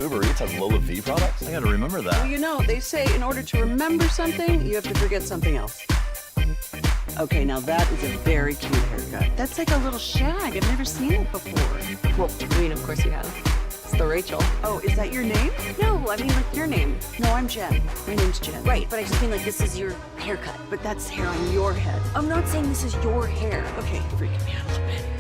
Uber Eats has Lola V products? I gotta remember that. Well, you know, they say in order to remember something, you have to forget something else. Okay, now that is a very cute haircut. That's like a little shag. I've never seen it before. Well, I mean, of course you have. It's the Rachel. Oh, is that your name? No, I mean like your name. No, I'm Jen. My name's Jen. Right, but I just mean like this is your haircut. But that's hair on your head. I'm not saying this is your hair. Okay, freaking me out a little bit.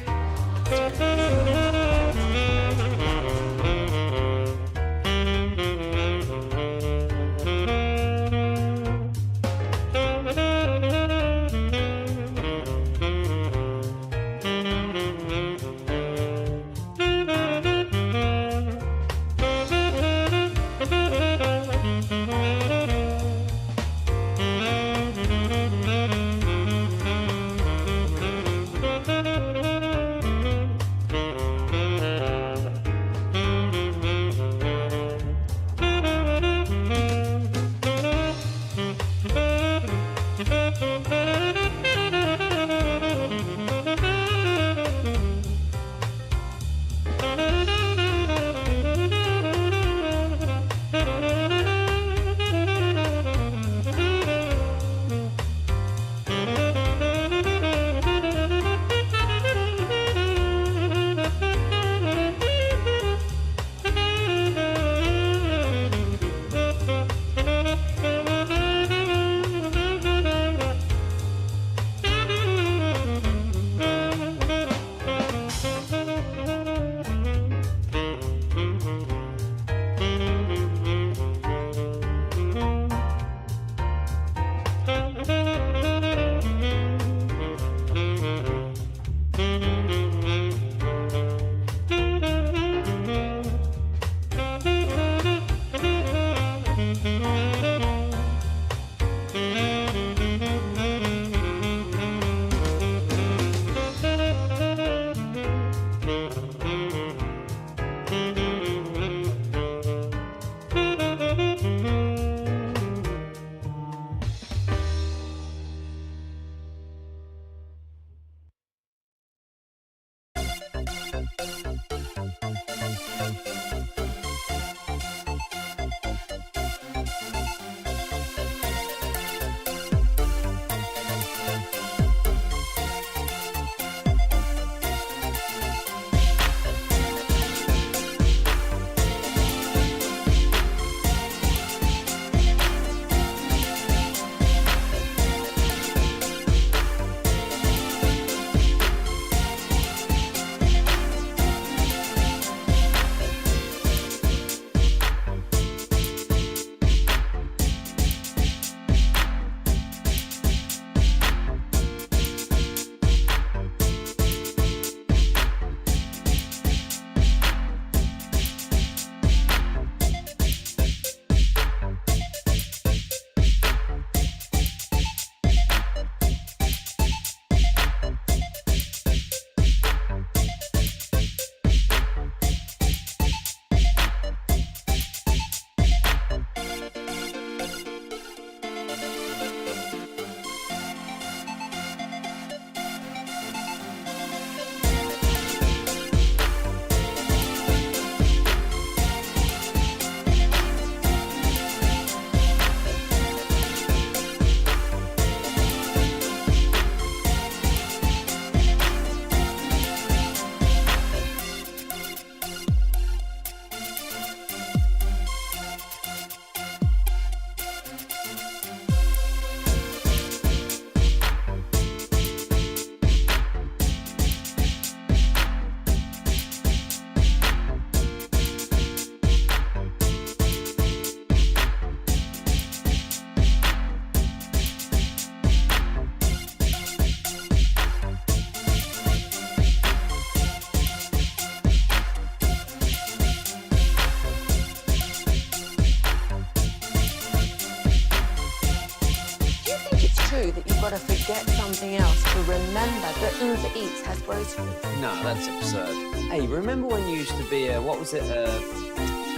got to forget something else to remember that Uber Eats has groceries. No, that's absurd. Hey, remember when you used to be a, what was it,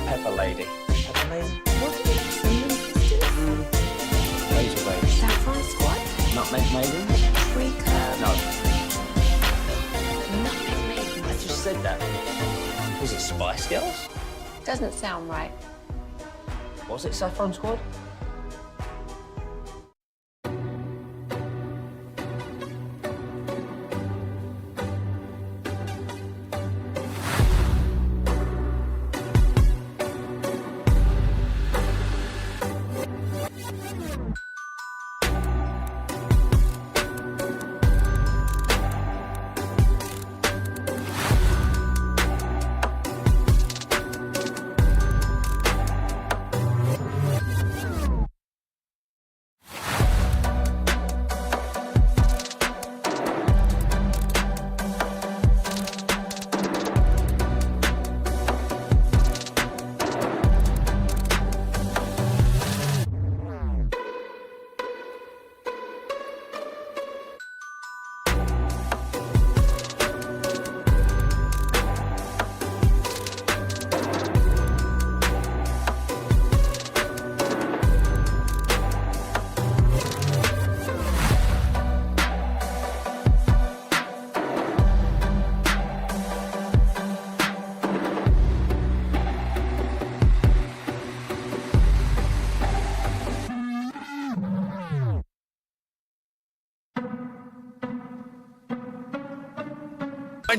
Pepper Lady? Pepper Lady? Wasn't it Cinnamon Sisters? Razor Blades. Saffron Squad? Nutmeg Maidens? Free Curve? No. Nutmeg Maidens. I just said that. Was it Spice Girls? Doesn't sound right. Was it Saffron Squad?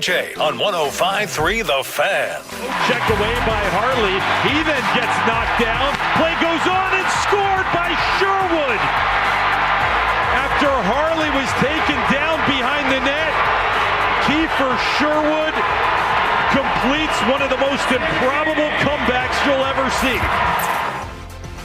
Jay on 105.3 The Fan. Checked away by Harley. He then gets knocked down. Play goes on and scored by Sherwood. After Harley was taken down behind the net, Kiefer Sherwood completes one of the most improbable comebacks you'll ever see.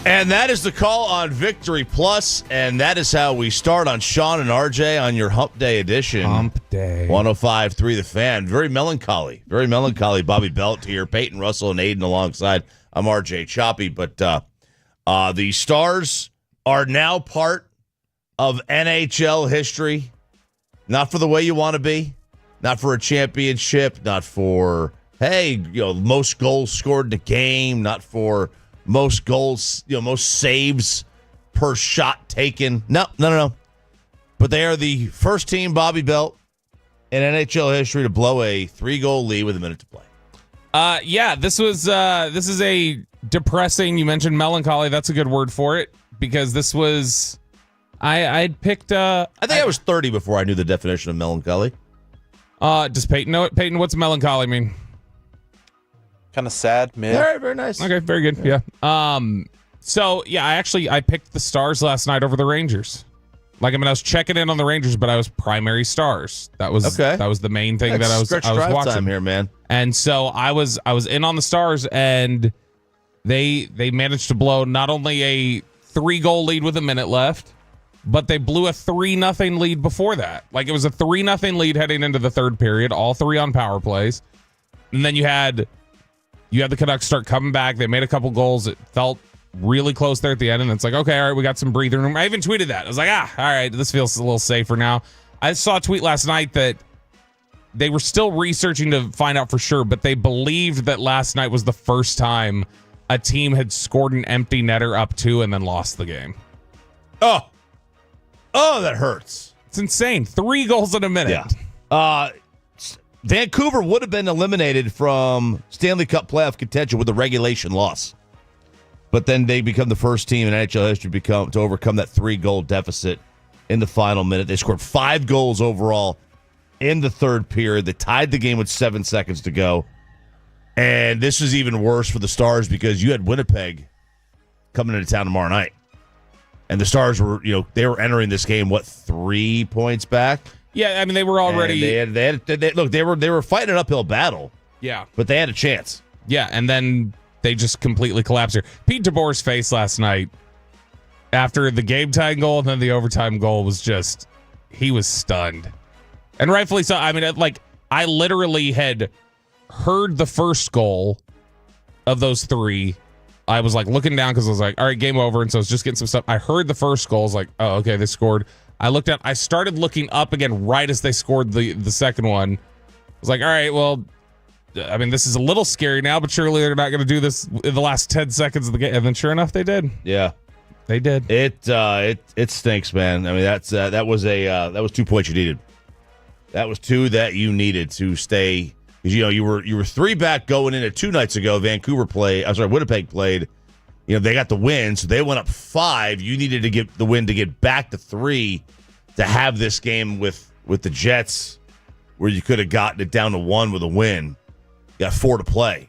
And that is the call on Victory Plus, and that is how we start on Sean and RJ on your Hump Day edition. Hump Day. 105.3 The Fan. Very melancholy. Very melancholy. Bobby Belt here, Peyton Russell and Aiden alongside. I'm RJ Choppy, but the Stars are now part of NHL history. Not for the way you want to be. Not for a championship. Not for, most goals scored in a game. Not for most goals, most saves per shot taken. No. But they are the first team, Bobby Belt, in NHL history to blow a 3-goal lead with a minute to play. This is a depressing. You mentioned melancholy. That's a good word for it, because this was. I'd picked. I think I was 30 before I knew the definition of melancholy. Does Peyton know it? Peyton, what's melancholy mean? Kind of sad, man. Very, very nice. Okay, very good. Yeah. I picked the Stars last night over the Rangers. I was checking in on the Rangers, but I was primary Stars. That was the main thing that I was watching time here, man. And so I was in on the Stars, and they managed to blow not only a 3-goal lead with a minute left, but they blew a 3-0 lead before that. It was a 3-0 lead heading into the third period, all 3 on power plays. And then you had the Canucks start coming back. They made a couple goals. It felt really close there at the end, and it's okay, all right, we got some breathing room. I even tweeted that. I was all right, this feels a little safer now. I saw a tweet last night that they were still researching to find out for sure, but they believed that last night was the first time a team had scored an empty netter up 2 and then lost the game. Oh, that hurts. It's insane. 3 goals in a minute. Yeah. Vancouver would have been eliminated from Stanley Cup playoff contention with a regulation loss. But then they become the first team in NHL history to overcome that 3-goal deficit in the final minute. They scored 5 goals overall in the third period. They tied the game with 7 seconds to go. And this is even worse for the Stars because you had Winnipeg coming into town tomorrow night. And the Stars were, they were entering this game, 3 points back? Yeah, they were already. They were fighting an uphill battle. Yeah, but they had a chance. Yeah, and then they just completely collapsed here. Pete DeBoer's face last night after the game-tying goal and then the overtime goal was just, he was stunned, and rightfully so. I literally had heard the first goal of those 3. I was looking down because I was all right, game over, and so I was just getting some stuff. I heard the first goal. I was oh, okay, they scored. I started looking up again right as they scored the second one. I was all right, well, this is a little scary now, but surely they're not going to do this in the last 10 seconds of the game. And then sure enough, they did. Yeah. They did. It stinks, man. that was 2 points you needed. That was 2 that you needed to stay, because you were 3 back going in it 2 nights ago. Winnipeg played. They got the win, so they went up 5. You needed to get the win to get back to 3 to have this game with the Jets, where you could have gotten it down to 1 with a win. You got 4 to play.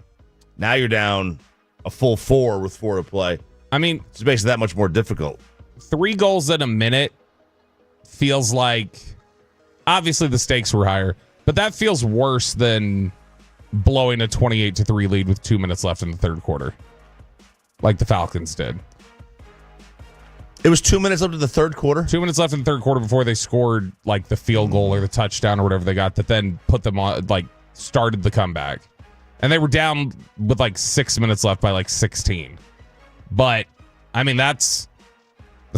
Now you're down a full 4 with 4 to play. I mean, it's basically that much more difficult. 3 goals in a minute feels like, obviously the stakes were higher, but that feels worse than blowing a 28-3 lead with 2 minutes left in the third quarter, like the Falcons did. It was 2 minutes up to the third quarter? 2 minutes left in the third quarter before they scored like the field goal or the touchdown or whatever they got that then put them on, like started the comeback. And they were down with like 6 minutes left by like 16. But, I mean, that's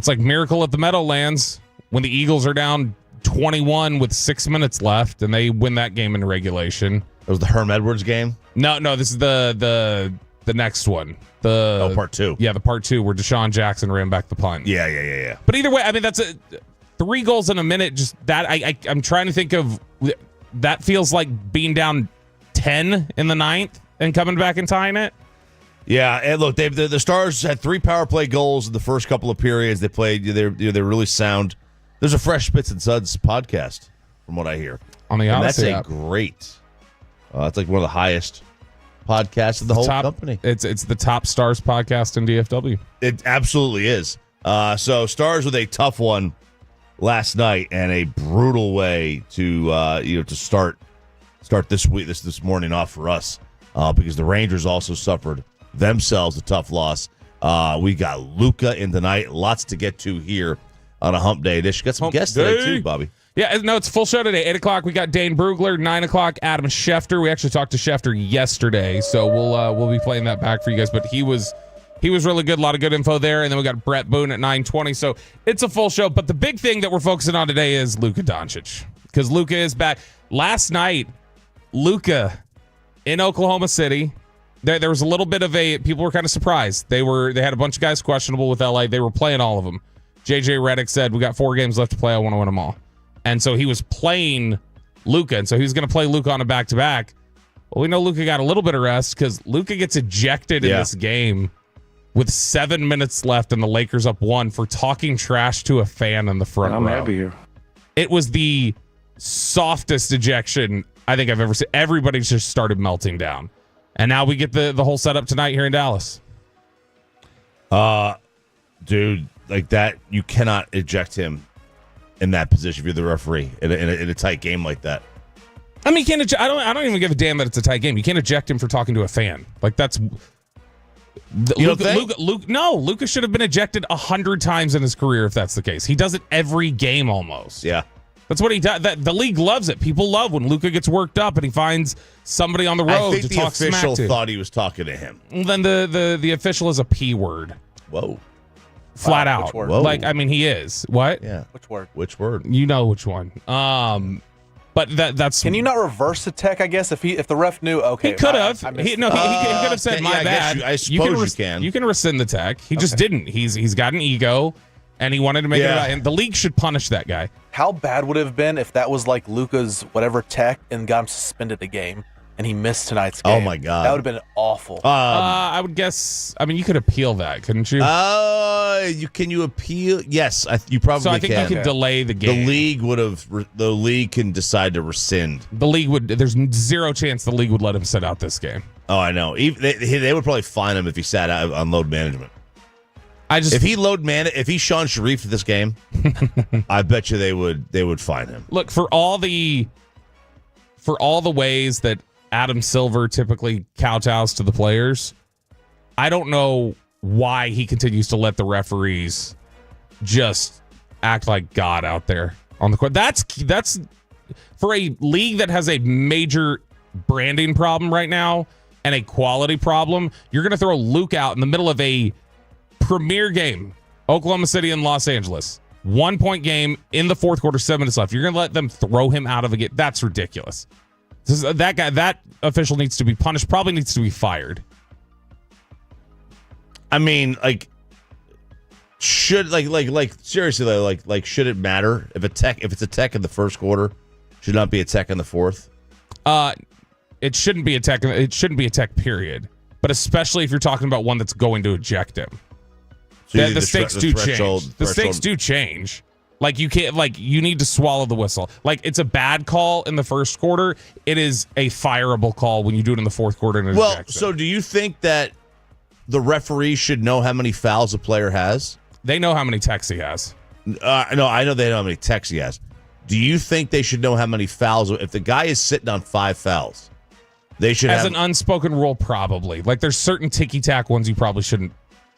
like Miracle at the Meadowlands when the Eagles are down 21 with 6 minutes left and they win that game in regulation. That was the Herm Edwards game? No, this is the next one. Part 2. Yeah, the part 2 where Deshaun Jackson ran back the punt. Yeah. But either way, I mean, that's 3 goals in a minute. Just that I'm trying to think of, that feels like being down 10 in the 9th and coming back and tying it. Yeah, and look, the Stars had 3 power play goals in the first couple of periods. They played. They're really sound. There's a Fresh Spits and Suds podcast, from what I hear. On the Odyssey that's app. Great. That's like one of the highest podcasts in the whole company. It's the top Stars podcast in DFW. It absolutely is. So Stars with a tough one last night and a brutal way to start this week this morning off for us because the Rangers also suffered themselves a tough loss. We got Luka in tonight. Lots to get to here on a hump day edition. Got some guests today too, Bobby. Yeah, no, it's a full show today. 8 o'clock, we got Dane Brugler. 9 o'clock, Adam Schefter. We actually talked to Schefter yesterday, so we'll be playing that back for you guys. But he was really good. A lot of good info there. And then we got Brett Boone at 9:20. So it's a full show. But the big thing that we're focusing on today is Luka Dončić, because Luka is back. Last night, Luka in Oklahoma City. There was a little bit of people were kind of surprised. They had a bunch of guys questionable with LA. They were playing all of them. JJ Redick said, we got 4 games left to play. I want to win them all. And so he was playing Luka. And so he was going to play Luka on a back-to-back. Well, we know Luka got a little bit of rest because Luka gets ejected in this game with 7 minutes left and the Lakers up 1 for talking trash to a fan in the front row. I'm happy here. It was the softest ejection I think I've ever seen. Everybody just started melting down. And now we get the whole setup tonight here in Dallas. Dude, like that, you cannot eject him in that position if you're the referee in a tight game like that. I mean, you can't. I don't even give a damn that it's a tight game. You can't eject him for talking to a fan. Like that's. Luka should have been ejected 100 times in his career if that's the case. He does it every game almost. Yeah. That's what he does. The league loves it. People love when Luka gets worked up and he finds somebody on the road to talk smack to. I think the official thought he was talking to him. Well, then the official is a P word. Whoa. Flat out. Which word? Whoa. Like, I mean, he is. What? Yeah. Which word? You know which one. But that's. Can you not reverse the tech? I guess if the ref knew, okay, he could have. He could have said my bad. I suppose you can. You can rescind the tech. He just didn't. He's got an ego, and he wanted to make it right. And the league should punish that guy. How bad would it have been if that was like Luka's whatever tech and got him suspended a game and he missed tonight's game? Oh my God, that would have been awful. I would guess. I mean, you could appeal that, couldn't you? Can you appeal? Yes, you probably can. So I think you could delay the game. The league can decide to rescind. The league would. There's zero chance the league would let him sit out this game. Oh, I know. They would probably fine him if he sat out on load management. If he Sean Sharif this game, I bet you they would fine him. Look, for all the ways that Adam Silver typically kowtows to the players, I don't know why he continues to let the referees just act like God out there on the court. That's for a league that has a major branding problem right now and a quality problem. You're going to throw Luke out in the middle of a premier game, Oklahoma City and Los Angeles. 1 point game in the fourth quarter, 7 minutes left. You're going to let them throw him out of a game. That's ridiculous. That official needs to be punished, probably needs to be fired. I mean, should seriously should it matter if it's a tech in the first quarter should not be a tech in the fourth? it shouldn't be a tech. It shouldn't be a tech, period. But especially if you're talking about one that's going to eject him, So the stakes do change. The stakes do change. Like you can't. Like you need to swallow the whistle. Like it's a bad call in the first quarter. It is a fireable call when you do it in the fourth quarter. And well, so do you think that the referee should know how many fouls a player has? They know how many techs he has. No, I know they know how many techs he has. Do you think they should know how many fouls? If the guy is sitting on 5 fouls, they should As have an unspoken rule, probably. Like there's certain ticky-tack ones you probably shouldn't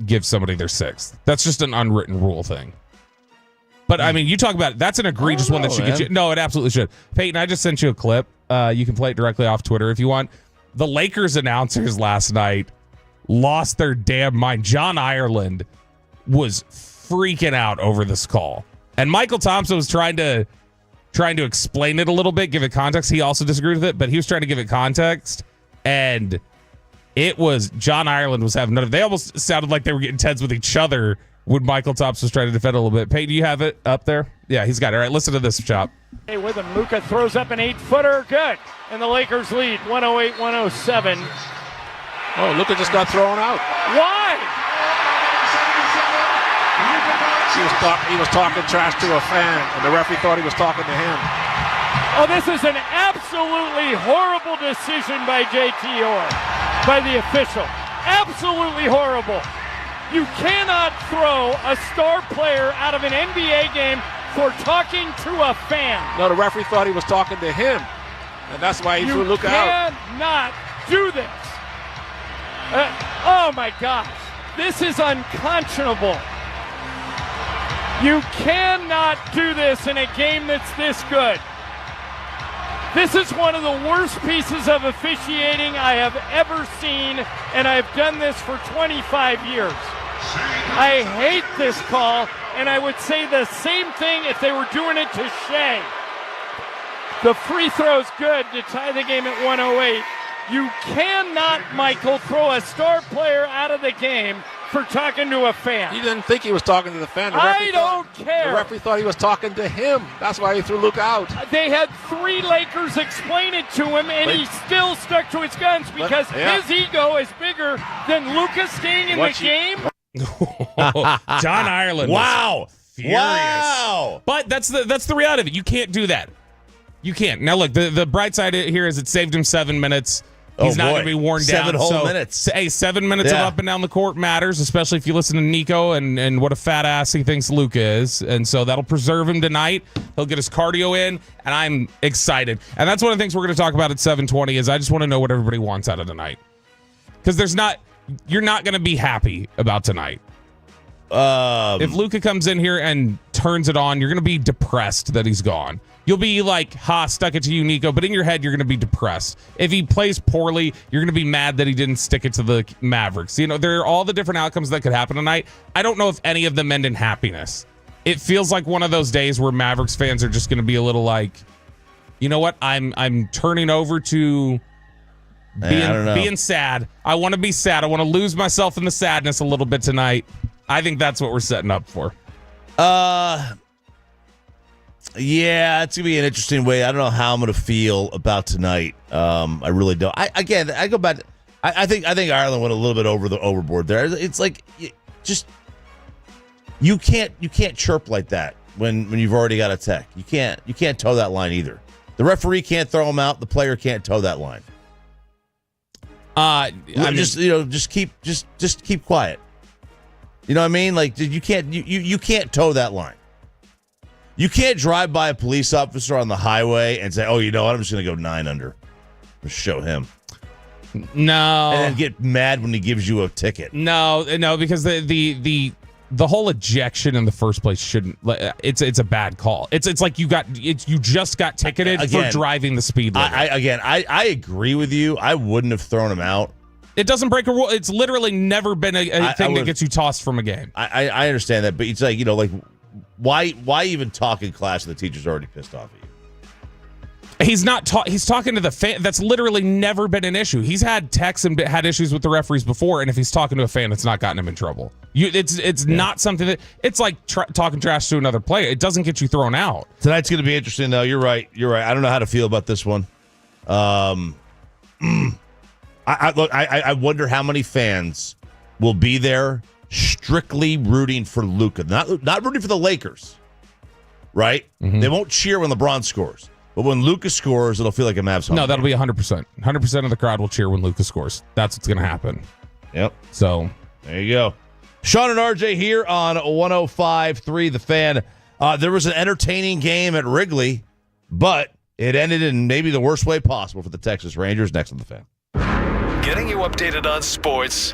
give somebody their 6th. That's just an unwritten rule thing. But, I mean, you talk about it. That's an egregious one that should get you. No, it absolutely should. Peyton, I just sent you a clip. You can play it directly off Twitter if you want. The Lakers announcers last night lost their damn mind. John Ireland was freaking out over this call. And Michael Thompson was trying to explain it a little bit, give it context. He also disagreed with it, but he was trying to give it context. And it was John Ireland was having none of it. They almost sounded like they were getting tense with each other when Michael Thompson was trying to defend a little bit. Peyton, do you have it up there? Yeah, he's got it. All right, listen to this, Chop. Hey, with him, Luka throws up an 8-footer. Good. And the Lakers lead 108-107. Oh, Luka just got thrown out. Why? He was talking trash to a fan, and the referee thought he was talking to him. Oh, this is an absolutely horrible decision by JT Orr, by the official. Absolutely horrible. You cannot throw a star player out of an NBA game for talking to a fan. No, the referee thought he was talking to him, and that's why he threw Luka out. You cannot do this. Oh, my gosh. This is unconscionable. You cannot do this in a game that's this good. This is one of the worst pieces of officiating I have ever seen, and I've done this for 25 years. I hate this call, and I would say the same thing if they were doing it to Shea. The free throw's good to tie the game at 108. You cannot, Michael, throw a star player out of the game for talking to a fan. He didn't think he was talking to the fan. I don't care. The referee thought he was talking to him. That's why he threw Luka out. They had 3 Lakers explain it to him, and he still stuck to his guns because his ego is bigger than Luka staying in the game. John Ireland. Wow. Furious. Wow. But that's the reality of it. You can't do that. You can't. Now, look, the bright side here is it saved him 7 minutes. He's not going to be worn down. 7 whole minutes. Hey, 7 minutes of up and down the court matters, especially if you listen to Nico and what a fat ass he thinks Luka is. And so that'll preserve him tonight. He'll get his cardio in, and I'm excited. And that's one of the things we're going to talk about at 7:20 is I just want to know what everybody wants out of tonight. Because you're not going to be happy about tonight. If Luka comes in here and turns it on, you're going to be depressed that he's gone. You'll be like, stuck it to you, Nico. But in your head, you're going to be depressed. If he plays poorly, you're going to be mad that he didn't stick it to the Mavericks. You know, there are all the different outcomes that could happen tonight. I don't know if any of them end in happiness. It feels like one of those days where Mavericks fans are just going to be a little like, you know what? I'm turning over to being sad. I want to be sad. I want to lose myself in the sadness a little bit tonight. I think that's what we're setting up for. Yeah, it's gonna be an interesting way. I don't know how I'm gonna feel about tonight. I really don't. I go back. I think Ireland went a little bit overboard there. It's like you can't chirp like that when you've already got a tech. You can't toe that line either. The referee can't throw him out. The player can't toe that line. Just keep quiet. You know what I mean? Like you can't toe that line. You can't drive by a police officer on the highway and say, "Oh, you know what? I'm just going to go 9 under." Just show him. No. And then get mad when he gives you a ticket. No, because the whole ejection in the first place shouldn't. It's a bad call. It's like you just got ticketed for driving the speed limit. I agree with you. I wouldn't have thrown him out. It doesn't break a rule. It's literally never been a thing that gets you tossed from a game. I understand that, but it's like, why even talk in class when the teacher's already pissed off at you? He's not. He's talking to the fan. That's literally never been an issue. He's had texts and had issues with the referees before, and if he's talking to a fan, it's not gotten him in trouble. It's not something that it's like talking trash to another player. It doesn't get you thrown out. Tonight's going to be interesting, though. You're right. I don't know how to feel about this one. I wonder how many fans will be there strictly rooting for Luka, not rooting for the Lakers, right? Mm-hmm. They won't cheer when LeBron scores, but when Luka scores, it'll feel like a Mavs home. No, that'll be 100%. 100% of the crowd will cheer when Luka scores. That's what's going to happen. Yep. So there you go. Sean and RJ here on 105.3 The Fan. There was an entertaining game at Wrigley, but it ended in maybe the worst way possible for the Texas Rangers. Next on The Fan. Getting you updated on sports.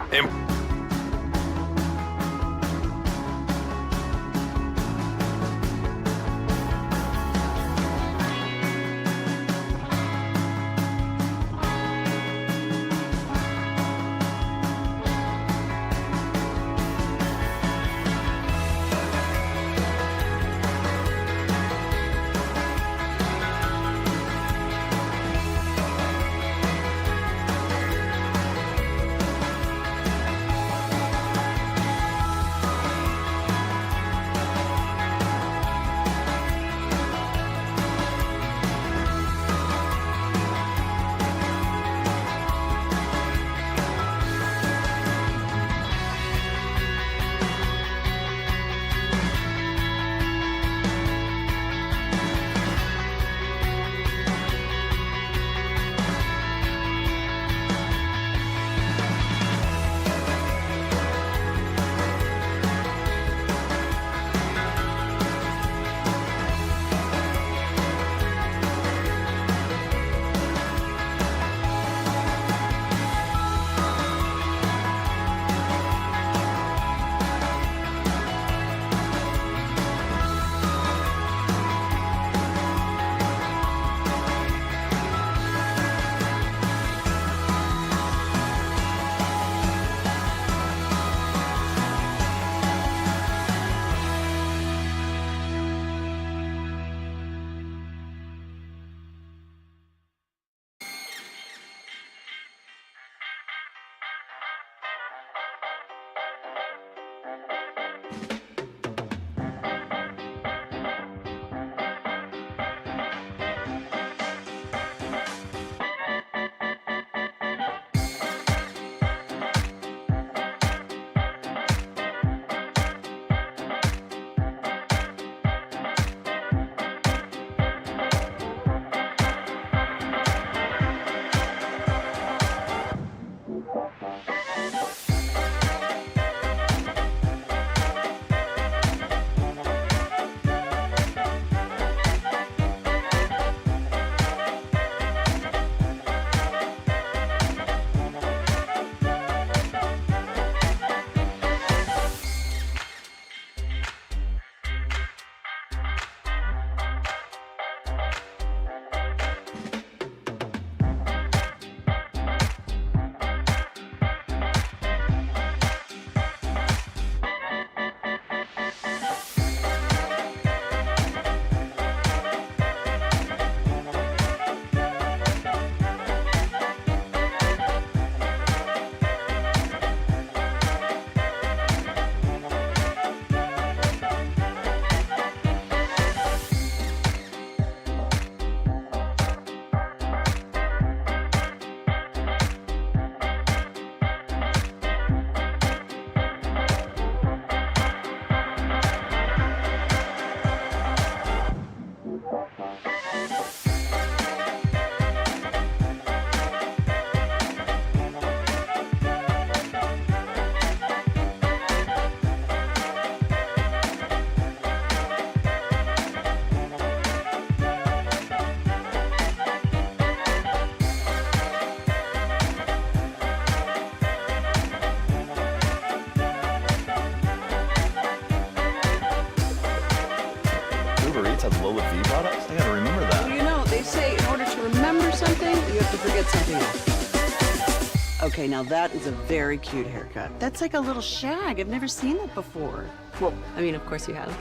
has Lola V products? I gotta remember that. Well, you know, they say in order to remember something, you have to forget something else. Okay, now that is a very cute haircut. That's like a little shag. I've never seen that before. Well, I mean, of course you have.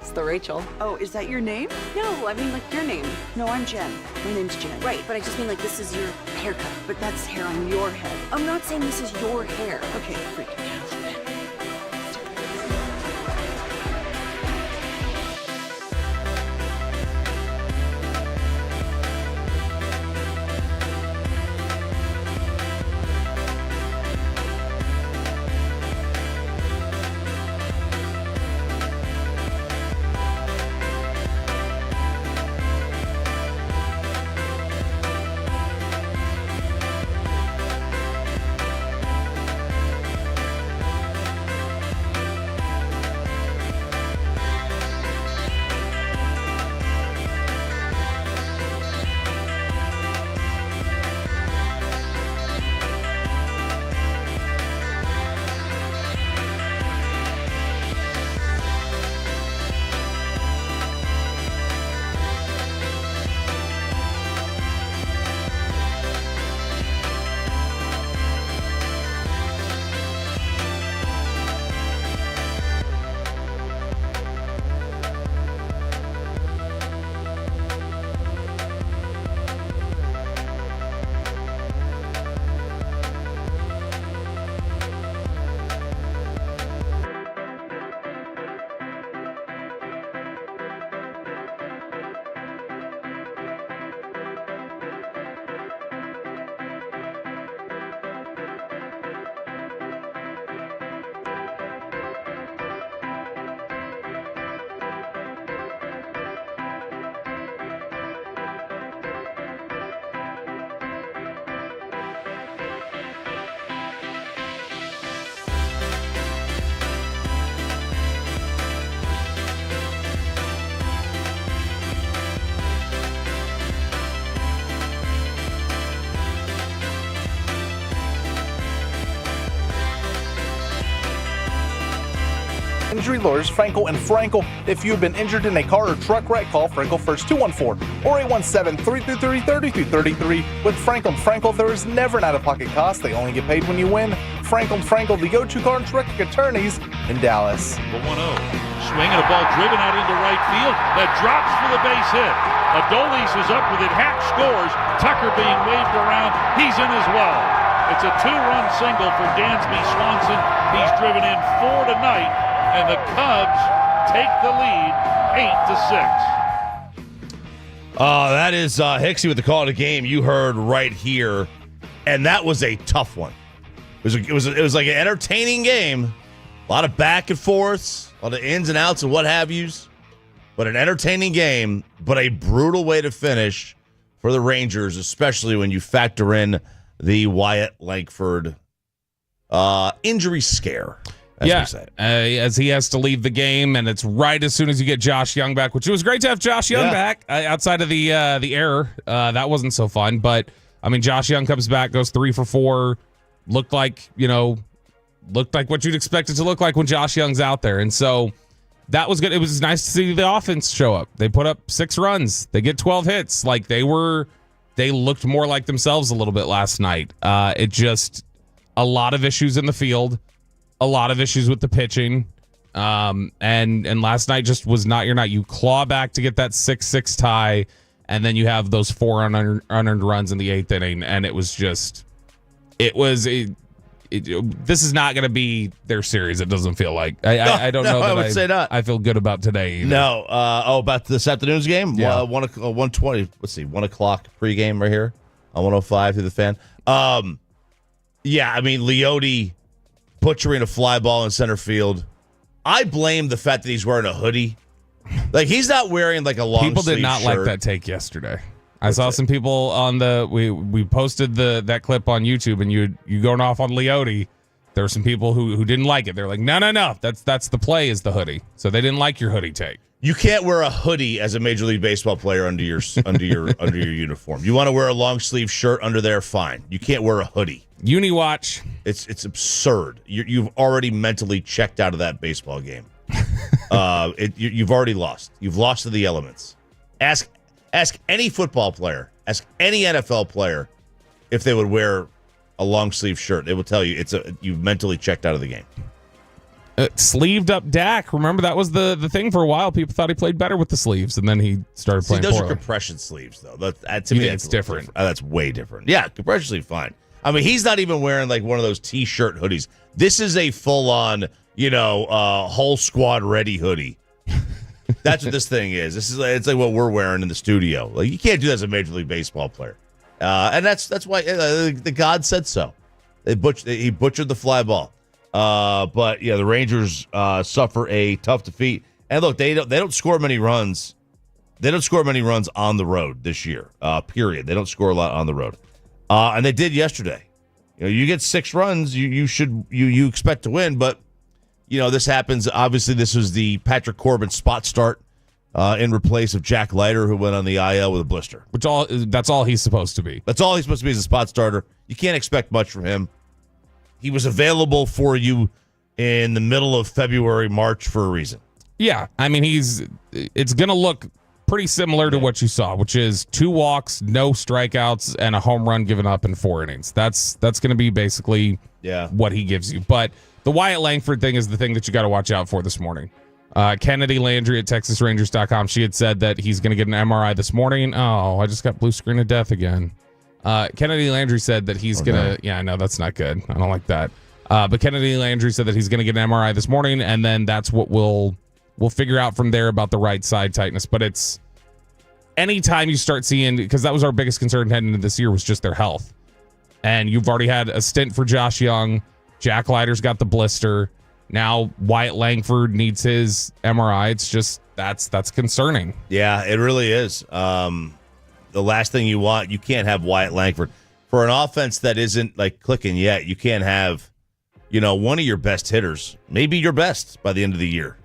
It's the Rachel. Oh, is that your name? No, I mean, like, your name. No, I'm Jen. My name's Jen. Right, but I just mean, like, this is your haircut. But that's hair on your head. I'm not saying this is your hair. Okay, freaking out. Injury Lawyers, Frankel and Frankel. If you've been injured in a car or truck wreck, call Frankel first, 214 or 817-333-3333. With Frankel and Frankel, there is never an out-of-pocket cost. They only get paid when you win. Frankel and Frankel, the go-to car and truck attorneys in Dallas. The 1-0. Swinging a ball driven out into right field. That drops for the base hit. Adolis is up with it. Hack scores. Tucker being waved around. He's in as well. It's a 2-run single for Dansby Swanson. He's driven in 4 tonight, and the Cubs take the lead 8-6. That is Hicksy with the call of the game you heard right here, and that was a tough one. It was like an entertaining game, a lot of back and forths, a lot of ins and outs and what have yous, but an entertaining game, but a brutal way to finish for the Rangers, especially when you factor in the Wyatt Langford injury scare. As he has to leave the game, and it's right as soon as you get Josh Young back, which it was great to have Josh Young back. Outside of the error, that wasn't so fun. But I mean, Josh Young comes back, goes 3 for 4, looked like what you'd expect it to look like when Josh Young's out there, and so that was good. It was nice to see the offense show up. They put up 6 runs, they get 12 hits. Like they looked more like themselves a little bit last night. It just a lot of issues in the field. A lot of issues with the pitching, and last night just was not your night. You claw back to get that 6-6 tie, and then you have those 4 unearned runs in the 8th inning, and it was just, this is not going to be their series. It doesn't feel like. I don't know. I would say not. I feel good about today either. No. About this afternoon's game. Yeah. 1:20. Let's see. 1 o'clock pregame right here on 105 through the Fan. Yeah. I mean, Leote butchering a fly ball in center field. I blame the fact that he's wearing a hoodie. Like, he's not wearing like a long People did not shirt. like that take yesterday. I saw some people on we posted that clip on YouTube, and you going off on Leote. There were some people who didn't like it. They're like, no, that's the play is the hoodie. So they didn't like your hoodie take. You can't wear a hoodie as a Major League Baseball player under your uniform. You want to wear a long sleeve shirt under there, fine. You can't wear a hoodie. Uniwatch. It's absurd. You've already mentally checked out of that baseball game. You've already lost. You've lost to the elements. Ask any football player, ask any NFL player if they would wear a long sleeve shirt. They will tell you you've mentally checked out of the game. Sleeved up Dak. Remember that was the thing for a while. People thought he played better with the sleeves, and then he started playing. Those poorly. Are compression sleeves, though. To me, it's different. That's way different. Yeah, compression sleeve, fine. I mean, he's not even wearing like one of those T-shirt hoodies. This is a full-on, whole squad ready hoodie. That's what this thing is. It's like what we're wearing in the studio. Like, you can't do that as a Major League Baseball player, and that's why the God said so. He butchered the fly ball. But yeah, the Rangers suffer a tough defeat. And look, they don't score many runs. They don't score many runs on the road this year. Period. They don't score a lot on the road. And they did yesterday. You get 6 runs, you expect to win, but this happens. Obviously, this was the Patrick Corbin spot start in replace of Jack Leiter, who went on the IL with a blister. That's all he's supposed to be. That's all he's supposed to be as a spot starter. You can't expect much from him. He was available for you in the middle of February, March for a reason. Yeah, I mean, it's going to look pretty similar to what you saw, which is 2 walks, no strikeouts, and a home run given up in 4 innings. That's going to be basically what he gives you. But the Wyatt Langford thing is the thing that you got to watch out for this morning. Kennedy Landry at TexasRangers.com, she had said that he's going to get an MRI this morning. Oh, I just got blue screen of death again. Kennedy Landry said that he's going to... Yeah, I know, that's not good. I don't like that. But Kennedy Landry said that he's going to get an MRI this morning, and then that's what we'll figure out from there about the right side tightness. But it's... Anytime you start seeing... Because that was our biggest concern heading into this year was just their health. And you've already had a stint for Josh Young. Jack Leiter's got the blister. Now Wyatt Langford needs his MRI. It's just... That's concerning. Yeah, it really is. The last thing you want, you can't have Wyatt Langford for an offense that isn't like clicking yet. You can't have, one of your best hitters, maybe your best by the end of the year.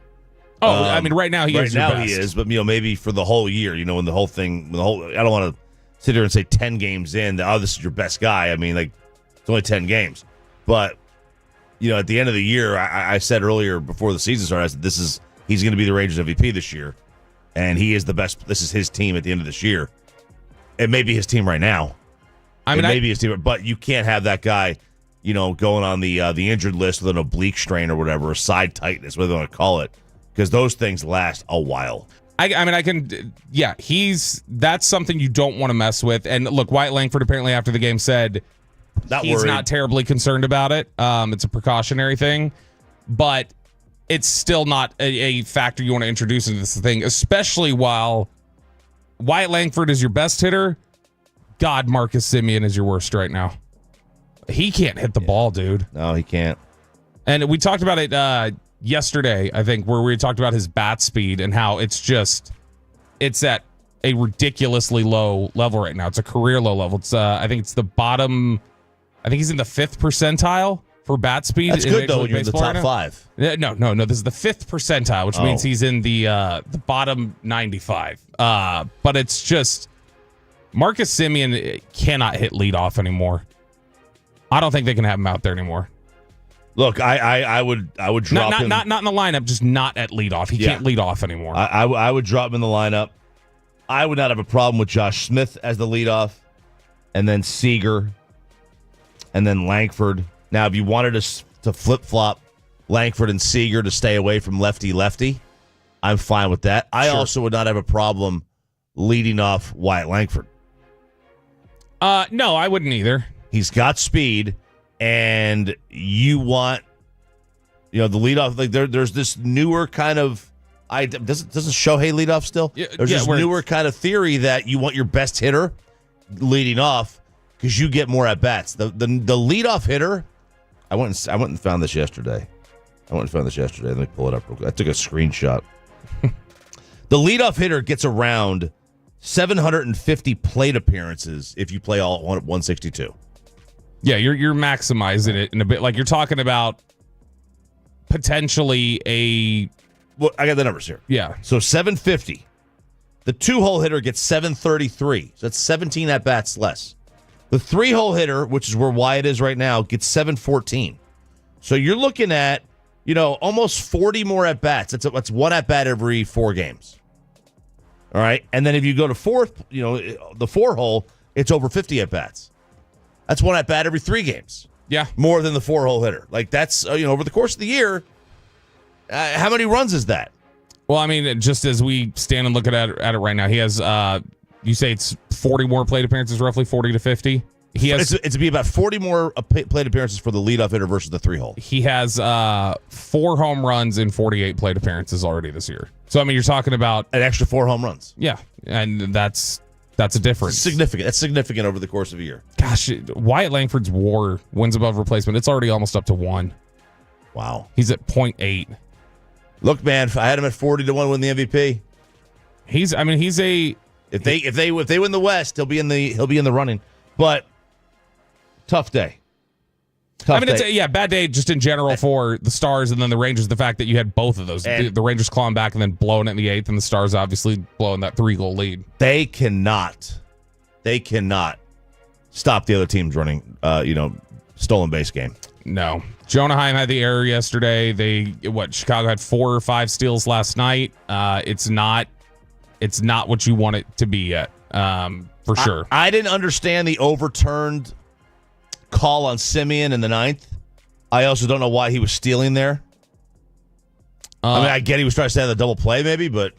Oh, I mean, right now he is your best. He is, but maybe for the whole year, when the whole thing, I don't want to sit here and say 10 games in that, this is your best guy. I mean, like, it's only 10 games, but at the end of the year, I said earlier before the season started, I said he's going to be the Rangers MVP this year, and he is the best. This is his team at the end of this year. It may be his team right now. Maybe his team, but you can't have that guy, going on the injured list with an oblique strain or whatever, or side tightness, whatever they want to call it, because those things last a while. That's something you don't want to mess with. And look, Wyatt Langford apparently after the game said he's not terribly concerned about it. It's a precautionary thing, but it's still not a factor you want to introduce into this thing, especially while Wyatt Langford is your best hitter. God, Marcus Semien is your worst right now. He can't hit the ball, dude. No, he can't. And we talked about it yesterday, I think, where we talked about his bat speed and how it's at a ridiculously low level right now. It's a career low level. It's I think it's the bottom. I think he's in the 5th percentile for bat speed. That's good though when you're in the top 5. No. This is the 5th percentile, which means he's in the bottom 95. But it's just Marcus Semien cannot hit leadoff anymore. I don't think they can have him out there anymore. Look, I would drop him. Not in the lineup, just not at leadoff. He can't lead off anymore. I would drop him in the lineup. I would not have a problem with Josh Smith as the leadoff, and then Seager, and then Langford. Now, if you wanted to flip-flop Langford and Seager to stay away from lefty-lefty, I'm fine with that. I also would not have a problem leading off Wyatt Langford. No, I wouldn't either. He's got speed. And you want, the leadoff, like there's this newer kind of, doesn't Shohei lead off still? There's this newer kind of theory that you want your best hitter leading off because you get more at bats. The leadoff hitter, I went and found this yesterday. Let me pull it up real quick. I took a screenshot. The leadoff hitter gets around 750 plate appearances if you play all at 162. Yeah, you're maximizing it in a bit. Like you're talking about potentially Well, I got the numbers here. Yeah. So 750. The 2-hole hitter gets 733. So that's 17 at-bats less. The 3-hole hitter, which is where Wyatt is right now, gets 714. So you're looking at, almost 40 more at-bats. That's one at-bat every 4 games. All right? And then if you go to the 4-hole, it's over 50 at-bats. That's one at bat every 3 games. Yeah. More than the 4-hole hitter. Like that's, over the course of the year, how many runs is that? Well, I mean, just as we stand and look at it right now, he has, you say it's 40 more plate appearances, roughly 40 to 50. It's be about 40 more plate appearances for the leadoff hitter versus the 3-hole. He has 4 home runs in 48 plate appearances already this year. So, I mean, you're talking about an extra 4 home runs. Yeah. And that's a difference. Significant. That's significant over the course of a year. Gosh, Wyatt Langford's WAR, wins above replacement, it's already almost up to 1. Wow. He's at 0.8. Look, man, I had him at 40 to 1 win the MVP. He's a if they win the West, he'll be in the running. But tough day. It's a bad day just in general for the Stars and then the Rangers. The fact that you had both of those, the Rangers clawing back and then blowing it in the 8th, and the Stars obviously blowing that 3-goal lead. They cannot stop the other team's running, stolen base game. No. Jonah Heim had the error yesterday. Chicago had 4 or 5 steals last night. It's not what you want it to be yet, for sure. I didn't understand the overturned call on Semien in the 9th. I also don't know why he was stealing there. I get he was trying to stay on the double play maybe, but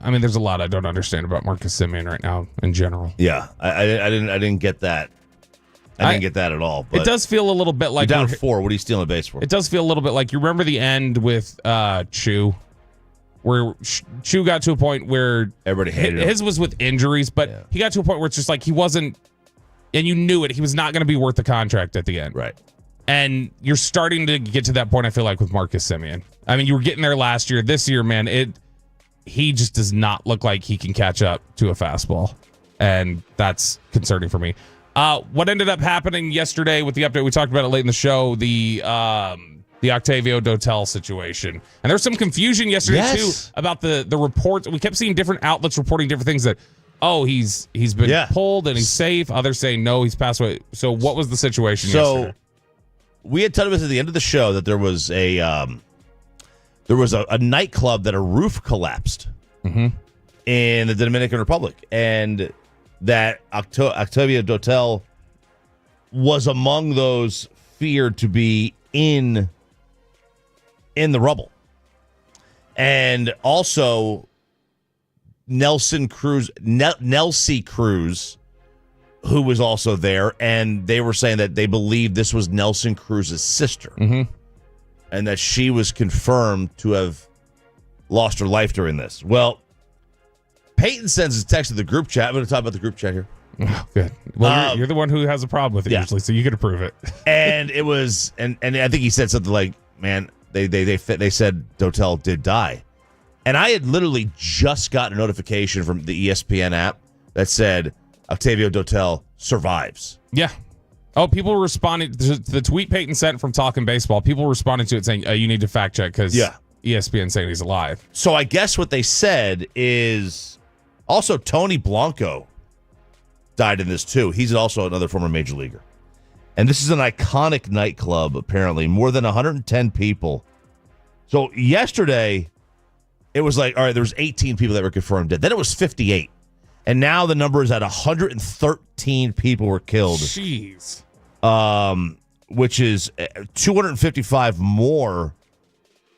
there's a lot I don't understand about Marcus Semien right now in general. Yeah, I didn't get that. I didn't get that at all. But it does feel a little bit like down 4. What are you stealing a base for? It does feel a little bit like you remember the end with Chu, where Chu got to a point where everybody hated him. His was with injuries, but he got to a point where it's just like he wasn't, and you knew it. He was not going to be worth the contract at the end. Right. And you're starting to get to that point, I feel like, with Marcus Semien. You were getting there last year. This year, man, he just does not look like he can catch up to a fastball. And that's concerning for me. What ended up happening yesterday with the update, we talked about it late in the show, the Octavio Dotel situation. And there was some confusion yesterday, too, about the reports. We kept seeing different outlets reporting different things that, he's been pulled and he's safe. Others saying, no, he's passed away. So what was the situation yesterday? we had told us at the end of the show that there was a nightclub that a roof collapsed in the Dominican Republic, and that Octavio Dotel was among those feared to be in the rubble. And also Nelsie Cruz, who was also there, and they were saying that they believed this was Nelson Cruz's sister, and that she was confirmed to have lost her life during this. Well, Peyton sends a text to the group chat. I'm going to talk about the group chat here. Oh, good. Well, you're the one who has a problem with it usually, so you can approve it. And it was, and I think he said something like, "Man, they said Dotel did die," and I had literally just got a notification from the ESPN app that said Octavio Dotel survives. Yeah. Oh, people responded to the tweet Peyton sent from Talking Baseball. People responded to it saying, "You need to fact check because ESPN saying he's alive." So I guess what they said is also Tony Blanco died in this too. He's also another former major leaguer. And this is an iconic nightclub, apparently. More than 110 people. So yesterday, it was like, all right, there was 18 people that were confirmed dead. Then it was 58. And now the number is at 113 people were killed. Jeez. Which is 255 more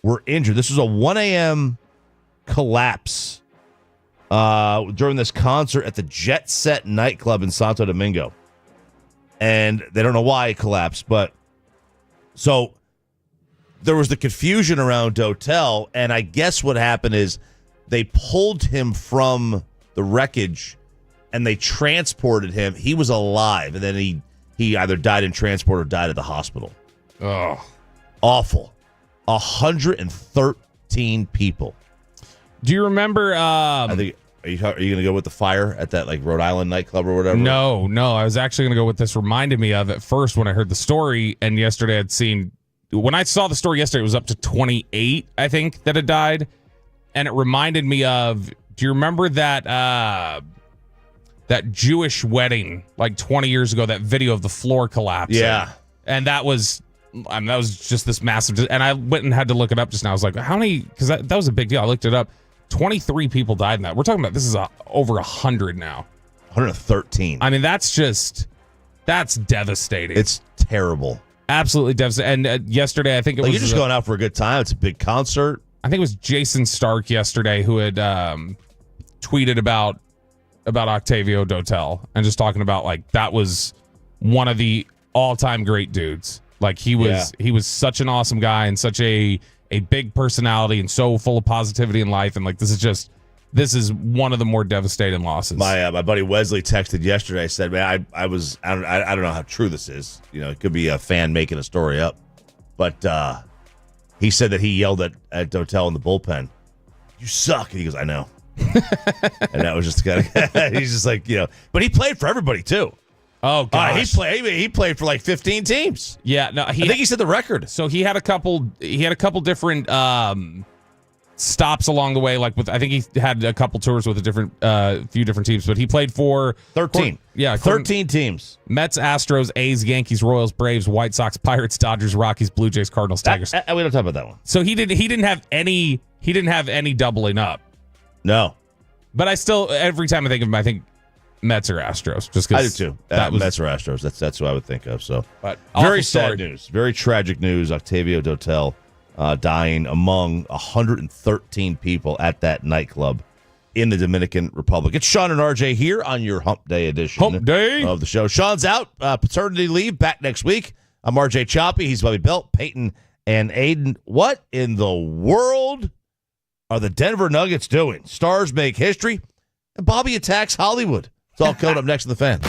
were injured. This was a 1 a.m. collapse during this concert at the Jet Set nightclub in Santo Domingo. And they don't know why it collapsed, but so there was the confusion around Dotel, and I guess what happened is they pulled him from the wreckage and they transported him. He was alive, and then he either died in transport or died at the hospital. Oh, awful. 113 people. Do you remember? I think. Are you going to go with the fire at that like Rhode Island nightclub or whatever? No. I was actually going to go with this. Reminded me of at first when I heard the story, and yesterday I'd seen. When I saw the story yesterday, it was up to 28, I think, that had died, and it reminded me of. Do you remember that that Jewish wedding like 20 years ago? That video of the floor collapsing. Yeah, and that was just this massive. And I went and had to look it up just now. I was like, how many? Because that was a big deal. I looked it up. 23 people died in that. We're talking about this is over 100 now. 113. I mean, that's devastating. It's terrible. Absolutely devastating. And yesterday, I think it was. You're just going out for a good time. It's a big concert. I think it was Jason Stark yesterday who had tweeted about Octavio Dotel and just talking about like that was one of the all-time great dudes. Like he was such an awesome guy and such a big personality and so full of positivity in life, and like this is one of the more devastating losses. My buddy Wesley texted yesterday, said, "Man, I don't know how true this is. You know, it could be a fan making a story up, but he said that he yelled at Dotel in the bullpen, 'You suck,' and he goes, 'I know,' and that was just kind of he's just like but he played for everybody too. Oh gosh, he played for like 15 teams. Yeah, no, I think he said the record. So he had a couple different stops along the way. Like I think he had a couple tours with a few different teams, but he played for 13. 13 teams: Mets, Astros, A's, Yankees, Royals, Braves, White Sox, Pirates, Dodgers, Rockies, Blue Jays, Cardinals, Tigers. We don't talk about that one. So he didn't have any doubling up. No, but I still every time I think of him, I think Mets or Astros, just because I do too. Mets or Astros. That's what I would think of. So, but very sad news, very tragic news. Octavio Dotel dying among 113 people at that nightclub in the Dominican Republic. It's Sean and RJ here on your Hump Day edition of the show. Sean's out, paternity leave, back next week. I'm RJ Choppy. He's Bobby Belt, Peyton, and Aiden. What in the world are the Denver Nuggets doing? Stars make history, and Bobby attacks Hollywood. It's all coming up next to the Fan.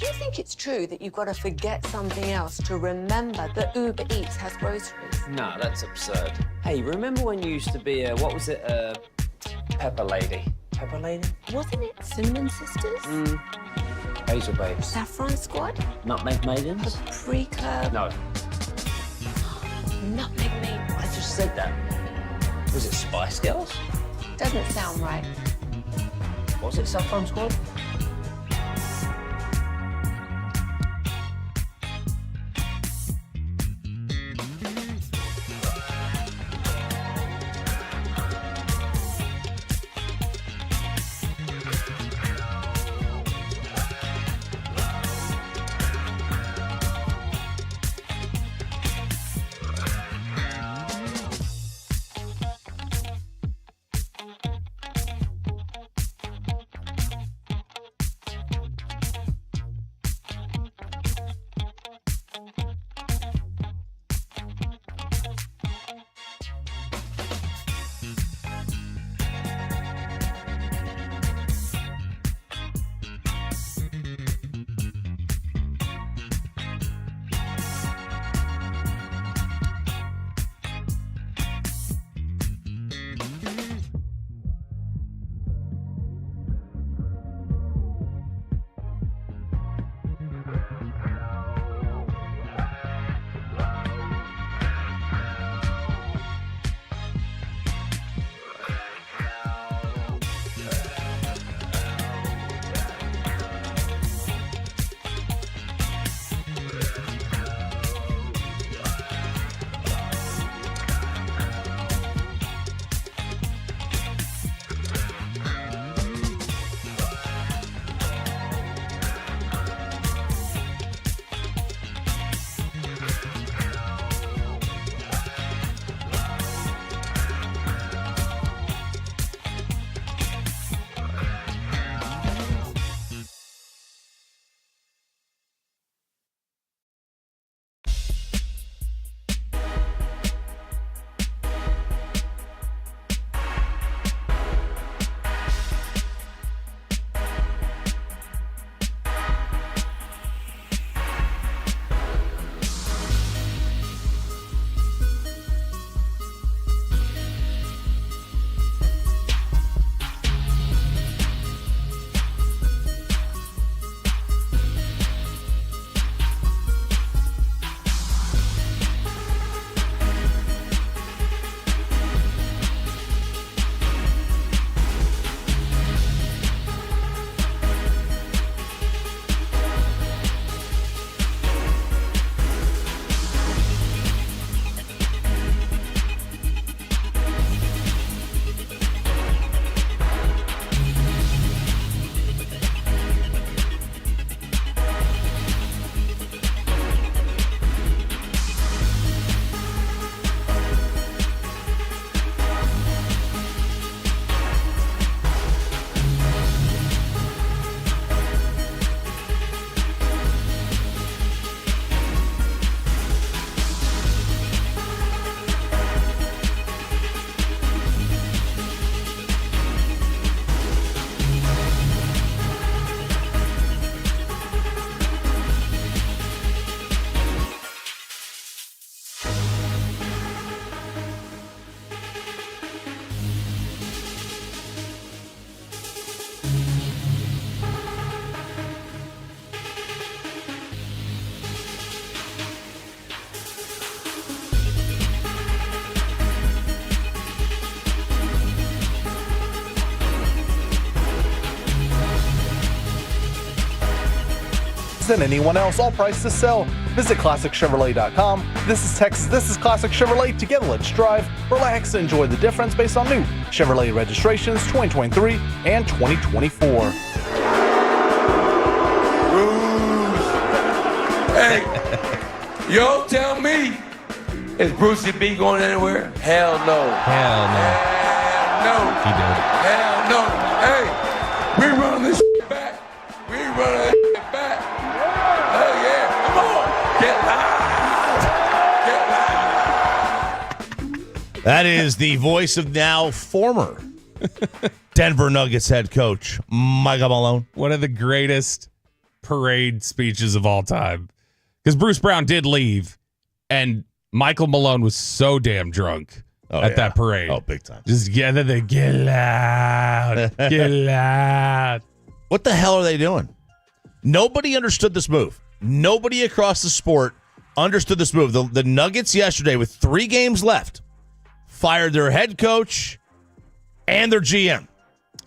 Do you think it's true that you've got to forget something else to remember that Uber Eats has groceries? No, that's absurd. Hey, remember when you used to be a, what was it, Pepper Lady? Pepper Lady? Wasn't it Cinnamon Sisters? Hazel Babes. Saffron Squad? Nutmeg Maidens? Pre-curb? No. Nutmeg Maidens. I just said that. Was it Spice Girls? Doesn't sound right. Was it Saffron Squad? than anyone else. All prices to sell. Visit ClassicChevrolet.com. This is Texas. This is Classic Chevrolet. Together, let's drive, relax, and enjoy the difference based on new Chevrolet registrations 2023 and 2024. Hey, y'all tell me, is Brucey B going anywhere? Hell no. Hell no. Hell no. He did. Hell no. Hey, we running this shit back. We running this shit back. Oh yeah, come on, get loud. Get loud. That is the voice of now former Denver Nuggets head coach, Michael Malone. One of the greatest parade speeches of all time. Because Bruce Brown did leave, and Michael Malone was so damn drunk at that parade. Oh, big time. Just get loud. Get loud. What the hell are they doing? Nobody understood this move. Nobody across the sport understood this move. The Nuggets yesterday, with 3 games left, fired their head coach and their GM.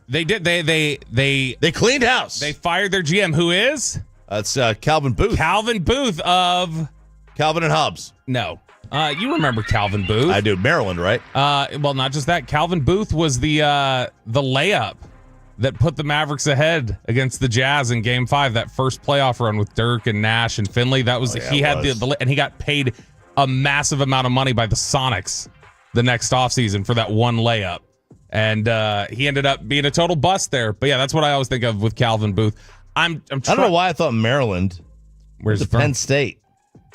They did. They cleaned house. They fired their GM, who is? It's Calvin Booth. Calvin Booth of Calvin and Hobbs. No. You remember Calvin Booth. I do. Maryland, right? Well, not just that. Calvin Booth was the layup that put the Mavericks ahead against the Jazz in Game 5, that first playoff run with Dirk and Nash and Finley. That was he had and he got paid a massive amount of money by the Sonics the next offseason for that one layup. And he ended up being a total bust there. But yeah, that's what I always think of with Calvin Booth. I don't know why I thought Maryland. Where's it from? Penn State.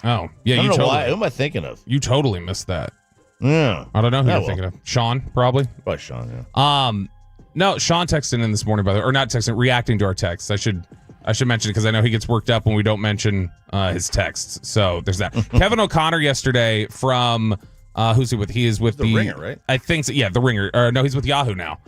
Oh, yeah. I don't know why. Who am I thinking of? You totally missed that. Yeah. I don't know who you're thinking of. Sean, probably. Probably Sean, yeah. No, Sean texted in this morning, by the way, or not texting, reacting to our texts. I should mention it because I know he gets worked up when we don't mention his texts. So there's that. Kevin O'Connor yesterday from who's he with? He is with the Ringer, right? I think so. Yeah, the Ringer. Or no, he's with Yahoo now.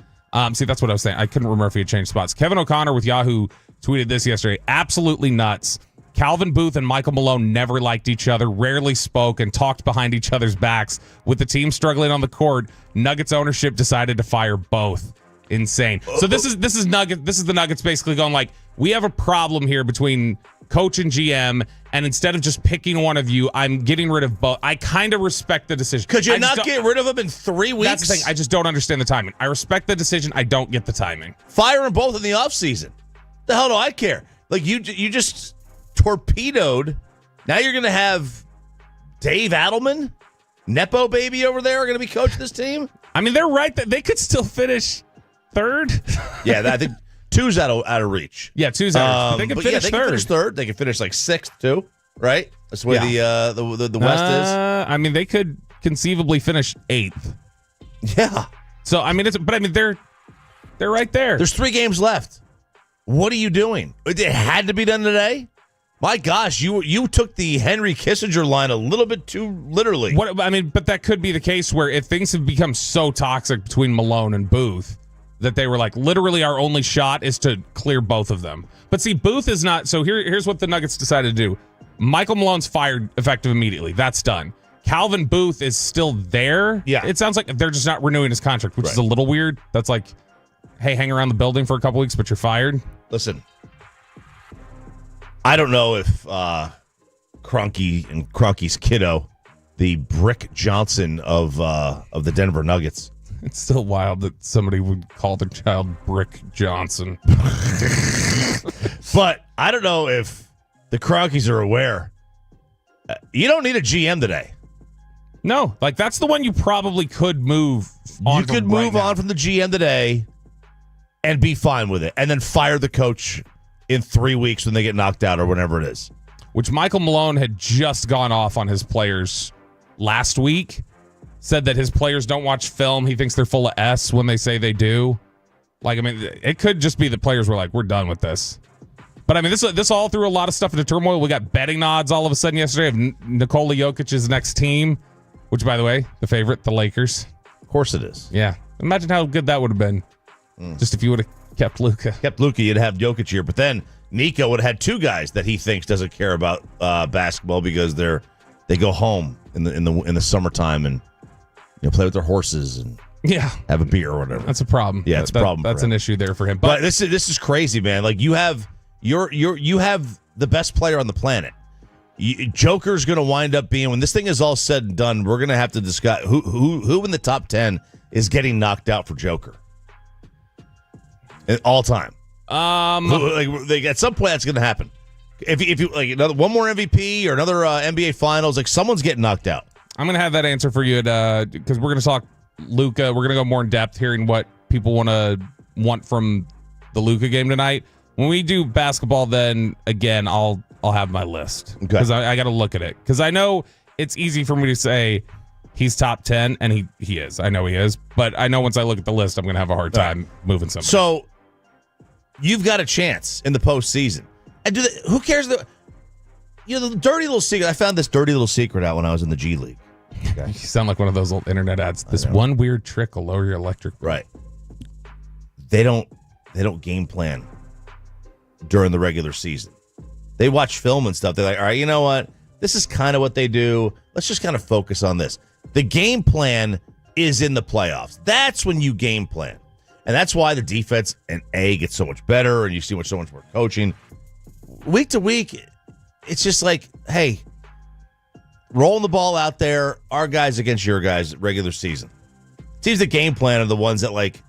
See, that's what I was saying. I couldn't remember if he had changed spots. Kevin O'Connor with Yahoo tweeted this yesterday. Absolutely nuts. Calvin Booth and Michael Malone never liked each other, rarely spoke, and talked behind each other's backs. With the team struggling on the court, Nuggets ownership decided to fire both. Insane. So this is the Nuggets basically going like, we have a problem here between coach and GM, and instead of just picking one of you, I'm getting rid of both. I kind of respect the decision. Could you not get rid of them in 3 weeks? That's the thing. I just don't understand the timing. I respect the decision. I don't get the timing. Fire them both in the offseason. The hell do I care? Like, you just torpedoed. Now you're going to have Dave Adelman, Nepo baby over there, are going to be coaching this team? I mean, they're right that they could still finish third. Yeah, I think 2's out of reach. Yeah, 2's out of reach. They can finish third. They can finish third. They can finish like 6th too, right? That's the way the West is. I mean, they could conceivably finish 8th. Yeah. So I mean, they're right there. There's 3 games left. What are you doing? It had to be done today. My gosh, you took the Henry Kissinger line a little bit too literally. But that could be the case where if things have become so toxic between Malone and Booth that they were like, literally our only shot is to clear both of them. But see, Booth is not. So here's what the Nuggets decided to do. Michael Malone's fired effective immediately. That's done. Calvin Booth is still there. Yeah. It sounds like they're just not renewing his contract, which is a little weird. That's like, hey, hang around the building for a couple weeks, but you're fired. Listen, I don't know if Kroenke and Kroenke's kiddo, the Brick Johnson of the Denver Nuggets. It's still wild that somebody would call their child Brick Johnson. But I don't know if the Kroenkes are aware. You don't need a GM today. No, like that's the one you probably could move on. You could move on from the GM today and be fine with it, and then fire the coach in 3 weeks when they get knocked out or whatever it is. Which Michael Malone had just gone off on his players last week. Said that his players don't watch film. He thinks they're full of S when they say they do. Like, I mean, it could just be the players were like, we're done with this. But I mean, this all threw a lot of stuff into turmoil. We got betting odds all of a sudden yesterday of Nikola Jokic's next team, which, by the way, the favorite, the Lakers. Of course it is. Yeah. Imagine how good that would have been. Just if you would have kept Luka. You'd have Jokic here. But then Nico would have had 2 guys that he thinks doesn't care about basketball because they go home in the summertime and play with their horses and have a beer or whatever. That's a problem. Yeah, it's a problem. That's an issue there for him. But this is crazy, man. Like you have the best player on the planet. Joker's going to wind up being, when this thing is all said and done, we're going to have to discuss who in the top 10 is getting knocked out for Joker. All time. At some point that's going to happen. If you like one more MVP or another NBA Finals, like someone's getting knocked out. I'm going to have that answer for you because we're going to talk Luka. We're going to go more in depth, hearing what people want from the Luka game tonight. When we do basketball, then again, I'll have my list because I got to look at it because I know it's easy for me to say he's top 10, and he is. I know he is, but I know once I look at the list, I'm going to have a hard time moving somebody. So you've got a chance in the postseason. And who cares? The dirty little secret. I found this dirty little secret out when I was in the G League. Okay. You sound like one of those old internet ads. This one weird trick will lower your electric bill. Right. They don't game plan during the regular season. They watch film and stuff. They're like, all right, you know what? This is kind of what they do. Let's just kind of focus on this. The game plan is in the playoffs. That's when you game plan. And that's why the defense and gets so much better and you see so much more coaching. Week to week, it's just like, hey, rolling the ball out there, our guys against your guys, regular season. Teams that game plan are the ones that, like,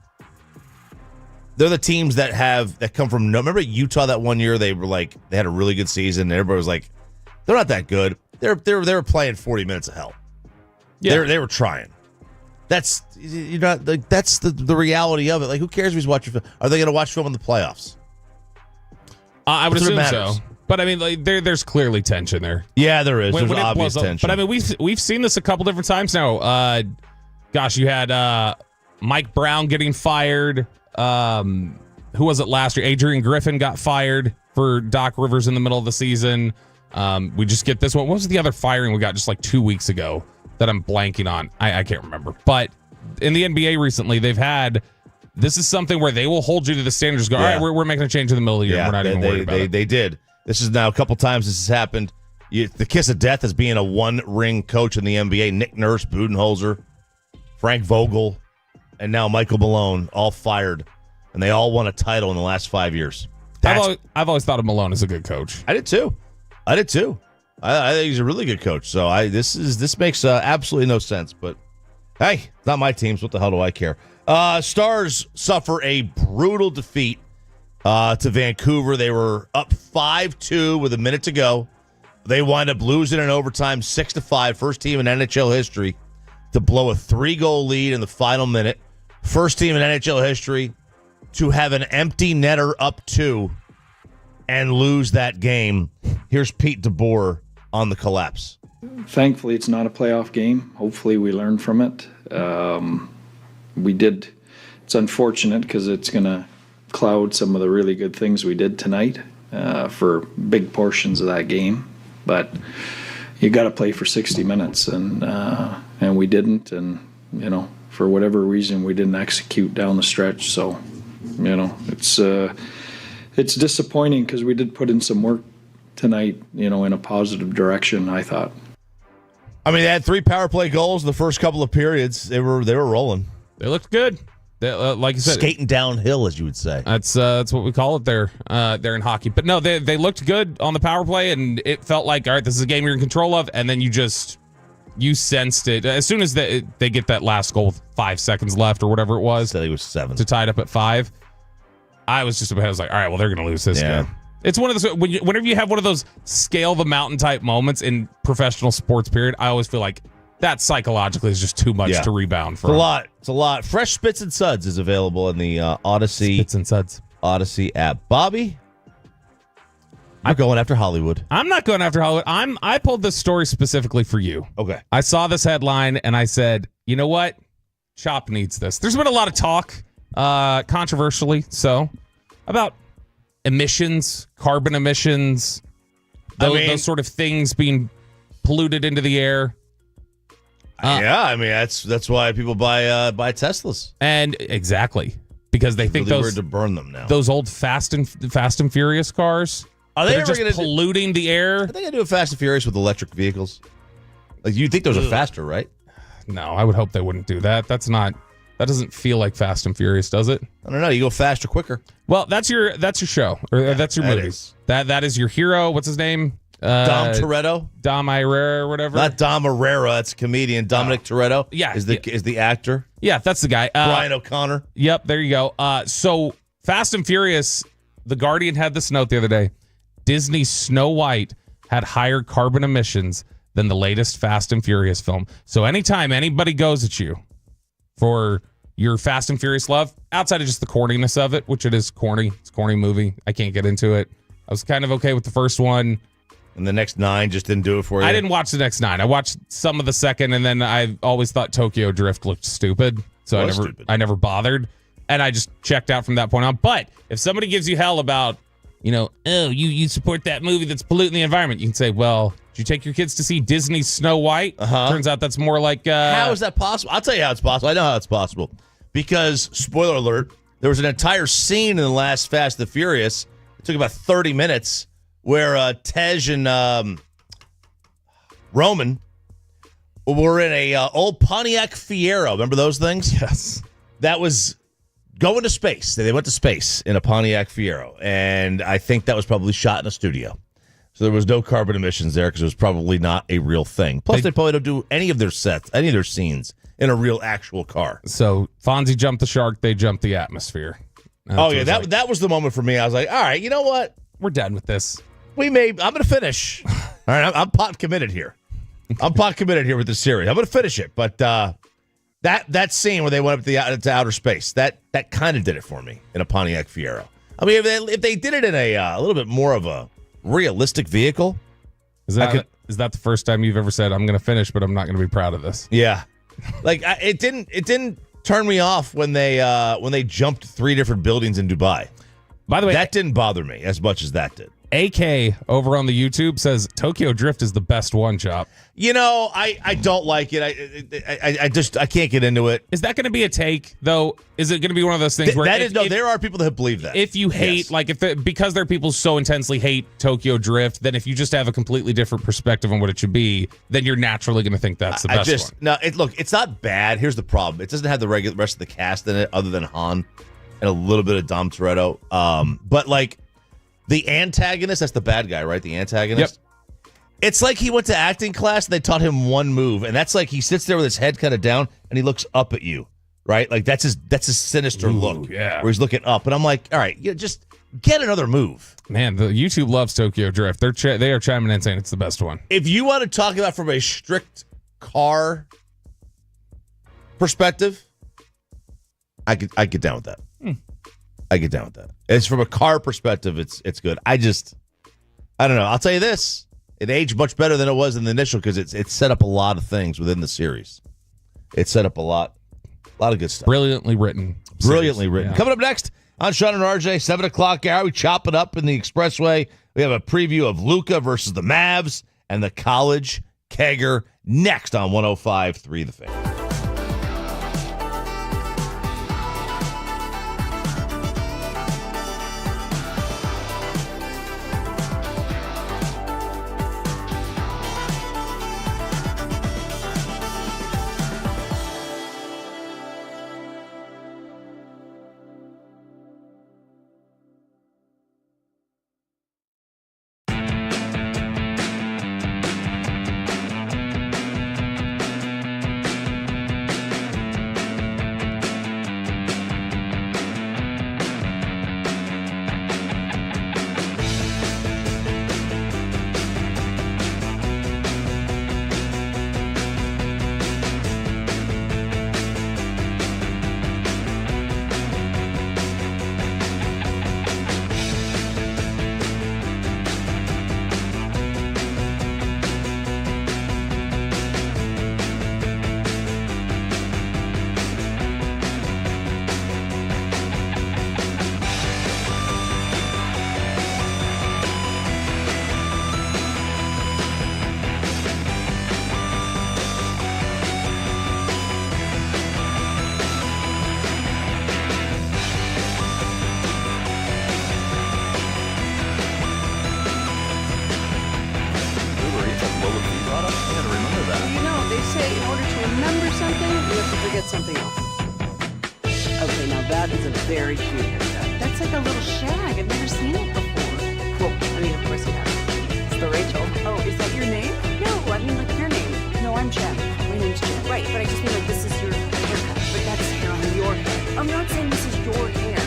they're the teams that come from remember Utah that one year they had a really good season and everybody was like, they're not that good. They were playing 40 minutes of hell. Yeah. They were trying. That's that's the reality of it. Like, who cares if he's watching film? Are they going to watch film in the playoffs? I would assume so. But I mean, like, there's clearly tension there. Yeah, there is. There's obvious tension. But I mean, we've seen this a couple different times now. Gosh, you had Mike Brown getting fired. Who was it last year? Adrian Griffin got fired for Doc Rivers in the middle of the season. We just get this one. What was the other firing we got just like 2 weeks ago that I'm blanking on? I can't remember. But in the NBA recently, they've had. This is something where they will hold you to the standards. Go, all right, we're making a change in the middle of the year. Yeah, we're not even worried about it. They did. This is now a couple times this has happened. The kiss of death is being a one-ring coach in the NBA. Nick Nurse, Budenholzer, Frank Vogel, and now Michael Malone, all fired. And they all won a title in the last 5 years. I've always thought of Malone as a good coach. I did too. I think he's a really good coach. So this makes absolutely no sense. But hey, it's not my team, so what the hell do I care? Stars suffer a brutal defeat to Vancouver. They were up 5-2 with a minute to go. They wind up losing in overtime 6-5. First team in NHL history to blow a 3-goal lead in the final minute. First team in NHL history to have an empty netter up 2 and lose that game. Here's Pete DeBoer on the collapse. Thankfully, it's not a playoff game. Hopefully, we learn from it. It's unfortunate because it's going to cloud some of the really good things we did tonight for big portions of that game. But you got to play for 60 minutes, and we didn't. And, for whatever reason, we didn't execute down the stretch. So, it's disappointing because we did put in some work tonight, in a positive direction, I thought. I mean, they had 3 power play goals in the first couple of periods. They were rolling. They looked good. Like you said, skating downhill, as you would say. That's what we call it there in hockey. But no, they looked good on the power play, and it felt like, all right, this is a game you're in control of, and then you sensed it as soon as they get that last goal with 5 seconds left or whatever it was. I think it was 7 to tie it up at 5. I was like, all right, well, they're going to lose this game. It's one of those whenever you have one of those scale the mountain type moments in professional sports. Period. I always feel like that psychologically is just too much to rebound from. It's a lot. Fresh Spits and Suds is available in the Odyssey Spits and Suds Odyssey app. Bobby, I'm going after Hollywood. I'm not going after Hollywood. I pulled this story specifically for you. Okay. I saw this headline and I said, you know what? Chop needs this. There's been a lot of talk, controversially so, about emissions, carbon emissions, those sort of things being polluted into the air. That's why people buy Teslas. And exactly, because they think really weird to burn them now. Those old Fast and Furious cars are they ever just polluting the air? I think I do a Fast and Furious with electric vehicles. Like, you'd think those are faster, right? No, I would hope they wouldn't do that. That doesn't feel like Fast and Furious, does it? I don't know. You go faster, quicker. Well, that's your show, or that's your movie. That is your hero. What's his name? Dom Toretto, Dom Irera, or whatever. Not Dom Herrera. It's a comedian. Dominic Toretto. Yeah, is the actor. Yeah, that's the guy. Brian O'Connor. Yep, there you go. So Fast and Furious. The Guardian had this note the other day. Disney's Snow White had higher carbon emissions than the latest Fast and Furious film. So anytime anybody goes at you for your Fast and Furious love, outside of just the corniness of it, which it is corny. It's a corny movie. I can't get into it. I was kind of okay with the first one. And the next 9 just didn't do it for you? I didn't watch the next 9. I watched some of the second, and then I always thought Tokyo Drift looked stupid. So I never bothered. And I just checked out from that point on. But if somebody gives you hell about you support that movie that's polluting the environment. You can say, well, did you take your kids to see Disney's Snow White? Turns out that's more like... How is that possible? I'll tell you how it's possible. I know how it's possible. Because, spoiler alert, there was an entire scene in the last Fast and the Furious. It took about 30 minutes where Tej and Roman were in a old Pontiac Fiero. Remember those things? Yes. That was going to space. They went to space in a Pontiac Fiero. And I think that was probably shot in a studio. So there was no carbon emissions there because it was probably not a real thing. Plus, they probably don't do any of their sets, any of their scenes in a real actual car. So Fonzie jumped the shark. They jumped the atmosphere. That was the moment for me. I was like, all right, you know what? We're done with this. I'm going to finish. All right, I'm pot committed here. I'm pot committed here with this series. I'm going to finish it. But that scene where they went up to outer space, that kind of did it for me in a Pontiac Fiero. I mean, if they did it in a little bit more of a realistic vehicle. Is that the first time you've ever said, I'm going to finish, but I'm not going to be proud of this? Yeah. It didn't turn me off when they jumped 3 different buildings in Dubai. By the way, that didn't bother me as much as that did. AK over on the YouTube says Tokyo Drift is the best one, Chop. I don't like it. I can't get into it. Is that going to be a take though? Is it going to be one of those things where there are people that believe that. If you hate, because there are people so intensely hate Tokyo Drift, then if you just have a completely different perspective on what it should be, then you're naturally going to think that's the best one. No, it's not bad. Here's the problem. It doesn't have the rest of the cast in it other than Han and a little bit of Dom Toretto. But the antagonist, that's the bad guy, right? The antagonist. Yep. It's like he went to acting class and they taught him one move, and that's like he sits there with his head kind of down and he looks up at you, right? Like that's his sinister look, yeah, where he's looking up. And I'm like, all right, just get another move. Man, the YouTube loves Tokyo Drift. They are chiming in saying it's the best one. If you want to talk about from a strict car perspective, I get down with that. I get down with that. It's from a car perspective, it's good. I don't know. I'll tell you this. It aged much better than it was in the initial because it set up a lot of things within the series. It set up a lot of good stuff. Brilliantly written. Yeah. Coming up next on Sean and RJ, 7 o'clock hour, we chop it up in the Expressway. We have a preview of Luka versus the Mavs and the college kegger next on 105.3 The Fan. Something else. Okay, now that is a very cute haircut. That's like a little shag. I've never seen it before. Well, I mean, of course you have. It's the Rachel. Oh, is that your name? No, I mean like your name. No, I'm Jen. My name's Jen. Right, but I just mean like this is your haircut. But that's hair on your head. I'm not saying this is your hair.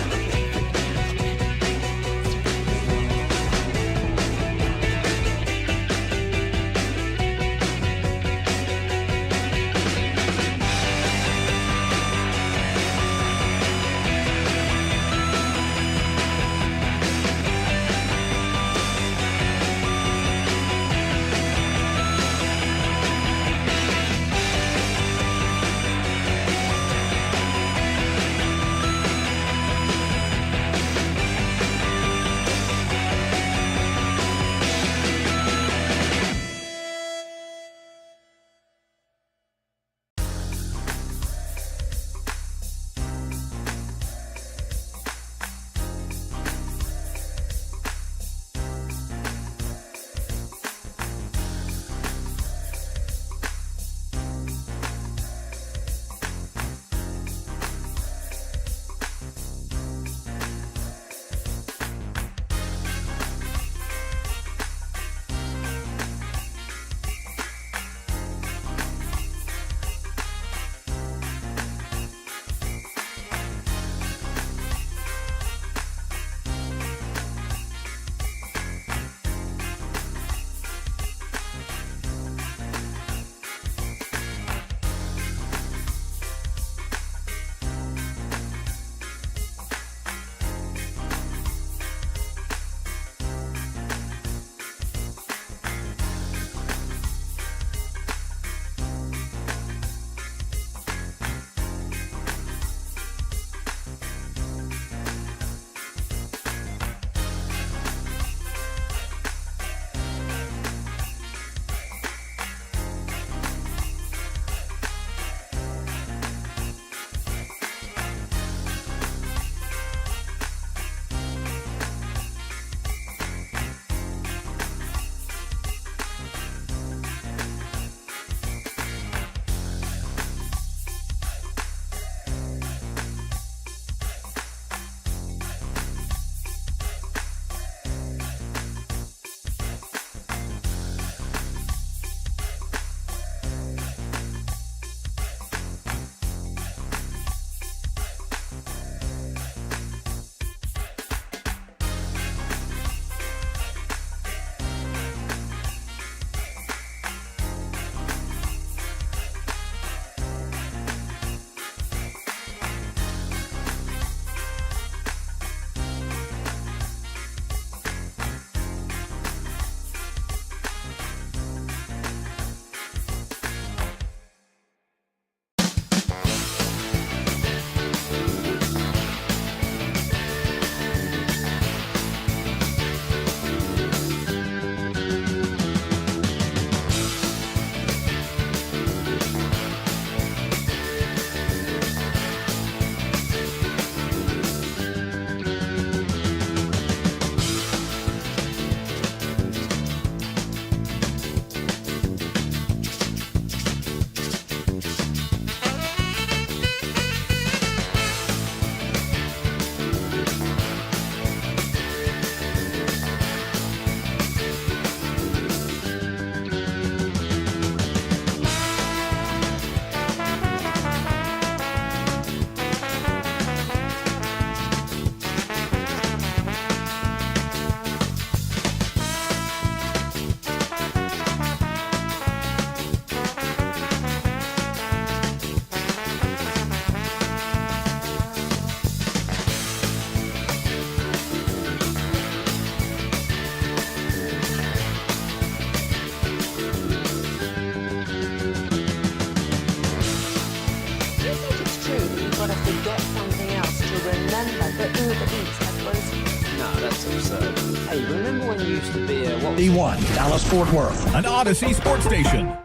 used to be a E1, Dallas-Fort Worth, an Odyssey sports station.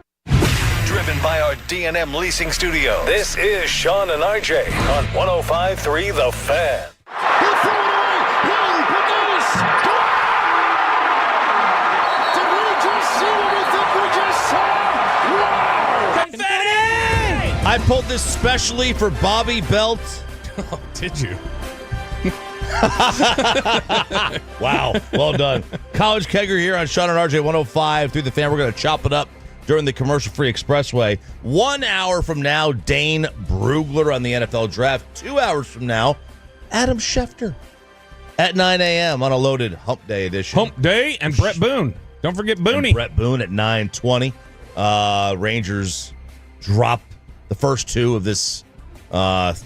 Driven by our D&M Leasing Studio. This is Sean and RJ on 105.3 The Fan. Did we just see what we think we just saw? Wow! Confetti! I pulled this specially for Bobby Belt. Oh, did you? Wow, well done. College Kegger here on Sean and RJ 105 through The Fan. We're going to chop it up during the commercial-free expressway. 1 hour from now, Dane Brugler on the NFL Draft. 2 hours from now, Adam Schefter at 9 a.m. on a loaded Hump Day edition. Hump Day and Brett Boone. Don't forget Booney. And Brett Boone at 9:20. Rangers drop the first two of this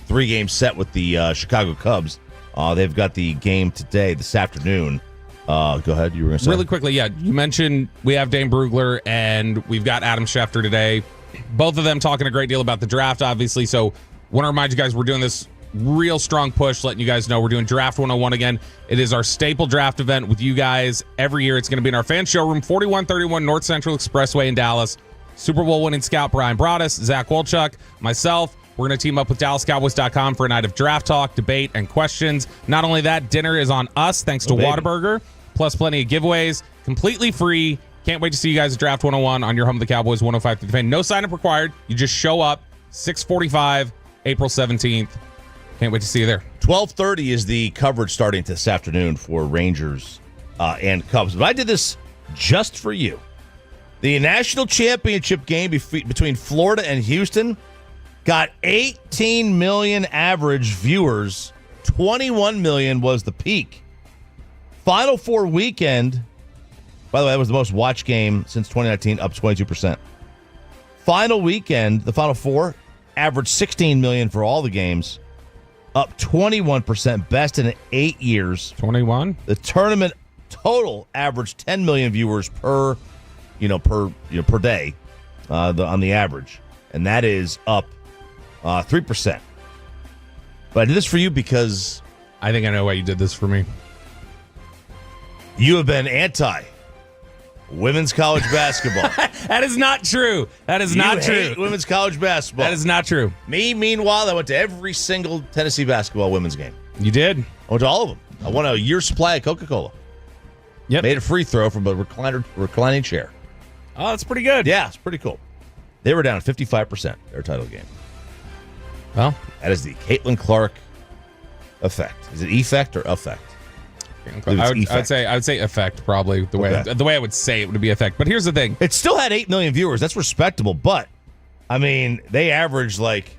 three-game set with the Chicago Cubs. They've got the game today, this afternoon. Go ahead. You were going to say? Really quickly, yeah. You mentioned we have Dane Brugler and we've got Adam Schefter today. Both of them talking a great deal about the draft, obviously. So want to remind you guys, we're doing this real strong push, letting you guys know we're doing Draft 101 again. It is our staple draft event with you guys every year. It's going to be in our fan showroom, 4131 North Central Expressway in Dallas. Super Bowl winning scout Brian Broaddus, Zach Wolchuk, myself. We're going to team up with DallasCowboys.com for a night of draft talk, debate, and questions. Not only that, dinner is on us thanks to Whataburger, plus plenty of giveaways, completely free. Can't wait to see you guys at Draft 101 on your home of the Cowboys, 105 through the Fan. No sign-up required. You just show up, 6:45, April 17th. Can't wait to see you there. 12:30 is the coverage starting this afternoon for Rangers and Cubs. But I did this just for you. The national championship game between Florida and Houston got 18 million average viewers. 21 million was the peak. Final Four weekend, by the way, that was the most watched game since 2019, up 22%. Final weekend, the Final Four, averaged 16 million for all the games, up 21%, best in 8 years. 21? The tournament total averaged 10 million viewers per day on the average, and that is up 3%. But I did this for you because I think I know why you did this for me. You have been anti women's college basketball. That is not true. That is not true. Hate women's college basketball. That is not true. Me, meanwhile, I went to every single Tennessee basketball women's game. You did? I went to all of them. I won a year's supply of Coca-Cola. Yep. Made a free throw from a reclining chair. Oh, that's pretty good. Yeah, it's pretty cool. They were down 55% their title game. Well, that is the Caitlin Clark effect. Is it effect or effect? I would say effect, probably the way I would say it would be effect. But here's the thing: it still had 8 million viewers. That's respectable, but I mean, they averaged like.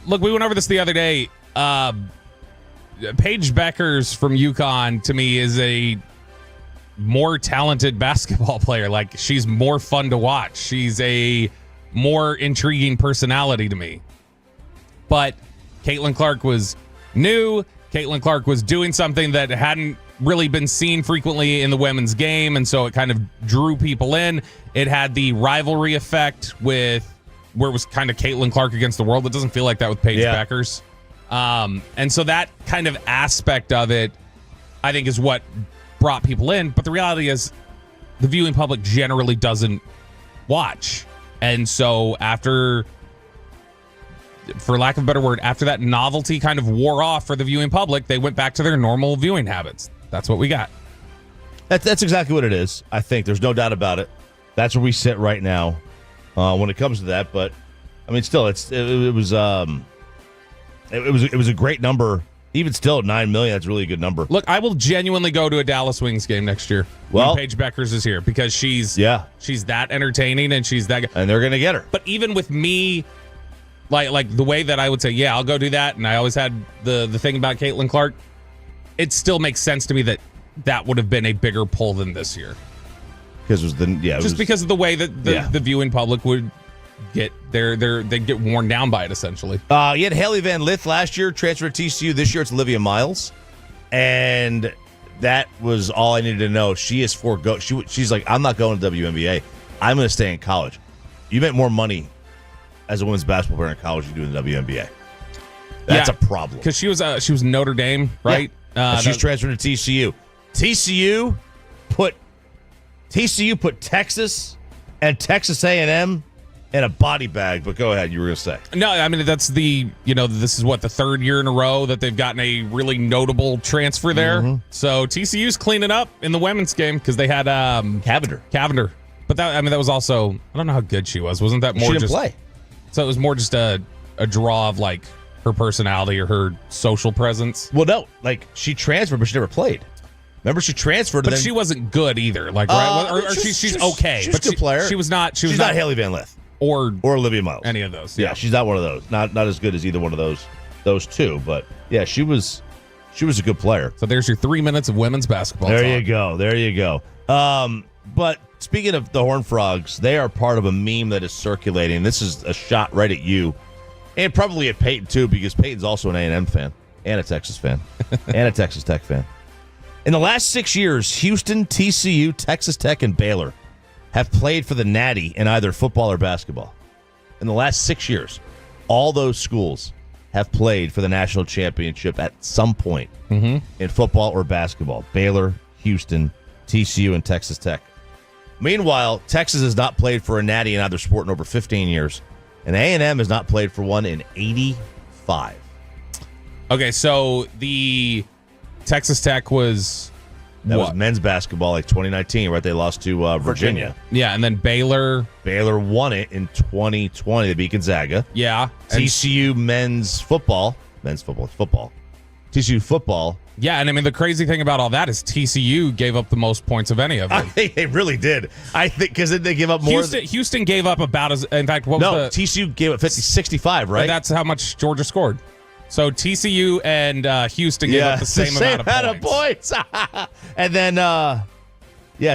Look, we went over this the other day. Paige Beckers from UConn to me is a more talented basketball player. Like, she's more fun to watch. She's a more intriguing personality to me. But Caitlin Clark was new. Caitlin Clark was doing something that hadn't really been seen frequently in the women's game, and so it kind of drew people in. It had the rivalry effect with where it was kind of Caitlin Clark against the world. It doesn't feel like that with Paige Beckers. And so that kind of aspect of it, I think, is what brought people in. But the reality is the viewing public generally doesn't watch. And so after, for lack of a better word, after that novelty kind of wore off for the viewing public, they went back to their normal viewing habits. That's what we got. That's exactly what it is. I think there's no doubt about it. That's where we sit right now when it comes to that. But I mean, still, it was a great number. Even still at 9 million, that's a really good number. Look, I will genuinely go to a Dallas Wings game next year when Paige Beckers is here, because she's that entertaining and she's that good. And they're going to get her. But even with me, like the way that I would say, yeah, I'll go do that, and I always had the thing about Caitlin Clark, it still makes sense to me that would have been a bigger pull than this year. Because it was because of the way that the viewing public would get they get worn down by it, essentially. You had Haley Van Lith last year, transferred to TCU. This year it's Olivia Miles, and that was all I needed to know. She is she's like, I'm not going to WNBA. I'm going to stay in college. You make more money as a women's basketball player in college than you do in the WNBA. That's a problem. Because she was Notre Dame, right? Yeah. She's transferred to TCU. TCU put TCU put Texas and Texas A&M in a body bag. But go ahead, you were going to say. No, I mean, that's this is what, the third year in a row that they've gotten a really notable transfer there. Mm-hmm. So TCU's cleaning up in the women's game because they had Cavender. But that was also, I don't know how good she was. Wasn't that more she didn't just play? So it was more just a draw of like her personality or her social presence. Well, no, like she transferred, but she never played. Remember, she transferred, but she wasn't good either. Like, right? Or she's okay. She's a good player. She's not Haley Van Lith or Olivia Miles. Any of those. Yeah, she's not one of those. Not as good as either one of those two. But yeah, she was a good player. So there's your 3 minutes of women's basketball. There you go. But speaking of the Horned Frogs, they are part of a meme that is circulating. This is a shot right at you, and probably at Peyton too, because Peyton's also an A&M fan and a Texas fan and a Texas Tech fan. In the last 6 years, Houston, TCU, Texas Tech, and Baylor have played for the Natty in either football or basketball. In the last 6 years, all those schools have played for the national championship at some point in football or basketball. Baylor, Houston, TCU, and Texas Tech. Meanwhile, Texas has not played for a Natty in either sport in over 15 years, and A&M has not played for one in 85. Okay, so the Texas Tech was was men's basketball, like 2019, right? They lost to Virginia. Yeah, and then Baylor won it in 2020. They beat Gonzaga. Yeah. TCU men's football. TCU football. Yeah, and I mean, the crazy thing about all that is TCU gave up the most points of any of them. I think they really did. I think because they give up more. Houston gave up about as. In fact, TCU gave up 65, right? That's how much Georgia scored. So TCU and Houston gave up the same amount of points. And then,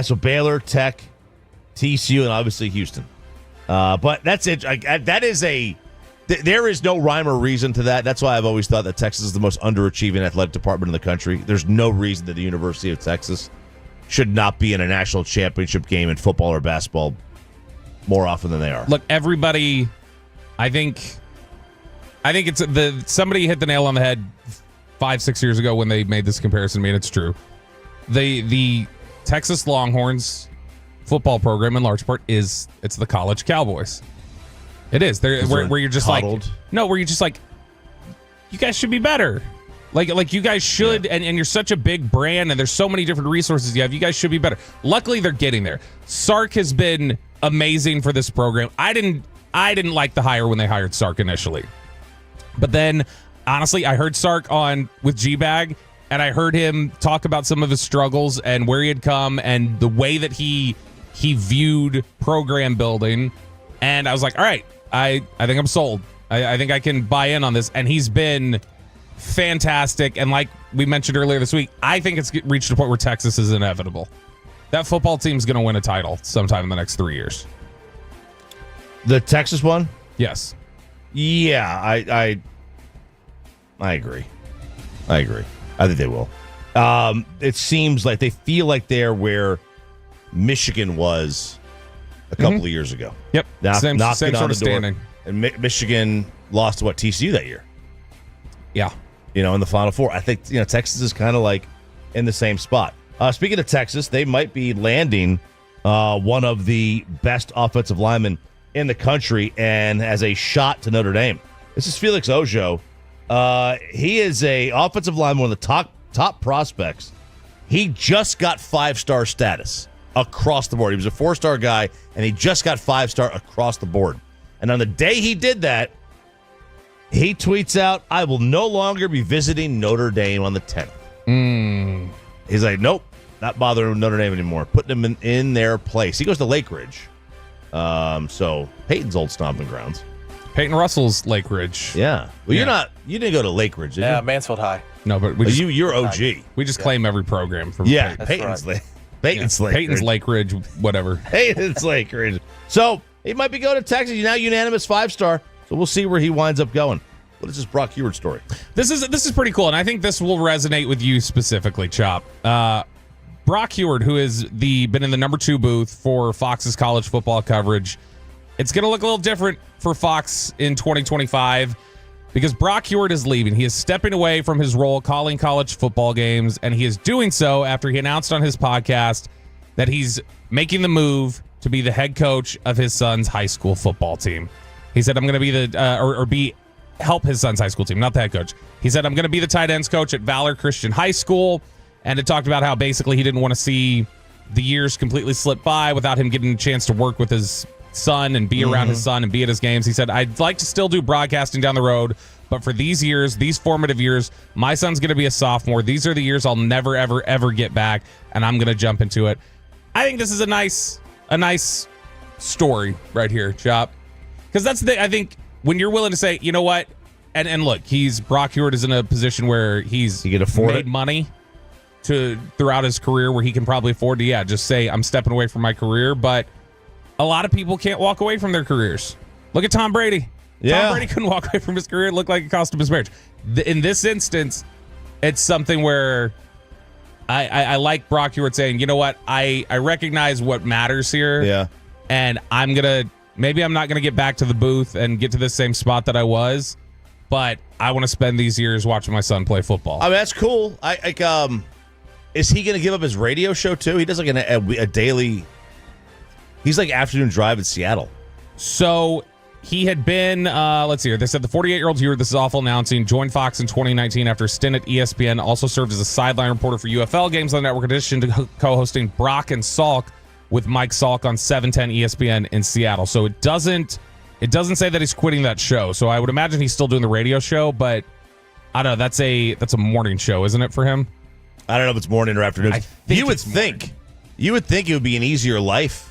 so Baylor, Tech, TCU, and obviously Houston. But that's it. There is no rhyme or reason to that. That's why I've always thought that Texas is the most underachieving athletic department in the country. There's no reason that the University of Texas should not be in a national championship game in football or basketball more often than they are. Look, everybody, I think it's somebody hit the nail on the head 5-6 years ago when they made this comparison to me, and it's true. The Texas Longhorns football program in large part it's the college Cowboys. It is. Where you're just coddled. where you're just like, you guys should be better. Like you guys should, and you're such a big brand, and there's so many different resources you have. You guys should be better. Luckily, they're getting there. Sark has been amazing for this program. I didn't like the hire when they hired Sark initially. But then, honestly, I heard Sark on with G-Bag, and I heard him talk about some of his struggles and where he had come and the way that he viewed program building. And I was like, all right, I think I'm sold. I think I can buy in on this. And he's been fantastic. And like we mentioned earlier this week, I think it's reached a point where Texas is inevitable. That football team's going to win a title sometime in the next 3 years. The Texas one? Yes. Yeah, I agree. I think they will. It seems like they feel like they're where Michigan was a couple of years ago. Yep. Same sort of standing. And Michigan lost to TCU that year. Yeah. In the Final Four. I think Texas is kind of like in the same spot. Speaking of Texas, they might be landing one of the best offensive linemen in the country and as a shot to Notre Dame. This is Felix Ojo. He is a offensive lineman, one of the top prospects. He just got 5-star status across the board. He was a 4-star guy, and he just got 5-star across the board. And on the day he did that, he tweets out, "I will no longer be visiting Notre Dame on the 10th." He's like, nope, not bothering Notre Dame anymore. Putting them in their place. He goes to Lake Ridge. So Peyton's old stomping grounds. Peyton Russell's Lake Ridge. Yeah. Well, you didn't go to Lake Ridge, did you? Mansfield High. No, but you're OG. We just claim every program from Peyton's right. Peyton's Lake Ridge, whatever. Peyton's Lake Ridge. So he might be going to Texas. He's now unanimous 5-star. So we'll see where he winds up going. What is this Brock Heward story? This is pretty cool, and I think this will resonate with you specifically, Chop. Brock Heward, who has been in the number 2 booth for Fox's college football coverage. It's going to look a little different for Fox in 2025 because Brock Heward is leaving. He is stepping away from his role calling college football games, and he is doing so after he announced on his podcast that he's making the move to be the head coach of his son's high school football team. He said, I'm going to be help his son's high school team, not the head coach. He said, I'm going to be the tight ends coach at Valor Christian High School. And it talked about how basically he didn't want to see the years completely slip by without him getting a chance to work with his son and be around his son and be at his games. He said, I'd like to still do broadcasting down the road, but for these years, these formative years, my son's going to be a sophomore. These are the years I'll never, ever, ever get back, and I'm going to jump into it. I think this is a nice story right here, Chop. Because that's the thing, I think, when you're willing to say, you know what, and look, Brock Huard is in a position where he can afford money throughout his career where he can probably afford to, just say, I'm stepping away from my career. But a lot of people can't walk away from their careers. Look at Tom Brady. Yeah. Tom Brady couldn't walk away from his career. It looked like it cost him his marriage. In this instance, it's something where I like Brock Huard saying, you know what, I recognize what matters here. Yeah. And maybe I'm not going to get back to the booth and get to the same spot that I was, but I want to spend these years watching my son play football. I mean, that's cool. Is he going to give up his radio show too? He does like a daily. He's like afternoon drive in Seattle. So he had been, let's see here. They said the 48-year-old Huard, this is awful announcing, joined Fox in 2019 after a stint at ESPN. Also served as a sideline reporter for UFL games on the network, in addition to co-hosting Brock and Salk with Mike Salk on 710 ESPN in Seattle. So it doesn't say that he's quitting that show. So I would imagine he's still doing the radio show, but I don't know. That's a morning show, isn't it, for him? I don't know if it's morning or afternoon. You would think it would be an easier life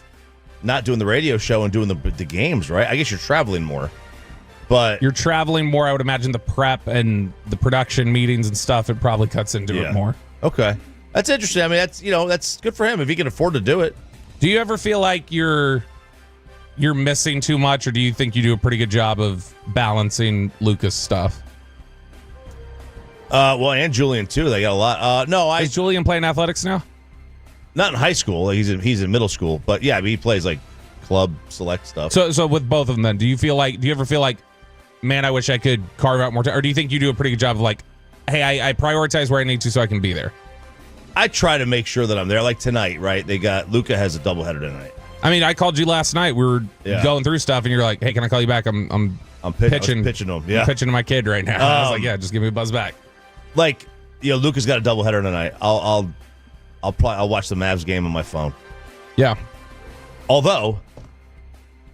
not doing the radio show and doing the games, right? I guess you're traveling more. But you're traveling more. I would imagine the prep and the production meetings and stuff, it probably cuts into it more. Okay. That's interesting. I mean, that's good for him if he can afford to do it. Do you ever feel like you're missing too much, or do you think you do a pretty good job of balancing Luka's stuff? Well, and Julian too. They got a lot. Is Julian playing athletics now? Not in high school. He's in middle school, but yeah, he plays like club select stuff. So with both of them, then, do you ever feel like, man, I wish I could carve out more time, or do you think you do a pretty good job of like, hey, I prioritize where I need to so I can be there? I try to make sure that I'm there. Like tonight, right? Luka has a doubleheader tonight. I mean, I called you last night. We were going through stuff, and you're like, "Hey, can I call you back? I'm pitching to him. Yeah, I'm pitching to my kid right now." I was like, "Yeah, just give me a buzz back." Like, Luka's got a doubleheader tonight. I'll watch the Mavs game on my phone. Yeah. Although,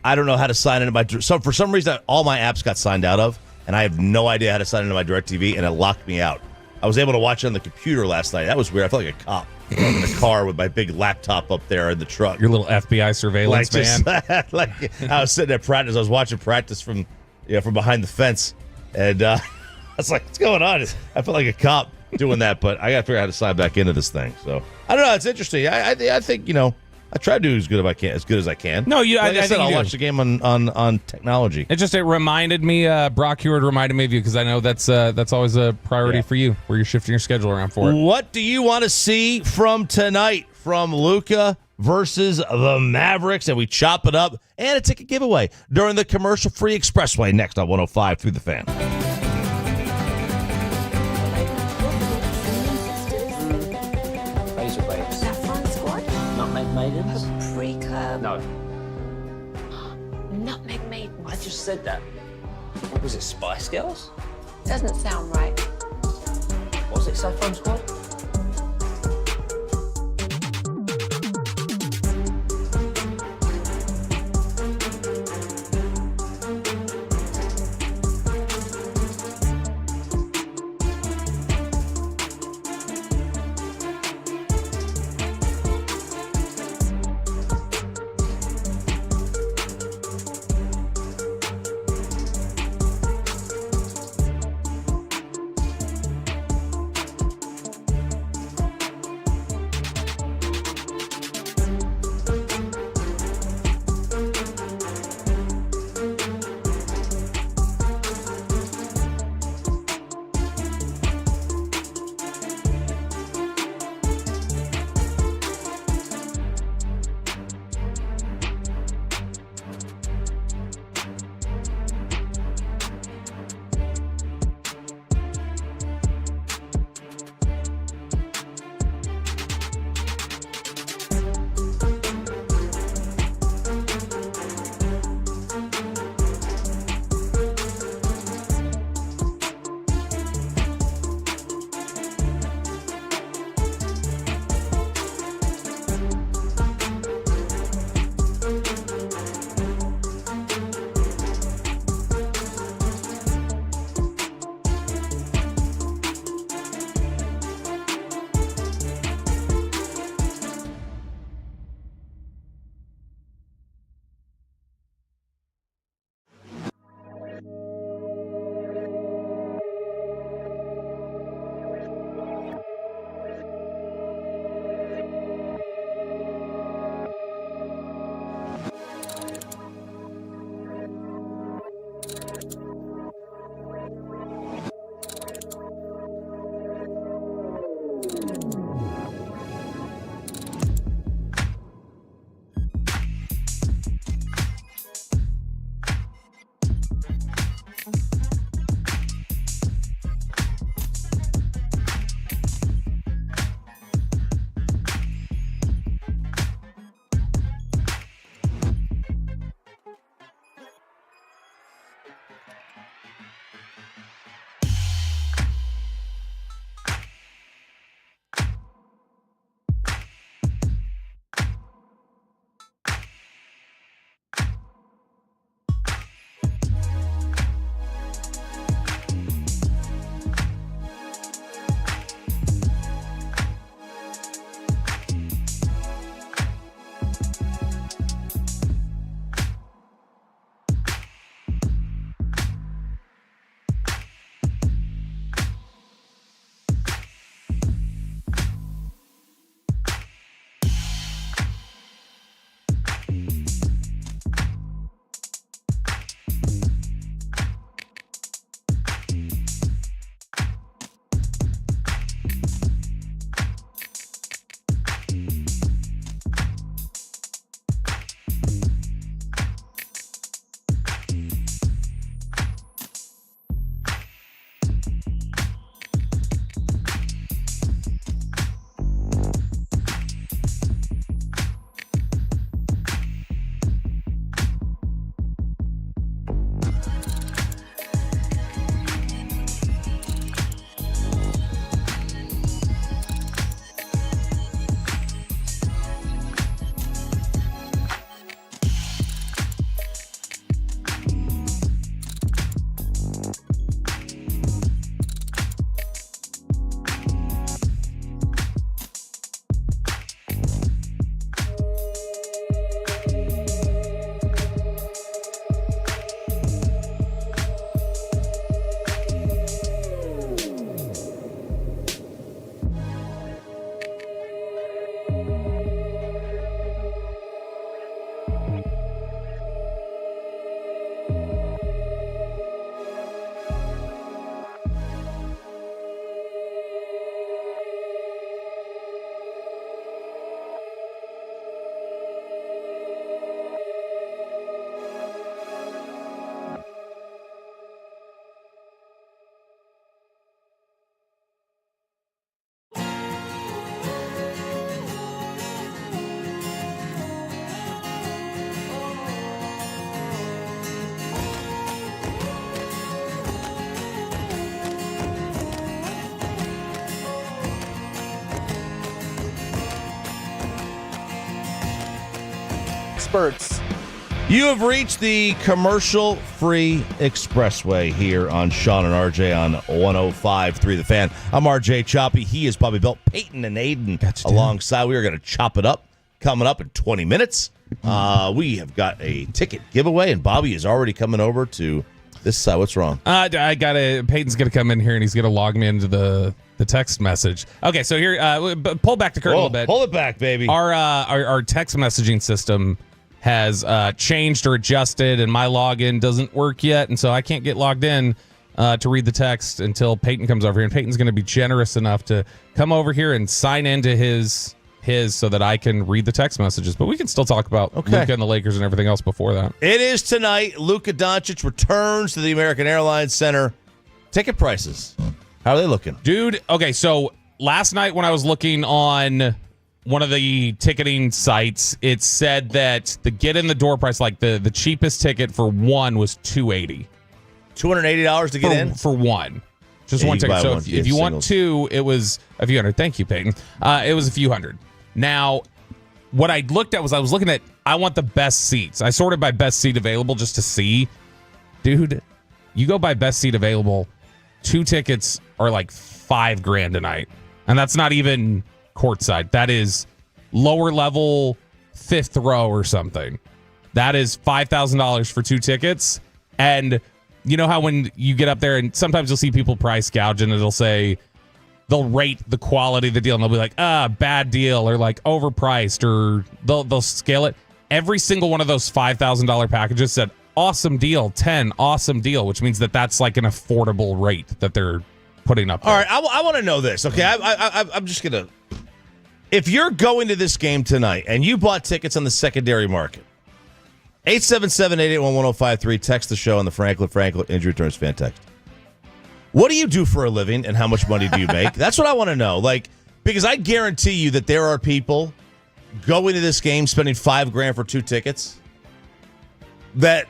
I don't know how to sign into so for some reason all my apps got signed out of, and I have no idea how to sign into my DirecTV, and it locked me out. I was able to watch it on the computer last night. That was weird. I felt like a cop in the car with my big laptop up there in the truck. Your little FBI surveillance van. I was sitting at practice. I was watching practice from behind the fence, and I was like, "What's going on?" I felt like a cop doing that, but I got to figure out how to sign back into this thing. So I don't know. It's interesting. I think I try to do as good as I can. No, I said I'll watch the game on technology. It reminded me. Brock Huard reminded me of you because I know that's always a priority for you, where you're shifting your schedule around for it. What do you want to see from tonight from Luka versus the Mavericks? And we chop it up and a ticket giveaway during the commercial-free Expressway next on 105 through the Fan. Paprika. No. Nutmeg maidens. I just said that. What was it, Spice Girls? Doesn't sound right. Was it Saffron Squad? experts. You have reached the commercial-free expressway here on Sean and RJ on 105.3 The Fan. I'm RJ Choppy. He is Bobby Belt, Peyton, and Aiden alongside. We are going to chop it up coming up in 20 minutes. We have got a ticket giveaway, and Bobby is already coming over to this side. What's wrong? Peyton's going to come in here, and he's going to log me into the text message. Okay, so here, pull back the curtain a little bit. Pull it back, baby. Our text messaging system has changed or adjusted, and my login doesn't work yet, and so I can't get logged in to read the text until Peyton comes over here. And Peyton's going to be generous enough to come over here and sign into his so that I can read the text messages. But we can still talk about Luka and the Lakers and everything else before that. It is tonight. Luka Dončić returns to the American Airlines Center. Ticket prices, how are they looking? Dude, okay, so last night when I was looking on one of the ticketing sites, it said that the get in the door price, like the cheapest ticket for one was $280. $280 to get in? For one. Just one ticket. So if you want two, it was a few hundred. Thank you, Peyton. It was a few hundred. Now, what I looked at was I was looking at, I want the best seats. I sorted by best seat available just to see. Dude, you go by best seat available, 2 tickets are like $5,000 a night. And that's not even courtside. That is lower level, 5th row or something. That is $5,000 for 2 tickets. And you know how when you get up there and sometimes you'll see people price gouge and it'll say they'll rate the quality of the deal and they'll be like, bad deal, or like overpriced, or they'll scale it. Every single one of those $5,000 packages said awesome deal, 10, awesome deal, which means that that's like an affordable rate that they're putting up there. All right, I want to know this, okay? I'm just going to... If you're going to this game tonight and you bought tickets on the secondary market, 877-881-1053, text the show on the Franklin Injury Returns fan text. What do you do for a living and how much money do you make? That's what I want to know. Like, because I guarantee you that there are people going to this game spending $5,000 for 2 tickets that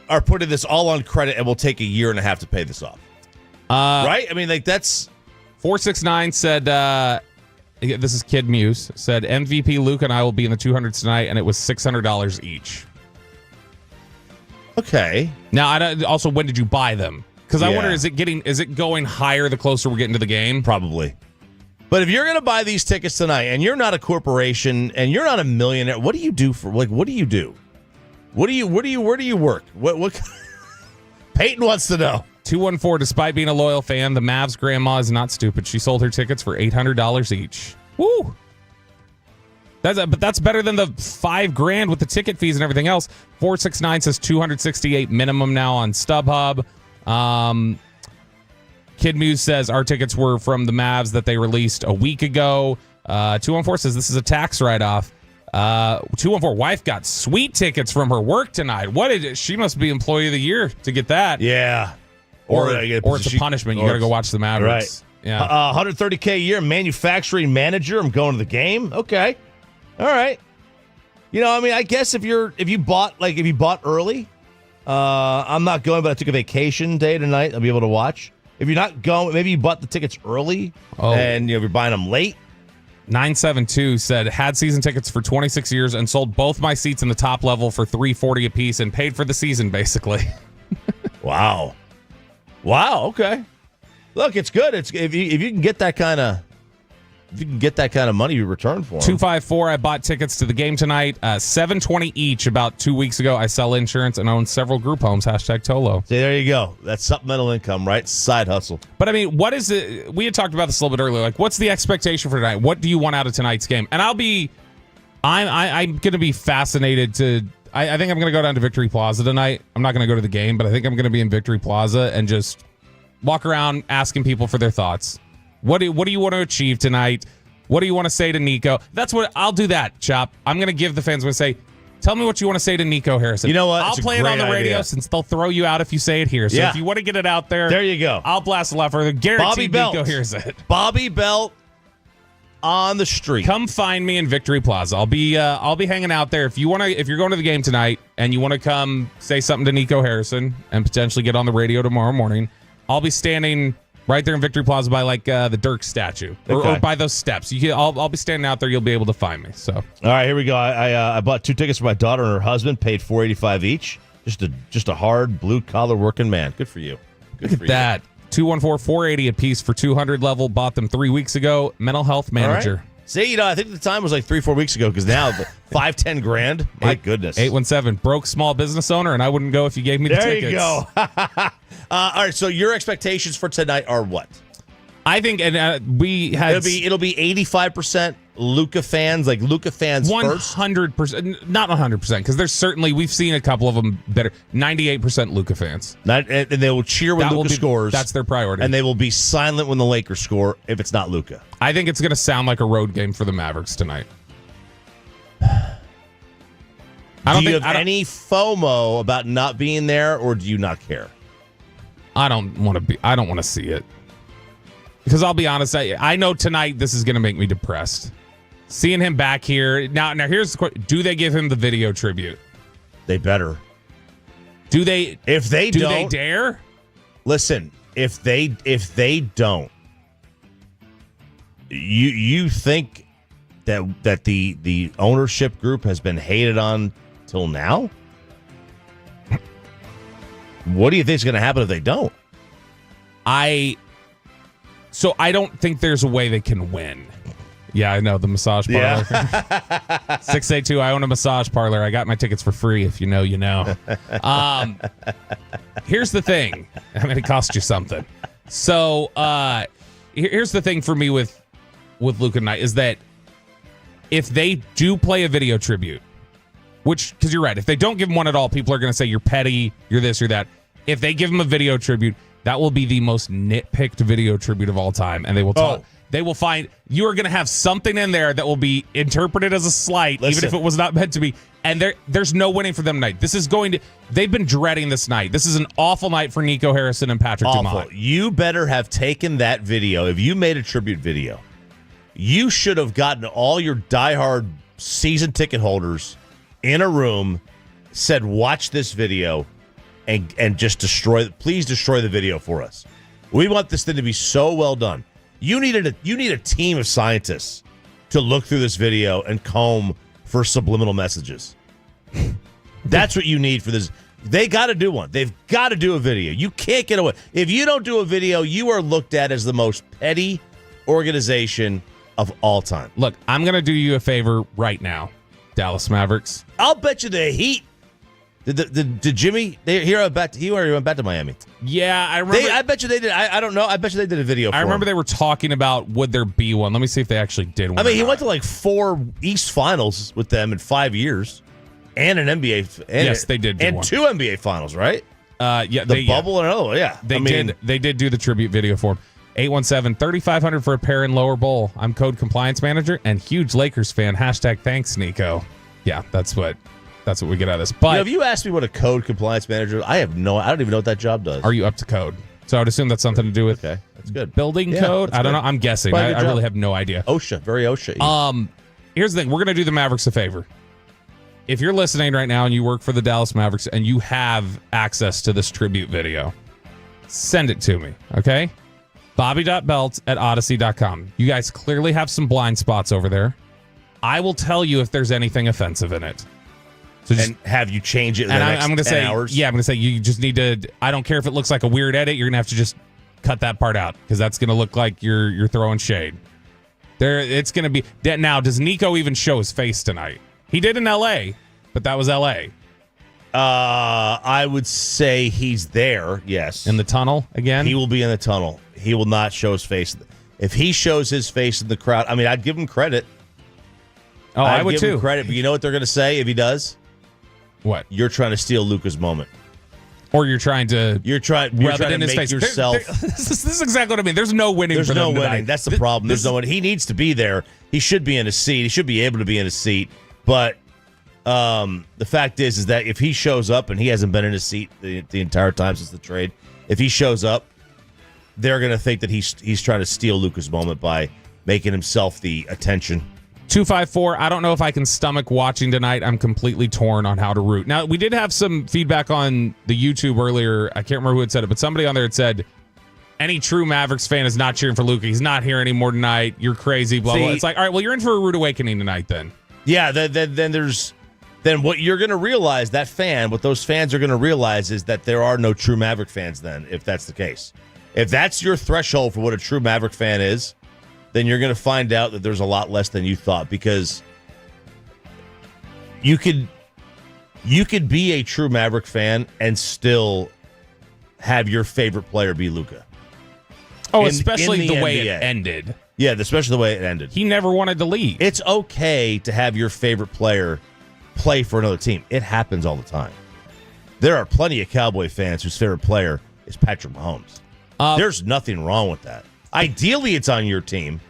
are putting this all on credit and will take a year and a half to pay this off. Right? I mean, like, that's... 469 said, this is Kid Muse, said MVP Luke and I will be in the 200s tonight, and it was $600 each. Okay. Now, also, when did you buy them? Because I wonder, is it going higher the closer we're getting to the game? Probably. But if you're going to buy these tickets tonight and you're not a corporation and you're not a millionaire, what do you do for, like, what do you do? Where do you work? What Peyton wants to know. 214, despite being a loyal fan, the Mavs grandma is not stupid. She sold her tickets for $800 each. Woo! But that's better than the $5,000 with the ticket fees and everything else. 469 says $268 minimum now on StubHub. Kid Muse says our tickets were from the Mavs that they released a week ago. 214 says this is a tax write-off. 214, wife got sweet tickets from her work tonight. She must be employee of the year to get that. Yeah. Or it's a punishment. You got to go watch the Mavericks. Right. Yeah. $130K a year, manufacturing manager. I'm going to the game. Okay. All right. You know, I mean, I guess if you bought early, I'm not going, but I took a vacation day tonight. I'll be able to watch. If you're not going, maybe you bought the tickets early and you're buying them late. 972 said, had season tickets for 26 years and sold both my seats in the top level for $340 a piece and paid for the season, basically. Wow. Okay. Look, it's good. It's if you can get that kind of money you return for them. 254, I bought tickets to the game tonight. $720 each about 2 weeks ago. I sell insurance and own several group homes. #Tolo. See, there you go. That's supplemental income, right? Side hustle. But I mean, what is it? We had talked about this a little bit earlier. Like, what's the expectation for tonight? What do you want out of tonight's game? And I'm going to be fascinated to. I think I'm going to go down to Victory Plaza tonight. I'm not going to go to the game, but I think I'm going to be in Victory Plaza and just walk around asking people for their thoughts. What do you want to achieve tonight? What do you want to say to Nico? That's what I'll do. That Chop. I'm going to give the fans. I'm going to say, tell me what you want to say to Nico Harrison. You know what? I'll play it on the radio since they'll throw you out if you say it here. So if you want to get it out there you go. I'll blast a lot further. Guaranteed Nico hears it. Bobby Belt on the street. Come find me in Victory Plaza. I'll be hanging out there. If you're going to the game tonight and you want to come say something to Nico Harrison and potentially get on the radio tomorrow morning, I'll be standing Right there in Victory Plaza by like the Dirk statue or by those steps. I'll be standing out there. You'll be able to find me. So all right, here we go. I bought 2 tickets for my daughter and her husband. Paid $485 each. Just a hard blue collar working man. Good for you. Good Look at that. 214-480 a piece for 200 level. Bought them 3 weeks ago. Mental health manager. Right. See, I think the time was like 3-4 weeks ago because now $5-10 grand. My goodness. 817 broke small business owner, and I wouldn't go if you gave me the tickets. There you go. All right. So your expectations for tonight are what? I think, and we had it'll be 85% Luka fans, like Luka fans 100%, not 100%, because there's certainly we've seen a couple of them better. 98% Luka fans, and they will cheer when Luka scores. That's their priority, and they will be silent when the Lakers score if it's not Luka. I think it's going to sound like a road game for the Mavericks tonight. Do you have any FOMO about not being there, or do you not care? I don't want to see it. Because I'll be honest, I know tonight this is going to make me depressed. Seeing him back here. Now here's the question. Do they give him the video tribute? They better. Do they? If they don't. Do they dare? Listen, if they don't, you think that the ownership group has been hated on till now? What do you think is going to happen if they don't? So I don't think there's a way they can win. Yeah, I know, the massage parlor. Yeah. 682, I own a massage parlor. I got my tickets for free. If you know, you know. Here's the thing. I mean, it cost you something. So here's the thing for me with Luka tonight is that if they do play a video tribute, which, because you're right, if they don't give him one at all, people are going to say you're petty, you're this, you're that. If they give him a video tribute, that will be the most nitpicked video tribute of all time, and they will talk. They will find you are going to have something in there that will be interpreted as a slight, even if it was not meant to be. And there's no winning for them tonight. This is going to. They've been dreading this night. This is an awful night for Nico Harrison and Patrick Dumont. You better have taken that video. If you made a tribute video, you should have gotten all your diehard season ticket holders in a room, said, "Watch this video." And just please destroy the video for us. We want this thing to be so well done. You need a team of scientists to look through this video and comb for subliminal messages. That's what you need for this. They got to do one. They've got to do a video. You can't get away. If you don't do a video, you are looked at as the most petty organization of all time. Look, I'm going to do you a favor right now, Dallas Mavericks. I'll bet you the Heat. Did Jimmy? He already went back to Miami. Yeah, I remember. I bet you they did. I don't know. I bet you they did a video for remember him. They were talking about would there be one. Let me see if they actually did one. I mean, he went to like 4 East Finals with them in 5 years, and an NBA. Yes, they did. And one. 2 NBA Finals, right? Yeah, the bubble and another. Yeah, They did do the tribute video for him. 817 $3,500 for a pair in lower bowl. I'm code compliance manager and huge Lakers fan. #thanks Nico. Yeah, that's what we get out of this. But if you asked me what a code compliance manager, I don't even know what that job does. Are you up to code? So I would assume that's something to do with that's good. Building code. I don't know. I'm guessing. I really have no idea. OSHA, very OSHA. Here's the thing. We're gonna do the Mavericks a favor. If you're listening right now and you work for the Dallas Mavericks and you have access to this tribute video, send it to me. Okay. Bobby.belt@odyssey.com. You guys clearly have some blind spots over there. I will tell you if there's anything offensive in it. So and have you change it in the next 10 hours? Yeah, I'm going to say you just need to, I don't care if it looks like a weird edit, you're going to have to just cut that part out because that's going to look like you're throwing shade. It's going to be, now does Nico even show his face tonight? He did in LA, but that was LA. I would say he's there, yes. In the tunnel again? He will be in the tunnel. He will not show his face. If he shows his face in the crowd, I mean, I'd give him credit. Oh, I would give too. Him credit, but you know what they're going to say if he does? What? You're trying to steal Luka's moment. Or you're trying to rub it in his face. Yourself. This is exactly what I mean. There's no winning for them tonight. There's no winning. That's the problem. There's no winning. He needs to be there. He should be in a seat. He should be able to be in a seat. But the fact is that if he shows up and he hasn't been in his seat the entire time since the trade, if he shows up, they're going to think that he's trying to steal Luka's moment by making himself the attention. 254, I don't know if I can stomach watching tonight. I'm completely torn on how to root. Now, we did have some feedback on the YouTube earlier. I can't remember who had said it, but somebody on there had said, any true Mavericks fan is not cheering for Luka. He's not here anymore tonight. You're crazy, blah, blah. It's like, all right, well, you're in for a rude awakening tonight then. Yeah, then what you're going to realize, what those fans are going to realize is that there are no true Maverick fans then, if that's the case. If that's your threshold for what a true Maverick fan is, then you're going to find out that there's a lot less than you thought, because you could be a true Maverick fan and still have your favorite player be Luka. Oh, especially the way it ended. Yeah, especially the way it ended. He never wanted to leave. It's okay to have your favorite player play for another team. It happens all the time. There are plenty of Cowboy fans whose favorite player is Patrick Mahomes. There's nothing wrong with that. Ideally, it's on your team.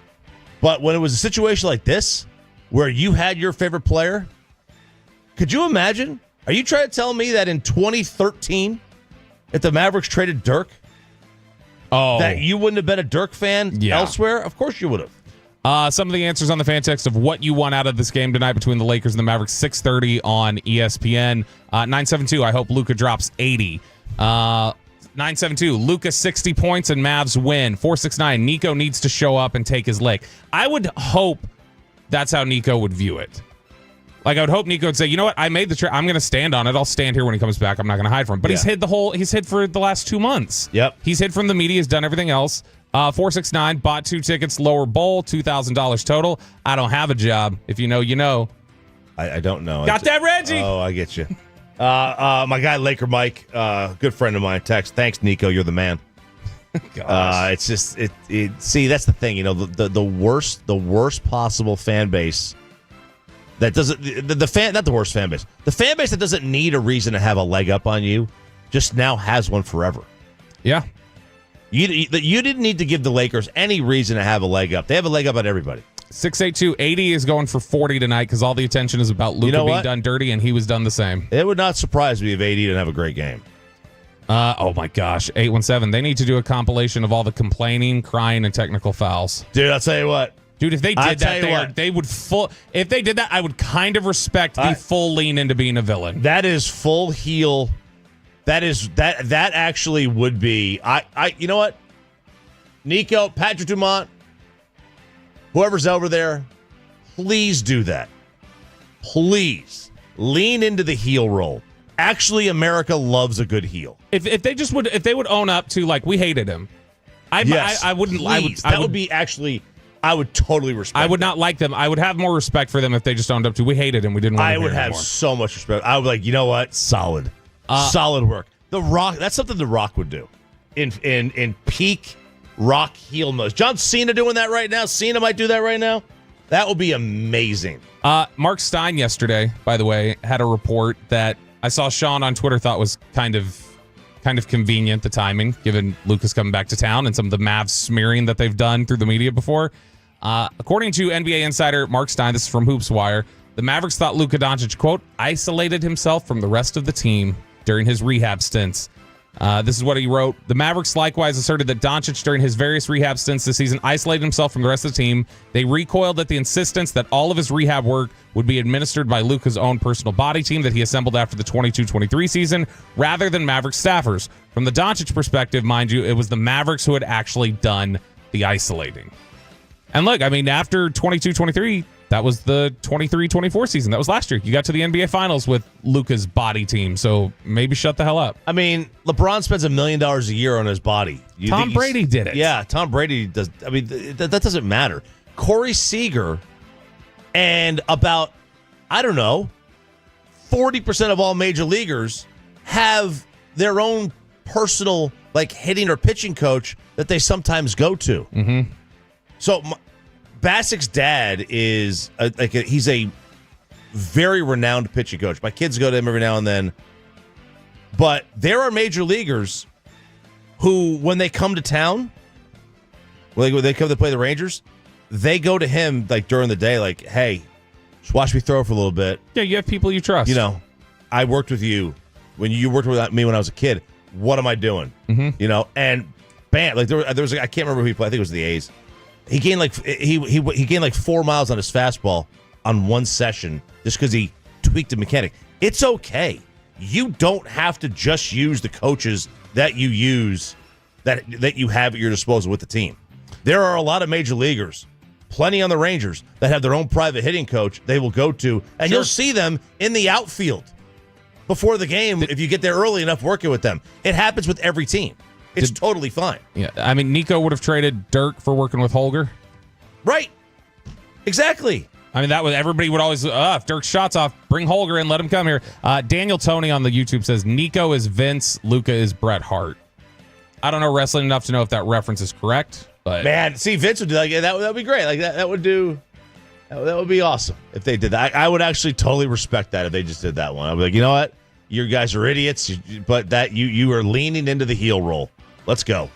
But when it was a situation like this, where you had your favorite player, could you imagine? Are you trying to tell me that in 2013, if the Mavericks traded Dirk, that you wouldn't have been a Dirk fan elsewhere? Of course you would have. Some of the answers on the fan text of what you want out of this game tonight between the Lakers and the Mavericks, 6:30 on ESPN. 972, I hope Luka drops 80. 972, Luka 60 points and Mavs win. 469, Nico needs to show up and take his lick. I would hope that's how Nico would view it. Like, I would hope Nico would say, you know what, I made the trade. I'm going to stand on it. I'll stand here when he comes back. I'm not going to hide from him. But he's hid for the last 2 months. Yep. He's hid from the media. He's done everything else. 469, bought 2 tickets, lower bowl, $2,000 total. I don't have a job. If you know, you know. I don't know. Got that, Reggie? Oh, I get you. My guy, Laker Mike, good friend of mine, text. Thanks, Nico. You're the man. It's just, see, that's the thing. You know, the worst possible fan base that doesn't, not the worst fan base. The fan base that doesn't need a reason to have a leg up on you just now has one forever. Yeah. You didn't need to give the Lakers any reason to have a leg up. They have a leg up on everybody. 682, 80 is going for 40 tonight because all the attention is about Luka being done dirty, and he was done the same. It would not surprise me if AD didn't have a great game. Oh, my gosh. 817, they need to do a compilation of all the complaining, crying, and technical fouls. Dude, I'll tell you what. Dude, if they did that, they would if they did that, I would kind of respect the full lean into being a villain. That is full heel. That actually would be. You know what? Nico, Patrick Dumont, whoever's over there, please do that. Please lean into the heel role. Actually, America loves a good heel. If they would own up to, like, we hated him. I wouldn't. Please. That would be actually. I would totally respect. I would not like them. I would have more respect for them if they just owned up to. We hated him. We didn't want him. I would have so much respect. I would be like, you know what? Solid work. The Rock. That's something The Rock would do. In peak Rock heel mode. John Cena doing that right now. Cena might do that right now. That would be amazing. Mark Stein yesterday, by the way, had a report that I saw Sean on Twitter thought was kind of convenient, the timing, given Luka's coming back to town and some of the Mavs smearing that they've done through the media before. According to NBA insider Mark Stein, this is from Hoops Wire, the Mavericks thought Luka Dončić, quote, isolated himself from the rest of the team during his rehab stints. This is what he wrote. The Mavericks likewise asserted that Dončić, during his various rehab stints this season, isolated himself from the rest of the team. They recoiled at the insistence that all of his rehab work would be administered by Luka's own personal body team that he assembled after the 22-23 season, rather than Mavericks staffers. From the Dončić perspective, mind you, it was the Mavericks who had actually done the isolating. And look, I mean, after 22-23, that was the 23-24 season. That was last year. You got to the NBA Finals with Luka's body team, so maybe shut the hell up. I mean, LeBron spends $1 million a year on his body. Tom Brady did it. Yeah, Tom Brady does. I mean, that doesn't matter. Corey Seager and about, I don't know, 40% of all major leaguers have their own personal, like, hitting or pitching coach that they sometimes go to. Mm-hmm. So Basic's dad is he's a very renowned pitching coach. My kids go to him every now and then. But there are major leaguers who, when they come to town, when they come to play the Rangers, they go to him like during the day, like, hey, just watch me throw for a little bit. Yeah, you have people you trust. You know, I worked with you when you worked with me when I was a kid. What am I doing? Mm-hmm. You know, and bam, like there was I can't remember who he played. I think it was the A's. He gained like he gained like 4 miles on his fastball on one session just because he tweaked a mechanic. It's okay. You don't have to just use the coaches that you use that you have at your disposal with the team. There are a lot of major leaguers, plenty on the Rangers, that have their own private hitting coach they will go to, and you'll see them in the outfield before the game if you get there early enough working with them. It happens with every team. It's totally fine. Yeah, I mean, Nico would have traded Dirk for working with Holger. Right. Exactly. I mean, that was everybody would always, if Dirk's shot's off, bring Holger in, let him come here. Daniel Toney on the YouTube says, Nico is Vince, Luka is Bret Hart. I don't know wrestling enough to know if that reference is correct, but man, see, Vince would do that would be great. Like that would be awesome if they did that. I would actually totally respect that if they just did that one. I'd be like, you know what? You guys are idiots, but that you are leaning into the heel roll. Let's go.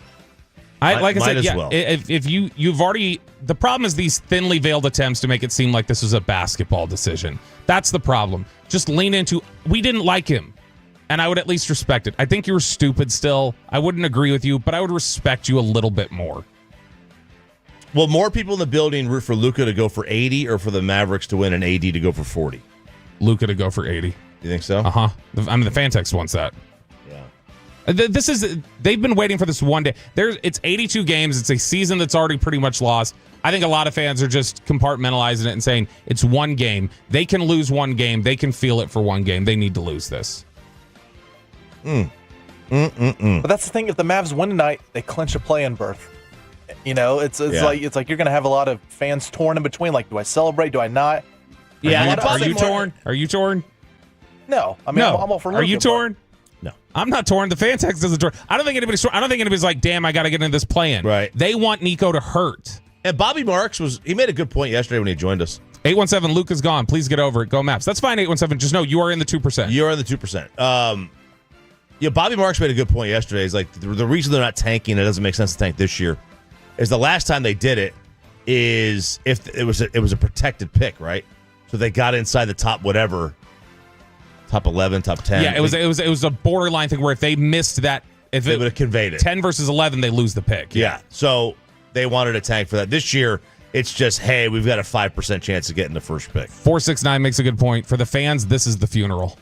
Like I said, yeah, well. if you've already, the problem is these thinly veiled attempts to make it seem like this was a basketball decision. That's the problem. Just lean into, we didn't like him, and I would at least respect it. I think you're stupid still. I wouldn't agree with you, but I would respect you a little bit more. Will more people in the building root for Luka to go for 80 or for the Mavericks to win and AD to go for 40? Luka to go for 80. You think so? Uh-huh. I mean, the fan text wants that. They've been waiting for this one day. It's 82 games. It's a season that's already pretty much lost. I think a lot of fans are just compartmentalizing it and saying it's one game. They can lose one game. They can feel it for one game. They need to lose this. But that's the thing. If the Mavs win tonight, they clinch a play-in berth. You know, it's like you're going to have a lot of fans torn in between. Like, do I celebrate? Do I not? Yeah. Are you torn? Are you torn? No. I mean, no. I'm all for Luka. Are you torn? No. I'm not torn. The fan text doesn't torn. I don't think anybody's like, damn, I got to get into this play-in. Right. They want Nico to hurt. And Bobby Marks he made a good point yesterday when he joined us. 817, Luka's gone. Please get over it. Go Maps. That's fine, 817. Just know you are in the 2%. You are in the 2%. Bobby Marks made a good point yesterday. He's like, the reason they're not tanking, it doesn't make sense to tank this year, is the last time they did it is if it was a protected pick, right? So they got inside the top whatever. Top 11, top 10. Yeah, it was a borderline thing where if they missed that, if they would have conveyed it. 10 versus 11, they lose the pick. Yeah. So they wanted a tank for that. This year, it's just, hey, we've got a 5% chance of getting the first pick. 469 makes a good point. For the fans, this is the funeral.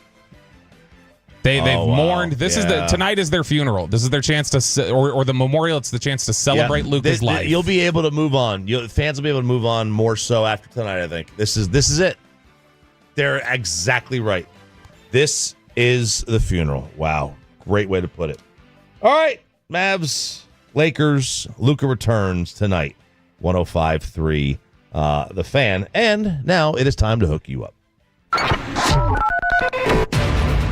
They've mourned. Tonight is their funeral. This is their chance to, or the memorial. It's the chance to celebrate Luka's life. You'll be able to move on. Fans will be able to move on more so after tonight. I think this is it. They're exactly right. This is the funeral. Wow. Great way to put it. All right. Mavs, Lakers, Luka returns tonight. 105.3 The Fan. And now it is time to hook you up.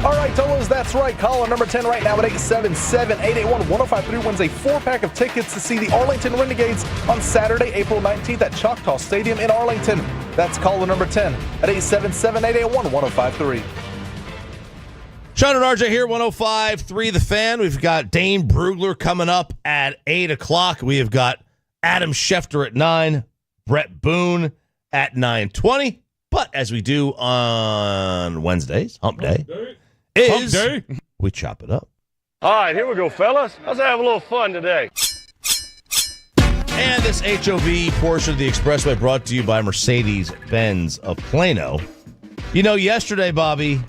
All right, Tolos, that's right. Caller number 10 right now at 877-881-1053 wins a 4-pack of tickets to see the Arlington Renegades on Saturday, April 19th at Choctaw Stadium in Arlington. That's caller number 10 at 877-881-1053. Sean and RJ here, 105.3 The Fan. We've got Dane Brugler coming up at 8 o'clock. We have got Adam Schefter at 9, Brett Boone at 9:20. But as we do on Wednesdays, Hump Day, we chop it up. All right, here we go, fellas. Let's have a little fun today. And this HOV portion of the Expressway brought to you by Mercedes-Benz of Plano. You know, yesterday, Bobby,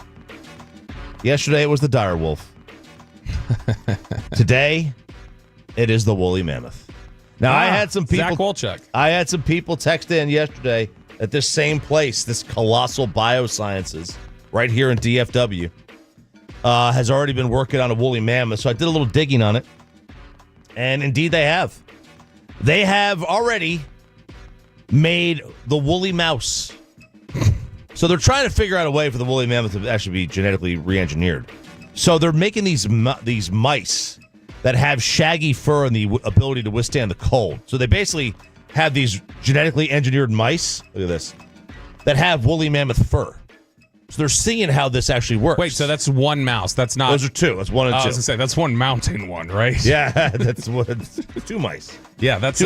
it was the dire wolf. Today, it is the woolly mammoth. Now, I had some people. Zach Wolchuk. I had some people text in yesterday at this same place, this Colossal Biosciences, right here in DFW, has already been working on a woolly mammoth. So I did a little digging on it, and indeed they have. They have already made the woolly mouse. So they're trying to figure out a way for the woolly mammoth to actually be genetically re-engineered. So they're making these mice that have shaggy fur and the ability to withstand the cold. So they basically have these genetically engineered mice, look at this, that have woolly mammoth fur. So they're seeing how this actually works. Wait, so that's one mouse. That's not. Those are two. That's one and two. I was going to say, that's one mountain one, right? Yeah, that's two mice. Yeah, that's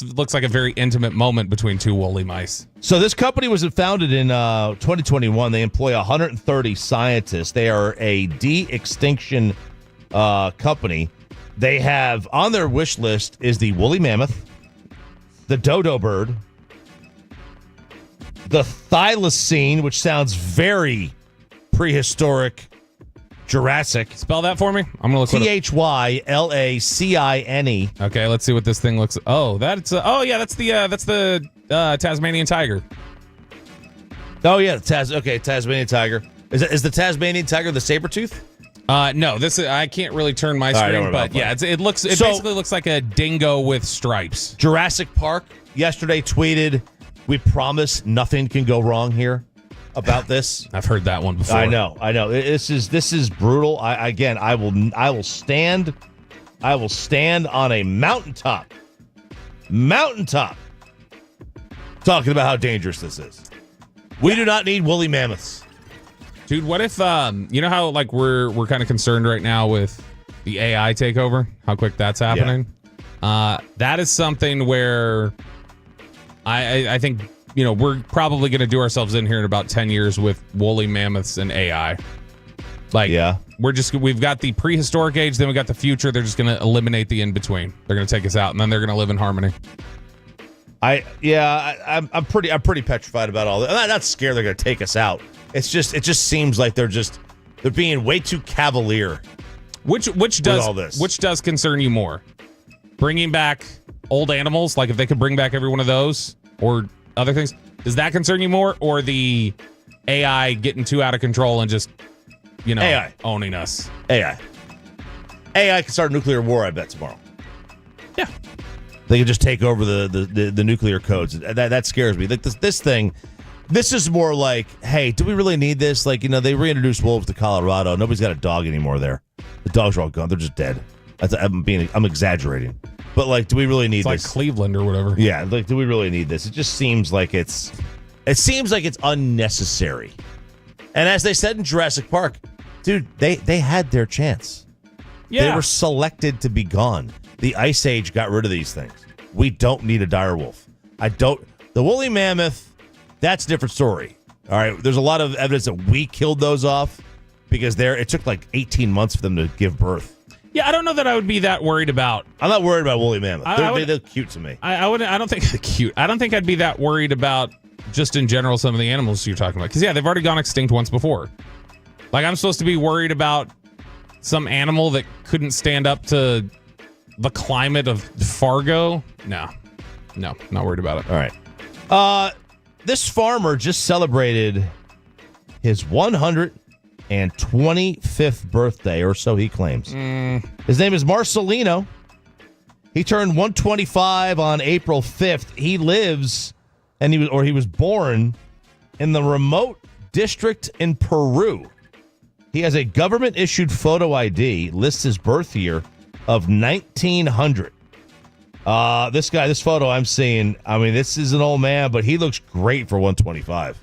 looks like a very intimate moment between two woolly mice. So this company was founded in 2021. They employ 130 scientists. They are a de-extinction company. They have on their wish list is the woolly mammoth, the dodo bird, the thylacine, which sounds very prehistoric Jurassic. Spell that for me. I'm gonna look. THYLACINE. Okay, let's see what this thing looks. Oh, that's that's the Tasmanian tiger. Oh yeah, Tasmanian tiger. Is the Tasmanian tiger the saber tooth? No, I can't really turn my screen, but yeah, it basically looks like a dingo with stripes. Jurassic Park yesterday tweeted, "We promise nothing can go wrong here." About this, I've heard that one before. I know. This is brutal. I will stand on a mountaintop, talking about how dangerous this is. We do not need woolly mammoths. Dude, what if you know how like we're kind of concerned right now with the AI takeover, how quick that's happening? Yeah. That is something where I think, you know, we're probably going to do ourselves in here in about 10 years with woolly mammoths and AI. Like, yeah, we've got the prehistoric age, then we got the future. They're just going to eliminate the in between. They're going to take us out, and then they're going to live in harmony. I'm pretty petrified about all that. I'm not scared they're going to take us out. It just seems like they're being way too cavalier. Which does concern you more? Bringing back old animals, like if they could bring back every one of those, or other things, does that concern you more, or the AI getting too out of control and just, you know, AI owning us? AI can start a nuclear war, I bet, tomorrow. Yeah, they can just take over the nuclear codes. That scares me. Like this thing. This is more like, hey, do we really need this? Like, you know, they reintroduced wolves to Colorado. Nobody's got a dog anymore there. The dogs are all gone. They're just dead. I'm exaggerating. But, like, do we really need this? It's like Cleveland or whatever. Yeah, like, do we really need this? It just seems like it's unnecessary. And as they said in Jurassic Park, dude, they had their chance. Yeah. They were selected to be gone. The Ice Age got rid of these things. We don't need a direwolf. The woolly mammoth, that's a different story. All right, there's a lot of evidence that we killed those off because it took like 18 months for them to give birth. Yeah, I don't know that I would be that worried about. I'm not worried about woolly mammoth. They're cute to me. I don't think they're cute. I don't think I'd be that worried about just in general some of the animals you're talking about. Because, yeah, they've already gone extinct once before. Like, I'm supposed to be worried about some animal that couldn't stand up to the climate of Fargo? No, not worried about it. All right. This farmer just celebrated his 125th birthday, or so he claims. His name is Marcelino. He turned 125 on April 5th. He lives, he was born in the remote district in Peru. He has a government-issued photo ID, lists his birth year of 1900. This photo I'm seeing, I mean, this is an old man, but he looks great for 125.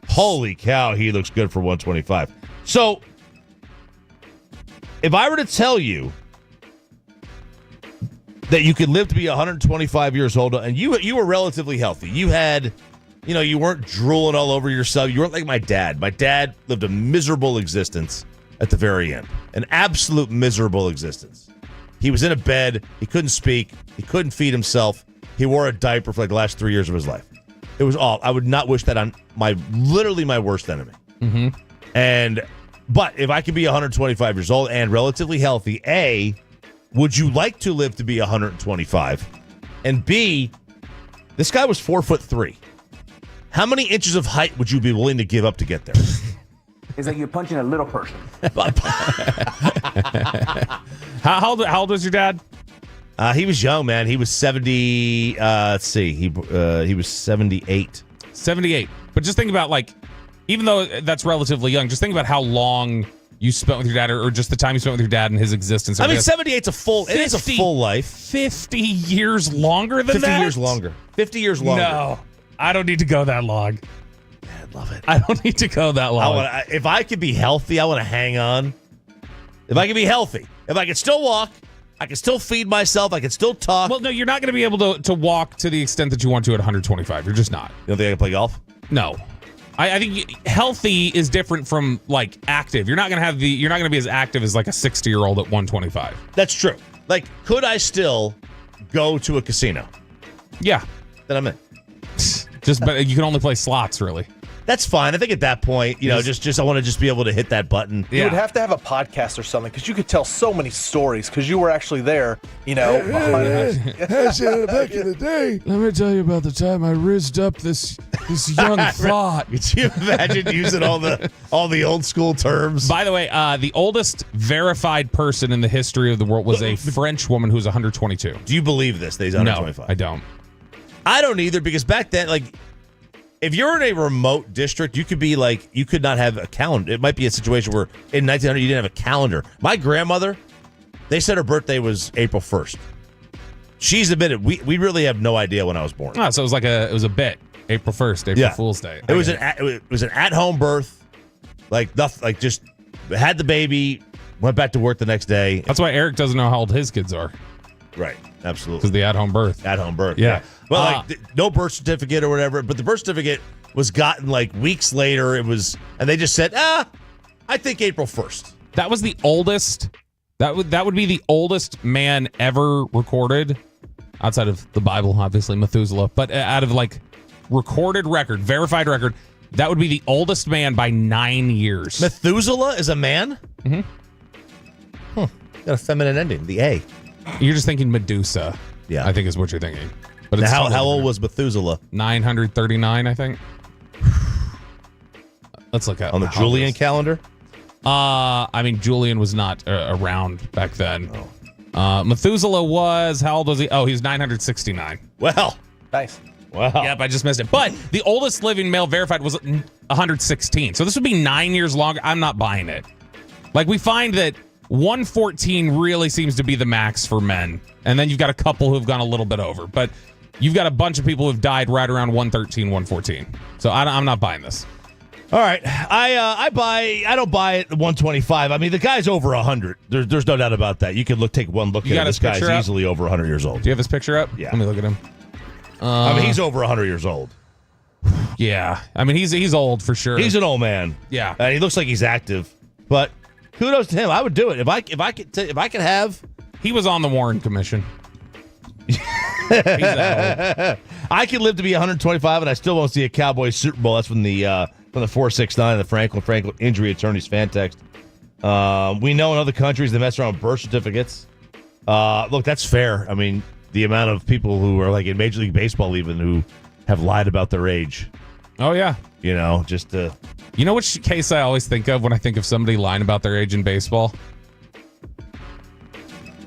Holy cow, he looks good for 125. So, if I were to tell you that you could live to be 125 years old, and you were relatively healthy, you had, you weren't drooling all over yourself, you weren't like my dad. My dad lived a miserable existence at the very end, an absolute miserable existence. He was in a bed. He couldn't speak. He couldn't feed himself. He wore a diaper for like the last 3 years of his life. It was all. I would not wish that on my worst enemy. Mm-hmm. But if I could be 125 years old and relatively healthy, A, would you like to live to be 125? And B, this guy was 4'3". How many inches of height would you be willing to give up to get there? It's like you're punching a little person. How old was your dad? He was young, man. He was 70. Let's see. He was 78. 78. But just think about, like, even though that's relatively young, just think about how long you spent with your dad, or just the time you spent with your dad in his existence. I mean, 78's it is a full life. 50 years longer than 50 that? 50 years longer. 50 years longer. No, I don't need to go that long. I love it. I don't need to go that long. If I could be healthy, I want to hang on. If I could be healthy, if I could still walk, I can still feed myself, I can still talk. Well, no, you're not going to be able to walk to the extent that you want to at 125. You're just not. You don't think I can play golf? No. I think healthy is different from, like, active. You're not going to be as active as, like, a 60-year-old at 125. That's true. Like, could I still go to a casino? Yeah. Then I'm in. But you can only play slots, really. That's fine. I think at that point, just I want to just be able to hit that button. You would have to have a podcast or something because you could tell so many stories because you were actually there, Back in the day. Let me tell you about the time I rizzed up this young thought. Could you imagine using all the old school terms? By the way, the oldest verified person in the history of the world was a French woman who's 122. Do you believe this? That he's 125? No, I don't. I don't either because back then, if you're in a remote district, you could not have a calendar. It might be a situation where in 1900 you didn't have a calendar. My grandmother, they said her birthday was April 1st. She's admitted we really have no idea when I was born. Oh, so it was a bit. April 1st, April Fool's Day. It was an at-home birth. Just had the baby, went back to work the next day. That's why Eric doesn't know how old his kids are. Right, absolutely. Because the at-home birth. At-home birth, yeah. But no birth certificate or whatever. But the birth certificate was gotten weeks later. And they just said, I think April 1st. That was the oldest. That would be the oldest man ever recorded, outside of the Bible, obviously Methuselah. But out of recorded record, verified record, that would be the oldest man by 9 years. Methuselah is a man? Mm-hmm. Got a feminine ending, the A. You're just thinking Medusa. Yeah. I think is what you're thinking. But it's how old was Methuselah? 939, I think. Let's look at on the Julian calendar. Julian was not around back then. Methuselah was, how old was he? Oh, he was 969. Well, nice. Wow. Yep, I just missed it. But the oldest living male verified was 116. So this would be 9 years longer. I'm not buying it. We find that 114 really seems to be the max for men. And then you've got a couple who've gone a little bit over. But you've got a bunch of people who've died right around 113, 114. So I'm not buying this. All right. I don't buy it at 125. I mean, the guy's over 100. There's no doubt about that. You can take one look at him. This guy's easily over 100 years old. Do you have his picture up? Yeah. Let me look at him. He's over 100 years old. Yeah. He's old for sure. He's an old man. Yeah. And he looks like he's active. But kudos to him. I would do it if I could have. He was on the Warren Commission. He's that old. I could live to be 125, and I still won't see a Cowboys Super Bowl. That's from the 469, the Franklin Injury Attorneys fan text. We know in other countries they mess around with birth certificates. Look, that's fair. I mean, the amount of people who are in Major League Baseball even who have lied about their age. Oh yeah. Just to. You know which case I always think of when I think of somebody lying about their age in baseball?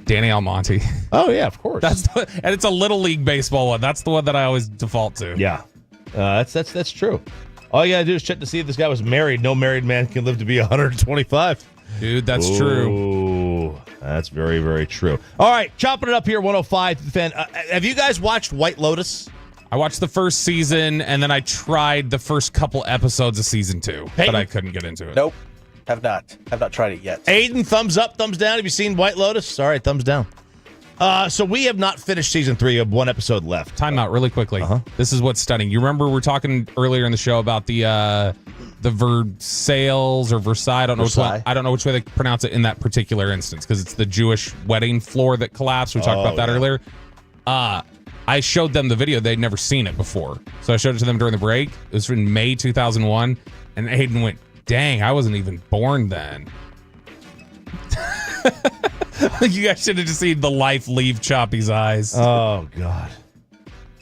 Danny Almonte. Oh yeah, of course. And it's a little league baseball one. That's the one that I always default to. Yeah, that's true. All you gotta do is check to see if this guy was married. No married man can live to be 125. Dude, that's true. That's very, very true. All right, chopping it up here, 105 the Fan. Have you guys watched White Lotus? I watched the first season, and then I tried the first couple episodes of season 2, but I couldn't get into it. Nope. Have not tried it yet. Aiden, thumbs up, thumbs down. Have you seen White Lotus? All right, thumbs down. So we have not finished season 3 of one episode left. Time out really quickly. This is what's stunning. You remember we were talking earlier in the show about the Versailles or Versailles. I don't know which way they pronounce it in that particular instance because it's the Jewish wedding floor that collapsed. We talked about that earlier. I showed them the video. They'd never seen it before. So I showed it to them during the break. It was in May 2001. And Aiden went, dang, I wasn't even born then. You guys should have just seen the life leave Choppy's eyes. Oh, God.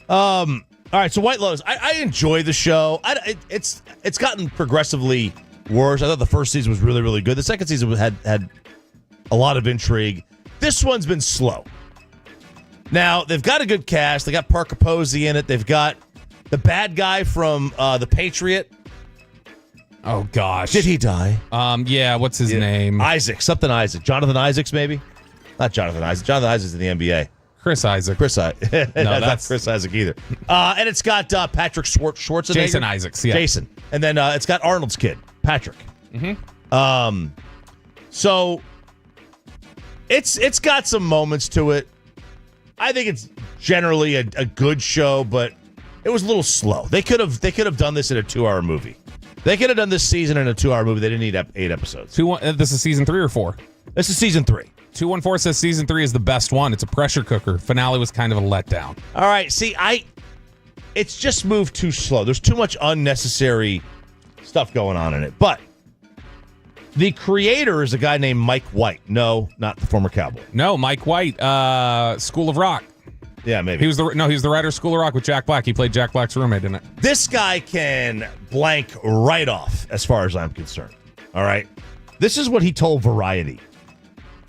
All right, so White Lotus. I enjoy the show. It's gotten progressively worse. I thought the first season was really, really good. The second season had a lot of intrigue. This one's been slow. Now, they've got a good cast. They got Parker Posey in it. They've got the bad guy from The Patriot. Oh, gosh. Did he die? Yeah, what's his name? Isaac. Jonathan Isaacs, maybe? Not Jonathan Isaac. Jonathan Isaac's in the NBA. Chris Isaac. No, that's not Chris Isaac either. And it's got Patrick Schwarzenegger. Jason Isaacs, yeah. Jason. And then it's got Arnold's kid, Patrick. Mm-hmm. So it's got some moments to it. I think it's generally a good show, but it was a little slow. They could have done this in a 2-hour movie. They could have done this season in a 2-hour movie. They didn't need 8 episodes. This is season 3 or 4? This is season 3. 214 says season 3 is the best one. It's a pressure cooker. Finale was kind of a letdown. All right. See, it's just moved too slow. There's too much unnecessary stuff going on in it. But the creator is a guy named Mike White. No, not the former Cowboy. No, Mike White, School of Rock. Yeah, maybe. He was the writer of School of Rock with Jack Black. He played Jack Black's roommate in it. This guy can blank right off as far as I'm concerned. All right? This is what he told Variety.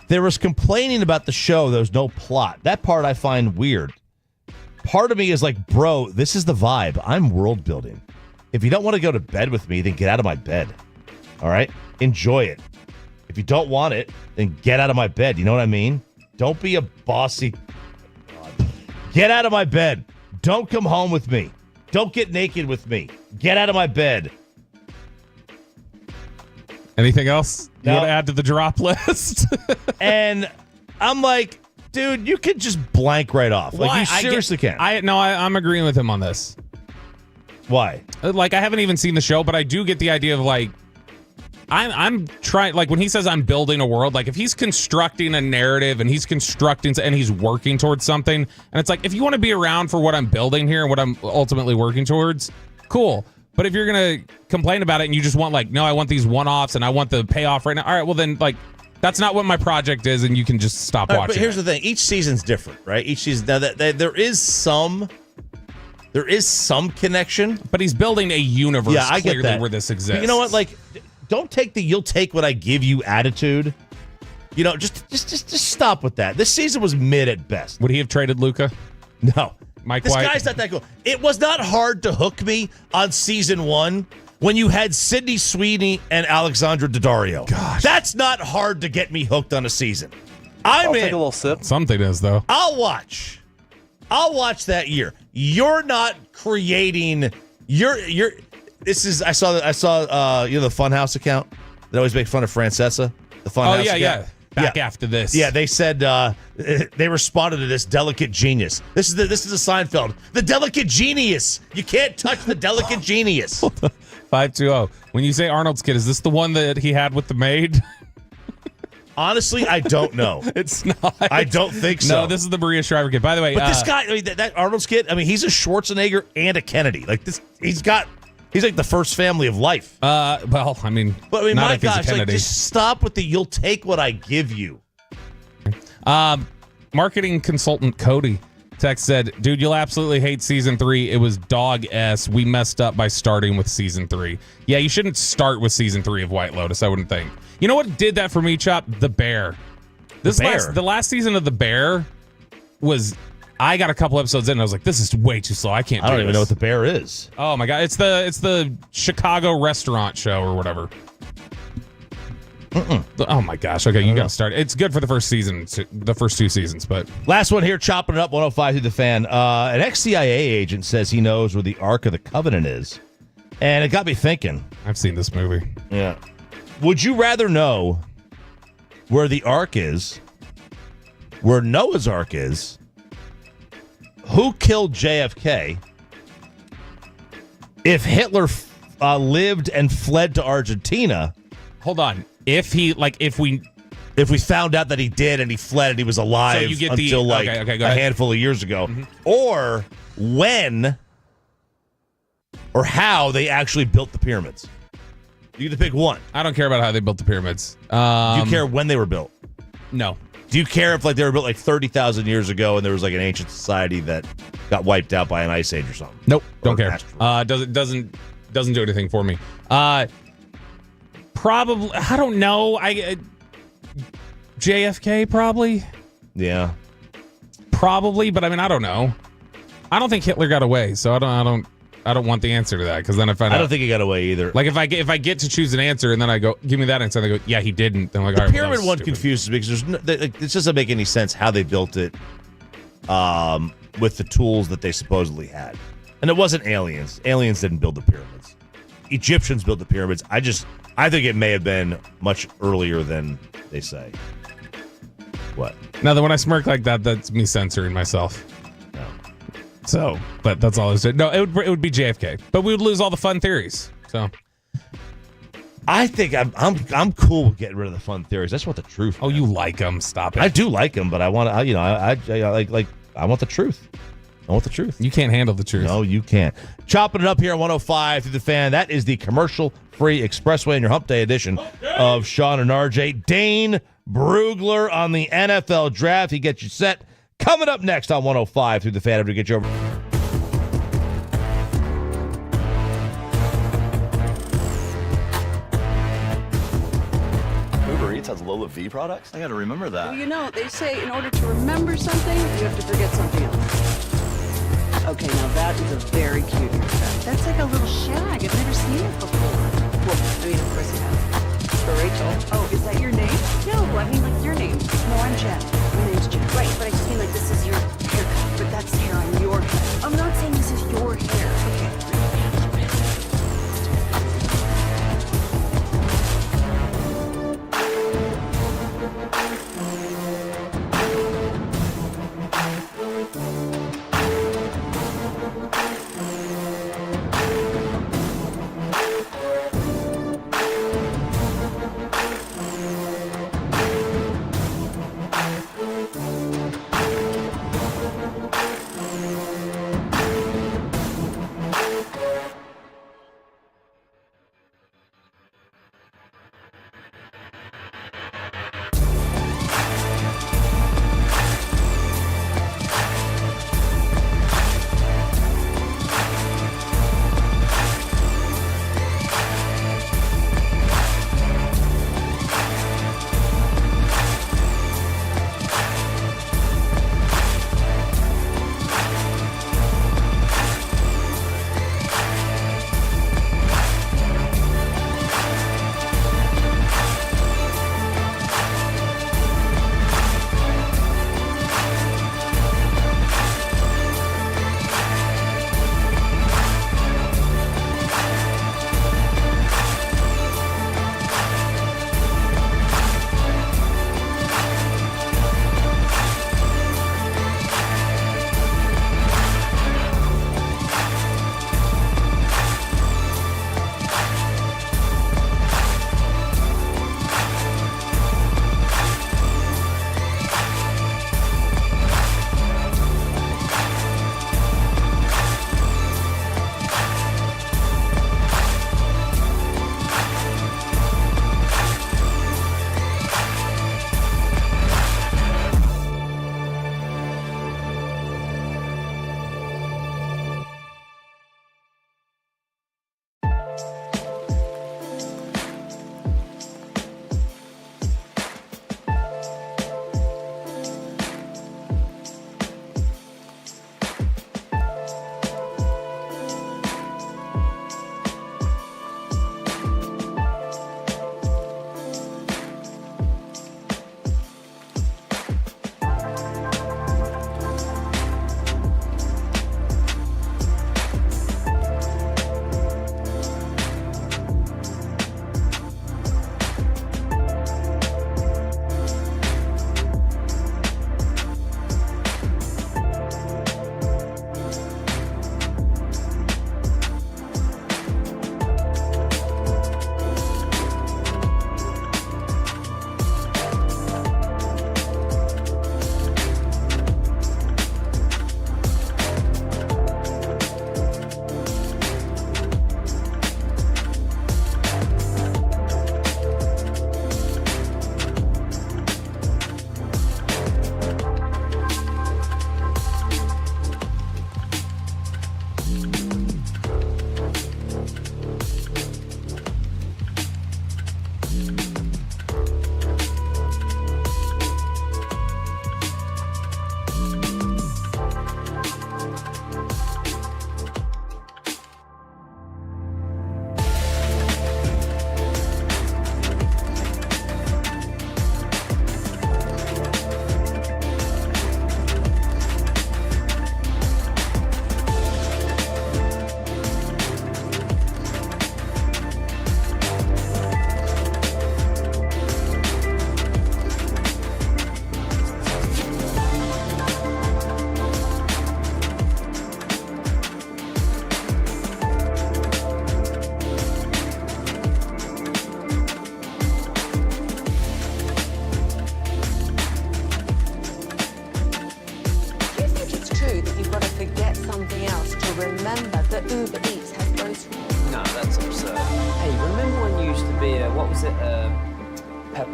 There was complaining about the show. There was no plot. That part I find weird. Part of me is like, bro, this is the vibe. I'm world building. If you don't want to go to bed with me, then get out of my bed. All right? Enjoy it. If you don't want it, then get out of my bed. You know what I mean? Don't be a bossy. Get out of my bed. Don't come home with me. Don't get naked with me. Get out of my bed. Anything else you want to add to the drop list? And I'm like, dude, you could just blank right off. Like, you seriously can. I'm agreeing with him on this. Why? Like, I haven't even seen the show, but I do get the idea of, like, I'm trying, like, when he says I'm building a world, like, if he's constructing a narrative and he's working towards something, and it's like, if you want to be around for what I'm building here and what I'm ultimately working towards, cool. But if you're going to complain about it and you just want, like, no, I want these one-offs and I want the payoff right now, all right, well, then, like, that's not what my project is, and you can just stop watching. But here's the thing. Each season's different, right? Each season, now there is some connection. But he's building a universe I get clearly that. where this exists. But you know what? Like, don't take the "you'll take what I give you" attitude. You know, just stop with that. This season was mid at best. Would he have traded Luka? No. This guy's not that cool. It was not hard to hook me on season 1 when you had Sydney Sweeney and Alexandra Daddario. Gosh. That's not hard to get me hooked on a season. I'll take a little sip. Something is, though. I'll watch that year. You're not creating. This is. I saw the Funhouse account that always make fun of Francesa. The Funhouse. Oh yeah, account. yeah. Back after this. Yeah, they said they responded to this delicate genius. This is a Seinfeld. The delicate genius. You can't touch the delicate genius. 520. When you say Arnold's kid, is this the one that he had with the maid? Honestly, I don't know. It's not. I don't think so. No, this is the Maria Shriver kid. By the way, but this guy, I mean, that Arnold's kid, I mean, he's a Schwarzenegger and a Kennedy. Like this, he's like the first family of life. Well, I mean, my gosh, like, just stop with the "you'll take what I give you." Marketing consultant Cody text said, "Dude, you'll absolutely hate season 3. It was dog s. We messed up by starting with season 3. Yeah, you shouldn't start with season 3 of White Lotus. I wouldn't think. You know what did that for me, Chop? The Bear. The last season of The Bear was. I got a couple episodes in and I was like, this is way too slow. I can't do this. I don't even know what The Bear is. Oh my God. It's the Chicago restaurant show or whatever. Oh my gosh. Okay, you got to start. It's good for the first season, the first 2 seasons, but. Last one here, chopping it up, 105 through the fan. An ex-CIA agent says he knows where the Ark of the Covenant is. And it got me thinking. I've seen this movie. Yeah. Would you rather know where the Ark is, where Noah's Ark is, who killed JFK, if Hitler lived and fled to Argentina? Hold on. If we found out that he did and he fled and he was alive until a handful of years ago, or when or how they actually built the pyramids. You get to pick one. I don't care about how they built the pyramids. Do you care when they were built? No. Do you care if they were built 30,000 years ago and there was an ancient society that got wiped out by an ice age or something? Nope, don't care. Doesn't do anything for me. Probably, I don't know. JFK probably. Yeah. Probably, but I mean, I don't know. I don't think Hitler got away, so I don't want the answer to that because then I find out. I don't think he got away either. Like if I get to choose an answer and then I go, give me that answer, and they go, yeah, he didn't. Then I'm like, the all right, pyramid one confuses me because it just doesn't make any sense how they built it with the tools that they supposedly had. And it wasn't aliens. Aliens didn't build the pyramids. Egyptians built the pyramids. I think it may have been much earlier than they say. What? Now, when I smirk like that, that's me censoring myself. No. So, but that's all I said. No, it would be JFK, but we would lose all the fun theories. So, I think I'm cool with getting rid of the fun theories. I just want the truth. Oh, you like them? Stop it. I do like them, but I want to. I want the truth. I want the truth. You can't handle the truth. No, you can't. Chopping it up here on 105 through the Fan. That is the commercial-free expressway in your Hump Day edition of Sean and RJ. Dane Brugler on the NFL draft. He gets you set. Coming up next on 105 through the Fan. After we get you over. Uber Eats has Lola V products? I gotta remember that. Well, you know, they say in order to remember something, you have to forget something else. Okay, now that is a very cute haircut. That's like a little shag. I've never seen it before. Well, I mean, of course you have. For Rachel. Oh, is that your name? No, I mean like your name. No, I'm Jen. My name's Jen. Right, but I just mean like this is your haircut, but that's the hair on your head. I'm not saying this is your hair. Okay.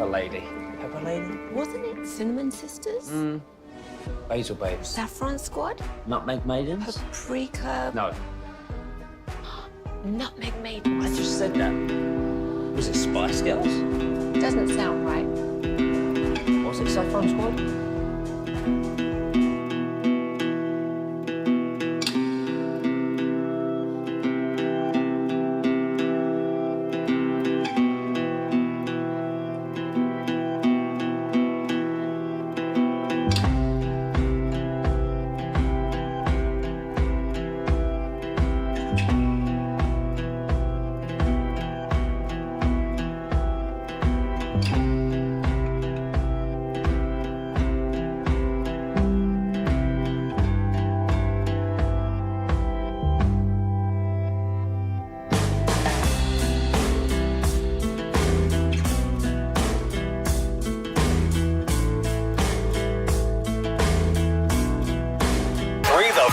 Pepper Lady. Pepper Lady? Wasn't it Cinnamon Sisters? Basil Babes. Saffron Squad? Nutmeg Maidens? Paprika? No. Nutmeg Maidens. I just said that. Was it Spice Girls? Doesn't sound right. Was it Saffron Squad?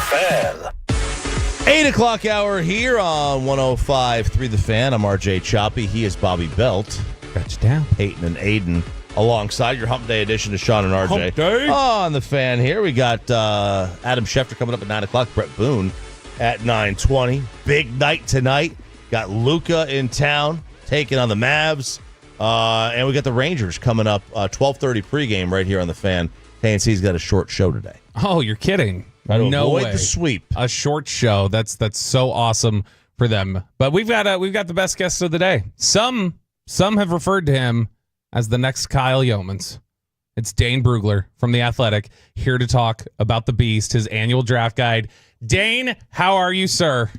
Fan. 8 o'clock hour here on 105.3 The Fan. I'm RJ Choppy. He is Bobby Belt. Got you down. Peyton and Aiden alongside your Hump Day edition of Sean and RJ. Hump Day. On The Fan here. We got Adam Schefter coming up at 9 o'clock. Brett Boone at 9:20. Big night tonight. Got Luka in town taking on the Mavs. And we got the Rangers coming up 12:30 pregame right here on The Fan. KNC's got a short show today. Oh, you're kidding. No way. The sweep. A short show. That's so awesome for them. But we've got the best guest of the day. Some have referred to him as the next Kyle Yeomans. It's Dane Brugler from The Athletic, here to talk about the Beast, his annual draft guide. Dane, how are you, sir?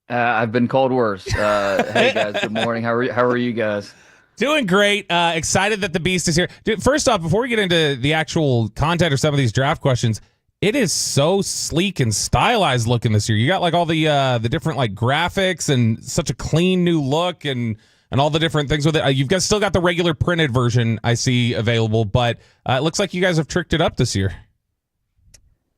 I've been called worse. Hey guys, good morning. How are you guys? Doing great. Excited that the Beast is here. Dude, first off, before we get into the actual content or some of these draft questions, it is so sleek and stylized looking this year. You got like all the different like graphics and such a clean new look and all the different things with it. You've still got the regular printed version I see available, but it looks like you guys have tricked it up this year.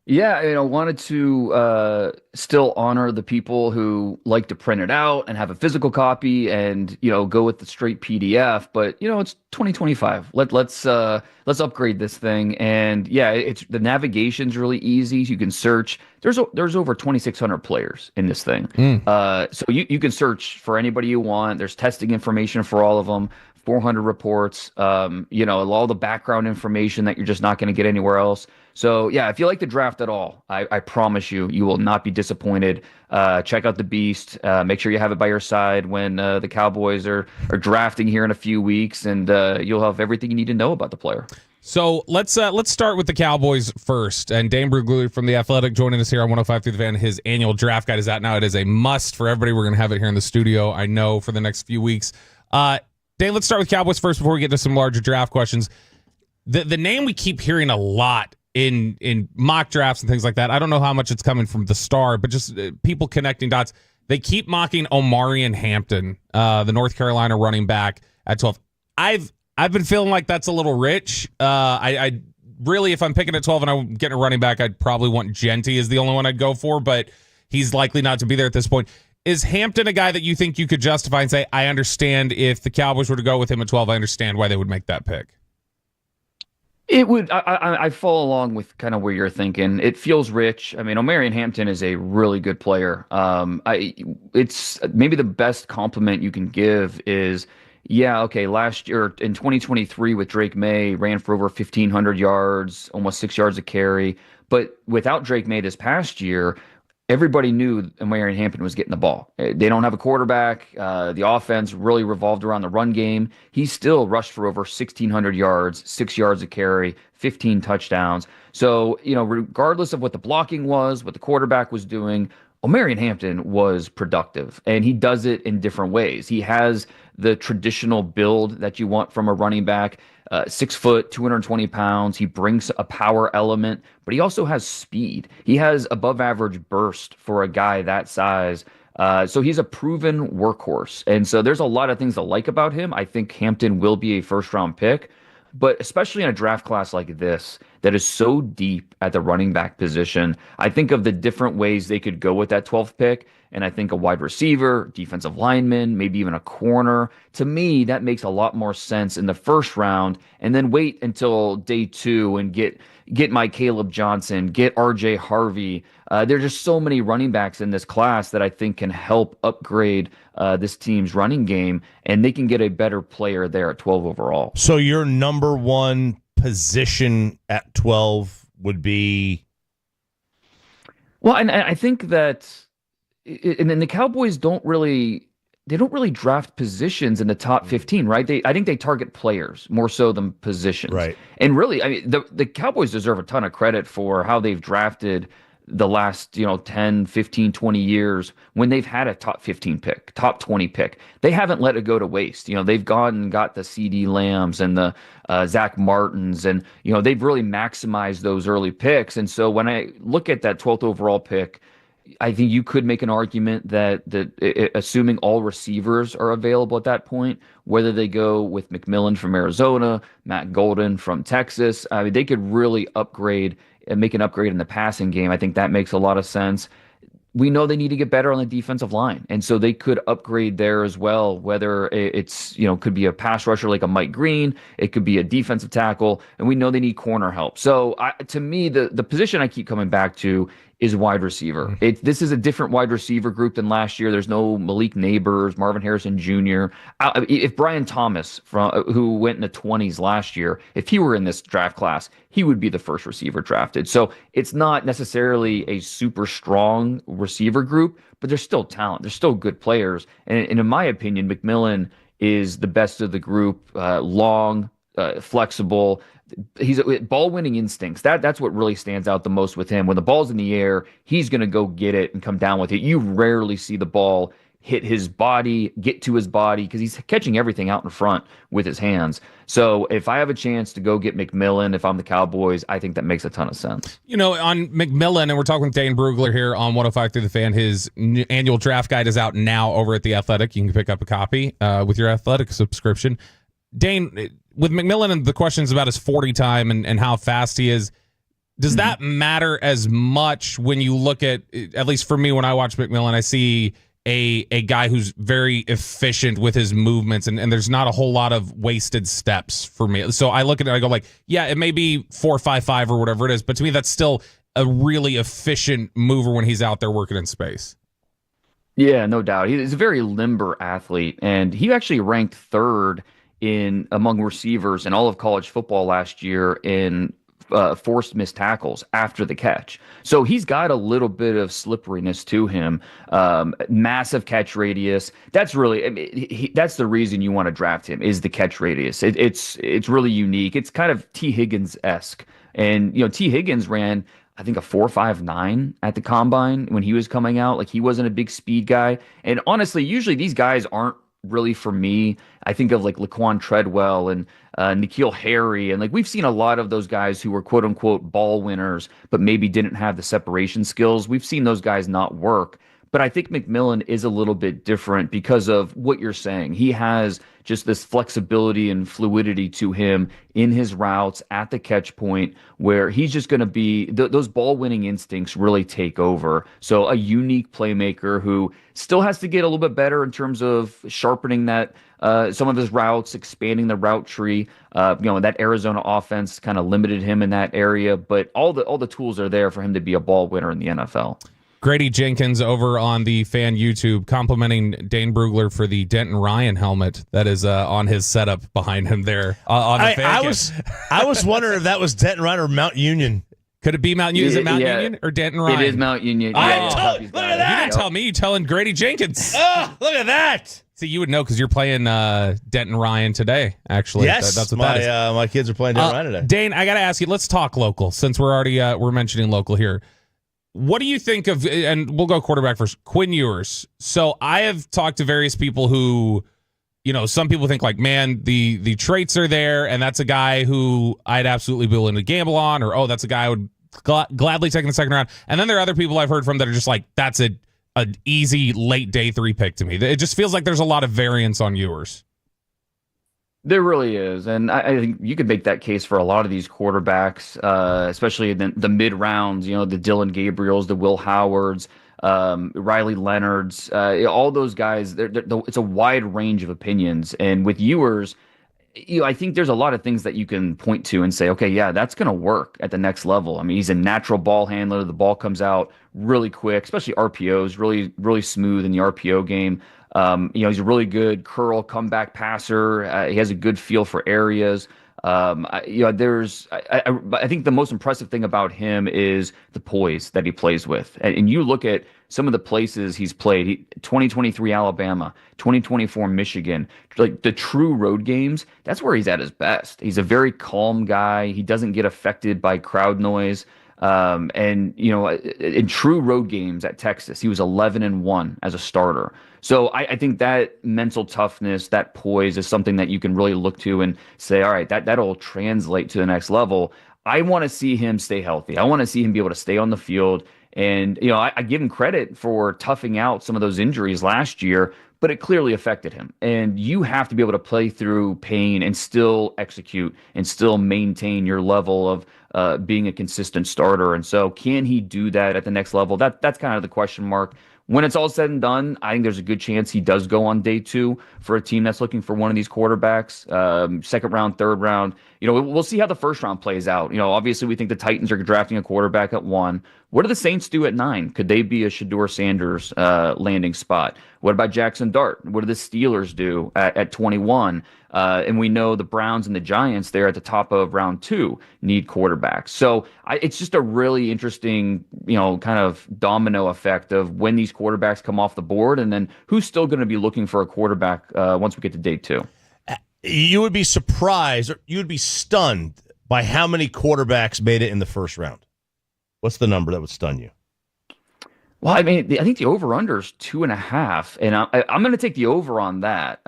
Yeah, wanted to still honor the people who like to print it out and have a physical copy and, go with the straight PDF. But, it's 2025. Let's upgrade this thing. And yeah, it's the navigation's really easy. You can search. There's over 2,600 players in this thing. So you can search for anybody you want. There's testing information for all of them. 400 reports, all the background information that you're just not going to get anywhere else. So, yeah, if you like the draft at all, I promise you will not be disappointed. Check out the Beast. Make sure you have it by your side when the Cowboys are drafting here in a few weeks, and you'll have everything you need to know about the player. So let's start with the Cowboys first. And Dane Brugler from The Athletic joining us here on 105.3 The Fan. His annual draft guide is out now. It is a must for everybody. We're going to have it here in the studio, I know, for the next few weeks. Dane, let's start with Cowboys first before we get to some larger draft questions. The name we keep hearing a lot in mock drafts and things like that. I don't know how much it's coming from the Star, but just people connecting dots. They keep mocking Omarion Hampton, the North Carolina running back at 12. I've been feeling like that's a little rich. I really, if I'm picking at 12 and I'm getting a running back, I'd probably want Genty is the only one I'd go for, but he's likely not to be there at this point. Is Hampton a guy that you think you could justify and say, I understand if the Cowboys were to go with him at 12, I understand why they would make that pick? It would. I follow along with kind of where you're thinking. It feels rich. I mean, Omarion Hampton is a really good player. It's maybe the best compliment you can give is, yeah, okay, last year in 2023 with Drake May, ran for over 1,500 yards, almost 6 yards a carry. But without Drake May this past year, everybody knew Omarion Hampton was getting the ball. They don't have a quarterback. The offense really revolved around the run game. He still rushed for over 1,600 yards, 6 yards a carry, 15 touchdowns. So, regardless of what the blocking was, what the quarterback was doing, Omarion Hampton was productive, and he does it in different ways. He has the traditional build that you want from a running back, 6 foot, 220 pounds. He brings a power element, but he also has speed. He has above average burst for a guy that size. So he's a proven workhorse. And so there's a lot of things to like about him. I think Hampton will be a first round pick, but especially in a draft class like this, that is so deep at the running back position. I think of the different ways they could go with that 12th pick, and I think a wide receiver, defensive lineman, maybe even a corner. To me, that makes a lot more sense in the first round, and then wait until day 2 and get Mike Caleb Johnson, get RJ Harvey. There's just so many running backs in this class that I think can help upgrade this team's running game, and they can get a better player there at 12 overall. So your number one position at 12 would be? Well, and I think that, and then the Cowboys don't really draft positions in the top 15, right? I think they target players more so than positions. Right. And really, I mean, the Cowboys deserve a ton of credit for how they've drafted the last, 10, 15, 20 years when they've had a top 15 pick, top 20 pick. They haven't let it go to waste. They've gone and got the CD Lambs and the Zach Martins, and, they've really maximized those early picks. And so when I look at that 12th overall pick, I think you could make an argument that assuming all receivers are available at that point, whether they go with McMillan from Arizona, Matt Golden from Texas, I mean, they could really upgrade and make an upgrade in the passing game. I think that makes a lot of sense. We know they need to get better on the defensive line, and so they could upgrade there as well, whether it's, could be a pass rusher like a Mike Green, it could be a defensive tackle, and we know they need corner help. So to me, the position I keep coming back to is wide receiver. This is a different wide receiver group than last year. There's no Malik Neighbors, Marvin Harrison Jr. If Brian Thomas, who went in the 20s last year, if he were in this draft class, he would be the first receiver drafted. So it's not necessarily a super strong receiver group, but there's still talent. There's still good players. And in my opinion, McMillan is the best of the group, long, flexible. He's ball winning instincts. That's what really stands out the most with him. When the ball's in the air, he's going to go get it and come down with it. You rarely see the ball hit his body, get to his body, because he's catching everything out in front with his hands. So if I have a chance to go get McMillan, if I'm the Cowboys, I think that makes a ton of sense. On McMillan, and we're talking with Dane Brugler here on 105 Through the Fan, his annual draft guide is out now over at The Athletic. You can pick up a copy with your Athletic subscription. Dane, with McMillan and the questions about his 40 time and how fast he is, does that matter as much when you look at least for me, when I watch McMillan, I see a guy who's very efficient with his movements, and there's not a whole lot of wasted steps for me. So I look at it, I go like, yeah, it may be 4.55 or whatever it is, but to me, that's still a really efficient mover when he's out there working in space. Yeah, no doubt. He's a very limber athlete, and he actually ranked third among receivers in all of college football last year in forced missed tackles after the catch. So he's got a little bit of slipperiness to him, massive catch radius. That's really, that's the reason you want to draft him, is the catch radius. It's really unique. It's kind of T. Higgins-esque. And, T. Higgins ran, I think, a 4.59 at the combine when he was coming out. Like, he wasn't a big speed guy. And honestly, usually these guys aren't really for me. I think of like Laquan Treadwell and N'Keal Harry, and like we've seen a lot of those guys who were quote unquote ball winners, but maybe didn't have the separation skills. We've seen those guys not work. But I think McMillan is a little bit different because of what you're saying. He has just this flexibility and fluidity to him in his routes at the catch point, where he's just going to be those ball winning instincts really take over. So a unique playmaker who still has to get a little bit better in terms of sharpening that some of his routes, expanding the route tree. That Arizona offense kind of limited him in that area, but all the tools are there for him to be a ball winner in the NFL. Grady Jenkins over on the Fan YouTube complimenting Dane Brugler for the Denton Ryan helmet that is on his setup behind him there on the fan. I was wondering if that was Denton Ryan or Mount Union. Could it be Mount Union? Is it Mount Union or Denton Ryan? It is Mount Union. Look at that. You didn't tell me. You telling Grady Jenkins. Oh, look at that. See, you would know because you're playing Denton Ryan today, actually. Yes, that's what that is. My kids are playing Denton Ryan today. Dane, I got to ask you, let's talk local since we're already we're mentioning local here. What do you think of, and we'll go quarterback first, Quinn Ewers? So I have talked to various people who, some people think like, man, the traits are there, and that's a guy who I'd absolutely be willing to gamble on, or, that's a guy I would gladly take in the second round. And then there are other people I've heard from that are just like, that's an easy late day 3 pick to me. It just feels like there's a lot of variance on Ewers. There really is, and I think you could make that case for a lot of these quarterbacks, especially in the mid rounds. You know, the Dylan Gabriels, the Will Howards, Riley Leonards, all those guys. It's a wide range of opinions, and with Ewers, I think there's a lot of things that you can point to and say, okay, yeah, that's going to work at the next level. I mean, he's a natural ball handler. The ball comes out really quick, especially RPOs, really, really smooth in the RPO game. He's a really good curl comeback passer. He has a good feel for areas. I think the most impressive thing about him is the poise that he plays with. And you look at some of the places he's played, 2023 Alabama, 2024 Michigan, like the true road games, that's where he's at his best. He's a very calm guy. He doesn't get affected by crowd noise. In true road games at Texas, he was 11-1 as a starter. So I think that mental toughness, that poise is something that you can really look to and say, all right, that'll translate to the next level. I want to see him stay healthy. I want to see him be able to stay on the field. And, I give him credit for toughing out some of those injuries last year, but it clearly affected him. And you have to be able to play through pain and still execute and still maintain your level of being a consistent starter. And so can he do that at the next level? That's kind of the question mark. When it's all said and done, I think there's a good chance he does go on day 2 for a team that's looking for one of these quarterbacks, second round, third round. We'll see how the first round plays out. Obviously we think the Titans are drafting a quarterback at 1. What do the Saints do at 9? Could they be a Shedeur Sanders landing spot? What about Jackson Dart? What do the Steelers do at 21? And we know the Browns and the Giants there at the top of round 2 need quarterbacks. So it's just a really interesting, kind of domino effect of when these quarterbacks come off the board and then who's still going to be looking for a quarterback once we get to day 2. You would be surprised, or you would be stunned by how many quarterbacks made it in the first round. What's the number that would stun you? Well, I mean, I think the over-under is 2.5, and I'm going to take the over on that,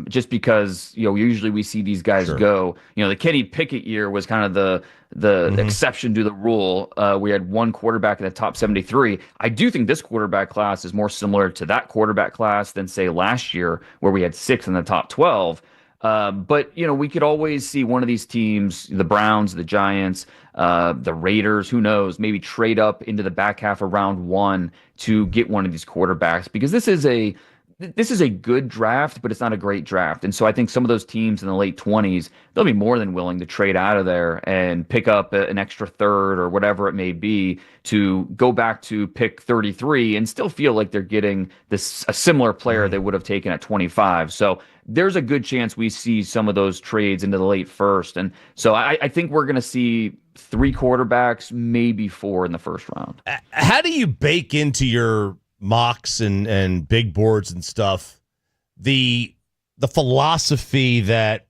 just because usually we see these guys go. The Kenny Pickett year was kind of the exception to the rule. We had one quarterback in the top 73. I do think this quarterback class is more similar to that quarterback class than say last year, where we had 6 in the top 12. But we could always see one of these teams, the Browns, the Giants, the Raiders, who knows, maybe trade up into the back half of round 1 to get one of these quarterbacks, because this is a good draft, but it's not a great draft. And so I think some of those teams in the late 20s, they'll be more than willing to trade out of there and pick up an extra third or whatever it may be to go back to pick 33 and still feel like they're getting a similar player they would have taken at 25. So there's a good chance we see some of those trades into the late first. And so I think we're going to see 3 quarterbacks, maybe 4 in the first round. How do you bake into your mocks and big boards and stuff the philosophy that,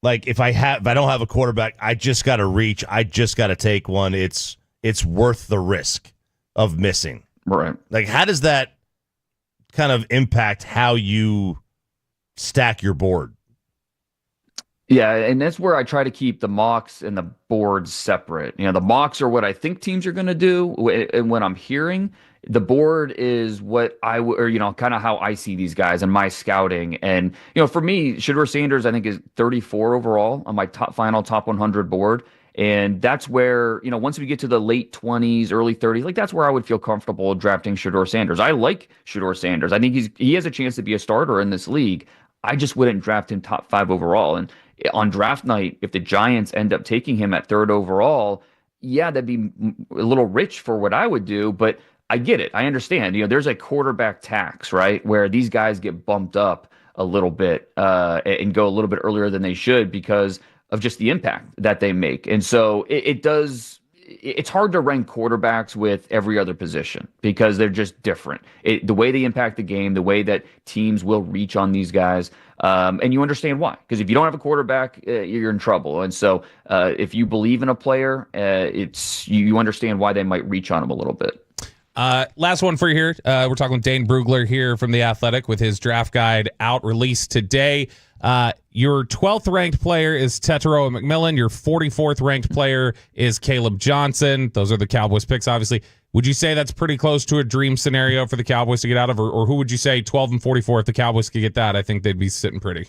like, if I don't have a quarterback, I just got to reach, I just got to take one, it's worth the risk of missing, right? Like, how does that kind of impact how you stack your board? Yeah, and that's where I try to keep the mocks and the boards separate. The mocks are what I think teams are going to do, and what I'm hearing. The board is what kind of how I see these guys and my scouting. And, for me, Shedeur Sanders, I think, is 34 overall on my final top 100 board. And that's where, once we get to the late 20s, early 30s, like, that's where I would feel comfortable drafting Shedeur Sanders. I like Shedeur Sanders. I think he has a chance to be a starter in this league. I just wouldn't draft him top 5 overall. And on draft night, if the Giants end up taking him at 3rd overall, yeah, that'd be a little rich for what I would do, but I get it. I understand. There's a quarterback tax, right, where these guys get bumped up a little bit and go a little bit earlier than they should because of just the impact that they make. And so it's hard to rank quarterbacks with every other position because they're just different. The way they impact the game, the way that teams will reach on these guys, and you understand why. Because if you don't have a quarterback, you're in trouble. And so if you believe in a player, you understand why they might reach on him a little bit. Last one for you here. We're talking with Dane Brugler here from The Athletic with his draft guide out, released today. Your 12th ranked player is Tetairoa McMillan. Your 44th ranked player is Caleb Johnson. Those are the Cowboys picks, obviously. Would you say that's pretty close to a dream scenario for the Cowboys to get out of? Or who would you say 12 and 44, if the Cowboys could get that, I think they'd be sitting pretty?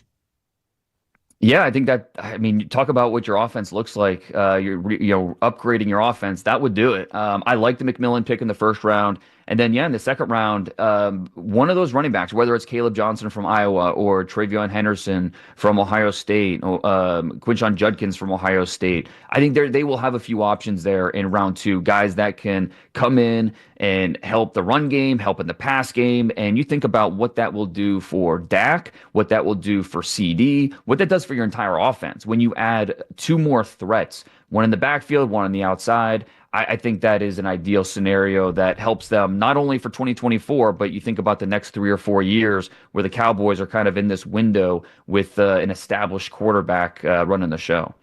Yeah, I think that, I mean, talk about what your offense looks like. You're upgrading your offense. That would do it. I like the McMillan pick in the first round. And then, in the second round, one of those running backs, whether it's Caleb Johnson from Iowa or Travion Henderson from Ohio State, or Quinshon Judkins from Ohio State, I think they will have a few options there in round 2, guys that can come in and help the run game, help in the pass game. And you think about what that will do for Dak, what that will do for CD, what that does for your entire offense. When you add 2 more threats, one in the backfield, one on the outside, I think that is an ideal scenario that helps them not only for 2024, but you think about the next 3 or 4 years where the Cowboys are kind of in this window with an established quarterback running the show.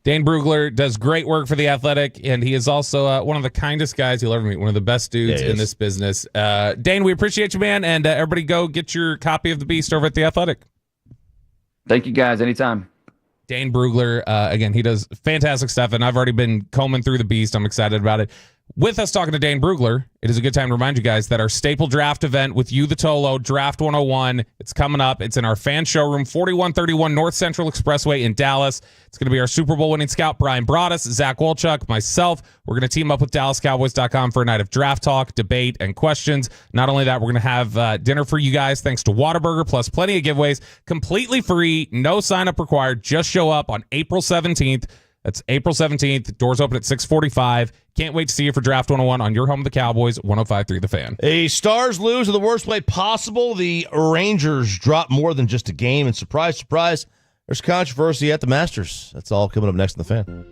Dane Brugler does great work for The Athletic, and he is also one of the kindest guys you'll ever meet, one of the best dudes in this business. Dane, we appreciate you, man, and everybody go get your copy of The Beast over at The Athletic. Thank you, guys. Anytime. Dane Brugler, again, he does fantastic stuff, and I've already been combing through The Beast. I'm excited about it. With us talking to Dane Brugler, it is a good time to remind you guys that our staple draft event with you, the Tolo, Draft 101, it's coming up. It's in our fan showroom, 4131 North Central Expressway in Dallas. It's going to be our Super Bowl winning scout, Brian Broaddus, Zach Wolchuk, myself. We're going to team up with DallasCowboys.com for a night of draft talk, debate, and questions. Not only that, we're going to have dinner for you guys thanks to Whataburger, plus plenty of giveaways, completely free, no sign-up required. Just show up on April 17th. That's April 17th. Doors open at 6:45. Can't wait to see you for Draft 101 on your home of the Cowboys, 105.3 The Fan. A Stars lose in the worst way possible. The Rangers drop more than just a game. And surprise, surprise, there's controversy at the Masters. That's all coming up next in The Fan.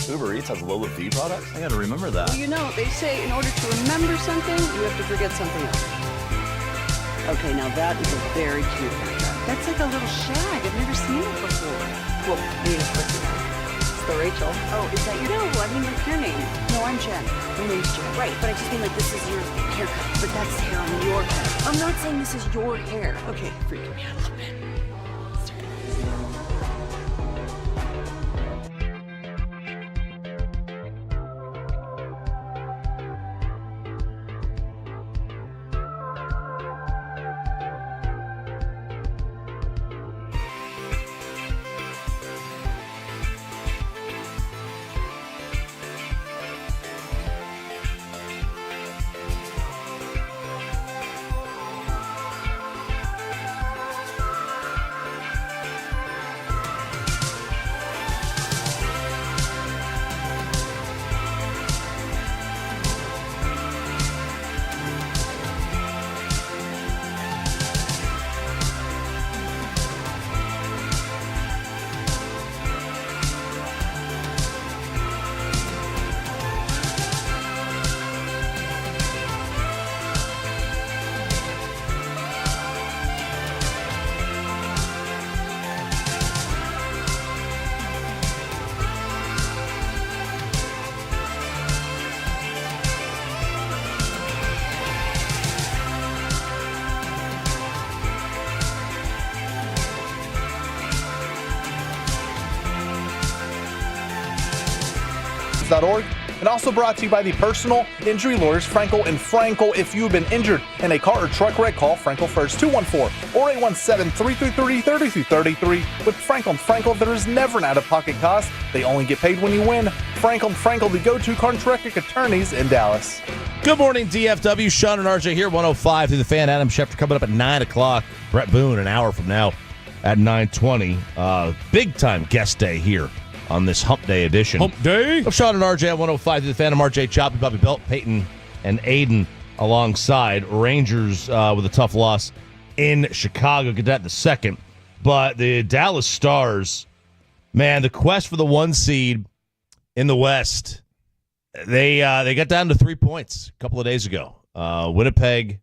Uber Eats has low fee products? I gotta remember that. Well, you know, they say in order to remember something, you have to forget something else. Okay, now that is a very cute haircut. That's like a little shag. I've never seen it before. Well, I mean, of course you have. It's the Rachel. Oh, is that your... No, I mean, like your name. No, I'm Jen. My name's Jen. Right, but I just mean like this is your haircut. But that's hair on your head. I'm not saying this is your hair. Okay, freaking me out a little bit. And also brought to you by the personal injury lawyers Frankel and Frankel. If you've been injured in a car or truck wreck, call Frankel first, 214-417-333-3333. With Frankel and Frankel, there is never an out-of-pocket cost. They only get paid when you win. Frankel and Frankel, the go-to contracting attorneys in Dallas. Good morning, DFW. Sean and RJ here, 105 through the Fan. Adam Schefter coming up at 9 o'clock. Brett Boone, an hour from now at 9:20. Big-time guest day here on this Hump Day edition. Hump Day? Of Sean and RJ at 105 through the Fan. I'm RJ Choppy, Bobby Belt, Peyton, and Aiden alongside. Rangers with a tough loss in Chicago. Get that in a second. But the Dallas Stars, man, the quest for the 1 seed in the West, they got down to 3 points a couple of days ago. Winnipeg,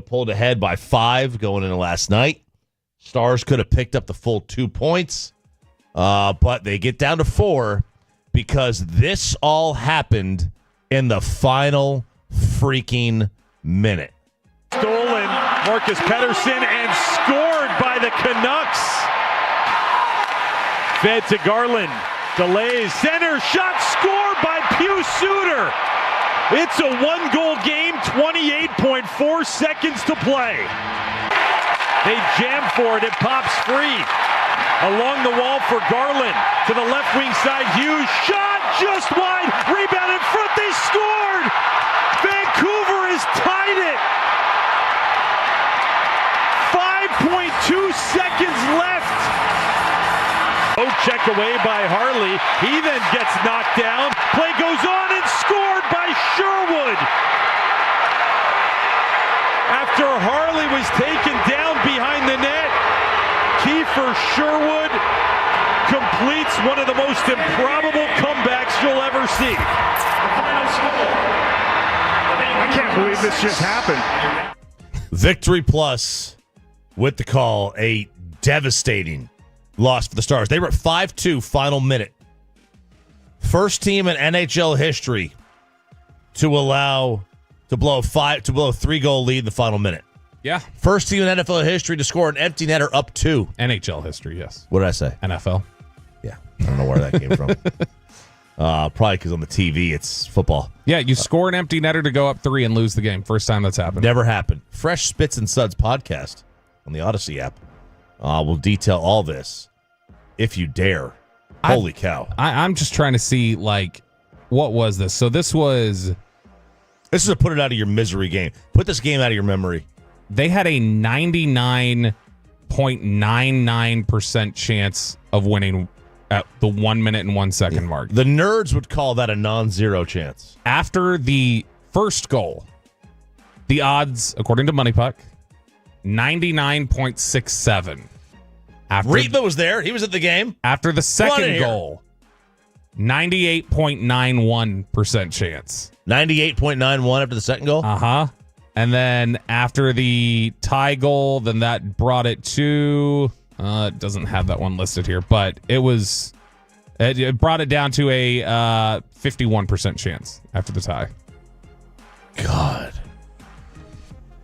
pulled ahead by 5 going into last night. Stars could have picked up the full 2 points. But they get down to 4 because this all happened in the final freaking minute. Stolen, Marcus Pettersson, and scored by the Canucks. Fed to Garland, delays, center shot, scored by Pius Suter. It's a 1-goal game, 28.4 seconds to play. They jam for it, it pops free. Along the wall for Garland. To the left wing side, Hughes. Shot just wide. Rebound in front. They scored. Vancouver has tied it. 5.2 seconds left. Oh, check away by Harley. He then gets knocked down. Play goes on and scored by Sherwood. After Harley was taken down behind the net, Kiefer Sherwood completes one of the most improbable comebacks you'll ever see. I can't believe this just happened. Victory Plus with the call, a devastating loss for the Stars. They were at 5-2 final minute. First team in NHL history to blow a 3-goal lead in the final minute. Yeah. First team in NFL history to score an empty netter up 2. NHL history, yes. What did I say? NFL. Yeah. I don't know where that came from. Probably because on the TV it's football. Yeah, you score an empty netter to go up 3 and lose the game. First time that's happened. Never happened. Fresh Spits and Suds podcast on the Odyssey app. We'll detail all this if you dare. Holy cow. I'm just trying to see, what was this? So this is a put it out of your misery game. Put this game out of your memory. They had a 99.99% chance of winning at the 1 minute and 1 second mark. The nerds would call that a non-zero chance. After the first goal, the odds, according to Money Puck, 99.67. Reetma was there. He was at the game. After the second goal, 98.91% chance. 98.91 after the second goal? Uh-huh. And then after the tie goal, then that brought it to... it doesn't have that one listed here, but it brought it down to a 51% chance after the tie. God.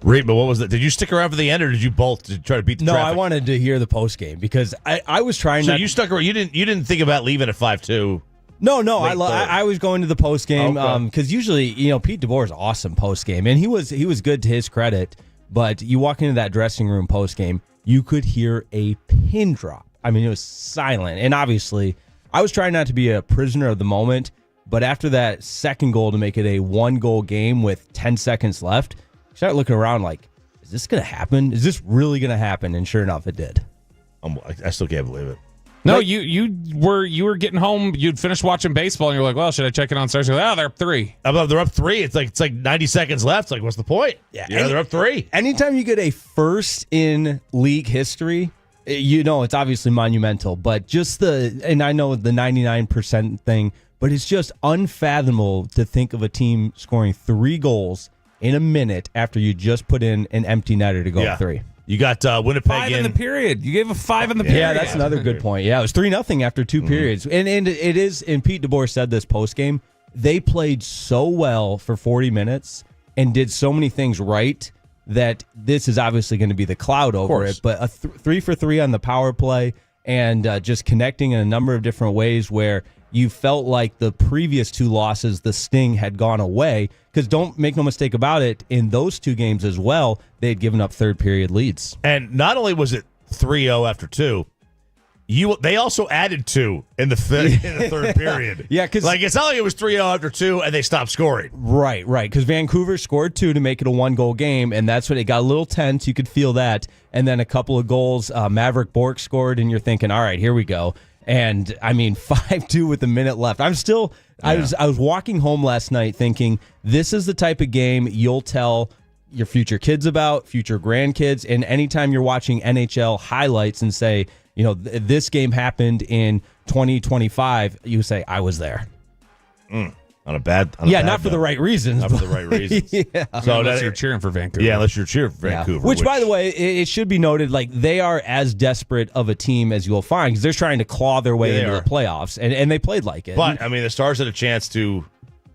Reed, but what was that? Did you stick around for the end, or did you bolt to try to beat the traffic? No, I wanted to hear the post game because I was trying. So you stuck around. You didn't think about leaving at 5-2. No, I was going to the post game because usually, Pete DeBoer is awesome post game, and he was good to his credit. But you walk into that dressing room post game, you could hear a pin drop. I mean, it was silent, and obviously, I was trying not to be a prisoner of the moment. But after that second goal to make it a 1-goal game with 10 seconds left, I started looking around like, is this going to happen? Is this really going to happen? And sure enough, it did. I still can't believe it. No, you were getting home. You'd finished watching baseball, and you're like, "Well, should I check it on Stars?" You're like, they're up 3. They're up 3. It's like 90 seconds left. It's like, what's the point? Yeah, they're up 3. Anytime you get a first in league history, it's obviously monumental. But just and I know the 99% thing, but it's just unfathomable to think of a team scoring 3 goals in a minute after you just put in an empty netter to go 3. You got Winnipeg 5 in the period. You gave a 5 in the period. Yeah, that's another good point. Yeah, it was 3-0 after 2 periods. And it is, and Pete DeBoer said this post-game, they played so well for 40 minutes and did so many things right that this is obviously going to be the cloud over it. But a 3 for 3 on the power play and just connecting in a number of different ways where you felt like the previous 2 losses, the sting had gone away. Because don't make no mistake about it, in those 2 games as well, they had given up third period leads. And not only was it 3-0 after 2, they also added 2 in the third period. Yeah, because it's not like it was 3-0 after 2 and they stopped scoring. Right. Because Vancouver scored 2 to make it a 1-goal game, and that's when it got a little tense. You could feel that. And then a couple of goals, Maverick Bork scored, and you're thinking, all right, here we go. And I mean, 5-2 with a minute left. I was walking home last night thinking this is the type of game you'll tell your future kids about, future grandkids, and anytime you're watching NHL highlights and say, this game happened in 2025, you say, I was there. Not for the right reasons. Not for the right reasons. So unless you're cheering for Vancouver. Yeah, unless you're cheering for Vancouver. Which, by the way, it should be noted, they are as desperate of a team as you'll find because they're trying to claw their way into the playoffs, and they played like it. But, I mean, the Stars had a chance to,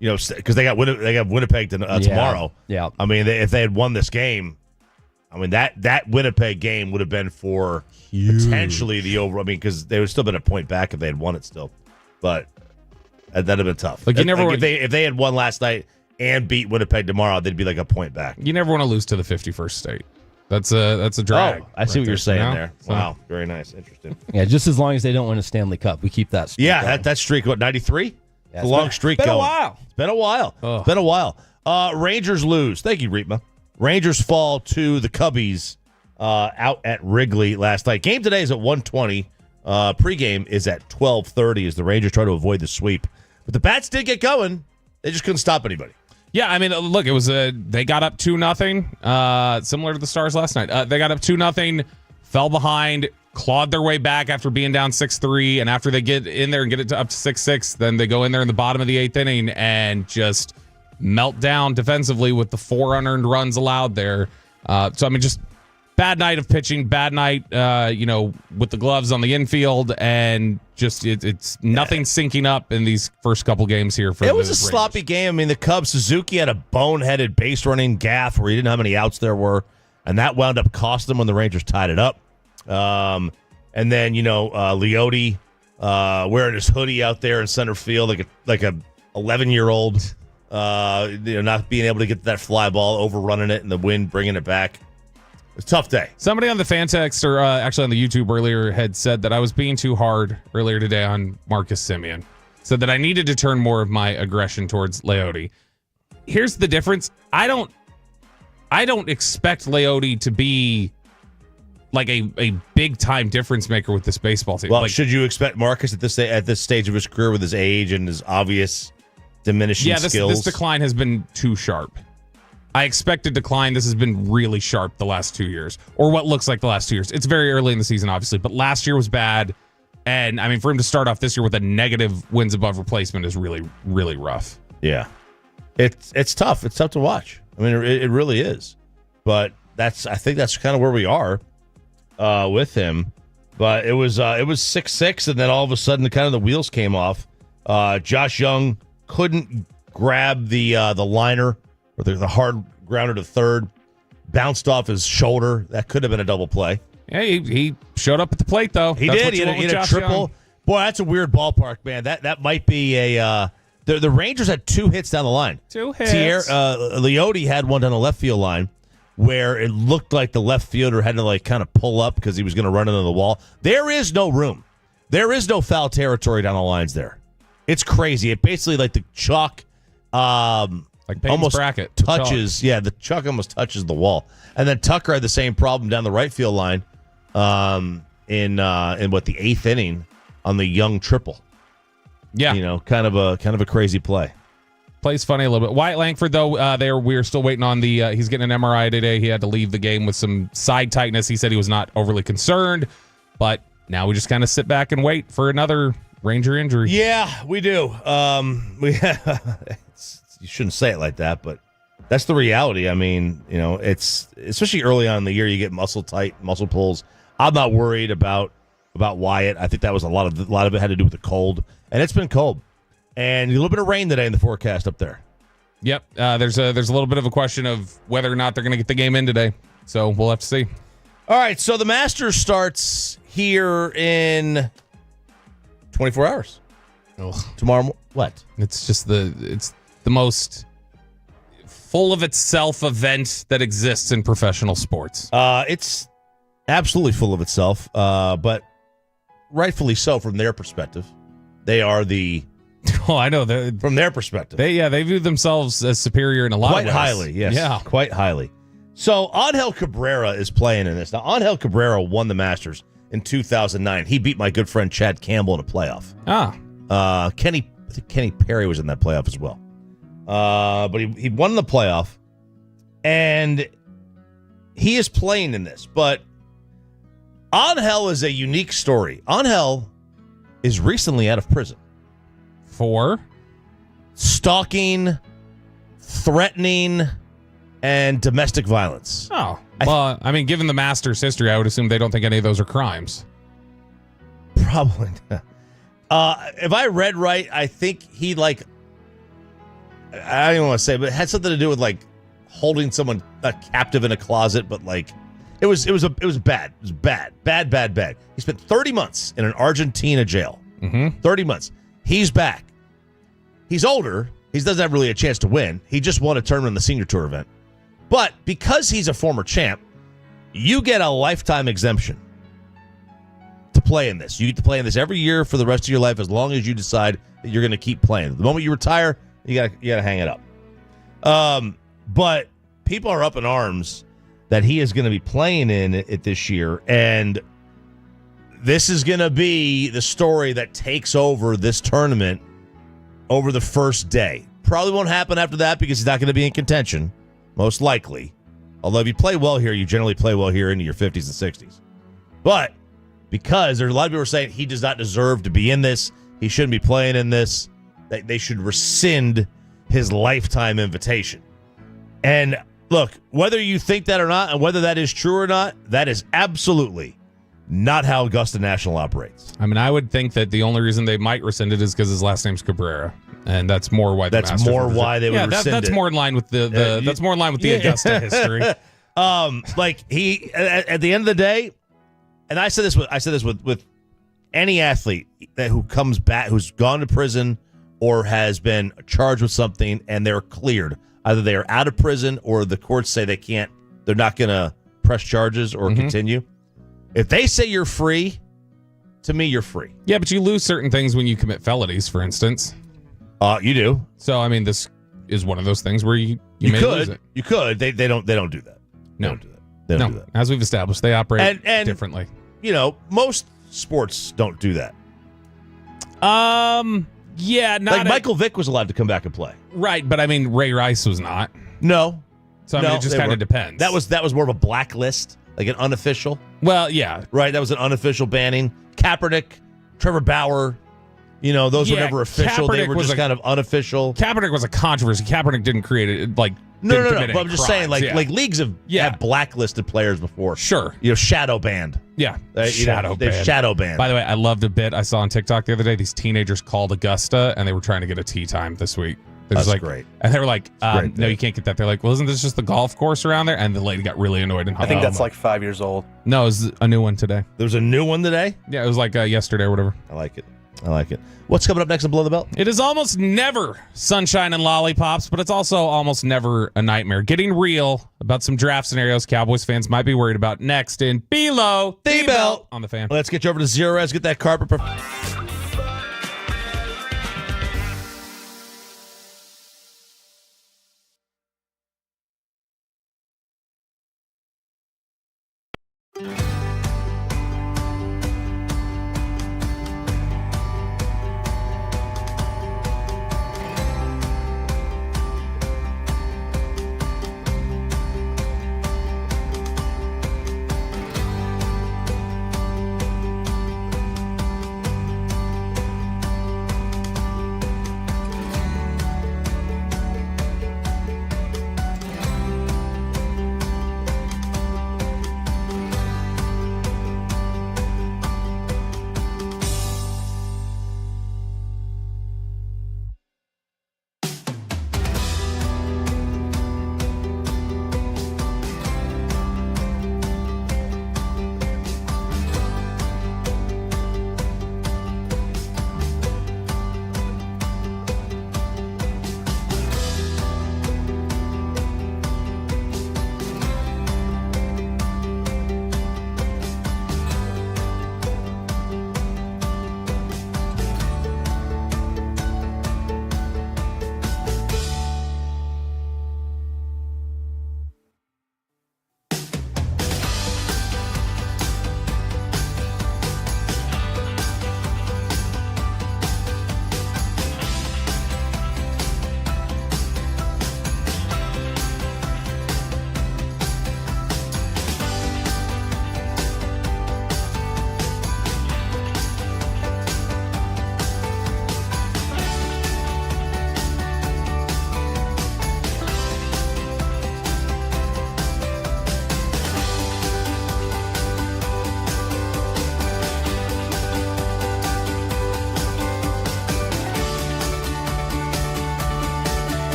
because they got Winnipeg tomorrow. Yeah. I mean, if they had won this game, I mean, that Winnipeg game would have been for potentially the over. I mean, because they would still been a point back if they had won it still. But that'd have been tough. If they had won last night and beat Winnipeg tomorrow, they'd be like a point back. You never want to lose to the 51st state. That's a drag. Oh, I see what you're saying there. Wow, very nice, interesting. Yeah, just as long as they don't win a Stanley Cup, we keep that streak going. that streak, 93? It's a long streak going. It's been a while. It's been a while. Rangers lose. Thank you, Reetma. Rangers fall to the Cubbies out at Wrigley last night. Game today is at 1:20. Pregame is at 12:30 as the Rangers try to avoid the sweep. But the Bats did get going. They just couldn't stop anybody. Yeah, I mean, look, it was they got up 2-0, similar to the Stars last night. They got up 2-0, fell behind, clawed their way back after being down 6-3, and after they get in there and get it up to 6-6, then they go in there in the bottom of the 8th inning and just melt down defensively with the 4 unearned runs allowed there. So, I mean, just bad night of pitching, bad night, with the gloves on the infield, and just it's nothing syncing up in these first couple games here. It was a sloppy game. I mean, the Cubs, Suzuki had a boneheaded base running gaff where he didn't know how many outs there were, and that wound up costing them when the Rangers tied it up. And then, Leote wearing his hoodie out there in center field like a 11-year-old, not being able to get that fly ball, overrunning it in the wind, bringing it back. It's a tough day. Somebody on the fan text, or actually on the YouTube earlier, had said that I was being too hard earlier today on Marcus Semien. Said that I needed to turn more of my aggression towards Leote. Here's the difference. I don't expect Leote to be like a big time difference maker with this baseball team. Well, should you expect Marcus at this stage of his career with his age and his obvious diminishing skills? This decline has been too sharp. I expect a decline. This has been really sharp the last 2 years, or what looks like the last 2 years. It's very early in the season, obviously, but last year was bad. And I mean, for him to start off this year with a negative wins above replacement is really, really rough. Yeah, it's tough. It's tough to watch. I mean, it really is. But I think that's kind of where we are with him. But it was 6-6, and then all of a sudden, kind of the wheels came off. Josh Young couldn't grab the liner or the hard grounder to third. Bounced off his shoulder. That could have been a double play. Yeah, he showed up at with though. He did. He had a triple. Young. Boy, that's a weird ballpark, man. That might be a. The Rangers had 2 hits down the line. 2 hits. Leote had one down the left field line where it looked like the left fielder had to kind of pull up because he was going to run into the wall. There is no room. There is no foul territory down the lines there. It's crazy. It basically like the chalk. Like Peyton's almost bracket touches. Yeah, the chalk almost touches the wall. And then Tucker had the same problem down the right field line. In what the 8th inning on the Young triple. Yeah, kind of a crazy play. Plays funny a little bit. Wyatt Langford though, we're still waiting on the. He's getting an MRI today. He had to leave the game with some side tightness. He said he was not overly concerned, but now we just kind of sit back and wait for another Ranger injury. Yeah, we do. You shouldn't say it like that, but that's the reality. I mean, it's especially early on in the year, you get muscle pulls. I'm not worried about Wyatt. I think that was a lot of it had to do with the cold, and it's been cold, and a little bit of rain today in the forecast up there. Yep, there's a little bit of a question of whether or not they're going to get the game in today, so we'll have to see. All right, so the Masters starts here in 24 hours. Tomorrow, what? It's just the most full of itself event that exists in professional sports. It's absolutely full of itself, but rightfully so from their perspective. They are the... Oh, I know. From their perspective. They view themselves as superior in a lot of ways. Quite highly, yes. Yeah. Quite highly. So, Angel Cabrera is playing in this. Now, Angel Cabrera won the Masters in 2009. He beat my good friend Chad Campbell in a playoff. I think Kenny Perry was in that playoff as well. But he won the playoff, and he is playing in this. But Angel is a unique story. Angel is recently out of prison. For? Stalking, threatening, and domestic violence. Oh. Well, I mean, given the Masters history, I would assume they don't think any of those are crimes. Probably not. If I read right, I think he I don't even want to say, but it had something to do with holding someone captive in a closet, but it was bad. It was bad. He spent 30 months in an Argentina jail. 30 months. He's back. He's older. He doesn't have really a chance to win. He just won a tournament in the Senior Tour event. But because he's a former champ, you get a lifetime exemption to play in this. You get to play in this every year for the rest of your life as long as you decide that you're going to keep playing. The moment you retire, you got to hang it up. But people are up in arms that he is going to be playing in it this year, and this is going to be the story that takes over this tournament over the first day. Probably won't happen after that because he's not going to be in contention, most likely. Although if you play well here, you generally play well here into your 50s and 60s. But because there's a lot of people who are saying he does not deserve to be in this, he shouldn't be playing in this, that they should rescind his lifetime invitation. And look, whether you think that or not, and whether that is true or not, that is absolutely not how Augusta National operates. I mean, I would think that the only reason they might rescind it is because his last name's Cabrera, and that's more why. That's more why they would rescind it. That's more in line with the that's more in line with the Augusta history. He at the end of the day, and I said this with any athlete who comes back, who's gone to prison or has been charged with something, and they're cleared. Either they are out of prison or the courts say they're not going to press charges or continue. If they say you're free, to me, you're free. Yeah, but you lose certain things when you commit felonies, for instance. You do. So, I mean, this is one of those things where you may lose it. You could. They don't do that. No. They don't do that. They don't do that. As we've established, they operate differently. Most sports don't do that. Yeah, not Michael Vick was allowed to come back and play. Right, but I mean, Ray Rice was not. No. So, I mean, it just kind of depends. That was more of a blacklist, like an unofficial. Well, yeah. Right, that was an unofficial banning. Kaepernick Trevor Bauer. Those were never official. They were just kind of unofficial. Kaepernick was a controversy. Kaepernick didn't create it. No. But I'm just saying, leagues have blacklisted players before. Sure. Shadow banned. Yeah. Shadow banned. By the way, I loved a bit I saw on TikTok the other day. These teenagers called Augusta and they were trying to get a tee time this week. That's great. And they were like, no, you can't get that. They're like, well, isn't this just the golf course around there? And the lady got really annoyed and hung I think up. that's like 5 years old. No, it was a new one today. There's a new one today? Yeah, it was like yesterday or whatever. I like it. What's coming up next on Below the Belt? It is almost never sunshine and lollipops, but it's also almost never a nightmare. Getting real about some draft scenarios Cowboys fans might be worried about next in Below the Belt on the Fan. Let's get you over to Zero Res, get that carpet.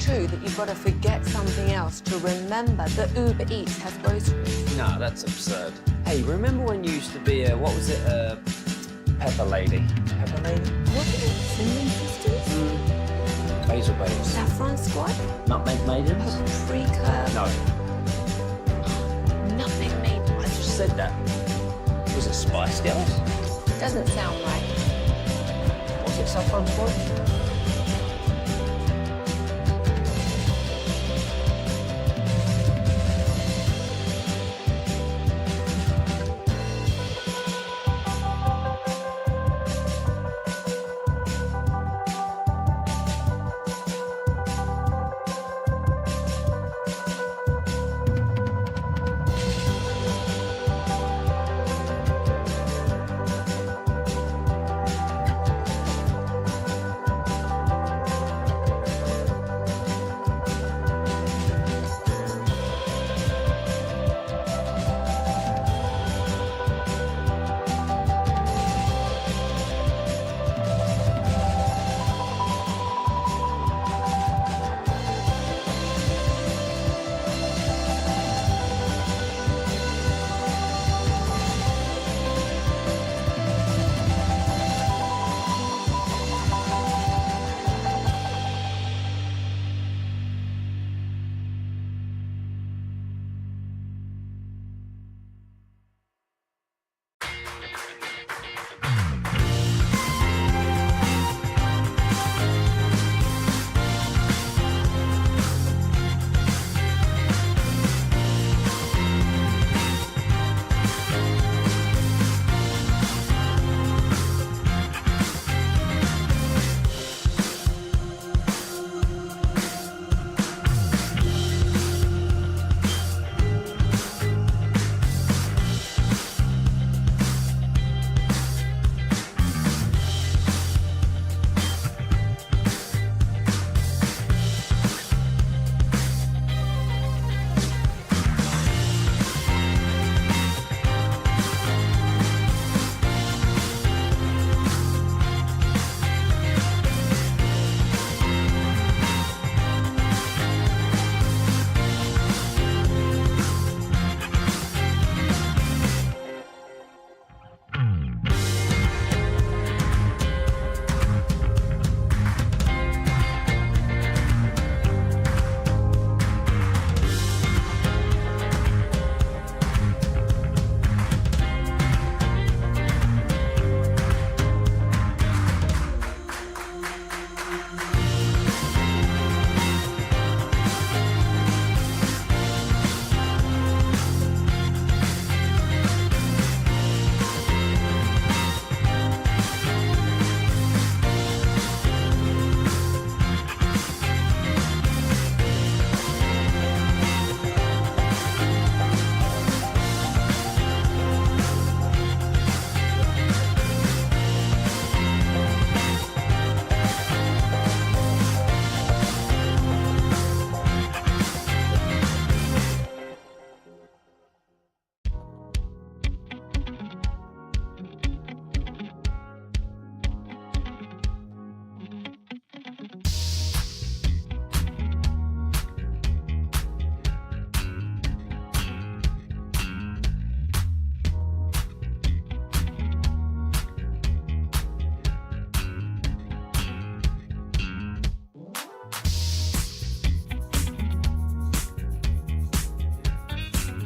true that you've got to forget something else to remember that Uber Eats has groceries? No, that's absurd. Hey, remember when you used to be a, what was it, Pepper Lady? Pepper Lady? What is it? Cinnamon Sisters? Basil Babes. Saffron Squad? Nutmeg Maidens? Paprika? No. Nutmeg Maidens? I just said that. Was it Spice Girls? Doesn't sound right. Was it Saffron Squad?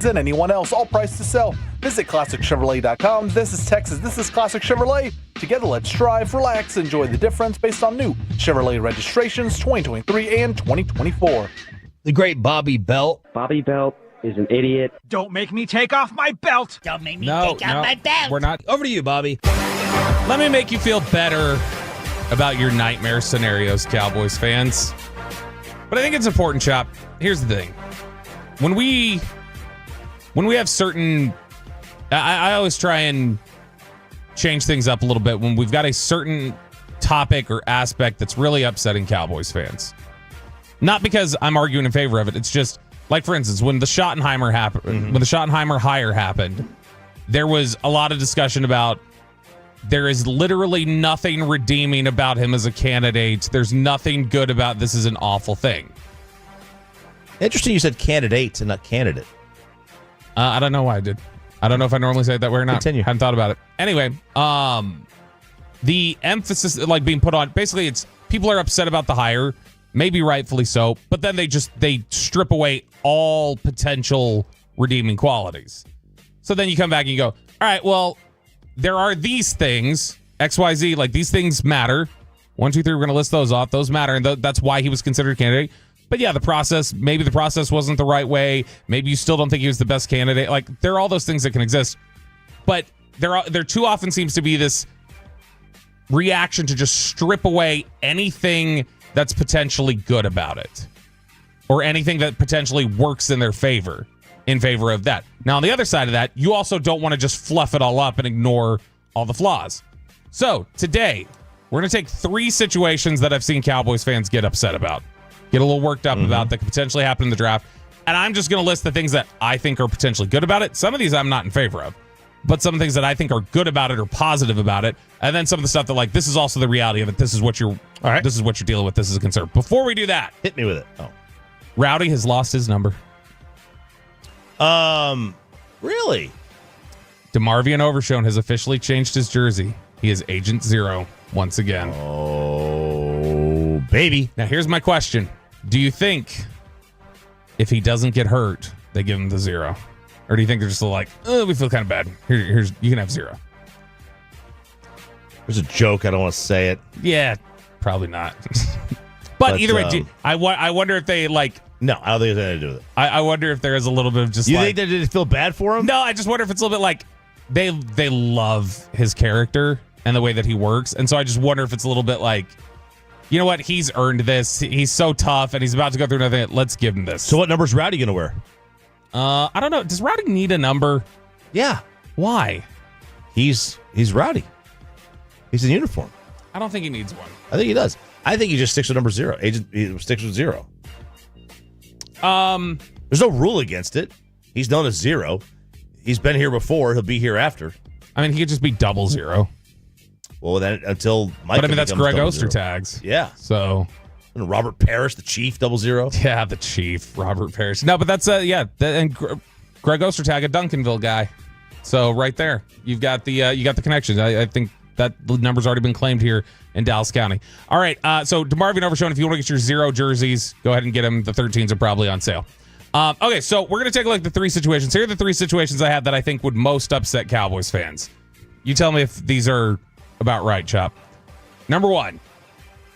than anyone else, all priced to sell. Visit ClassicChevrolet.com. This is Texas. This is Classic Chevrolet. Together, let's drive, relax, enjoy the difference based on new Chevrolet registrations 2023 and 2024. The great Bobby Belt. Bobby Belt is an idiot. Don't make me take off my belt. Don't make me take off my belt. We're not. Over to you, Bobby. Let me make you feel better about your nightmare scenarios, Cowboys fans. But I think it's important, Chop. Here's the thing. When we have certain... I always try and change things up a little bit when we've got a certain topic or aspect that's really upsetting Cowboys fans. Not because I'm arguing in favor of it. It's just, like, for instance, when the Schottenheimer happened, when the Schottenheimer hire happened, there was a lot of discussion about there is literally nothing redeeming about him as a candidate. There's nothing good about this is an awful thing. Interesting you said candidate and not candidate. I don't know why I did. I don't know if I normally say it that way or not. Continue. Hadn't thought about it. Anyway, the emphasis like being put on, basically it's people are upset about the hire, maybe rightfully so, but then they strip away all potential redeeming qualities. So then you come back and you go, all right, well, there are these things, XYZ, like these things matter. 1, 2, 3, we're going to list those off. Those matter, and that's why he was considered a candidate. But yeah, maybe the process wasn't the right way. Maybe you still don't think he was the best candidate. Like, there are all those things that can exist. But there too often seems to be this reaction to just strip away anything that's potentially good about it. Or anything that potentially works in their favor, in favor of that. Now, on the other side of that, you also don't want to just fluff it all up and ignore all the flaws. So, today, we're going to take 3 situations that I've seen Cowboys fans get upset about. Get a little worked up about that could potentially happen in the draft. And I'm just going to list the things that I think are potentially good about it. Some of these I'm not in favor of. But some things that I think are good about it or positive about it. And then some of the stuff that, like, this is also the reality of it. This is what you're This is what you're dealing with. This is a concern. Before we do that. Hit me with it. Oh. Rowdy has lost his number. Really? DeMarvion Overshone has officially changed his jersey. He is Agent Zero once again. Oh, baby. Now, here's my question. Do you think if he doesn't get hurt, they give him the 0? Or do you think they're just like, we feel kind of bad. Here's you can have 0. There's a joke. I don't want to say it. Yeah, probably not. but either way, I wonder if they like. No, I don't think it has anything to do with it. I wonder if there is a little bit of just. You think they did feel bad for him? No, I just wonder if it's a little bit like they love his character and the way that he works, and so I just wonder if it's a little bit like, you know what, he's earned this. He's so tough, and he's about to go through another thing. Let's give him this. So what number's Rowdy going to wear? I don't know. Does Rowdy need a number? Yeah. Why? He's Rowdy. He's in uniform. I don't think he needs one. I think he does. I think he just sticks with number 0. He sticks with 0. There's no rule against it. He's known as 0. He's been here before. He'll be here after. I mean, he could just be 00. Well, then until Mike. But I mean, that's Greg Ostertag's. Yeah. So. And Robert Parrish, the Chief, 00. Yeah, the Chief, Robert Parrish. No, but that's and Greg Ostertag, a Duncanville guy. So right there, you got the connections. I think that the number's already been claimed here in Dallas County. All right, so DeMarvion Overshone, if you want to get your 0 jerseys, go ahead and get them. The 13s are probably on sale. Okay, so we're going to take a look at the 3 situations. Here are the 3 situations I have that I think would most upset Cowboys fans. You tell me if these are about right, Chop. Number 1,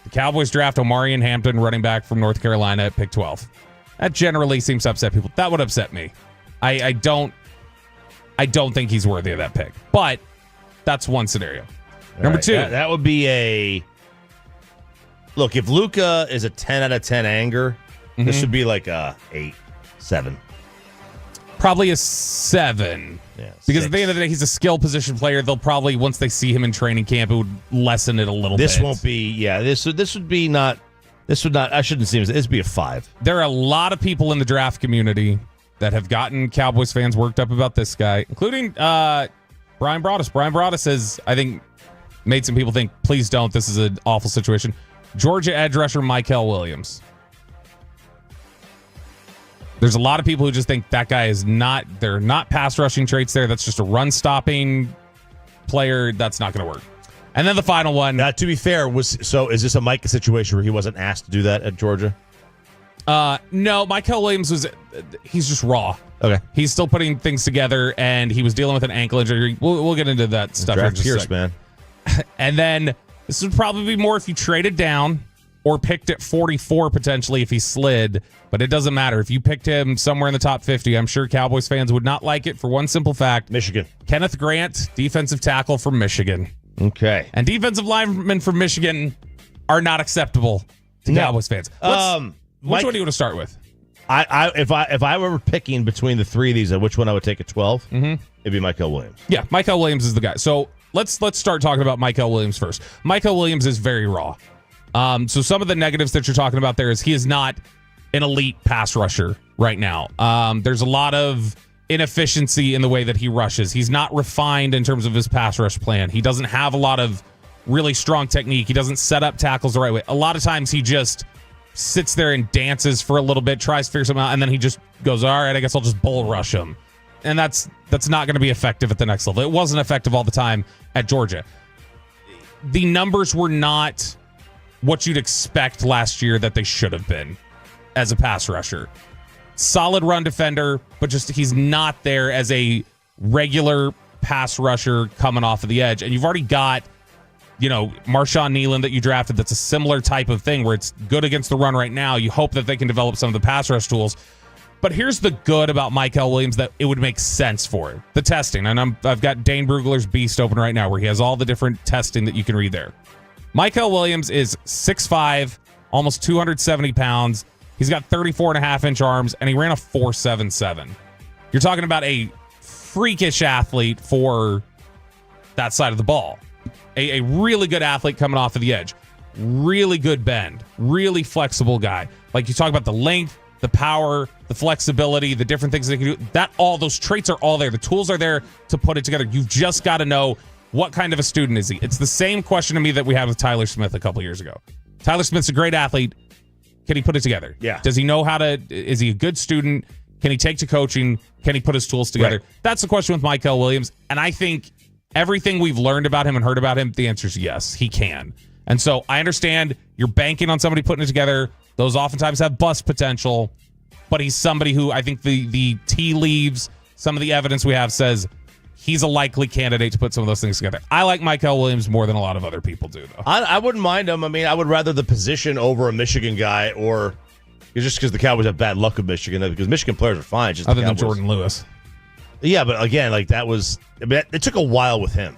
the Cowboys draft Omarion Hampton, running back from North Carolina at pick 12. That generally seems to upset people. That would upset me. I don't think he's worthy of that pick. But that's one scenario. Number 2. That would be a... Look, if Luka is a 10 out of 10 anger, this would be like a 8, 7. Probably a 7. Yeah, because 6. at the end of the day, he's a skill position player. They'll probably, once they see him in training camp, it would lessen it a little bit. This won't be... Yeah, this would be not... This would not... I shouldn't see him... This would be a 5. There are a lot of people in the draft community that have gotten Cowboys fans worked up about this guy, including Brian Broaddus. Brian Broaddus has, I think, made some people think, please don't. This is an awful situation. Georgia edge rusher Mykel Williams. There's a lot of people who just think that guy is not, they're not pass rushing traits there. That's just a run stopping player. That's not going to work. And then the final one. To be fair, is this a Micah situation where he wasn't asked to do that at Georgia? No, Mykel Williams he's just raw. Okay. He's still putting things together, and he was dealing with an ankle injury. We'll get into that stuff here in just a Pierce, sec. man. And then this would probably be more if you traded down or picked at 44 potentially if he slid, but it doesn't matter. If you picked him somewhere in the top 50, I'm sure Cowboys fans would not like it for one simple fact. Michigan. Kenneth Grant, defensive tackle from Michigan. Okay. And defensive linemen from Michigan are not acceptable to Cowboys fans. Which one do you want to start with? If I were picking between the three of these, which one I would take at 12, it'd be Mykel Williams. Yeah, Mykel Williams is the guy. So let's start talking about Mykel Williams first. Mykel Williams is very raw. So some of the negatives that you're talking about there is he is not an elite pass rusher right now. There's a lot of inefficiency in the way that he rushes. He's not refined in terms of his pass rush plan. He doesn't have a lot of really strong technique. He doesn't set up tackles the right way. A lot of times he just sits there and dances for a little bit, tries to figure something out, and then he just goes, all right, I guess I'll just bull rush him. And that's not going to be effective at the next level. It wasn't effective all the time at Georgia. The numbers were not what you'd expect last year that they should have been as a pass rusher. Solid run defender, but just he's not there as a regular pass rusher coming off of the edge. And you've already got, Marshawn Nealon that you drafted that's a similar type of thing where it's good against the run right now. You hope that they can develop some of the pass rush tools. But here's the good about Mykel Williams that it would make sense for. The testing. And I've got Dane Brugler's Beast open right now where he has all the different testing that you can read there. Mykel Williams is 6'5", almost 270 pounds. He's got 34.5-inch arms, and he ran a 4.77. You're talking about a freakish athlete for that side of the ball. A really good athlete coming off of the edge. Really good bend. Really flexible guy. Like you talk about the length, the power, the flexibility, the different things they can do. All those traits are all there. The tools are there to put it together. You've just got to know what kind of a student is he. It's the same question to me that we had with Tyler Smith a couple years ago. Tyler Smith's a great athlete. Can he put it together? Yeah. Does he know how to? Is he a good student? Can he take to coaching? Can he put his tools together? Right. That's the question with Mykel Williams. And I think everything we've learned about him and heard about him, the answer is yes, he can. And so I understand you're banking on somebody putting it together. Those oftentimes have bust potential, but he's somebody who I think the tea leaves, some of the evidence we have says he's a likely candidate to put some of those things together. I like Mykel Williams more than a lot of other people do, though. I wouldn't mind him. I mean, I would rather the position over a Michigan guy, or just because the Cowboys have bad luck with Michigan, because Michigan players are fine. Just other than Jordan Lewis. Yeah, but again, it took a while with him.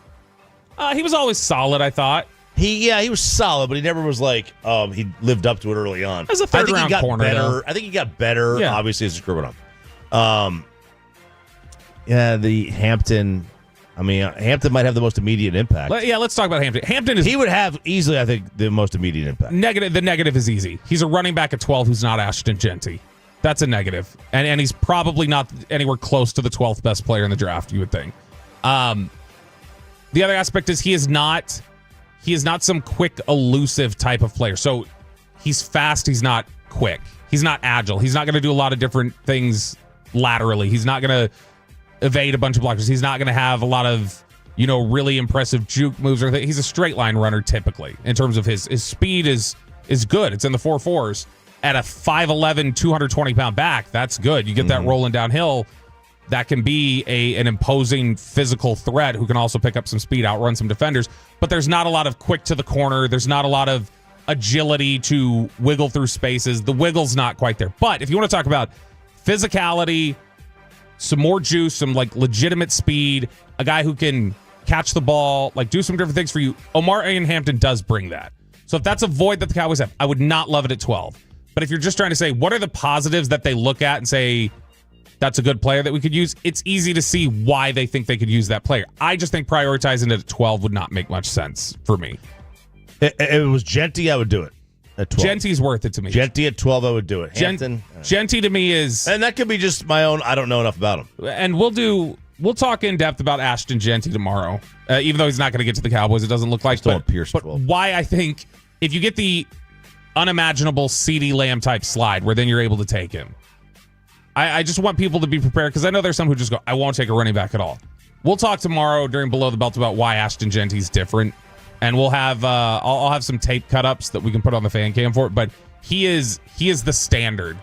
He was always solid, I thought. He was solid, but he never was like he lived up to it early on. As a third-round corner, better. though. I think he got better, obviously, as a career went on. The Hampton. I mean, Hampton might have the most immediate impact. Let's talk about Hampton. He would have easily, I think, the most immediate impact. The negative is easy. He's a running back at 12 who's not Ashton Genty. That's a negative. And he's probably not anywhere close to the 12th best player in the draft, you would think. The other aspect is he is not some quick, elusive type of player. So he's fast. He's not quick. He's not agile. He's not going to do a lot of different things laterally. He's not going to evade a bunch of blockers. He's not going to have a lot of, really impressive juke moves or anything. He's a straight line runner typically in terms of his speed is good. It's in the 4.4s. At a 5'11", 220-pound back, that's good. You get that rolling downhill. That can be an imposing physical threat who can also pick up some speed, outrun some defenders. But there's not a lot of quick to the corner. There's not a lot of agility to wiggle through spaces. The wiggle's not quite there. But if you want to talk about physicality, some more juice, some legitimate speed, a guy who can catch the ball, do some different things for you, Omarion Hampton does bring that. So if that's a void that the Cowboys have, I would not love it at 12. But if you're just trying to say, what are the positives that they look at and say, that's a good player that we could use, it's easy to see why they think they could use that player. I just think prioritizing it at 12 would not make much sense for me. If it was Genty, I would do it at 12. Genty's worth it to me. Genty at 12, I would do it. Hampton. Genty to me is... And that could be just my own, I don't know enough about him. And we'll talk in depth about Ashton Genty tomorrow. Even though he's not going to get to the Cowboys, it doesn't look like. But why I think if you get the unimaginable CeeDee Lamb type slide where then you're able to take him. I just want people to be prepared because I know there's some who just go, I won't take a running back at all. We'll talk tomorrow during Below the Belt about why Ashton Genty's different. And we'll have I'll have some tape cut-ups that we can put on the fan cam for it. But he is the standard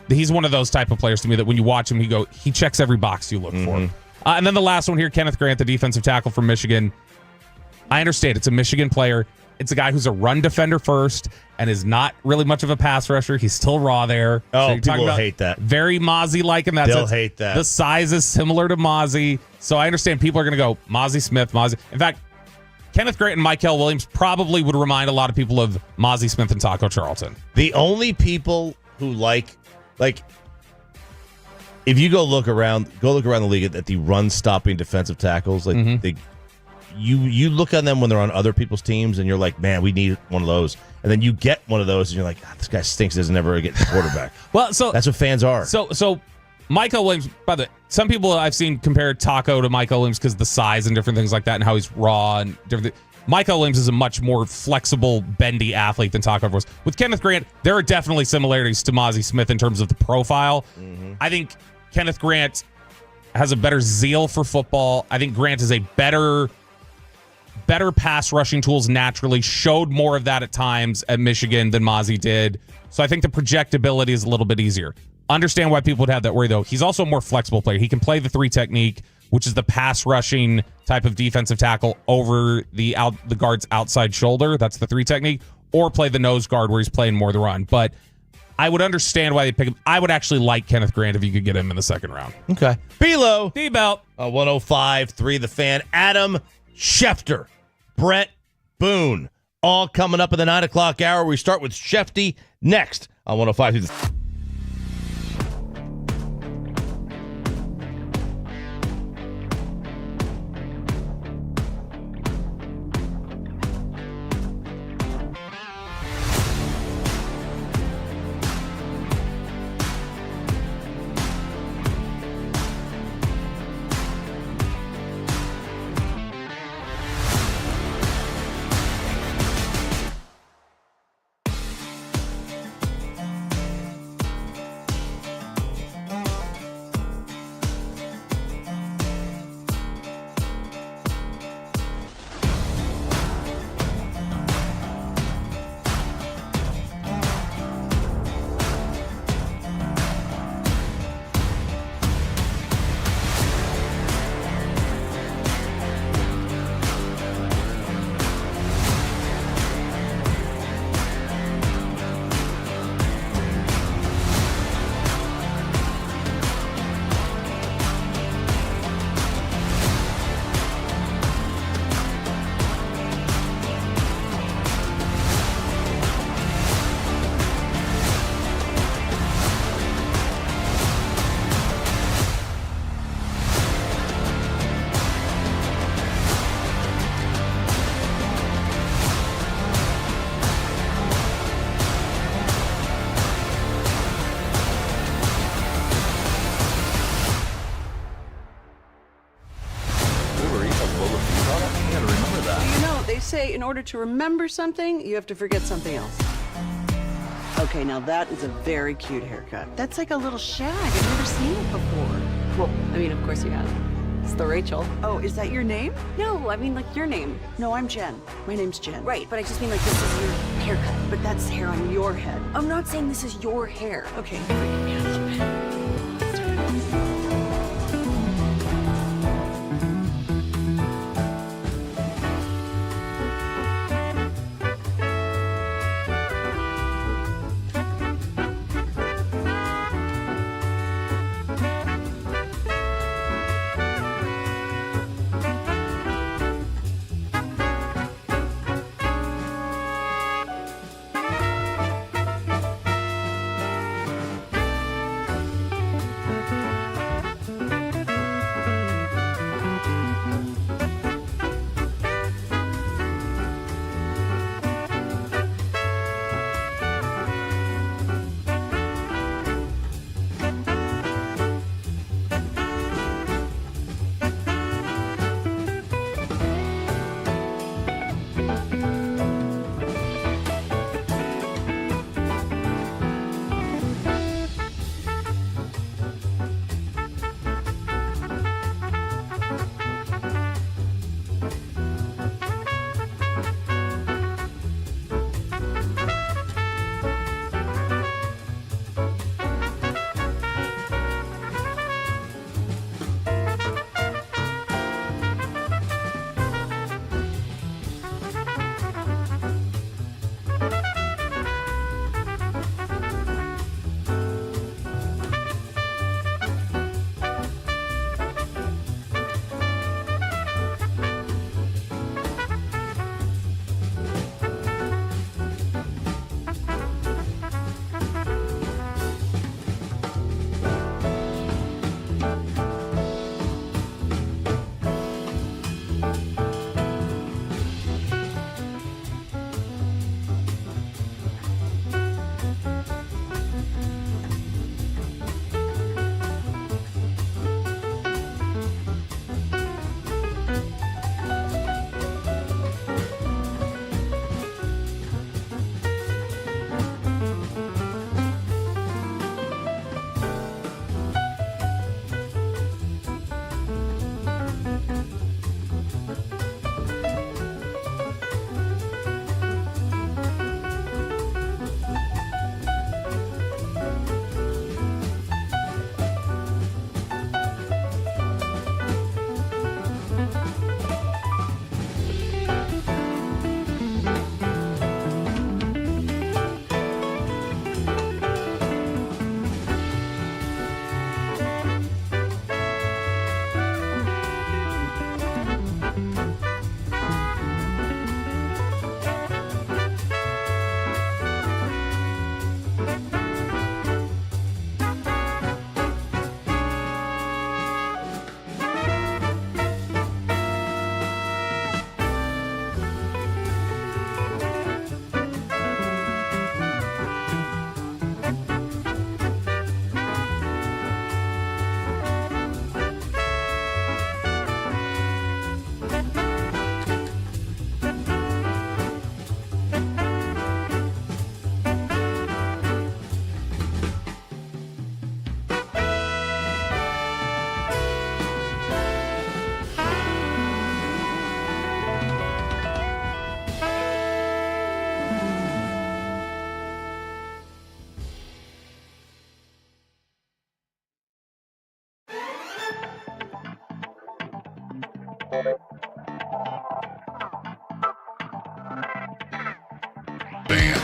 he's one of those type of players to me that when you watch him, he checks every box you look for. And then the last one here, Kenneth Grant, the defensive tackle from Michigan. I understand it's a Michigan player. It's a guy who's a run defender first and is not really much of a pass rusher. He's still raw there. Oh, so people will hate that. Very Mozzie-like in that They'll sense. hate that. The size is similar to Mozzie. So I understand people are going to go, Mozzie Smith, Mozzie. In fact, Kenneth Grant and Michael Williams probably would remind a lot of people of Mozzie Smith and Taco Charlton. The only people who like if you go look around the league at the run-stopping defensive tackles, like you look on them when they're on other people's teams, and you're like, man, we need one of those. And then you get one of those, and you're like, this guy stinks. Doesn't ever get the quarterback. Well, so that's what fans are. So Michael Williams. By the way, some people I've seen compare Taco to Michael Williams because of the size and different things like that, and how he's raw and different. Michael Williams is a much more flexible, bendy athlete than Taco was. With Kenneth Grant, there are definitely similarities to Mozzie Smith in terms of the profile. I think Kenneth Grant has a better zeal for football. I think Grant is a better pass rushing tools naturally, showed more of that at times at Michigan than Mozzie did. So I think the projectability is a little bit easier. Understand why people would have that worry, though. He's also a more flexible player. He can play the 3 technique, which is the pass rushing type of defensive tackle over the guard's outside shoulder. That's the 3 technique. Or play the nose guard where he's playing more the run. But I would understand why they pick him. I would actually like Kenneth Grant if you could get him in the second round. Okay. Belo. D-Belt. 105.3 The Fan. Adam Schefter. Brett Boone. All coming up in the 9 o'clock hour. We start with Shefty next on 105.3 The Fan. Say in order to remember something, you have to forget something else. Okay, now that is a very cute haircut. That's like a little shag. I've never seen it before. Well, I mean, of course you have. It's the Rachel. Oh, is that your name? No, I mean like your name. No, I'm Jen. My name's Jen. Right, but I just mean like this is your haircut. But that's hair on your head. I'm not saying this is your hair. Okay, freaking me out a little bit.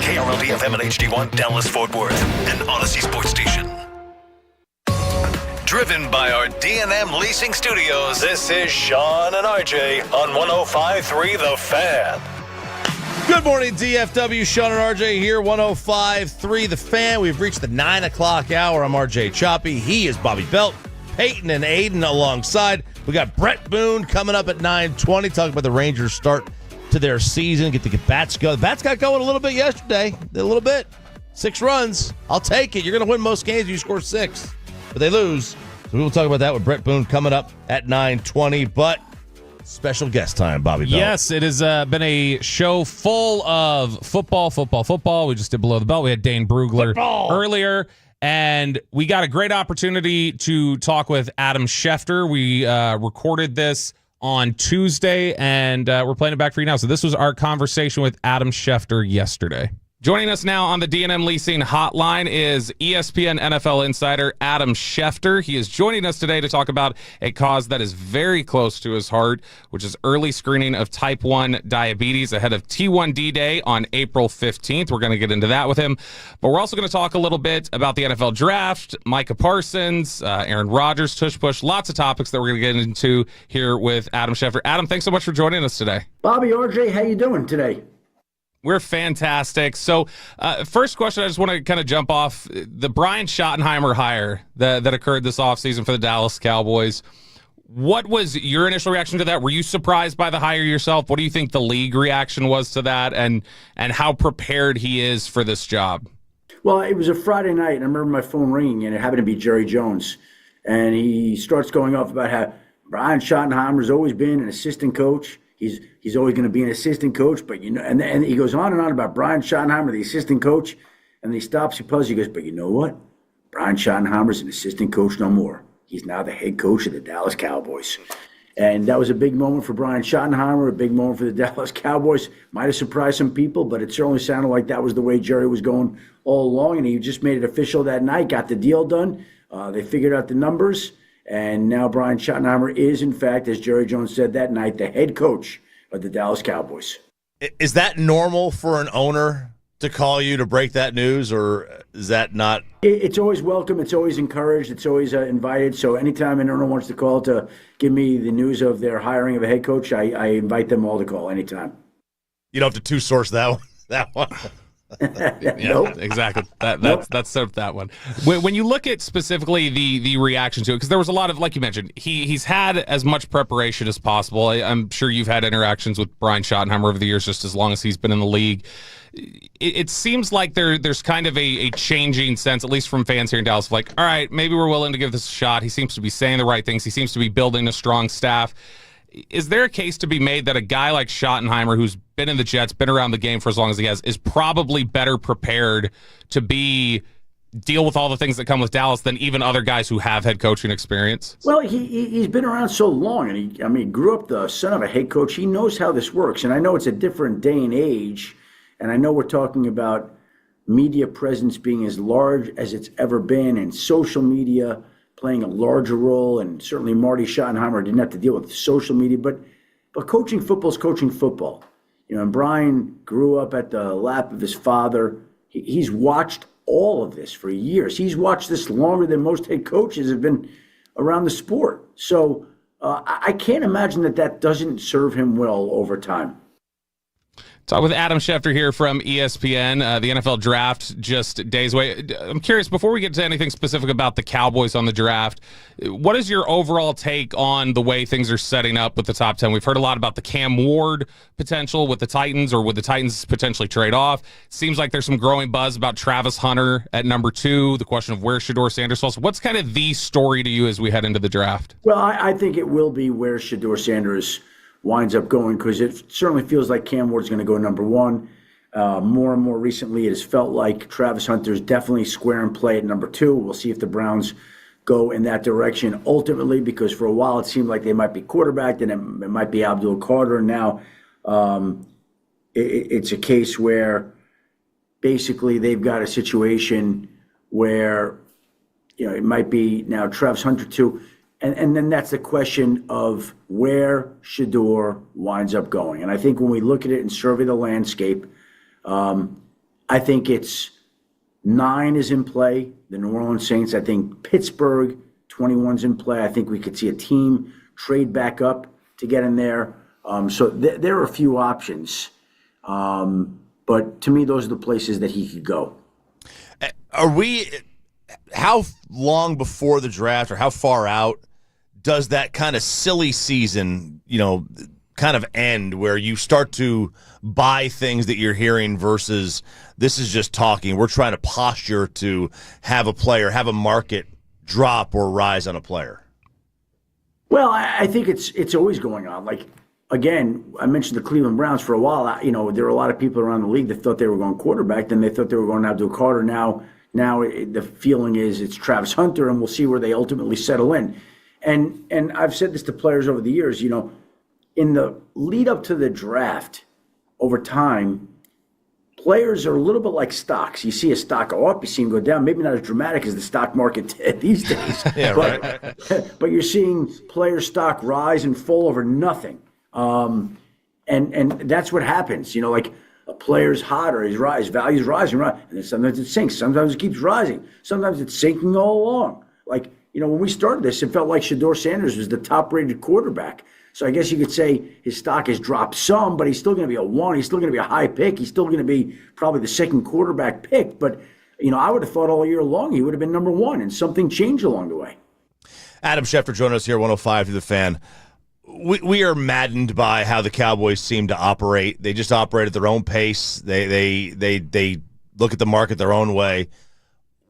KRLD-FM and HD1, Dallas, Fort Worth, an Odyssey sports station. Driven by our D&M Leasing Studios, this is Sean and RJ on 105.3 The Fan. Good morning, DFW. Sean and RJ here, 105.3 The Fan. We've reached the 9 o'clock hour. I'm RJ Choppy. He is Bobby Belt. Peyton and Aiden alongside. We got Brett Boone coming up at 9:20. Talking about the Rangers' start to their season. Get the bats go. The bats got going a little bit yesterday. A little bit. 6 runs. I'll take it. You're going to win most games if you score 6. But they lose. So we will talk about that with Brett Boone coming up at 9:20. But special guest time, Bobby Belt. Yes, it has been a show full of football. We just did Below the Belt. We had Dane Brugler earlier. And we got a great opportunity to talk with Adam Schefter. We recorded this on Tuesday, and we're playing it back for you now. So this was our conversation with Adam Schefter yesterday. Joining us now on the D&M Leasing Hotline is ESPN NFL insider Adam Schefter. He is joining us today to talk about a cause that is very close to his heart, which is early screening of type 1 diabetes ahead of T1D Day on April 15th. We're going to get into that with him. But we're also going to talk a little bit about the NFL Draft, Micah Parsons, Aaron Rodgers, tush push, lots of topics that we're going to get into here with Adam Schefter. Adam, thanks so much for joining us today. Bobby, RJ, how you doing today? We're fantastic. So first question, I just want to kind of jump off the Brian Schottenheimer hire that occurred this offseason for the Dallas Cowboys. What was your initial reaction to that? Were you surprised by the hire yourself? What do you think the league reaction was to that, and how prepared he is for this job? Well, it was a Friday night, and I remember my phone ringing, and it happened to be Jerry Jones. And he starts going off about how Brian Schottenheimer's always been an assistant coach. He's always going to be an assistant coach, but and he goes on and on about Brian Schottenheimer, the assistant coach, and he stops, he pauses, he goes, but you know what? Brian Schottenheimer's an assistant coach no more. He's now the head coach of the Dallas Cowboys. And that was a big moment for Brian Schottenheimer, a big moment for the Dallas Cowboys. Might have surprised some people, but it certainly sounded like that was the way Jerry was going all along, and he just made it official that night, got the deal done. They figured out the numbers. And now Brian Schottenheimer is, in fact, as Jerry Jones said that night, the head coach of the Dallas Cowboys. Is that normal for an owner to call you to break that news, or is that not? It's always welcome. It's always encouraged. It's always invited. So anytime an owner wants to call to give me the news of their hiring of a head coach, I invite them all to call anytime. You don't have to two-source that one. That one. Yeah, Nope. Exactly. That's served that one. When you look at specifically the reaction to it, because there was a lot of, like you mentioned, he's had as much preparation as possible. I'm sure you've had interactions with Brian Schottenheimer over the years, just as long as he's been in the league. It seems like there's kind of a changing sense, at least from fans here in Dallas, of like, all right, maybe we're willing to give this a shot. He seems to be saying the right things. He seems to be building a strong staff. Is there a case to be made that a guy like Schottenheimer, who's been in the Jets, been around the game for as long as he has, is probably better prepared to deal with all the things that come with Dallas than even other guys who have head coaching experience? Well, he's been around so long, and he grew up the son of a head coach. He knows how this works, and I know it's a different day and age, and I know we're talking about media presence being as large as it's ever been, and social media playing a larger role, and certainly Marty Schottenheimer didn't have to deal with social media, but coaching football is coaching football. And Brian grew up at the lap of his father. He's watched all of this for years. He's watched this longer than most head coaches have been around the sport. So I can't imagine that doesn't serve him well over time. Talk with Adam Schefter here from ESPN. The NFL draft just days away. I'm curious, before we get to anything specific about the Cowboys on the draft, what is your overall take on the way things are setting up with the top 10? We've heard a lot about the Cam Ward potential with the Titans, or would the Titans potentially trade off? Seems like there's some growing buzz about Travis Hunter at number 2, the question of where Shedeur Sanders falls. What's kind of the story to you as we head into the draft? Well, I think it will be where Shedeur Sanders winds up going, because it certainly feels like Cam Ward's going to go number 1. More and more recently, it has felt like Travis Hunter's definitely square and play at number 2. We'll see if the Browns go in that direction ultimately, because for a while it seemed like they might be quarterback, then it might be Abdul Carter. And now it's a case where basically they've got a situation where it might be now Travis Hunter 2. And then that's the question of where Shedeur winds up going. And I think when we look at it and survey the landscape, I think it's 9 is in play, the New Orleans Saints. I think Pittsburgh, 21's in play. I think we could see a team trade back up to get in there. So there are a few options. But to me, those are the places that he could go. How long before the draft or how far out does that kind of silly season, kind of end where you start to buy things that you're hearing versus this is just talking? We're trying to posture to have a player, have a market drop or rise on a player. Well, I think it's always going on. Like, again, I mentioned the Cleveland Browns for a while. There were a lot of people around the league that thought they were going quarterback. Then they thought they were going Abdul Carter. Now the feeling is it's Travis Hunter, and we'll see where they ultimately settle in. And I've said this to players over the years, in the lead up to the draft, over time, players are a little bit like stocks. You see a stock go up, you see them go down. Maybe not as dramatic as the stock market these days. Yeah, right. But you're seeing player stock rise and fall over nothing. And that's what happens. Like a player's hot or his value's rising, right? And then sometimes it sinks. Sometimes it keeps rising. Sometimes it's sinking all along. Like, when we started this, it felt like Shedeur Sanders was the top-rated quarterback. So I guess you could say his stock has dropped some, but he's still going to be a 1. He's still going to be a high pick. He's still going to be probably the second quarterback pick. But, I would have thought all year long he would have been number 1, and something changed along the way. Adam Schefter joining us here, 105 to the Fan. We are maddened by how the Cowboys seem to operate. They just operate at their own pace. They look at the market their own way.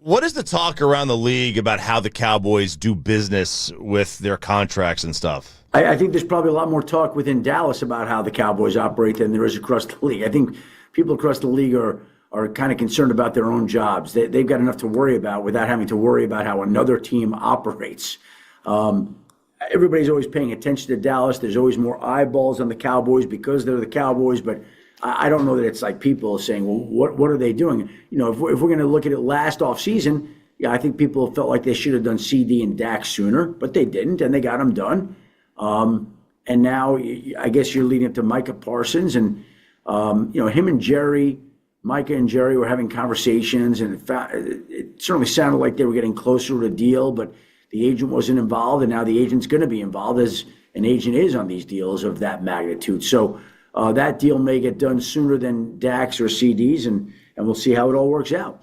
What is the talk around the league about how the Cowboys do business with their contracts and stuff? I think there's probably a lot more talk within Dallas about how the Cowboys operate than there is across the league. I think people across the league are kind of concerned about their own jobs. They've got enough to worry about without having to worry about how another team operates. Everybody's always paying attention to Dallas. There's always more eyeballs on the Cowboys because they're the Cowboys, but I don't know that it's like people saying, well, what are they doing? If we're going to look at it last offseason, I think people felt like they should have done CD and Dak sooner, but they didn't, and they got them done. And now I guess you're leading up to Micah Parsons, and him and Jerry, Micah and Jerry were having conversations, and it certainly sounded like they were getting closer to a deal, but the agent wasn't involved, and now the agent's going to be involved, as an agent is on these deals of that magnitude. So that deal may get done sooner than Dax or CDs, and we'll see how it all works out.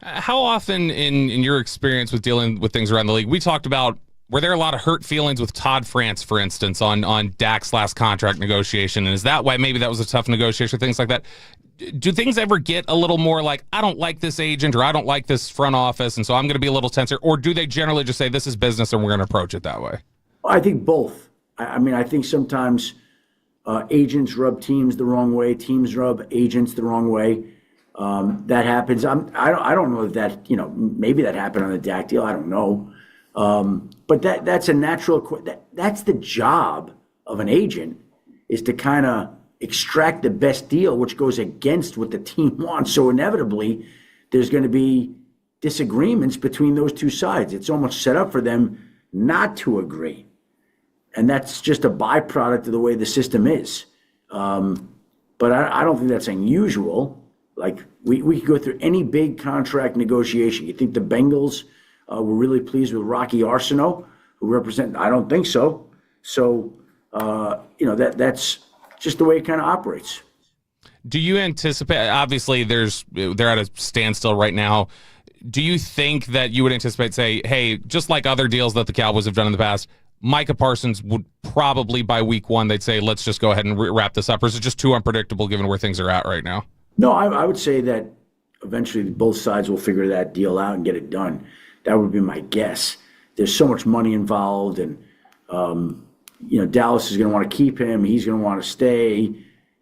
How often in your experience with dealing with things around the league, we talked about, were there a lot of hurt feelings with Todd France, for instance, on Dak's last contract negotiation? And is that why maybe that was a tough negotiation, things like that? Do things ever get a little more like, I don't like this agent or I don't like this front office, and so I'm going to be a little tenser? Or do they generally just say, this is business and we're going to approach it that way? I think both. I think sometimes agents rub teams the wrong way. Teams rub agents the wrong way. That happens. I don't know if that, maybe that happened on the Dak deal. I don't know. But that's a natural, that's the job of an agent, is to kind of extract the best deal, which goes against what the team wants. So inevitably, there's going to be disagreements between those two sides. It's almost set up for them not to agree. And that's just a byproduct of the way the system is. But I don't think that's unusual. Like, we could go through any big contract negotiation. You think the Bengals were really pleased with Rocky Arsenault, who represent? I don't think so. So, that's just the way it kind of operates. Do you anticipate, obviously they're at a standstill right now. Do you think that you would anticipate, say, hey, just like other deals that the Cowboys have done in the past, Micah Parsons would probably by week 1, they'd say, let's just go ahead and wrap this up? Or is it just too unpredictable given where things are at right now? No, I would say that eventually both sides will figure that deal out and get it done. That would be my guess. There's so much money involved, and Dallas is going to want to keep him. He's going to want to stay.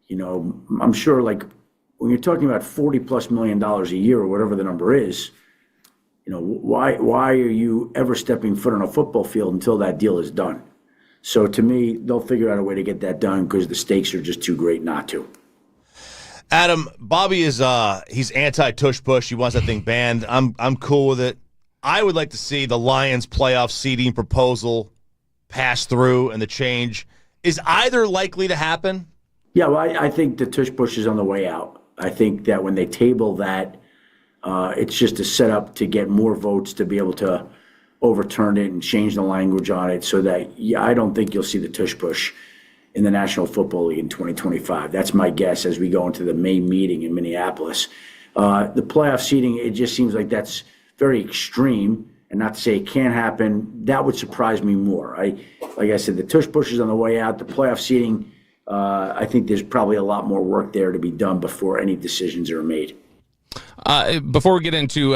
I'm sure, like, when you're talking about $40+ million a year or whatever the number is, why are you ever stepping foot on a football field until that deal is done? So to me, they'll figure out a way to get that done because the stakes are just too great not to. Adam, Bobby is he's anti-tush push. He wants that thing banned. I'm cool with it. I would like to see the Lions playoff seeding proposal pass through and the change. Is either likely to happen? Yeah, well, I think the tush push is on the way out. I think that when they table that, it's just a setup to get more votes to be able to overturn it and change the language on it so that, I don't think you'll see the tush push in the National Football League in 2025. That's my guess as we go into the May meeting in Minneapolis. The playoff seeding, it just seems like that's very extreme, and not to say it can't happen. That would surprise me more. Like I said, the tush push is on the way out. The playoff seeding, I think there's probably a lot more work there to be done before any decisions are made. Before we get into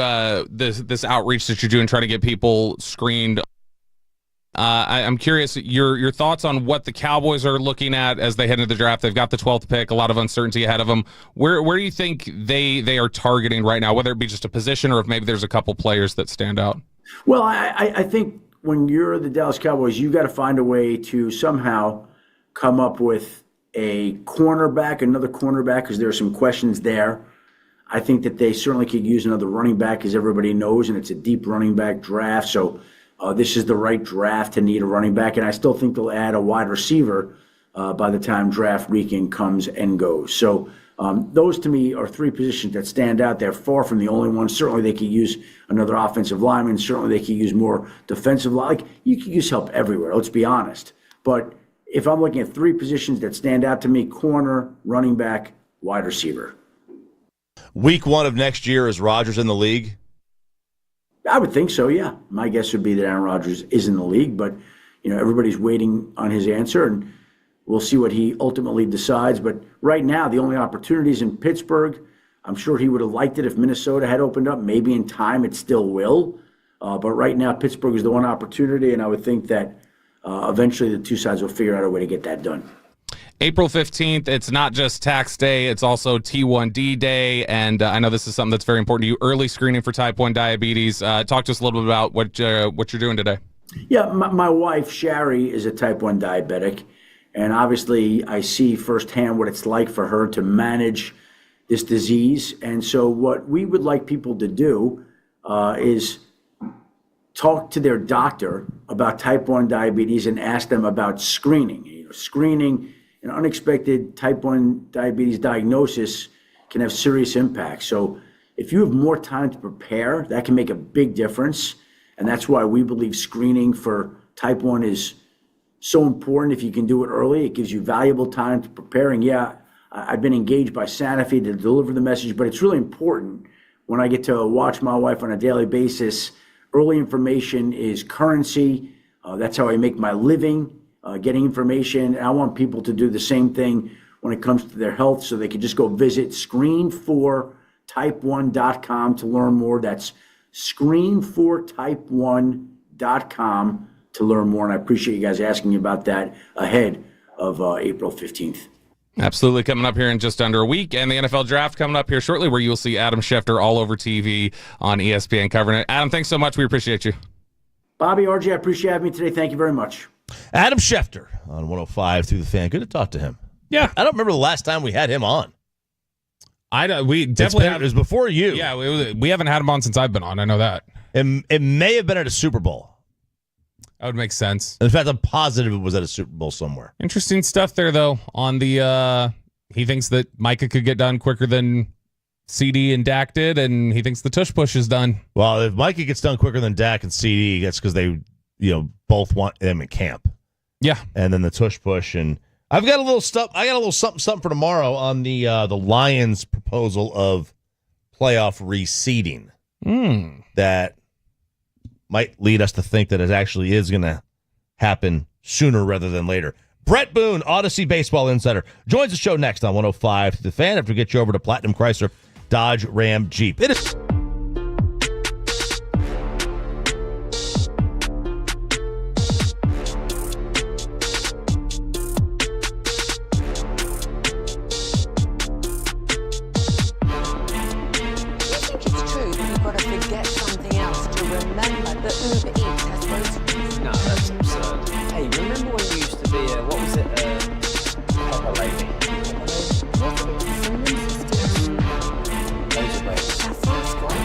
this outreach that you're doing, trying to get people screened, I'm curious your thoughts on what the Cowboys are looking at as they head into the draft. They've got the 12th pick, a lot of uncertainty ahead of them. Where do you think they are targeting right now, whether it be just a position or if maybe there's a couple players that stand out? Well, I think when you're the Dallas Cowboys, you got to find a way to somehow come up with a cornerback, another cornerback, because there are some questions there. I think that they certainly could use another running back, as everybody knows, and it's a deep running back draft. So this is the right draft to need a running back. And I still think they'll add a wide receiver by the time draft weekend comes and goes. So those, to me, are three positions that stand out. They're far from the only ones. Certainly they could use another offensive lineman. Certainly they could use more defensive line. Like, you could use help everywhere, let's be honest. But if I'm looking at three positions that stand out to me, corner, running back, wide receiver. Week 1 of next year, is Rodgers in the league? I would think so, yeah. My guess would be that Aaron Rodgers is in the league, but everybody's waiting on his answer, and we'll see what he ultimately decides. But right now, the only opportunity is in Pittsburgh. I'm sure he would have liked it if Minnesota had opened up. Maybe in time it still will. But right now, Pittsburgh is the one opportunity, and I would think that eventually the two sides will figure out a way to get that done. April 15th, it's not just tax day, it's also T1D day, and I know this is something that's very important to you, early screening for type 1 diabetes. Talk to us a little bit about what you're doing today. Yeah, my wife, Shari, is a type 1 diabetic, and obviously I see firsthand what it's like for her to manage this disease. And so what we would like people to do is talk to their doctor about type 1 diabetes and ask them about screening. Screening an unexpected type 1 diabetes diagnosis can have serious impact. So if you have more time to prepare, that can make a big difference. And that's why we believe screening for type 1 is so important. If you can do it early, it gives you valuable time to prepare. And yeah, I've been engaged by Sanofi to deliver the message, but it's really important when I get to watch my wife on a daily basis. Early information is currency. That's how I make my living. Getting information. And I want people to do the same thing when it comes to their health, so they can just go visit screen4type1.com to learn more. That's screen4type1.com to learn more. And I appreciate you guys asking me about that ahead of April 15th. Absolutely, coming up here in just under a week, and the NFL draft coming up here shortly, where you'll see Adam Schefter all over TV on ESPN covering it. Adam, thanks so much. We appreciate you. Bobby, RJ, I appreciate having me today. Thank you very much. Adam Schefter on 105 through the Fan. Good to talk to him. Yeah. I don't remember the last time we had him on. We definitely it was before you. Yeah, we haven't had him on since I've been on. I know that. It may have been at a Super Bowl. That would make sense. In fact, I'm positive it was at a Super Bowl somewhere. Interesting stuff there, though, on the he thinks that Micah could get done quicker than CD and Dak did, and he thinks the tush push is done. Well, if Micah gets done quicker than Dak and CD, that's because they both want them in camp. Yeah. And then the tush push, and I've got a little stuff. I got a little something for tomorrow on the Lions' proposal of playoff reseeding that might lead us to think that it actually is going to happen sooner rather than later. Brett Boone, Odyssey Baseball Insider, joins the show next on 105 to the Fan after we get you over to Platinum Chrysler Dodge Ram Jeep. It is. No, that's absurd. Hey, remember when you used to be what was it, pepper lady? Laser wave.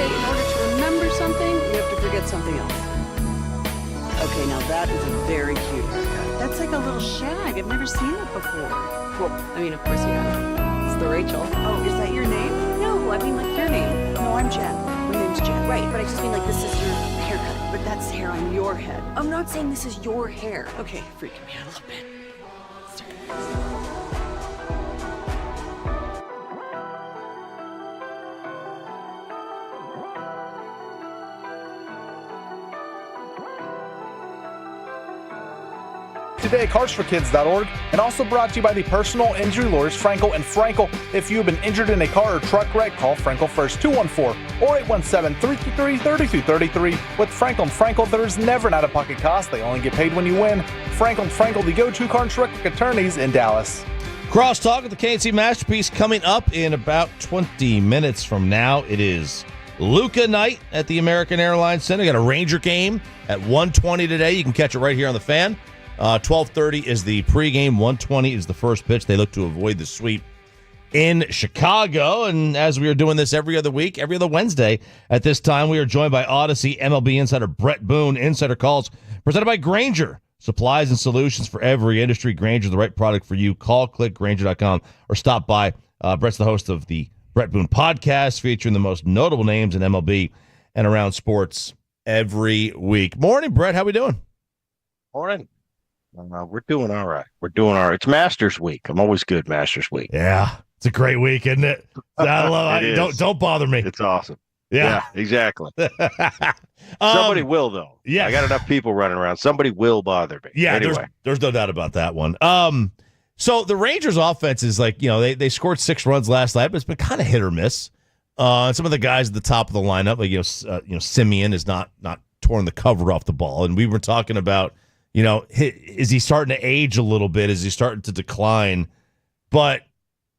say in order to remember something, you have to forget something else. Okay, now that is a very cute haircut. That's like a little shag. I've never seen it before. Well, I mean, of course you have. It's the Rachel. Oh, is that your name? No, I mean like your name. No, I'm Jen. My name's Jen. Right, but I just mean like this is your haircut. But that's hair on your head. I'm not saying this is your hair. Okay, freaking me out a little bit. Today at carsforkids.org, and also brought to you by the personal injury lawyers Frankel and Frankel. If you have been injured in a car or truck wreck, call Frankel first, 214 or 817-333-3233. With Frankel and Frankel, there is never an out-of-pocket cost. They only get paid when you win. Frankel and Frankel, the go-to car and truck wreck attorneys in Dallas. Crosstalk with the KNC Masterpiece coming up in about 20 minutes from now. It is Luka night at the American Airlines Center. Got a Ranger game at 1:20 today. You can catch it right here on the Fan. 12:30 is the pregame. 1:20 is the first pitch. They look to avoid the sweep in Chicago. And as we are doing this every other week, every other Wednesday at this time, we are joined by Odyssey MLB insider Brett Boone. Insider Calls presented by Grainger. Supplies and solutions for every industry. Grainger, the right product for you. Call, click, Grainger.com, or stop by. Brett's the host of the Brett Boone podcast, featuring the most notable names in MLB and around sports every week. Morning, Brett. How we doing? Morning. We're doing all right. We're doing all right. It's Masters Week. I'm always good Masters Week. Yeah, it's a great week, isn't it? I love it. Don't bother me. It's awesome. Yeah, exactly. Somebody will, though. Yeah, I got enough people running around. Somebody will bother me. Yeah, anyway. There's no doubt about that one. So the Rangers' offense is like, they scored 6 runs last night, but it's been kind of hit or miss. Some of the guys at the top of the lineup, like Simeon is not torn the cover off the ball, and we were talking about. Is he starting to age a little bit? Is he starting to decline? But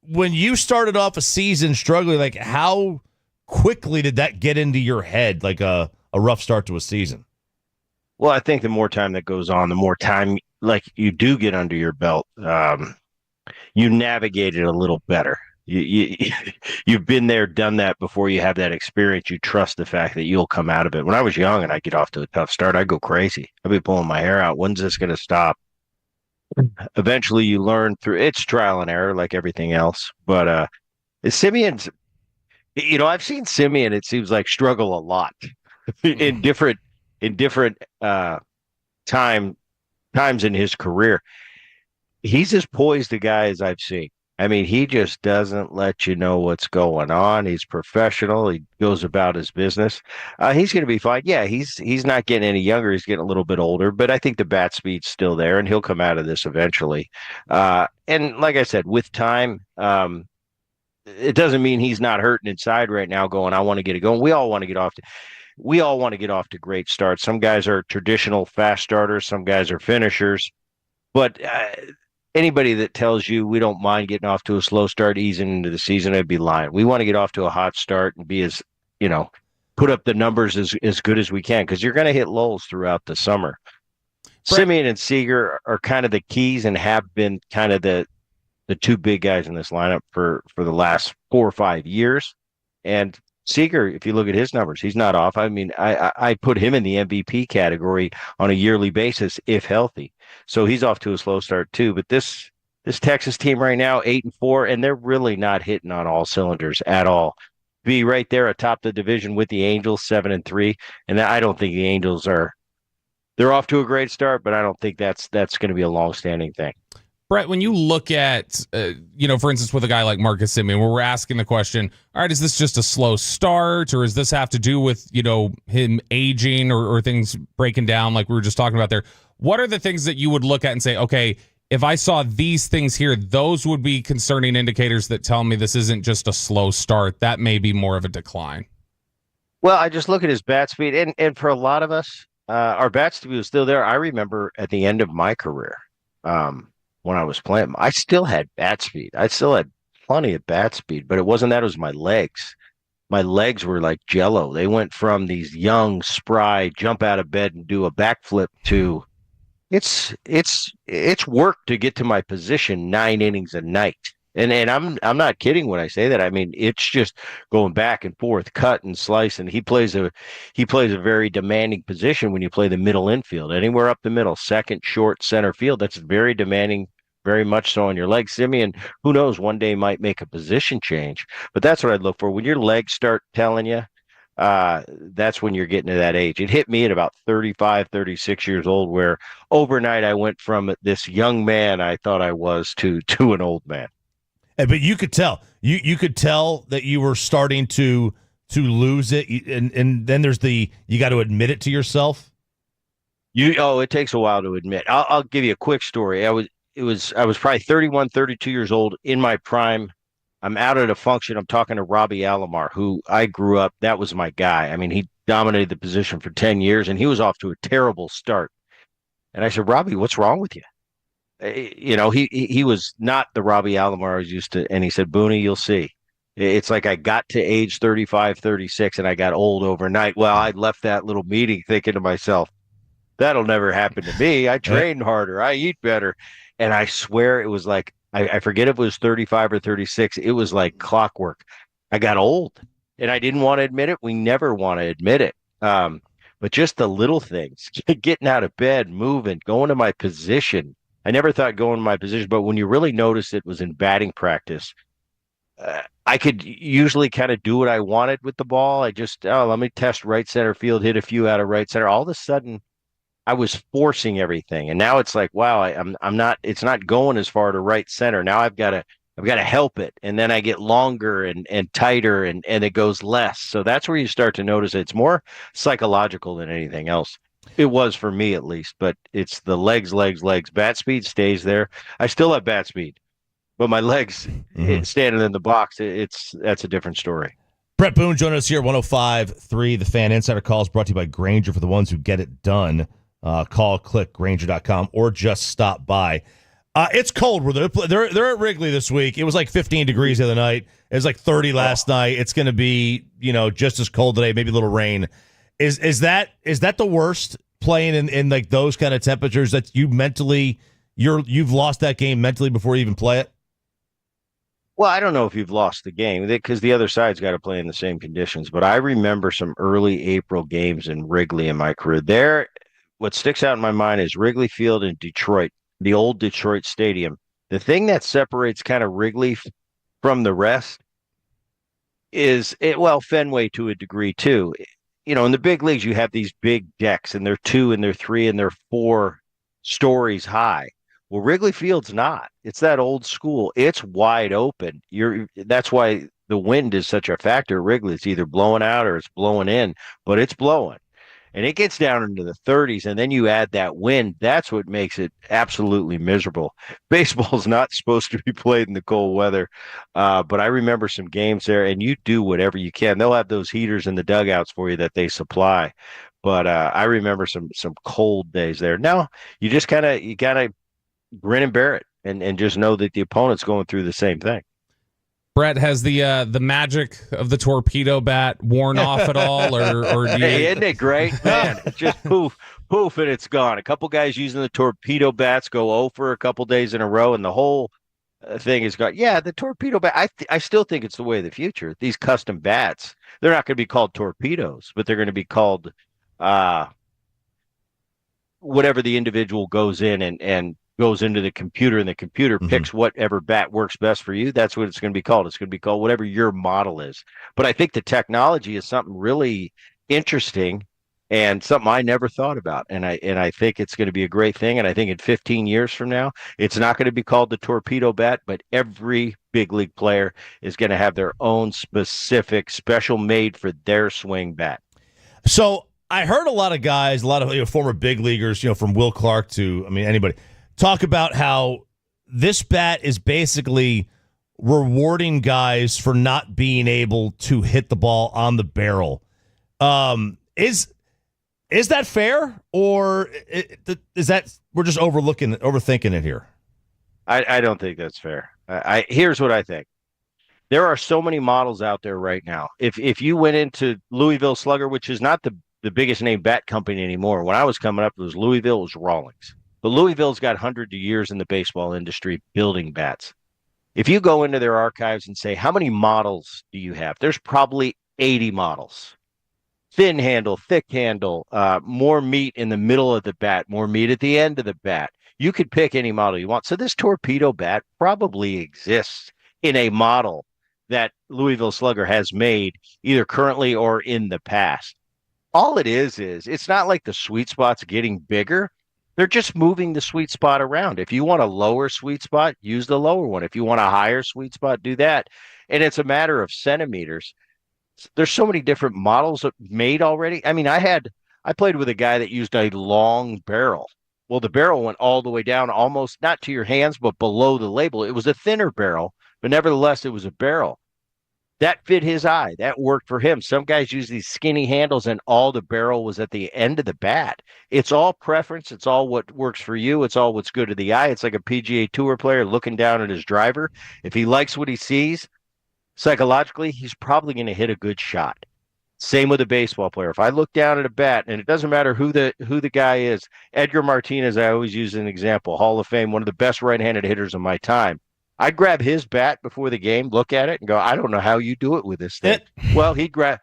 when you started off a season struggling, like how quickly did that get into your head, like a rough start to a season? Well, I think the more time that goes on, the more time like you do get under your belt, you navigate it a little better. You've been there, done that before. You have that experience. You trust the fact that you'll come out of it. When I was young and I get off to a tough start, I'd go crazy. I'd be pulling my hair out. When's this going to stop? Eventually, you learn through it's trial and error, like everything else. But Simeon's, I've seen Simeon. It seems like struggle a lot in different times in his career. He's as poised a guy as I've seen. I mean, he just doesn't let you know what's going on. He's professional. He goes about his business. He's going to be fine. Yeah, he's not getting any younger. He's getting a little bit older, but I think the bat speed's still there, and he'll come out of this eventually. And like I said, with time, it doesn't mean he's not hurting inside right now going, I want to get it going. We all want to get off to great starts. Some guys are traditional fast starters. Some guys are finishers. But anybody that tells you we don't mind getting off to a slow start, easing into the season, I'd be lying. We want to get off to a hot start and be as, put up the numbers as good as we can, because you're going to hit lulls throughout the summer. Simeon and Seager are kind of the keys and have been kind of the two big guys in this lineup for the last 4 or 5 years. And Seager, if you look at his numbers, he's not off. I mean, I put him in the MVP category on a yearly basis, if healthy. So he's off to a slow start too. But this Texas team right now, 8-4, and they're really not hitting on all cylinders at all. Be right there atop the division with the Angels, 7-3, and I don't think the Angels they're off to a great start, but I don't think that's going to be a long-standing thing. Brett, when you look at, for instance, with a guy like Marcus Simeon, where we're asking the question, all right, is this just a slow start, or does this have to do with, him aging or things breaking down like we were just talking about there? What are the things that you would look at and say, okay, if I saw these things here, those would be concerning indicators that tell me this isn't just a slow start. That may be more of a decline. Well, I just look at his bat speed, and for a lot of us, our bat speed was still there. I remember at the end of my career, when I was playing, I still had bat speed. I still had plenty of bat speed, but it wasn't that. It was my legs. My legs were like jello. They went from these young, spry, jump out of bed and do a backflip to it's work to get to my position 9 innings a night. And I'm not kidding when I say that. I mean, it's just going back and forth, cut and slice, and he plays a very demanding position when you play the middle infield. Anywhere up the middle, second, short, center field, that's very demanding, very much so on your legs. Simeon, who knows, one day might make a position change, but that's what I'd look for. When your legs start telling you, that's when you're getting to that age. It hit me at about 35, 36 years old, where overnight I went from this young man I thought I was to an old man. But you could tell. You could tell that you were starting to lose it, and then there's you got to admit it to yourself. It takes a while to admit. I'll give you a quick story. I was probably 31, 32 years old in my prime. I'm out at a function. I'm talking to Robbie Alomar, who I grew up. That was my guy. I mean, he dominated the position for 10 years, and he was off to a terrible start. And I said, Robbie, what's wrong with you? He was not the Robbie Alomar I was used to. And he said, Booney, you'll see. It's like I got to age 35, 36, and I got old overnight. Well, I left that little meeting thinking to myself, that'll never happen to me. I train harder. I eat better. And I swear it was like, I forget if it was 35 or 36. It was like clockwork. I got old, and I didn't want to admit it. We never want to admit it. But just the little things, getting out of bed, moving, going to my position. I never thought going to my position, but when you really notice it was in batting practice, I could usually kind of do what I wanted with the ball. Let me test right center field, hit a few out of right center. All of a sudden, I was forcing everything, and now it's like, wow, I'm not. It's not going as far to right center. Now I've got to help it, and then I get longer and tighter, and it goes less. So that's where you start to notice it's more psychological than anything else. It was for me at least, but it's the legs. Bat speed stays there. I still have bat speed, but my legs standing in the box, that's a different story. Brett Boone joining us here, 105.3 The Fan. Insider Calls brought to you by Grainger for the ones who get it done. Call, click, Grainger.com, or just stop by. It's cold. They're at Wrigley this week. It was like 15 degrees the other night. It was like 30 last night. It's going to be, just as cold today, maybe a little rain. Is that the worst, playing in like those kind of temperatures, that you've lost that game mentally before you even play it? Well, I don't know if you've lost the game because the other side's got to play in the same conditions. But I remember some early April games in Wrigley in my career. What sticks out in my mind is Wrigley Field in Detroit, the old Detroit Stadium. The thing that separates kind of Wrigley from the rest is Fenway to a degree too. In the big leagues, you have these big decks, and they're 2 and they're 3 and they're 4 stories high. Well, Wrigley Field's not. It's that old school. It's wide open. That's why the wind is such a factor at Wrigley. It's either blowing out or it's blowing in, but it's blowing. And it gets down into the 30s, and then you add that wind. That's what makes it absolutely miserable. Baseball's not supposed to be played in the cold weather, but I remember some games there, and you do whatever you can. They'll have those heaters in the dugouts for you that they supply. But I remember some cold days there. Now, you just kind of grin and bear it and just know that the opponent's going through the same thing. Brett, has the magic of the torpedo bat worn off at all, or do you... Hey, isn't it great, man? It's just poof, and it's gone. A couple guys using the torpedo bats go 0 for a couple days in a row, and the whole thing is gone. Yeah, the torpedo bat. I still think it's the way of the future. These custom bats, they're not going to be called torpedoes, but they're going to be called whatever the individual goes in and goes into the computer, and the computer picks whatever bat works best for you. That's what it's going to be called. It's going to be called whatever your model is. But I think the technology is something really interesting and something I never thought about. And I think it's going to be a great thing. And I think in 15 years from now, it's not going to be called the torpedo bat, but every big league player is going to have their own specific, special made for their swing bat. So I heard a lot of guys, a lot of former big leaguers, from Will Clark to, anybody, talk about how this bat is basically rewarding guys for not being able to hit the ball on the barrel. Is that fair, or is that we're just overthinking it here? I don't think that's fair. Here's what I think. There are so many models out there right now. If you went into Louisville Slugger, which is not the biggest name bat company anymore. When I was coming up, it was Louisville, it was Rawlings. But Louisville's got hundreds of years in the baseball industry building bats. If you go into their archives and say, how many models do you have? There's probably 80 models. Thin handle, thick handle, more meat in the middle of the bat, more meat at the end of the bat. You could pick any model you want. So this torpedo bat probably exists in a model that Louisville Slugger has made either currently or in the past. All it is it's not like the sweet spot's getting bigger. They're just moving the sweet spot around. If you want a lower sweet spot, use the lower one. If you want a higher sweet spot, do that. And it's a matter of centimeters. There's so many different models made already. I mean, I played with a guy that used a long barrel. Well, the barrel went all the way down, almost not to your hands, but below the label. It was a thinner barrel, but nevertheless, it was a barrel. That fit his eye. That worked for him. Some guys use these skinny handles and all the barrel was at the end of the bat. It's all preference. It's all what works for you. It's all what's good to the eye. It's like a PGA Tour player looking down at his driver. If he likes what he sees, psychologically, he's probably going to hit a good shot. Same with a baseball player. If I look down at a bat, and it doesn't matter who the guy is, Edgar Martinez, I always use an example, Hall of Fame, one of the best right-handed hitters of my time. I'd grab his bat before the game, look at it, and go, I don't know how you do it with this thing. Well, he'd grab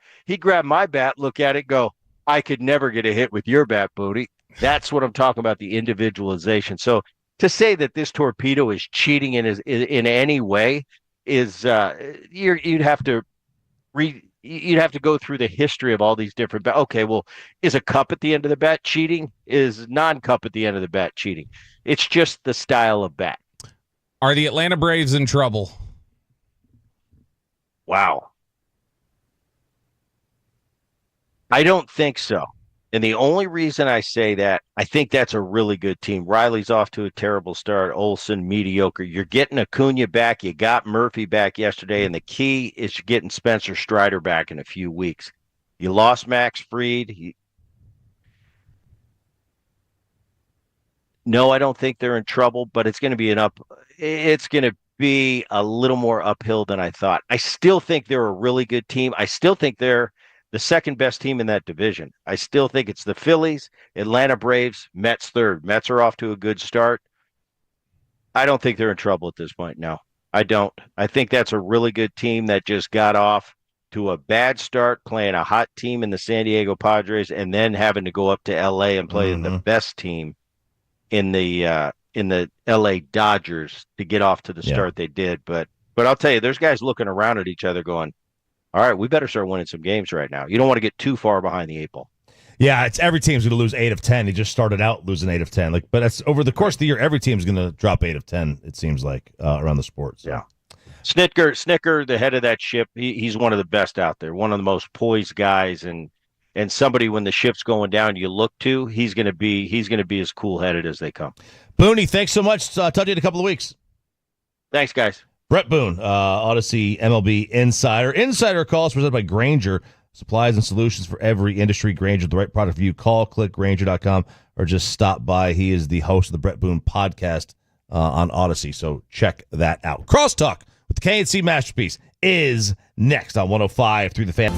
my bat, look at it, go, I could never get a hit with your bat, Booty. That's what I'm talking about, the individualization. So to say that this torpedo is cheating in any way is you'd have to go through the history of all these different okay, well, is a cup at the end of the bat cheating? Is non-cup at the end of the bat cheating? It's just the style of bat. Are the Atlanta Braves in trouble? Wow. I don't think so. And the only reason I say that, I think that's a really good team. Riley's off to a terrible start. Olsen, mediocre. You're getting Acuna back. You got Murphy back yesterday. And the key is getting Spencer Strider back in a few weeks. You lost Max Fried. No, I don't think they're in trouble, but it's going to be a little more uphill than I thought. I still think they're a really good team. I still think they're the second best team in that division. I still think it's the Phillies, Atlanta Braves, Mets third. Mets are off to a good start. I don't think they're in trouble at this point. No, I don't. I think that's a really good team that just got off to a bad start playing a hot team in the San Diego Padres and then having to go up to LA and play the best team in the LA Dodgers to get off to the start they did. But I'll tell you, there's guys looking around at each other going, all right, we better start winning some games right now. You don't want to get too far behind the eight ball. Yeah, it's every team's going to lose 8 of 10. He just started out losing 8 of 10. But that's over the course of the year, every team's going to drop 8 of 10, it seems like, around the sports. So. Yeah. Snicker, the head of that ship, he's one of the best out there, one of the most poised guys, and somebody when the ship's going down you look to, he's going to be as cool-headed as they come. Booney, thanks so much. Talk to you in a couple of weeks. Thanks, guys. Brett Boone, Odyssey MLB Insider. Insider calls presented by Grainger. Supplies and solutions for every industry. Grainger, the right product for you. Call, click, Grainger.com, or just stop by. He is the host of the Brett Boone podcast on Odyssey, so check that out. Crosstalk with the KNC Masterpiece is next on 105 through the Fan.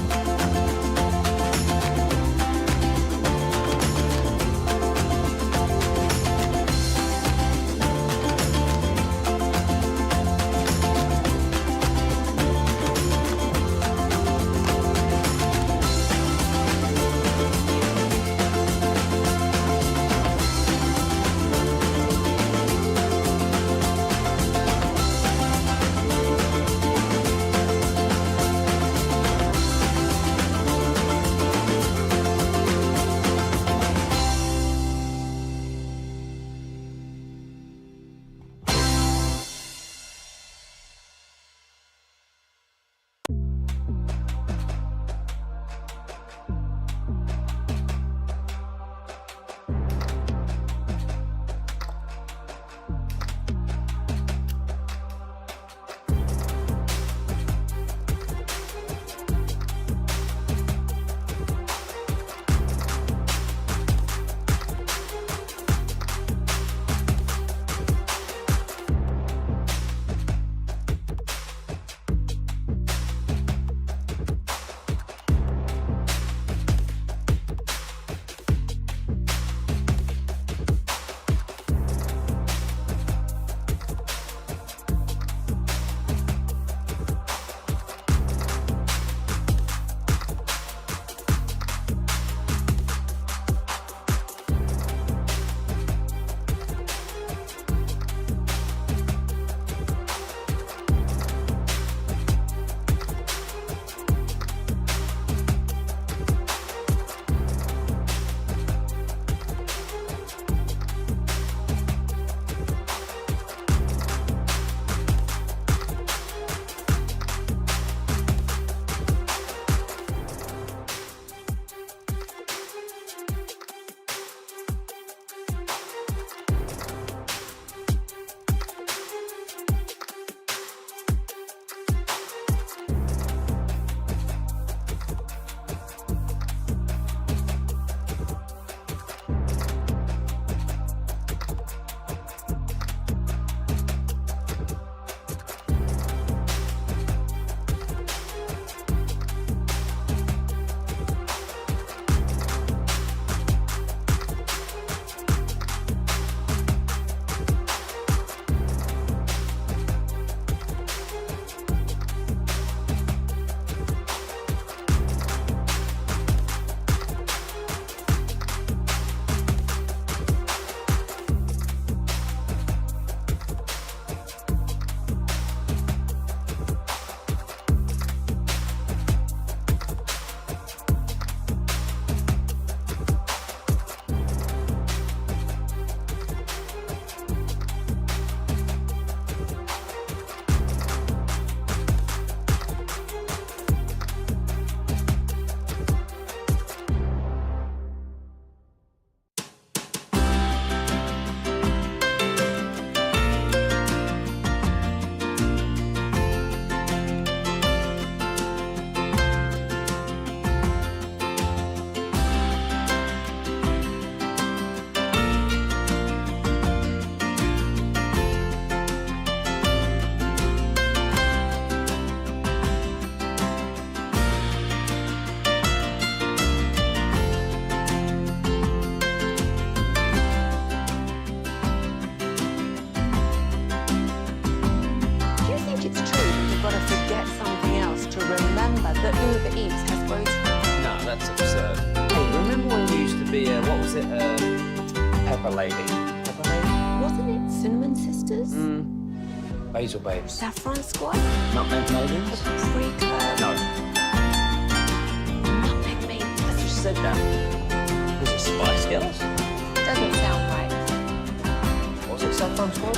Uber Eats has groceries. No, that's absurd. Hey, remember when you used to be a, what was it, pepper lady? Pepper lady? Wasn't it Cinnamon Sisters? Basil babes. Saffron Squad? Nutmeg maidens? Pre-curd? No. Nutmeg Maidens? I just said that. Was it Spice Girls? Doesn't sound right. Was it Saffron Squad?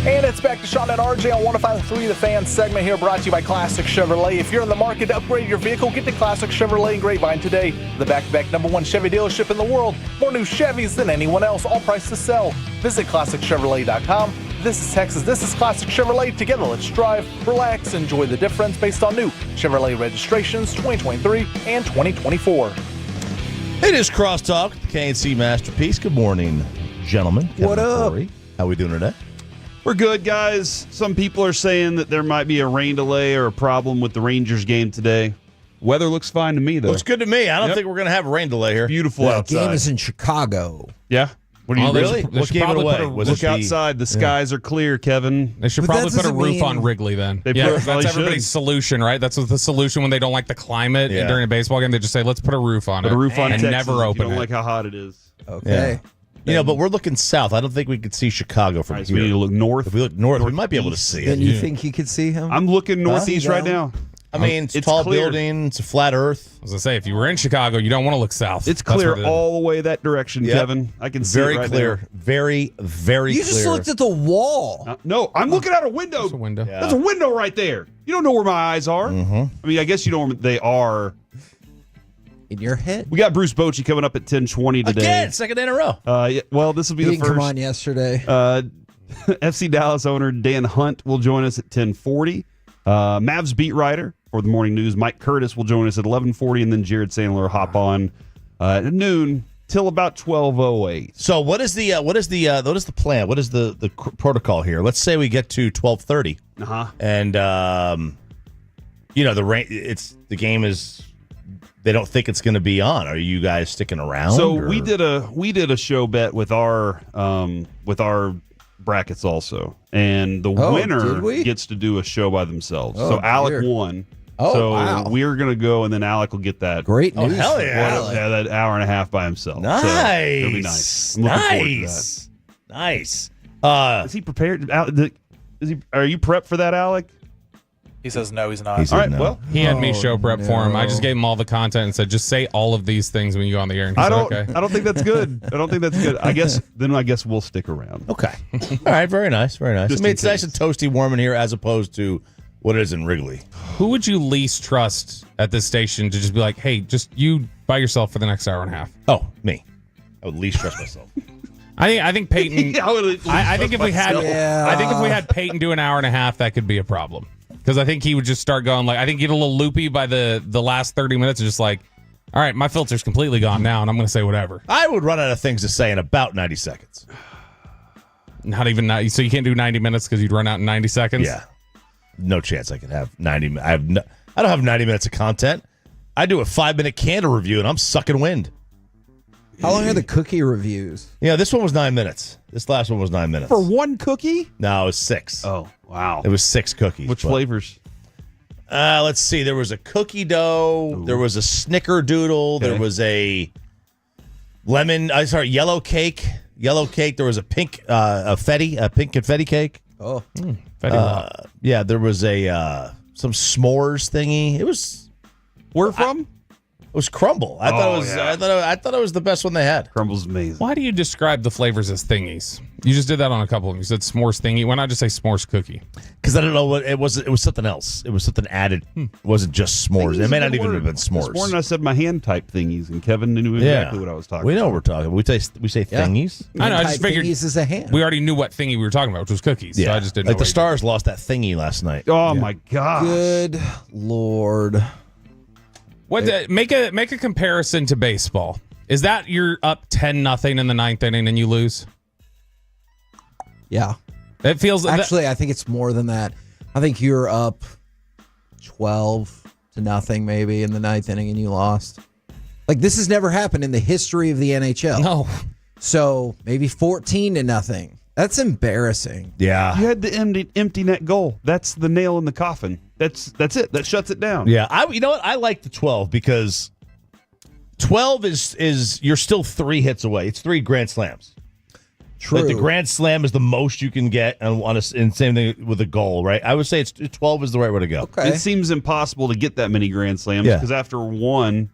And it's back to Sean and RJ on 105.3 The Fan segment here, brought to you by Classic Chevrolet. If you're in the market to upgrade your vehicle, get to Classic Chevrolet in Grapevine today. The back-to-back #1 Chevy dealership in the world. More new Chevys than anyone else, all priced to sell. Visit ClassicChevrolet.com. This is Texas. This is Classic Chevrolet. Together, let's drive, relax, enjoy the difference based on new Chevrolet registrations 2023 and 2024. It is Crosstalk, the KNC Masterpiece. Good morning, gentlemen. Kevin What up? Corey. How we doing today? We're good, guys. Some people are saying that there might be a rain delay or a problem with the Rangers game today. Weather looks fine to me, though. Looks good to me. I don't think we're going to have a rain delay here. Beautiful The outside. game is in Chicago. Yeah. What do you really? What gave it away? Look outside. The skies are clear, Kevin. They should But probably that put a doesn't roof mean- on Wrigley then. They Yeah, probably that's should. everybody's solution, right? That's what the solution when they don't like the climate Yeah. during a baseball game. They just say, let's put a roof on Put it. a roof on and Texas never if open you don't it. like how hot it is. Okay. You know, but we're looking south. I don't think we could see Chicago from All right, so here. we need to look north. If we look north, we might be able to see Then it. you think you could see him? I'm looking northeast right now. I mean, it's It's tall clear. building. It's a flat earth. I was going to say, if you were in Chicago, you don't want to look south. It's That's clear what it is. all the way that direction, Yep. Kevin. I can see Very it right clear. there. Very, very You clear. just looked at the wall. No, I'm looking out a window. There's a window. Yeah. That's a window right there. You don't know where my eyes are. Mm-hmm. I mean, I guess you know where they are. In your head. We got Bruce Bochy coming up at 10:20 today. Again, second day in a row. Yeah, well, this will be He the didn't come first. on yesterday. FC Dallas owner Dan Hunt will join us at 10:40. Mavs beat writer for the morning news Mike Curtis will join us at 11:40, and then Jared Sandler will hop on at noon till about 12:08. So, what is the plan? What is the protocol here? Let's say we get to 12:30, and the rain. The game is. They don't think it's going to be on. Are you guys sticking around? So or? we did a show bet with our brackets also, and the Oh, winner did we? gets to do a show by themselves. Oh, so Alec dear. won. Oh, so wow. we're gonna go, and then Alec will get that. Great Oh, news. hell for yeah. Alec. Yeah, that hour and a half by himself. Nice. So it'll be nice. I'm looking forward to that. Nice. Is he prepared? Are you prepped for that, Alec? He says no, he's not. He said All right, no. well, He had me show prep for him. I just gave him all the content and said, just say all of these things when you go on the air. And he I said, don't. okay. I don't think that's good. I don't think that's good. I guess we'll stick around. Okay. All right. Very nice. Very nice. Just I mean, in it's nice and toasty, warm in here, as opposed to what it is in Wrigley. Who would you least trust at this station to just be like, hey, just you by yourself for the next hour and a half? Oh, me. I would least trust myself. I think Peyton. I think if we had, Yeah. I think if we had Peyton do an hour and a half, that could be a problem. Because I think he would just start going I think he'd get a little loopy by the last 30 minutes and just like, all right, my filter's completely gone now, and I'm going to say whatever. I would run out of things to say in about 90 seconds. Not even 90. So you can't do 90 minutes because you'd run out in 90 seconds. Yeah. No chance I could have 90. I don't have 90 minutes of content. I do a 5-minute candle review, and I'm sucking wind. How long are the cookie reviews? Yeah, this one was 9 minutes. This last one was 9 minutes. For one cookie? No, it was 6. Oh, wow. It was 6 cookies. Which flavors? Let's see. There was a cookie dough. Ooh. There was a snickerdoodle. Okay. There was a yellow cake. There was a pink pink confetti cake. Oh. Yeah, there was some s'mores thingy. It was where from? It was crumble. I thought it was the best one they had. Crumble's amazing. Why do you describe the flavors as thingies? You just did that on a couple of them. You said s'mores thingy. Why not just say s'mores cookie? Because I don't know what it was. It was something else. It was something added. It wasn't just s'mores. It may not even have been s'mores. This morning I said my hand type thingies, and Kevin knew exactly what I was talking about. We know what we're talking. We say thingies. I know. I just figured thingies is a hand. We already knew what thingy we were talking about, which was cookies. Yeah. So I just didn't like know the Stars lost that thingy last night. Oh my god! Good Lord. Make a comparison to baseball. Is that you're up 10-0 in the 9th inning and you lose? Yeah. It feels actually. I think it's more than that. I think you're up 12-0 maybe in the 9th inning and you lost. Like this has never happened in the history of the NHL. No. So maybe 14-0. That's embarrassing. Yeah. You had the empty net goal. That's the nail in the coffin. That's it. That shuts it down. Yeah. You know what? I like the 12 because 12 is you're still 3 hits away. It's 3 grand slams. True. Like the grand slam is the most you can get, and same thing with a goal, right? I would say 12 is the right way to go. Okay. It seems impossible to get that many grand slams because after one,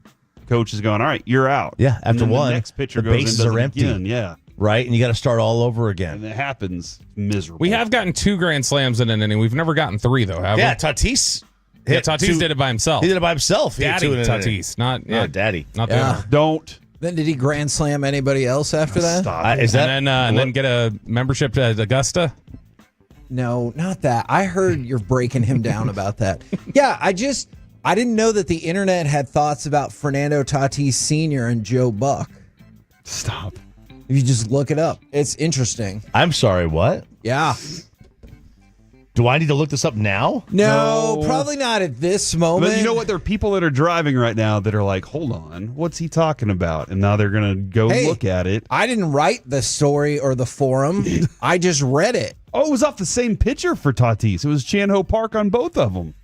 coach is going, all right, you're out. Yeah. After one, the next pitcher the goes bases and does are it empty. Again. Yeah. Right, and you got to start all over again. And it happens miserable. We have gotten 2 grand slams in an inning. We've never gotten 3 though, have we? Yeah, Tatis. Yeah, Tatis did it by himself. He did it by himself. Daddy Tatis, not Daddy. Not Yeah. Don't. Then did he grand slam anybody else after that? Stop. And then get a membership to Augusta? No, not that. I heard you're breaking him down about that. Yeah, I didn't know that the internet had thoughts about Fernando Tatis Sr. and Joe Buck. Stop. If you just look it up, it's interesting. I'm sorry, what? Yeah. Do I need to look this up now? No, probably not at this moment. But you know what? There are people that are driving right now that are like, hold on, what's he talking about? And now they're going to go look at it. I didn't write the story or the forum. I just read it. Oh, it was off the same pitcher for Tatis. It was Chan-Ho Park on both of them.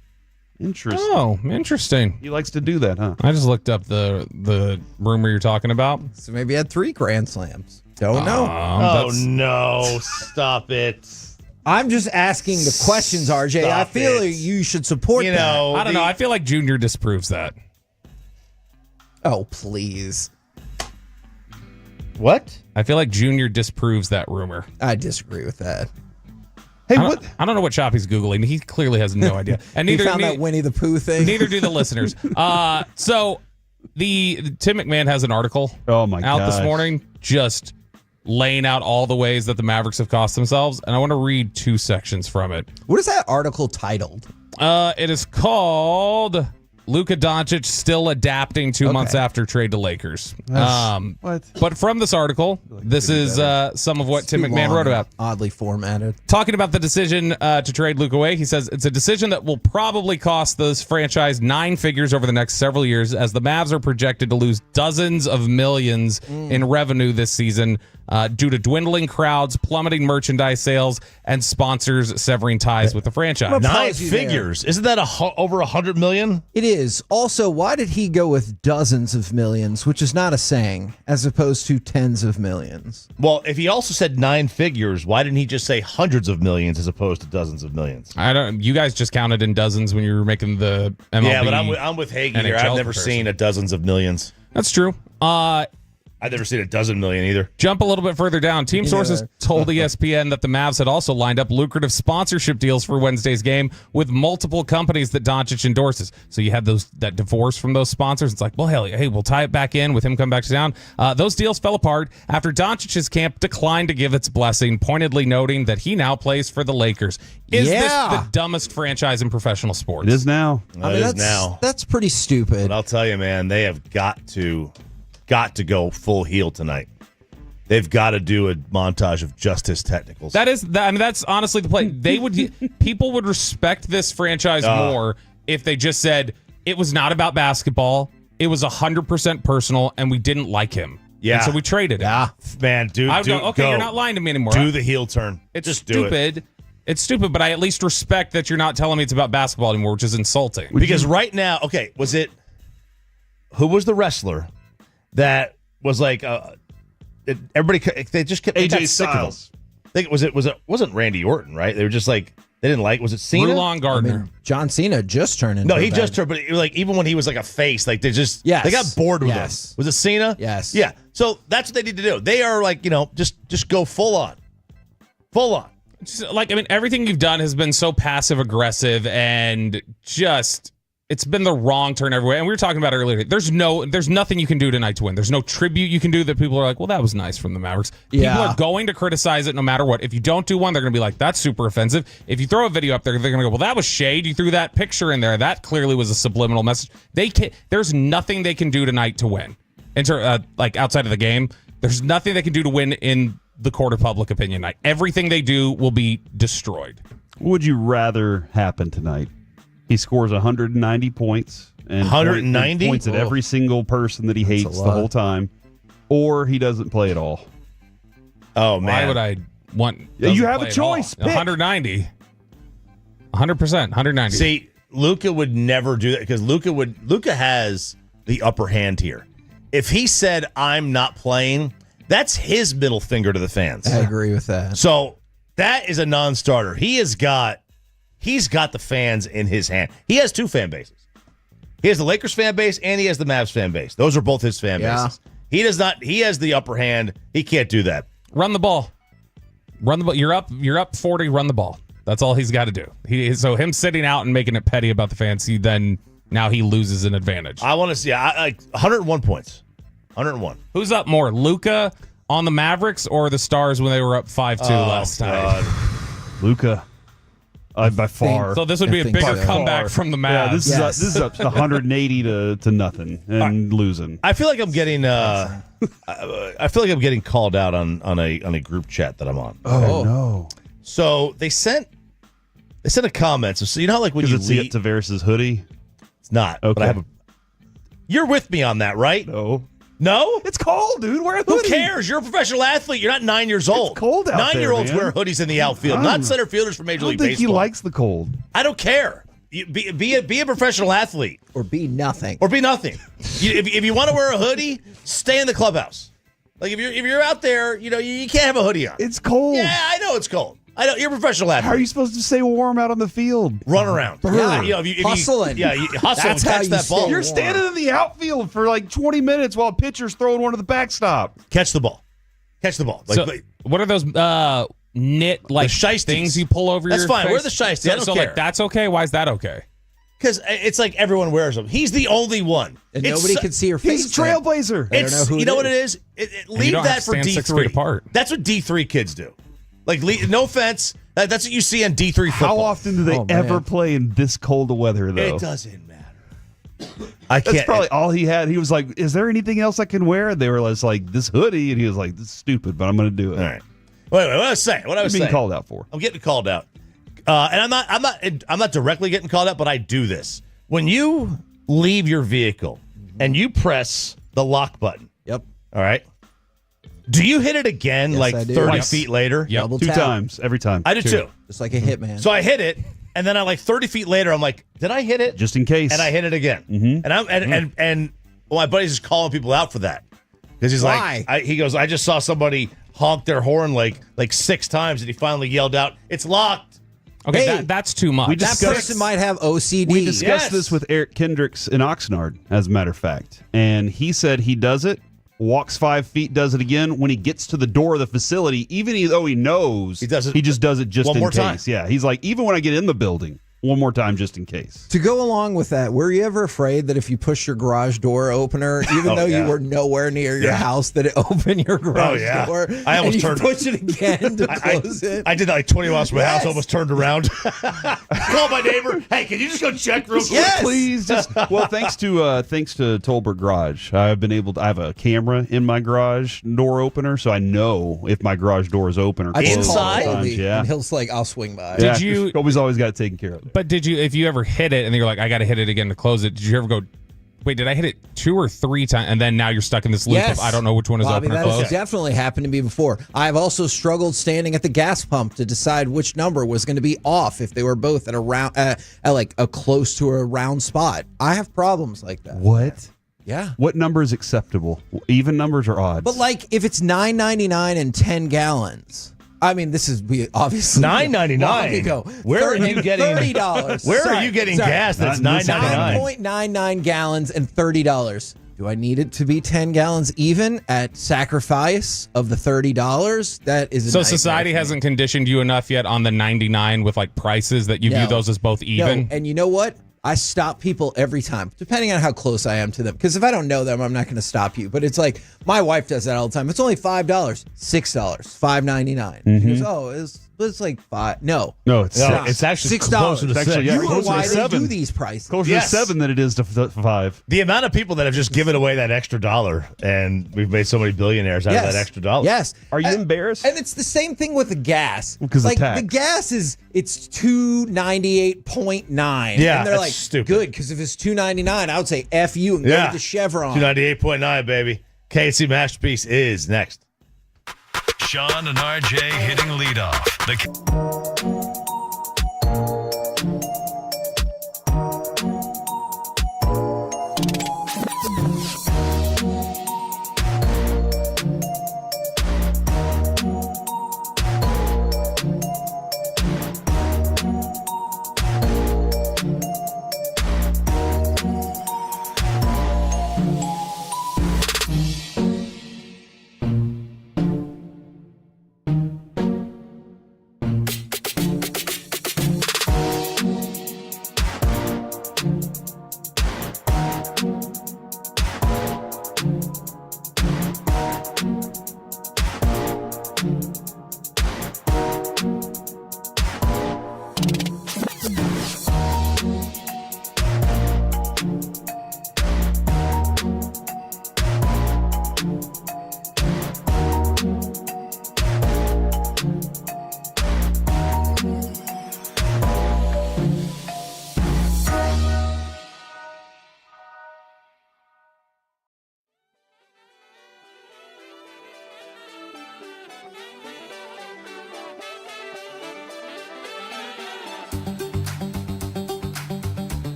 Interesting. Oh, interesting. He likes to do that, huh? I just looked up the rumor you're talking about. So maybe he had 3 grand slams. Don't know. Oh, no. Stop it. I'm just asking the questions, RJ. I feel like you should support that. I don't know. I feel like Junior disproves that. Oh, please. What? I feel like Junior disproves that rumor. I disagree with that. Hey, I don't know what Choppy's Googling. He clearly has no idea. And He neither found that Winnie the Pooh thing. Neither do the listeners. So the Tim McMahon has an article out this morning just laying out all the ways that the Mavericks have cost themselves. And I want to read 2 sections from it. What is that article titled? It is called Luka Dončić Still Adapting 2 months after trade to Lakers. What? But from this article, this is some of what Tim McMahon wrote about. Oddly formatted. Talking about the decision to trade Luka away, he says it's a decision that will probably cost this franchise 9 figures over the next several years, as the Mavs are projected to lose dozens of millions in revenue this season due to dwindling crowds, plummeting merchandise sales, and sponsors severing ties with the franchise. 9 figures. Isn't that over $100 million? It is. Also, why did he go with dozens of millions, which is not a saying, as opposed to tens of millions? Well, if he also said 9 figures, why didn't he just say hundreds of millions as opposed to dozens of millions? I don't. You guys just counted in dozens when you were making the MLB. Yeah, but I'm with Hagee here. I've never seen a dozens of millions. That's true. I've never seen a dozen million either. Jump a little bit further down. Team sources told ESPN that the Mavs had also lined up lucrative sponsorship deals for Wednesday's game with multiple companies that Dončić endorses. So you had that divorce from those sponsors. It's like, well, hey, we'll tie it back in with him coming back to town. Those deals fell apart after Dončić's camp declined to give its blessing, pointedly noting that he now plays for the Lakers. Is this the dumbest franchise in professional sports? It is now. It is now. That's pretty stupid. But I'll tell you, man, they have got to go full heel tonight. They've got to do a montage of just his technicals. That's honestly the play. People would respect this franchise more if they just said it was not about basketball. It was 100% personal, and we didn't like him. Yeah. And so we traded him. Yeah, man, dude. Okay, you're not lying to me anymore. Do the heel turn. It's just stupid. Do it. It's stupid, but I at least respect that you're not telling me it's about basketball anymore, which is insulting. Because right now, who was the wrestler that was like everybody? They just kept AJ Styles. I think it wasn't Randy Orton, right? They were just like they didn't like. Was it Cena? Rulon Gardner. John Cena just turned into. No, he just turned. But even when he was like a face, like they got bored with him. Was it Cena? Yes. Yeah. So that's what they need to do. They are like just go full on. Everything you've done has been so passive aggressive and just. It's been the wrong turn everywhere. And we were talking about it earlier. There's nothing you can do tonight to win. There's no tribute you can do that people are like, well, that was nice from the Mavericks. Yeah. People are going to criticize it no matter what. If you don't do one, they're going to be like, that's super offensive. If you throw a video up there, they're going to go, well, that was shade. You threw that picture in there. That clearly was a subliminal message. There's nothing they can do tonight to win. Outside of the game, there's nothing they can do to win in the court of public opinion night. Everything they do will be destroyed. What would you rather happen tonight? He scores 190 points and 190 points at every single person that he hates the whole time, or he doesn't play at all. Oh man, why would I want? You have a choice. 190, 100%, 190. See, Luka would never do that because Luka has the upper hand here. If he said I'm not playing, that's his middle finger to the fans. I agree with that. So that is a non-starter. He's got the fans in his hand. He has 2 fan bases. He has the Lakers fan base and he has the Mavs fan base. Those are both his fan bases. He does not. He has the upper hand. He can't do that. Run the ball. You're up 40. Run the ball. That's all he's got to do. So him sitting out and making it petty about the fans, now he loses an advantage. I want to see 101 points. 101. Who's up more, Luka on the Mavericks or the Stars when they were up 5-2 last time? Luka. By far. So this would be a bigger comeback from the Mavs. Yeah, this is up to 180 to nothing and losing. I feel like I'm getting called out on a group chat that I'm on. Oh no! So they sent a comment. So you know how when you see Tavares' hoodie? It's not. Okay. But you're with me on that, right? No? It's cold, dude. Wear a hoodie. Who cares? You're a professional athlete. You're not 9 years old. It's cold out 9-year-olds there, wear hoodies in the outfield, not center fielders for Major League Baseball. I don't think he likes the cold. I don't care. Be a professional athlete. Or be nothing. If you want to wear a hoodie, stay in the clubhouse. Like if you're out there, you can't have a hoodie on. It's cold. Yeah, I know it's cold. I know you're a professional athlete. How are you supposed to stay warm out on the field? Run around. Hustling. You hustle and catch that ball. You're standing in the outfield for like 20 minutes while a pitcher's throwing one to the backstop. Catch the ball. What are those knit things you pull over your face? That's fine. Wear the shiesty. I don't care. That's okay? Why is that okay? Because it's like everyone wears them. He's the only one. And nobody can see your face. He's a trailblazer. I don't know who you know what it is? Leave that for D3. 6 feet apart. That's what D3 kids do. No offense. That's what you see on D3 football. How often do they ever play in this cold of weather, though? It doesn't matter. That's probably all he had. He was like, is there anything else I can wear? And they were just like, this hoodie. And he was like, this is stupid, but I'm going to do it. All right. Wait, what I was saying. Being called out for. I'm getting called out. And I'm not directly getting called out, but I do this. When you leave your vehicle and you press the lock button. Yep. All right. Do you hit it again 30 feet later? Yep. 2 times every time. I do too. Just like a hitman. So I hit it, And then I 30 feet later, I'm like, did I hit it? Just in case. And I hit it again. Mm-hmm. And my buddy's just calling people out for that. Because he's Why? he goes, I just saw somebody honk their horn like 6 times, and he finally yelled out, "It's locked." Okay, Hey, that's too much. That person might have OCD. We discussed this with Eric Kendricks in Oxnard, as a matter of fact. And he said he does it, walks 5 feet, does it again. When he gets to the door of the facility, even though he knows, he just does it just one in more case. time. Yeah, he's like, even when I get in the building, one more time just in case. To go along with that, were you ever afraid that if you push your garage door opener, even though you were nowhere near your house, that it opened your garage door? I almost and you turned. push it again to close it. I did that 20 miles from my house. Almost turned around. Call my neighbor. Hey, can you just go check real quick? Please, well, thanks to Tolbert Garage, I've been able to. I have a camera in my garage door opener, so I know if my garage door is open or closed. Inside, Yeah, and he's like, "I'll swing by." Did you? Kobe's always got it taken care of. But did you? If you ever hit it and you're like, I got to hit it again to close it. Did you ever go? Wait, did I hit it 2 or 3 times? And then now you're stuck in this loop of I don't know which one is Bobby, open or that closed. has definitely happened to me before. I've also struggled standing at the gas pump to decide which number was going to be off if they were both at a close to a round spot. I have problems like that. What? Yeah. What number is acceptable? Even numbers or odds? But if it's $9.99 and 10 gallons. I mean, this is obviously $9.99. Where are you getting $30? Where are you getting gas that's $9.99? 9.99 gallons and $30. Do I need it to be 10 gallons even at sacrifice of the $30? That is So society hasn't conditioned you enough yet on the 99 with prices that you view those as both even. No. And you know what? I stop people every time, depending on how close I am to them. Because if I don't know them, I'm not going to stop you. But it's like my wife does that all the time. It's only $5, $6, $5.99. She goes, "Oh, it's like $5." No, it's actually closer to $6. You know why they do these prices? Closer to $7 than it is to $5. The amount of people that have just given away that extra dollar, and we've made so many billionaires out of that extra dollar. Yes. Are you embarrassed? And it's the same thing with the gas. Because the tax. gas it's $298.9. Yeah, and they're that's stupid. Good, because if it's $299, I would say F you and go to the Chevron. 298.9, baby. KC Masterpiece is next. Sean and RJ hitting leadoff.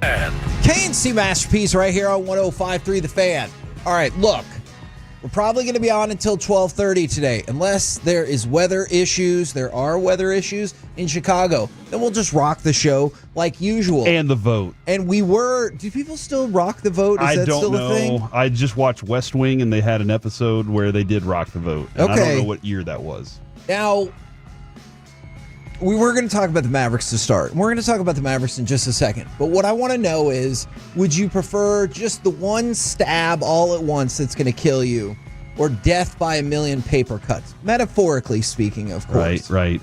KNC Masterpiece right here on 105.3 The Fan. All right, look, we're probably going to be on until 12:30 today, unless there is weather issues. There are weather issues in Chicago. Then we'll just rock the show like usual. And the vote. And do people still rock the vote? Is I that don't still know. a thing? I just watched West Wing, and they had an episode where they did rock the vote. And Okay. I don't know what year that was. Now, we were going to talk about the Mavericks to start. We're going to talk about the Mavericks in just a second. But what I want to know is, would you prefer just the one stab all at once that's going to kill you, or death by a million paper cuts? Metaphorically speaking, of course. Right.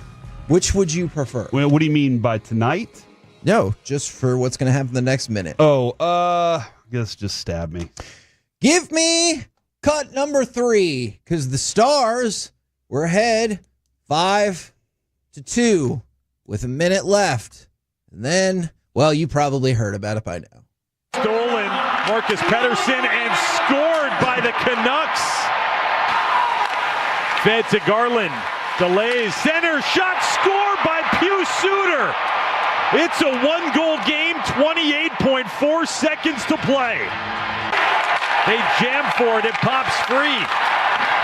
Which would you prefer? Well, what do you mean by tonight? No, just for what's going to happen the next minute. Oh, I guess just stab me. Give me cut number 3, because the Stars were ahead 5-2 with a minute left. And then, well, you probably heard about it by now. Stolen, Marcus Pettersson, and scored by the Canucks. Fed to Garland, delays, center shot, scored by Pius Suter. It's a one-goal game, 28.4 seconds to play. They jam for it, it pops free.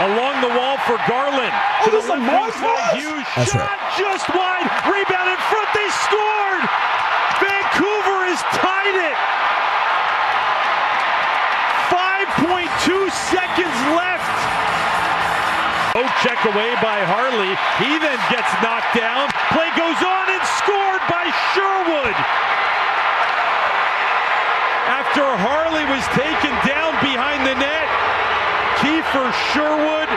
Along the wall for Garland. To the left side, Hughes That's shot just wide. Rebound in front, they scored! Vancouver has tied it! 5.2 seconds left. Oh, check away by Harley. He then gets knocked down. Play goes on and scored by Sherwood. After Harley was taken down behind the net, Kiefer Sherwood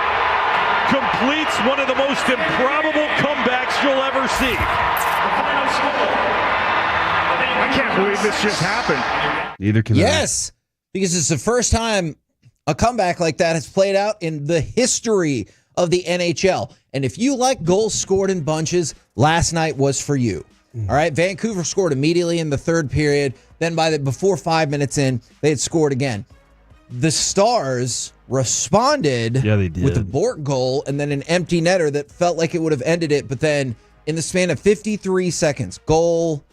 completes one of the most improbable comebacks you'll ever see. I can't believe this just happened. Neither can Yes, because it's the first time a comeback like that has played out in the history of the NHL. And if you like goals scored in bunches, last night was for you. All right, Vancouver scored immediately in the third period. Then before 5 minutes in, they had scored again. The Stars responded with a Bork goal and then an empty netter that felt like it would have ended it. But then in the span of 53 seconds, goal.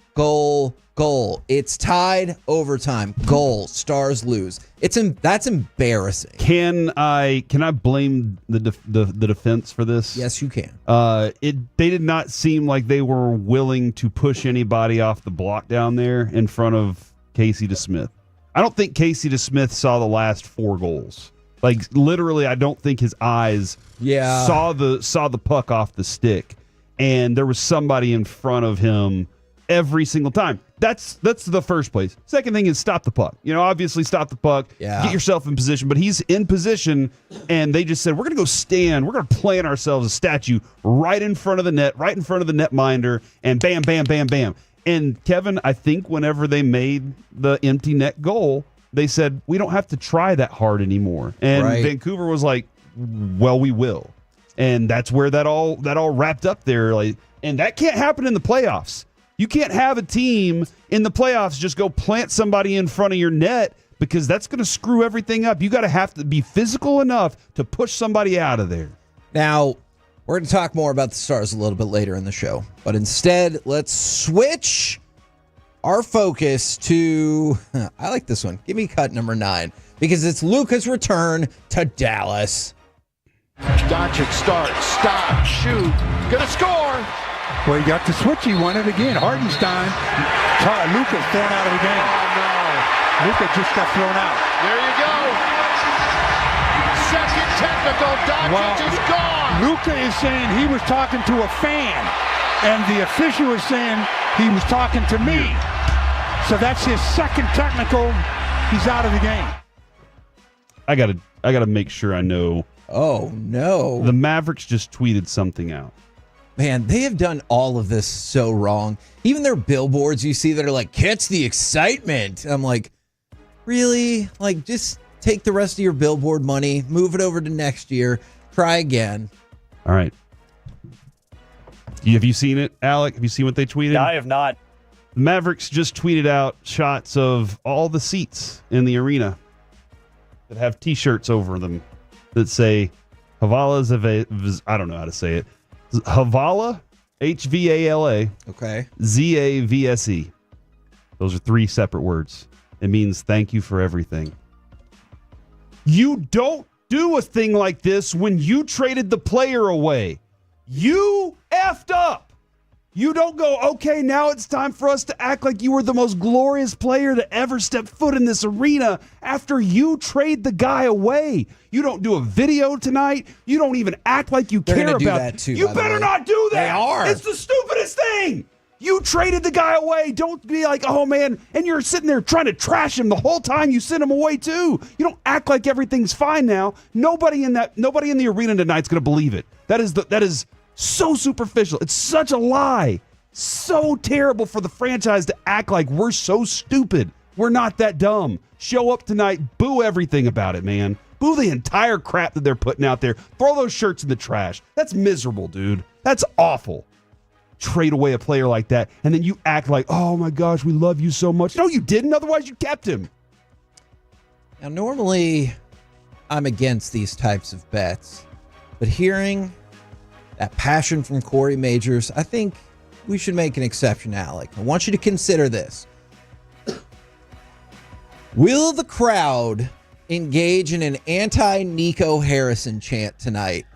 It's tied, overtime, goal, Stars lose. That's embarrassing. Can I blame the defense for this? Yes, you can. They did not seem like they were willing to push anybody off the block down there in front of Casey DeSmith. I don't think Casey DeSmith saw the last 4 goals. Like literally, I don't think his eyes saw the puck off the stick, and there was somebody in front of him every single time. That's the first place. Second thing is stop the puck. Obviously stop the puck. Yeah. Get yourself in position. But he's in position, and they just said, we're going to go stand. We're going to plant ourselves a statue right in front of the net, right in front of the netminder, and bam, bam, bam, bam. And Kevin, I think whenever they made the empty net goal, they said, we don't have to try that hard anymore. And Vancouver was like, well, we will. And that's where that all wrapped up there. And that can't happen in the playoffs. You can't have a team in the playoffs just go plant somebody in front of your net, because that's going to screw everything up. You got to have to be physical enough to push somebody out of there. Now, we're going to talk more about the Stars a little bit later in the show. But instead, let's switch our focus to, I like this one. Give me cut number 9, because it's Luka's return to Dallas. Dončić starts, stop, shoot, gonna score. Well, he got the switch. He won it again. Hartenstein. Luka's thrown out of the game. Oh, no. Luka just got thrown out. There you go. Second technical. Dončić is gone. Luka is saying he was talking to a fan, and the official is saying he was talking to me. So that's his second technical. He's out of the game. I gotta make sure I know. Oh, no. The Mavericks just tweeted something out. Man, they have done all of this so wrong. Even their billboards you see that are like, catch the excitement. I'm like, really? Like, just take the rest of your billboard money, move it over to next year, try again. All right. Have you seen it, Alec? Have you seen what they tweeted? No, I have not. The Mavericks just tweeted out shots of all the seats in the arena that have T-shirts over them that say Havala, I don't know how to say it. Havala, Hvala, Okay. Zavse. Those are 3 separate words. It means thank you for everything. You don't do a thing like this when you traded the player away. You effed up. You don't go, okay, now it's time for us to act like you were the most glorious player to ever step foot in this arena after you trade the guy away. You don't do a video tonight. You don't even act like you care about that too, You by the better way. not do that. They are. It's the stupidest thing. You traded the guy away. Don't be like, oh man, and you're sitting there trying to trash him the whole time you sent him away too. You don't act like everything's fine now. Nobody in the arena tonight's going to believe it. That is so superficial. It's such a lie. So terrible for the franchise to act like we're so stupid. We're not that dumb. Show up tonight, boo everything about it, man. Boo the entire crap that they're putting out there. Throw those shirts in the trash. That's miserable, dude. That's awful. Trade away a player like that, and then you act like, oh my gosh, we love you so much. No, you didn't. Otherwise, you kept him. Now, normally, I'm against these types of bets, but hearing that passion from Corey Majors, I think we should make an exception, Alec. I want you to consider this. Will the crowd engage in an anti-Nico Harrison chant tonight?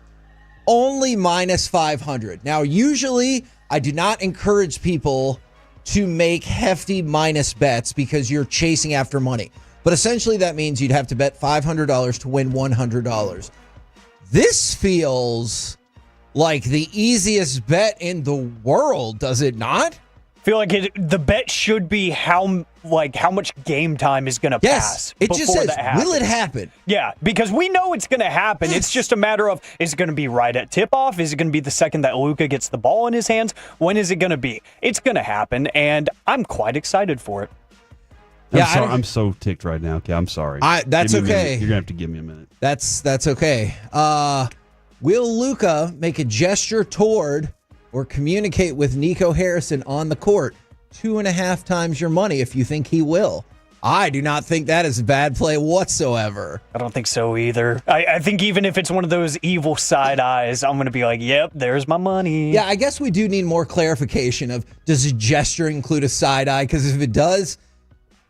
Only minus 500. Now, usually I do not encourage people to make hefty minus bets because you're chasing after money. But essentially that means you'd have to bet $500 to win $100. This feels like the easiest bet in the world, does it not? I feel like the bet should be how much game time is going to pass. It just says, will it happen? Yeah, because we know it's going to happen. It's just a matter of, is it going to be right at tip-off? Is it going to be the second that Luka gets the ball in his hands? When is it going to be? It's going to happen, and I'm quite excited for it. I'm so ticked right now. Okay, I'm sorry. That's okay. You're going to have to give me a minute. That's okay. Will Luka make a gesture toward or communicate with Nico Harrison on the court? 2.5 times your money if you think he will. I do not think that is a bad play whatsoever. I don't think so either. I think even if it's one of those evil side eyes, I'm going to be like, yep, there's my money. Yeah, I guess we do need more clarification of, does a gesture include a side eye? Because if it does,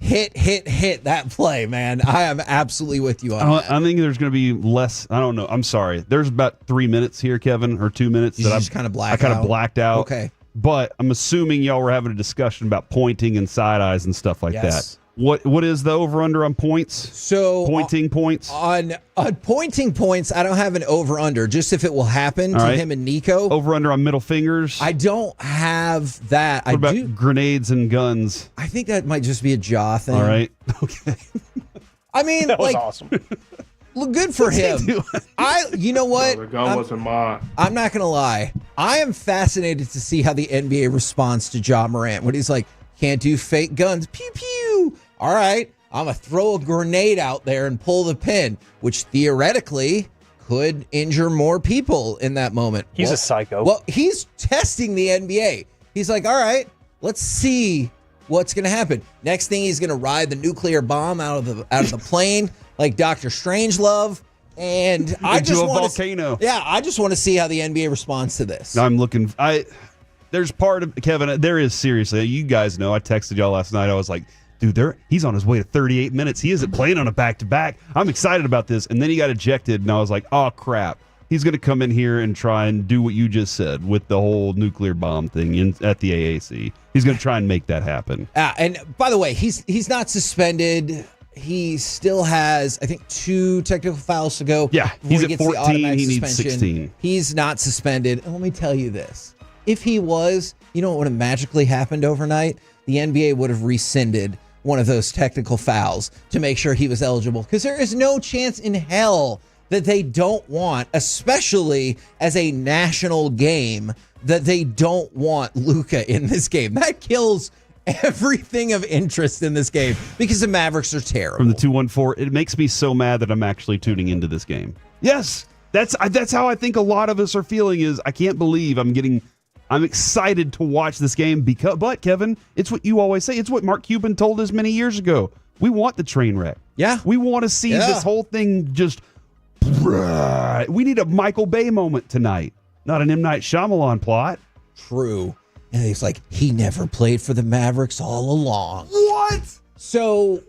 hit that play, man. I am absolutely with you on that. I think there's going to be less. I don't know. I'm sorry. There's about 3 minutes here, Kevin, or 2 minutes that I kind of blacked out. Okay. But I'm assuming y'all were having a discussion about pointing and side eyes and stuff like that. What is the over-under on points? So pointing points? On pointing points, I don't have an over-under, just if it will happen to him and Nico. Over-under on middle fingers? I don't have that. What about grenades and guns? I think that might just be a jaw thing. All right. Okay. I mean, that was awesome. Look, good for him. You know what? No, the gun wasn't mine. I'm not going to lie. I am fascinated to see how the NBA responds to Ja Morant when he's like, can't do fake guns. Pew, pew. All right, I'm going to throw a grenade out there and pull the pin, which theoretically could injure more people in that moment. He's a psycho. Well, he's testing the NBA. He's like, all right, let's see what's going to happen. Next thing, he's going to ride the nuclear bomb out of the plane like Dr. Strangelove. And I just want volcano. I just want to see how the NBA responds to this. I'm looking. There's part of Kevin. There is seriously. You guys know. I texted y'all last night. I was like, dude, he's on his way to 38 minutes. He isn't playing on a back-to-back. I'm excited about this. And then he got ejected, and I was like, oh, crap. He's going to come in here and try and do what you just said with the whole nuclear bomb thing at the AAC. He's going to try and make that happen. And by the way, he's not suspended. He still has, I think, 2 technical fouls to go. Yeah, he's at 14. He needs 16. He's not suspended. And let me tell you this. If he was, you know what would have magically happened overnight? The NBA would have rescinded one of those technical fouls to make sure he was eligible. Because there is no chance in hell that they don't want, especially as a national game, that they don't want Luka in this game. That kills everything of interest in this game because the Mavericks are terrible. From the 214, it makes me so mad that I'm actually tuning into this game. Yes, that's how I think a lot of us are feeling. Is I can't believe I'm excited to watch this game but Kevin, it's what you always say. It's what Mark Cuban told us many years ago. We want the train wreck. Yeah. We want to see this whole thing just. We need a Michael Bay moment tonight, not an M. Night Shyamalan plot. True. And he's like, he never played for the Mavericks all along. What? So,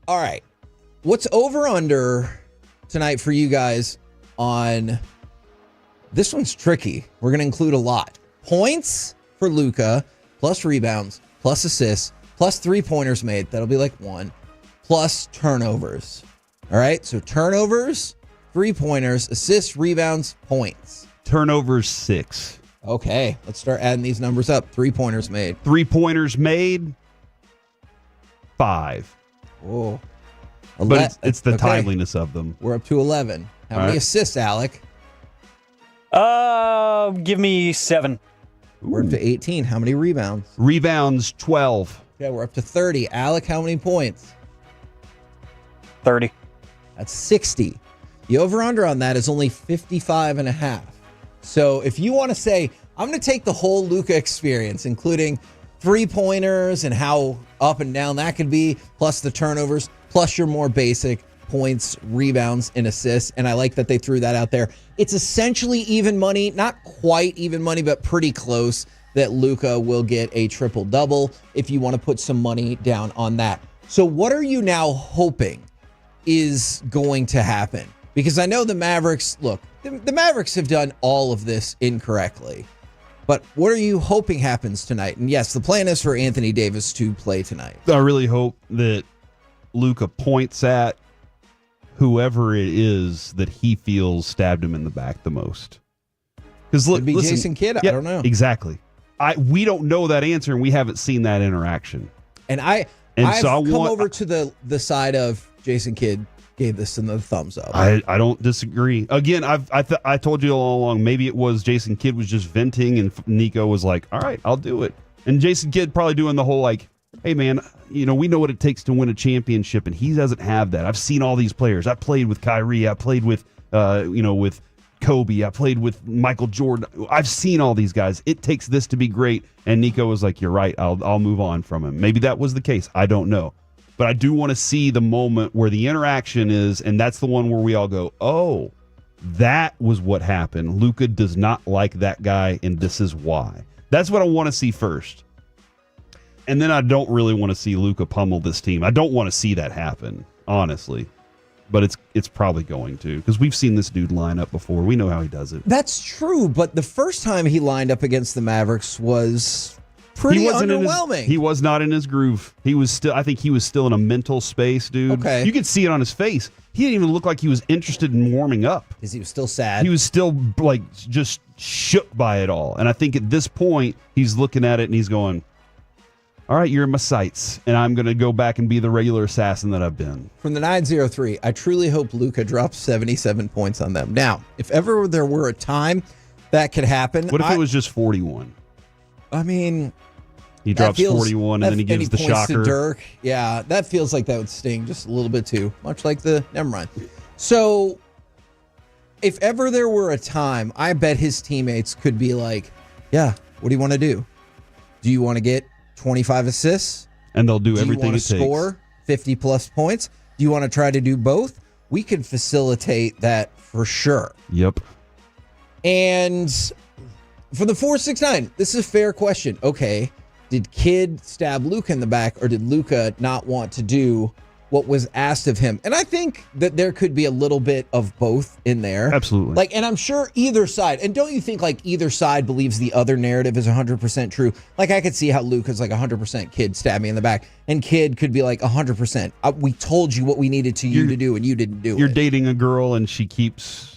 all right. What's over under tonight for you guys on this one's tricky. We're going to include a lot. Points for Luka, plus rebounds, plus assists, plus 3-pointers made. That'll be like 1. Plus turnovers. All right. So turnovers, 3-pointers, assists, rebounds, points. Turnovers 6. Okay. Let's start adding these numbers up. 3-pointers made. 3-pointers made 5. Whoa. But it's the timeliness of them. We're up to 11. How many assists, Alec? Give me 7. We're up to 18. How many rebounds? Rebounds 12. Okay, we're up to 30. Alec, how many points? 30. That's 60. The over-under on that is only 55.5. So if you want to say, I'm going to take the whole Luka experience, including 3-pointers and how up and down that could be, plus the turnovers, plus your more basic points, rebounds, and assists. And I like that they threw that out there. It's essentially even money, not quite even money, but pretty close, that Luka will get a triple-double if you want to put some money down on that. So what are you now hoping is going to happen? Because I know the Mavericks, look, the Mavericks have done all of this incorrectly. But what are you hoping happens tonight? And yes, the plan is for Anthony Davis to play tonight. I really hope that Luka points at whoever it is that he feels stabbed him in the back the most. Because Could be Jason Kidd. I don't know. Exactly. We don't know that answer, and we haven't seen that interaction. And I've come over to the side of Jason Kidd gave this the thumbs up. I don't disagree. Again, I told you all along, maybe it was Jason Kidd was just venting, and Nico was like, all right, I'll do it. And Jason Kidd probably doing the whole like, hey man, we know what it takes to win a championship, and he doesn't have that. I've seen all these players. I played with Kyrie. I played with with Kobe. I played with Michael Jordan. I've seen all these guys. It takes this to be great. And Nico was like, you're right. I'll move on from him. Maybe that was the case. I don't know. But I do want to see the moment where the interaction is, and that's the one where we all go, oh, that was what happened. Luka does not like that guy, and this is why. That's what I want to see first. And then I don't really want to see Luka pummel this team. I don't want to see that happen, honestly. But it's probably going to, because we've seen this dude line up before. We know how he does it. That's true, but the first time he lined up against the Mavericks was pretty underwhelming. He was not in his groove. I think he was still in a mental space, dude. Okay. You could see it on his face. He didn't even look like he was interested in warming up. Because he was still sad. He was still like just shook by it all. And I think at this point, he's looking at it and he's going, all right, you're in my sights, and I'm going to go back and be the regular assassin that I've been. From the 903, I truly hope Luka drops 77 points on them. Now, if ever there were a time that could happen. What if it was just 41? I mean, he drops 41 and then he gives the shocker to Dirk. Yeah, that feels like that would sting just a little bit too, much like the never mind. So, if ever there were a time, I bet his teammates could be like, "Yeah, what do you want to do? Do you want to get 25 assists? And they'll do everything it takes. Do you want to score 50 plus points? Do you want to try to do both? We can facilitate that for sure." Yep. And for the 469, this is a fair question. Okay, did Kidd stab Luka in the back, or did Luka not want to do what was asked of him? And I think that there could be a little bit of both in there. Absolutely. And I'm sure either side, and don't you think either side believes the other narrative is 100% true? I could see how Luka's 100% Kidd stabbed me in the back, and Kidd could be 100%. We told you what we needed you to do, and you didn't do it. You're dating a girl, and she keeps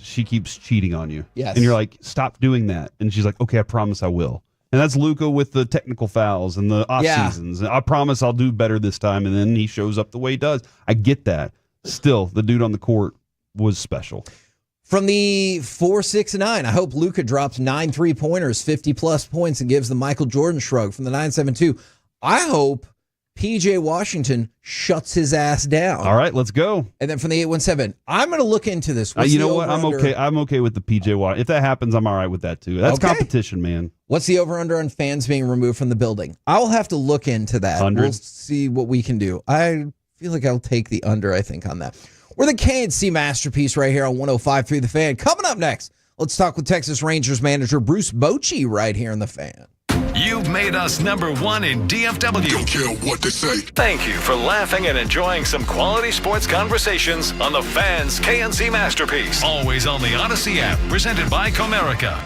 cheating on you. Yes. And you're like, stop doing that. And she's like, okay, I promise I will. And that's Luka with the technical fouls and the off seasons. I promise I'll do better this time. And then he shows up the way he does. I get that. Still, the dude on the court was special. From the 469, I hope Luka drops 9 3-pointers, 50-plus points, and gives the Michael Jordan shrug. From the 972, I hope PJ Washington shuts his ass down. All right, let's go. And then from the 817, I'm going to look into this. You know what? I'm okay. I'm okay with the PJ Washington. If that happens, I'm all right with that too. That's competition, man. What's the over-under on fans being removed from the building? I'll have to look into that. 100. We'll see what we can do. I feel like I'll take the under, I think, on that. We're the K&C Masterpiece right here on 105.3 The Fan. Coming up next, let's talk with Texas Rangers manager Bruce Bochy right here in The Fan. You You've made us #1 in DFW. Don't care what they say. Thank you for laughing and enjoying some quality sports conversations on the Fans KNC Masterpiece. Always on the Odyssey app, presented by Comerica.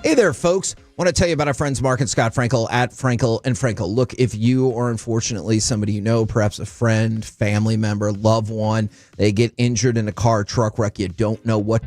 Hey there, folks. Want to tell you about our friends Mark and Scott Frankel at Frankel and Frankel. Look, if you or unfortunately somebody you know, perhaps a friend, family member, loved one, they get injured in a car, truck wreck, you don't know what...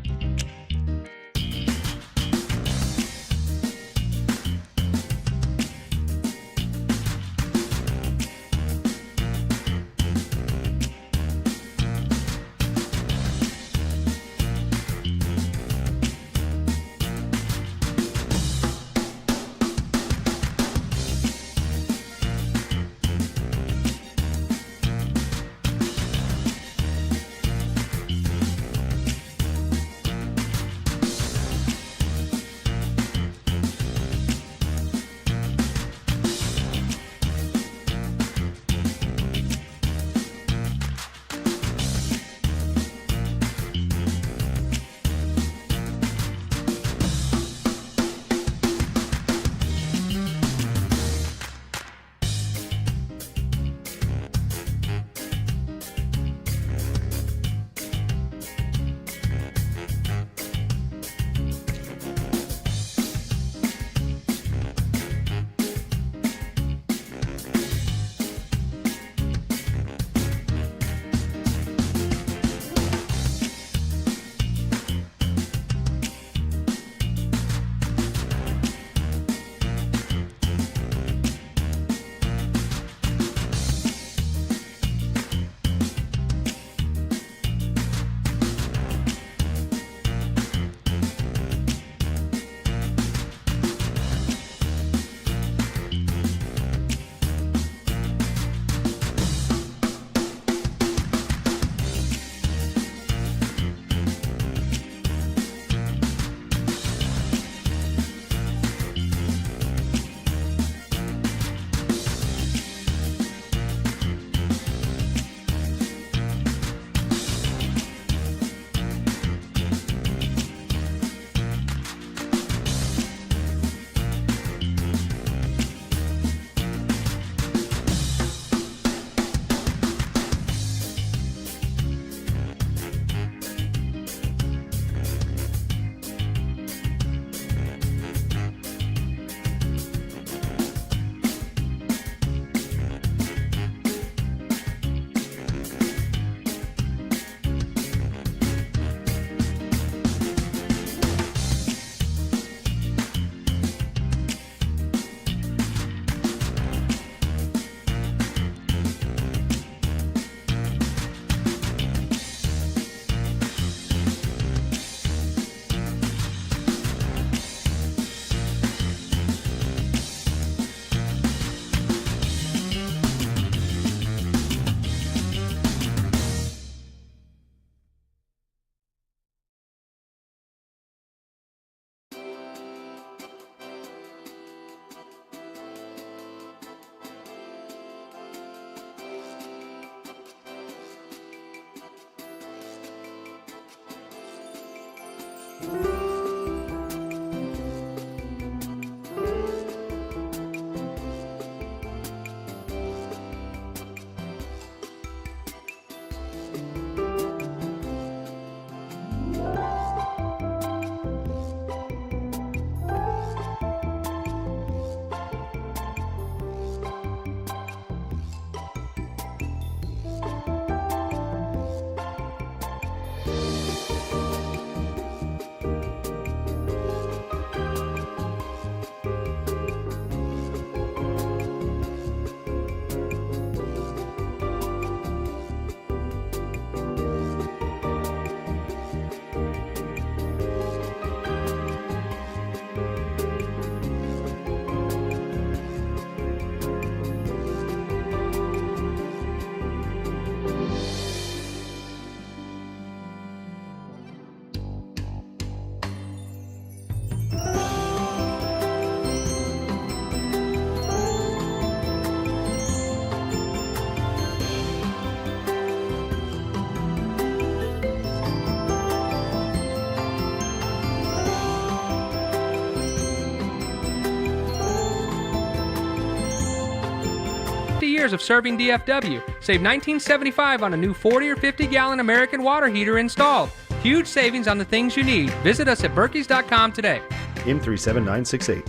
years of serving DFW. Save $19.75 on a new 40 or 50-gallon American water heater installed. Huge savings on the things you need. Visit us at Berkeys.com today. M37968.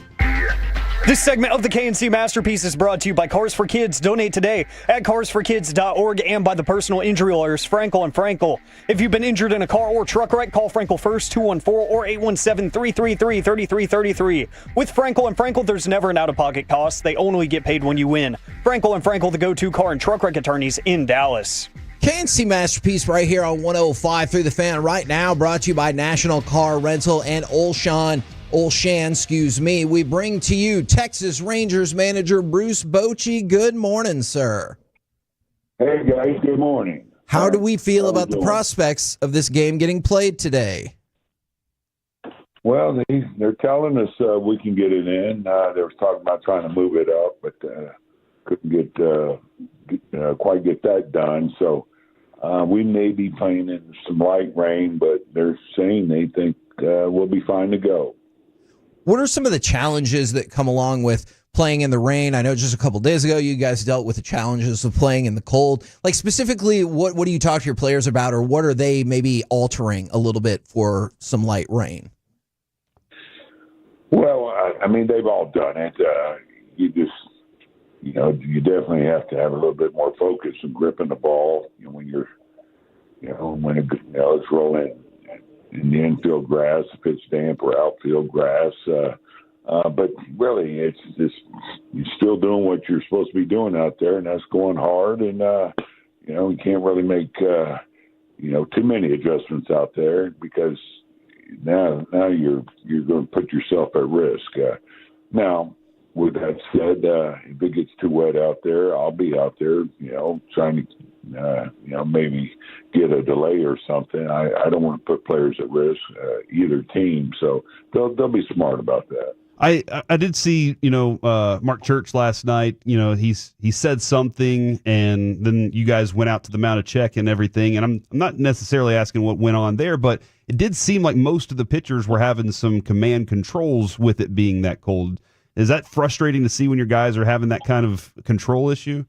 This segment of the KNC Masterpiece is brought to you by Cars for Kids. Donate today at carsforkids.org and by the personal injury lawyers Frankel and Frankel. If you've been injured in a car or truck wreck, call Frankel first, 214 or 817-333-3333. With Frankel and Frankel, there's never an out-of-pocket cost. They only get paid when you win. Frankel and Frankel, the go-to car and truck wreck attorneys in Dallas. KNC Masterpiece right here on 105 through the fan right now, brought to you by National Car Rental and Olshan, we bring to you Texas Rangers manager Bruce Bochy. Good morning, sir. Hey, guys. Good morning. How do we feel about the prospects of this game getting played today? Well, they're telling us we can get it in. They were talking about trying to move it up, but couldn't quite get that done. So we may be playing in some light rain, but they're saying they think we'll be fine to go. What are some of the challenges that come along with playing in the rain? I know just a couple days ago you guys dealt with the challenges of playing in the cold. Like specifically, what do you talk to your players about, or what are they maybe altering a little bit for some light rain? Well, I mean, they've all done it. You definitely have to have a little bit more focus and gripping the ball when it's rolling in the infield grass, if it's damp, or outfield grass. But really, it's just you're still doing what you're supposed to be doing out there, and that's going hard. And you can't really make too many adjustments out there, because now you're going to put yourself at risk. Now, with that said, if it gets too wet out there, I'll be out there, trying to, maybe get a delay or something. I don't want to put players at risk, either team. So they'll be smart about that. I did see, Mark Church last night. He said something, and then you guys went out to the mound to check and everything. And I'm not necessarily asking what went on there, but it did seem like most of the pitchers were having some command controls with it being that cold. Is that frustrating to see when your guys are having that kind of control issue?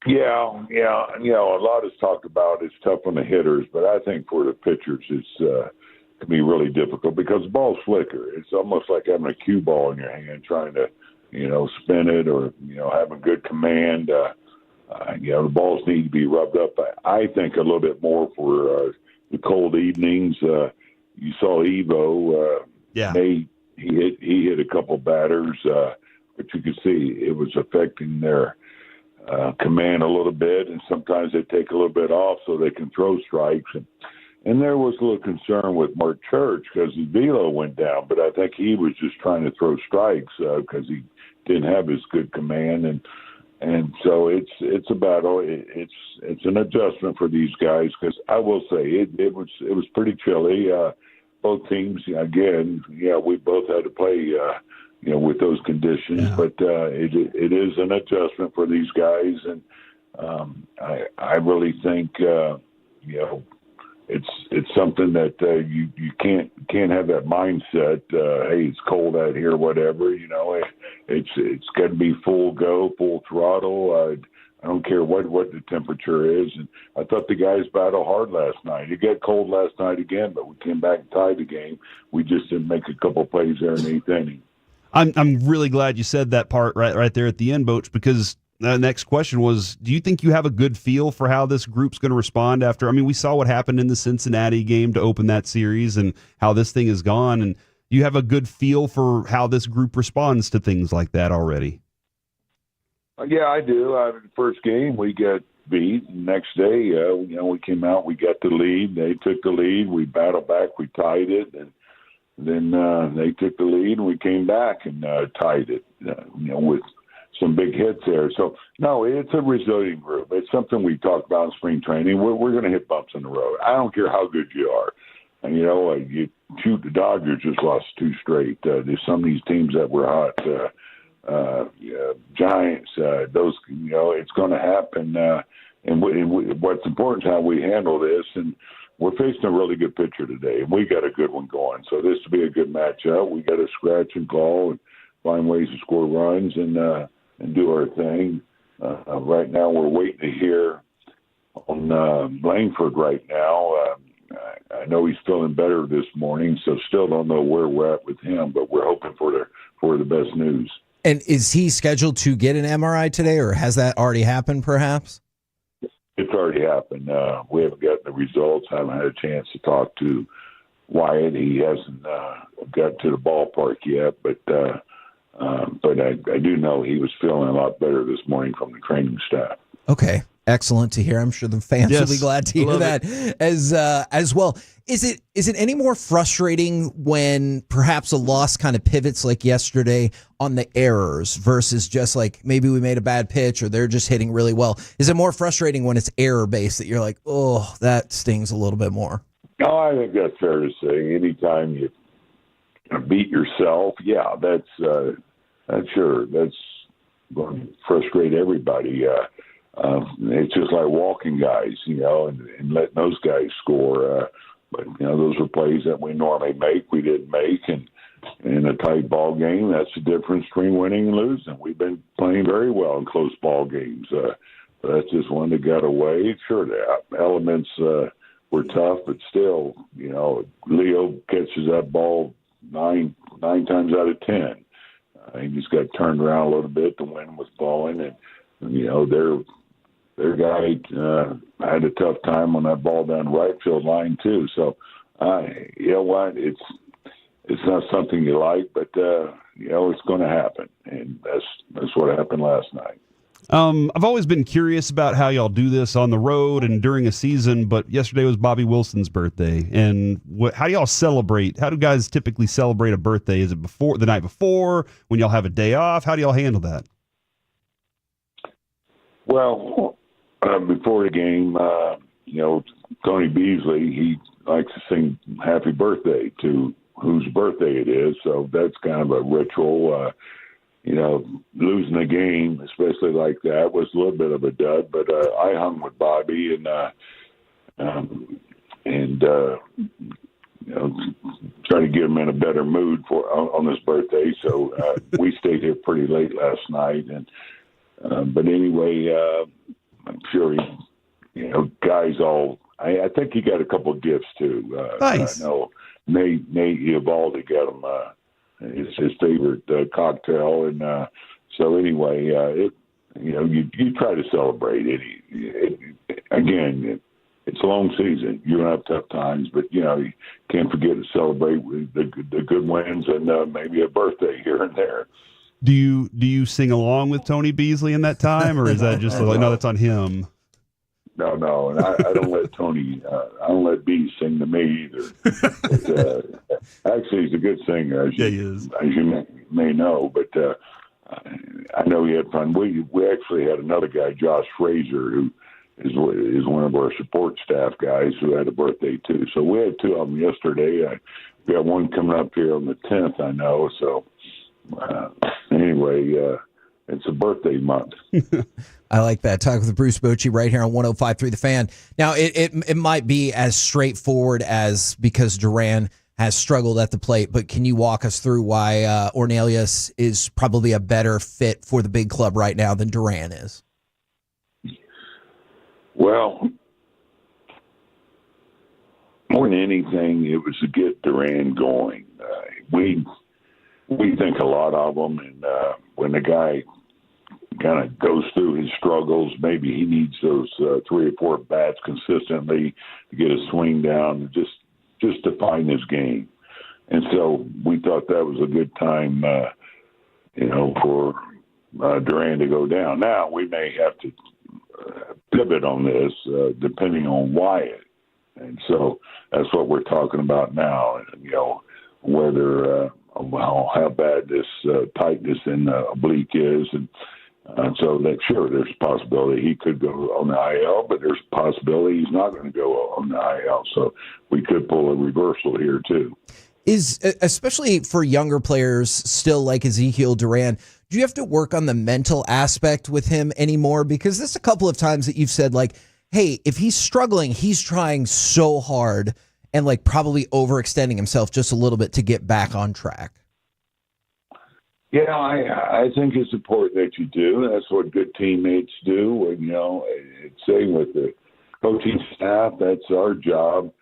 Yeah. A lot is talked about. It's tough on the hitters, but I think for the pitchers, it's can be really difficult because the ball's flicker. It's almost like having a cue ball in your hand, trying to, spin it or, having good command. The balls need to be rubbed up. I think a little bit more for the cold evenings. You saw Evo. He hit a couple batters, but you could see it was affecting their command a little bit, and sometimes they take a little bit off so they can throw strikes. And there was a little concern with Mark Church because his velo went down, but I think he was just trying to throw strikes because he didn't have his good command, and so it's a battle. It's an adjustment for these guys because I will say it was pretty chilly. Both teams, again, we both had to play, with those conditions, but it is an adjustment for these guys, and I really think, it's something that you can't have that mindset. Hey, it's cold out here, whatever. It's got to be full throttle. I don't care what the temperature is. And I thought the guys battled hard last night. It got cold last night again, but we came back and tied the game. We just didn't make a couple plays there in the eighth inning. I'm really glad you said that part right there at the end, Boach, because the next question was, do you think you have a good feel for how this group's going to respond after? I mean, we saw what happened in the Cincinnati game to open that series and how this thing has gone. And do you have a good feel for how this group responds to things like that already? Yeah, I do. The first game we got beat. Next day, we came out, we got the lead. They took the lead. We battled back. We tied it. And then they took the lead, and we came back and tied it, with some big hits there. So, no, it's a resilient group. It's something we talk about in spring training. We're going to hit bumps in the road. I don't care how good you are. And, you shoot, the Dodgers just lost 2 straight. There's some of these teams that were hot. Giants, those, it's going to happen. And what's important is how we handle this. And we're facing a really good pitcher today, and we got a good one going. So this will be a good matchup. We got to scratch and claw and find ways to score runs and do our thing. Right now, we're waiting to hear on Langford right now. I know he's feeling better this morning, so still don't know where we're at with him, but we're hoping for the best news. And is he scheduled to get an MRI today, or has that already happened, perhaps? It's already happened. We haven't gotten the results. I haven't had a chance to talk to Wyatt. He hasn't got to the ballpark yet, but I do know he was feeling a lot better this morning from the training staff. Okay, excellent to hear. I'm sure the fans will be glad to hear that as well. Is it any more frustrating when perhaps a loss kind of pivots like yesterday on the errors versus just like maybe we made a bad pitch or they're just hitting really well? Is it more frustrating when it's error based that you're like, oh, that stings a little bit more? No, I think that's fair to say. Anytime you beat yourself, yeah, that's sure. That's going to frustrate everybody. It's just like walking guys, and letting those guys score. But those are plays that we normally make. We didn't make, and in a tight ball game, that's the difference between winning and losing. We've been playing very well in close ball games. That's just one that got away. Sure, the elements were tough, but still, Leo catches that ball nine times out of 10. He just got turned around a little bit. The wind was blowing, and their guy had a tough time on that ball down the right field line too. So, you know what? It's not something you like, but it's going to happen, and that's what happened last night. I've always been curious about how y'all do this on the road and during a season, but yesterday was Bobby Wilson's birthday. And how do y'all celebrate? How do guys typically celebrate a birthday? Is it the night before, when y'all have a day off? How do y'all handle that? Well, before the game, Tony Beasley, he likes to sing happy birthday to whose birthday it is. So that's kind of a ritual. Losing a game, especially like that, was a little bit of a dud. But I hung with Bobby and try to get him in a better mood on his birthday. So we stayed here pretty late last night, but anyway, I'm sure guys all. I think he got a couple of gifts too. Nice. I know Nate Evaldi got him. It's his favorite cocktail, and so anyway, you try to celebrate it. Again, it's a long season. You're gonna have tough times, but you can't forget to celebrate with the good wins and maybe a birthday here and there. Do you sing along with Tony Beasley in that time, or is that just like, no, that's on him? No, and I don't let Tony, I don't let B sing to me either. But, actually, he's a good singer, as you may know. But I know he had fun. We actually had another guy, Josh Frazier, who is one of our support staff guys, who had a birthday too. So we had two of them yesterday. We got one coming up here on the 10th, I know. So anyway. It's a birthday month. I like that. Talk with Bruce Bochy right here on 105.3 The Fan. Now, it might be as straightforward as because Duran has struggled at the plate, but can you walk us through why Ornelas is probably a better fit for the big club right now than Duran is? Well, more than anything, it was to get Duran going. We think a lot of him, and when the guy kind of goes through his struggles, maybe he needs those 3 or 4 bats consistently to get his swing down, just to find his game. And so we thought that was a good time, for Duran to go down. Now we may have to pivot on this depending on Wyatt, and so that's what we're talking about now. Whether how bad this tightness in the oblique is, and so that sure there's a possibility he could go on the IL, but there's a possibility he's not going to go on the IL. So we could pull a reversal here too. Is especially for younger players still like Ezekiel Duran, do you have to work on the mental aspect with him anymore? Because there's a couple of times that you've said like, hey, if he's struggling, he's trying so hard and like probably overextending himself just a little bit to get back on track. Yeah, I think it's important that you do. That's what good teammates do. And, it's same with the coaching staff. That's our job.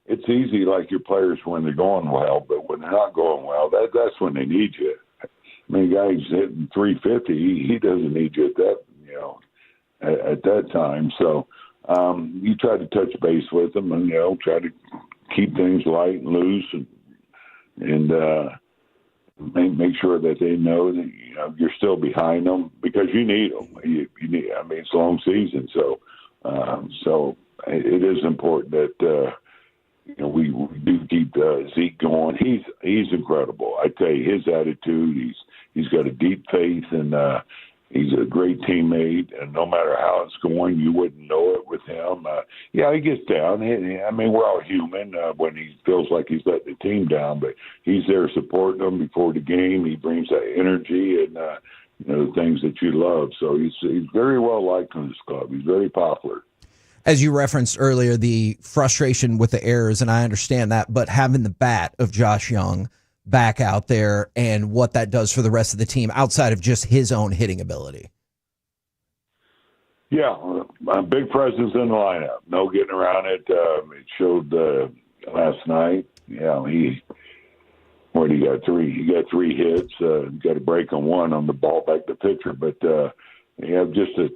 It's easy, like your players, when they're going well, but when they're not going well, that's when they need you. I mean, guys hitting 350, he doesn't need you at that, at that time. So you try to touch base with them and, try to keep things light and loose and make sure that they know that you're still behind them because you need them. You need. I mean, it's a long season, so it is important that we do keep Zeke going. He's incredible. I tell you, his attitude. He's got a deep faith, and he's a great teammate. And no matter how it's going, you wouldn't know it with him. He gets down. I mean, we're all human when he feels like he's letting the team down, but he's there supporting them before the game. He brings that energy and the things that you love. So he's very well liked in this club. He's very popular. As you referenced earlier, the frustration with the errors, and I understand that, but having the bat of Josh Young back out there and what that does for the rest of the team outside of just his own hitting ability. Yeah, a big presence in the lineup. No getting around it. It showed last night. Yeah, he got three hits. Got a break on one on the ball back to pitcher, but just to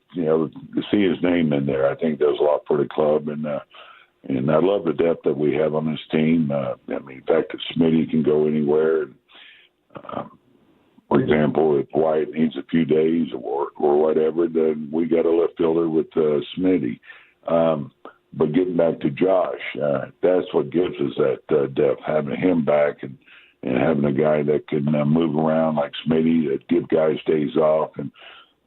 see his name in there, I think does a lot for the club, and I love the depth that we have on this team. The fact that Smitty can go anywhere. For example, if Wyatt needs a few days or whatever, then we got a left fielder with Smitty. But getting back to Josh, that's what gives us that depth, having him back and having a guy that can move around like Smitty, that give guys days off.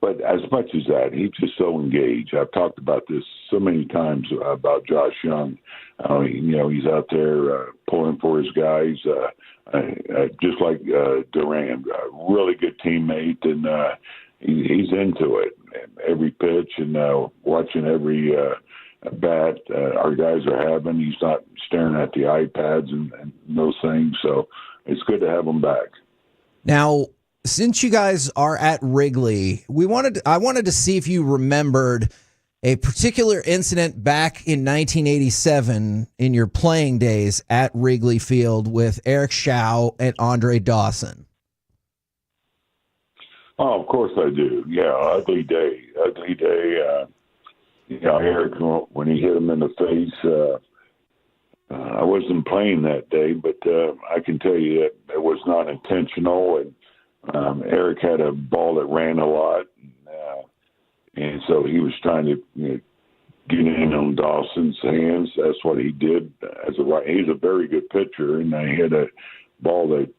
But as much as that, he's just so engaged. I've talked about this so many times about Josh Young. He's out there pulling for his guys, just like Durant, really good teammate, and he's into it. Every pitch and watching every bat our guys are having. He's not staring at the iPads and those things. So it's good to have him back. Now, since you guys are at Wrigley, I wanted to see if you remembered a particular incident back in 1987 in your playing days at Wrigley Field with Eric Shao and Andre Dawson. Oh, of course I do. Yeah, ugly day. Eric, when he hit him in the face, I wasn't playing that day, but I can tell you that it was not intentional. And Eric had a ball that ran a lot, and so he was trying to get in on Dawson's hands. That's what he did. He's a very good pitcher, and he had a ball that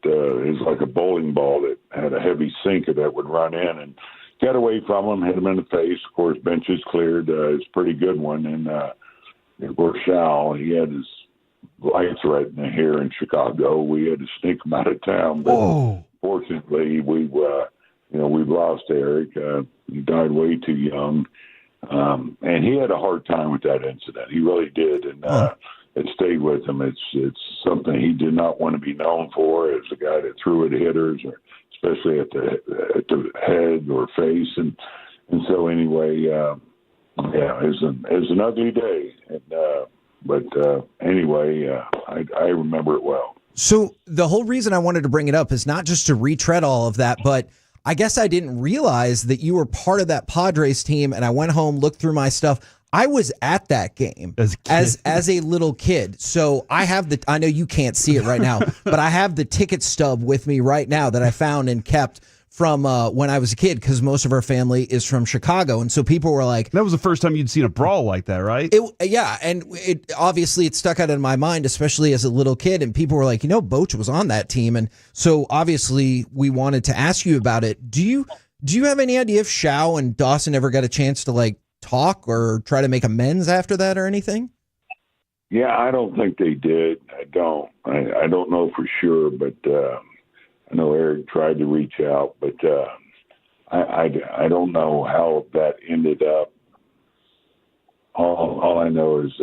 is like a bowling ball that had a heavy sinker that would run in, and got away from him, hit him in the face. Of course, benches cleared. It's a pretty good one, and of course, Shao, he had his lights right in here in Chicago. We had to sneak him out of town, but fortunately, we've lost Eric. He died way too young, and he had a hard time with that incident. He really did, and it stayed with him. It's something he did not want to be known for as a guy that threw at hitters, or especially at the head or face, and so anyway, it was an ugly day, but anyway, I remember it well. So the whole reason I wanted to bring it up is not just to retread all of that, but I guess I didn't realize that you were part of that Padres team, and I went home, looked through my stuff. I was at that game as a little kid. So I know you can't see it right now, but I have the ticket stub with me right now that I found and kept from when I was a kid, because most of our family is from Chicago. And so people were like... That was the first time you'd seen a brawl like that, right? Yeah, and it stuck out in my mind, especially as a little kid. And people were like, Boch was on that team. And so obviously we wanted to ask you about it. Do you have any idea if Shao and Dawson ever got a chance to talk or try to make amends after that or anything? Yeah, I don't think they did. I don't know for sure, but... I know Eric tried to reach out, but I don't know how that ended up. All I know is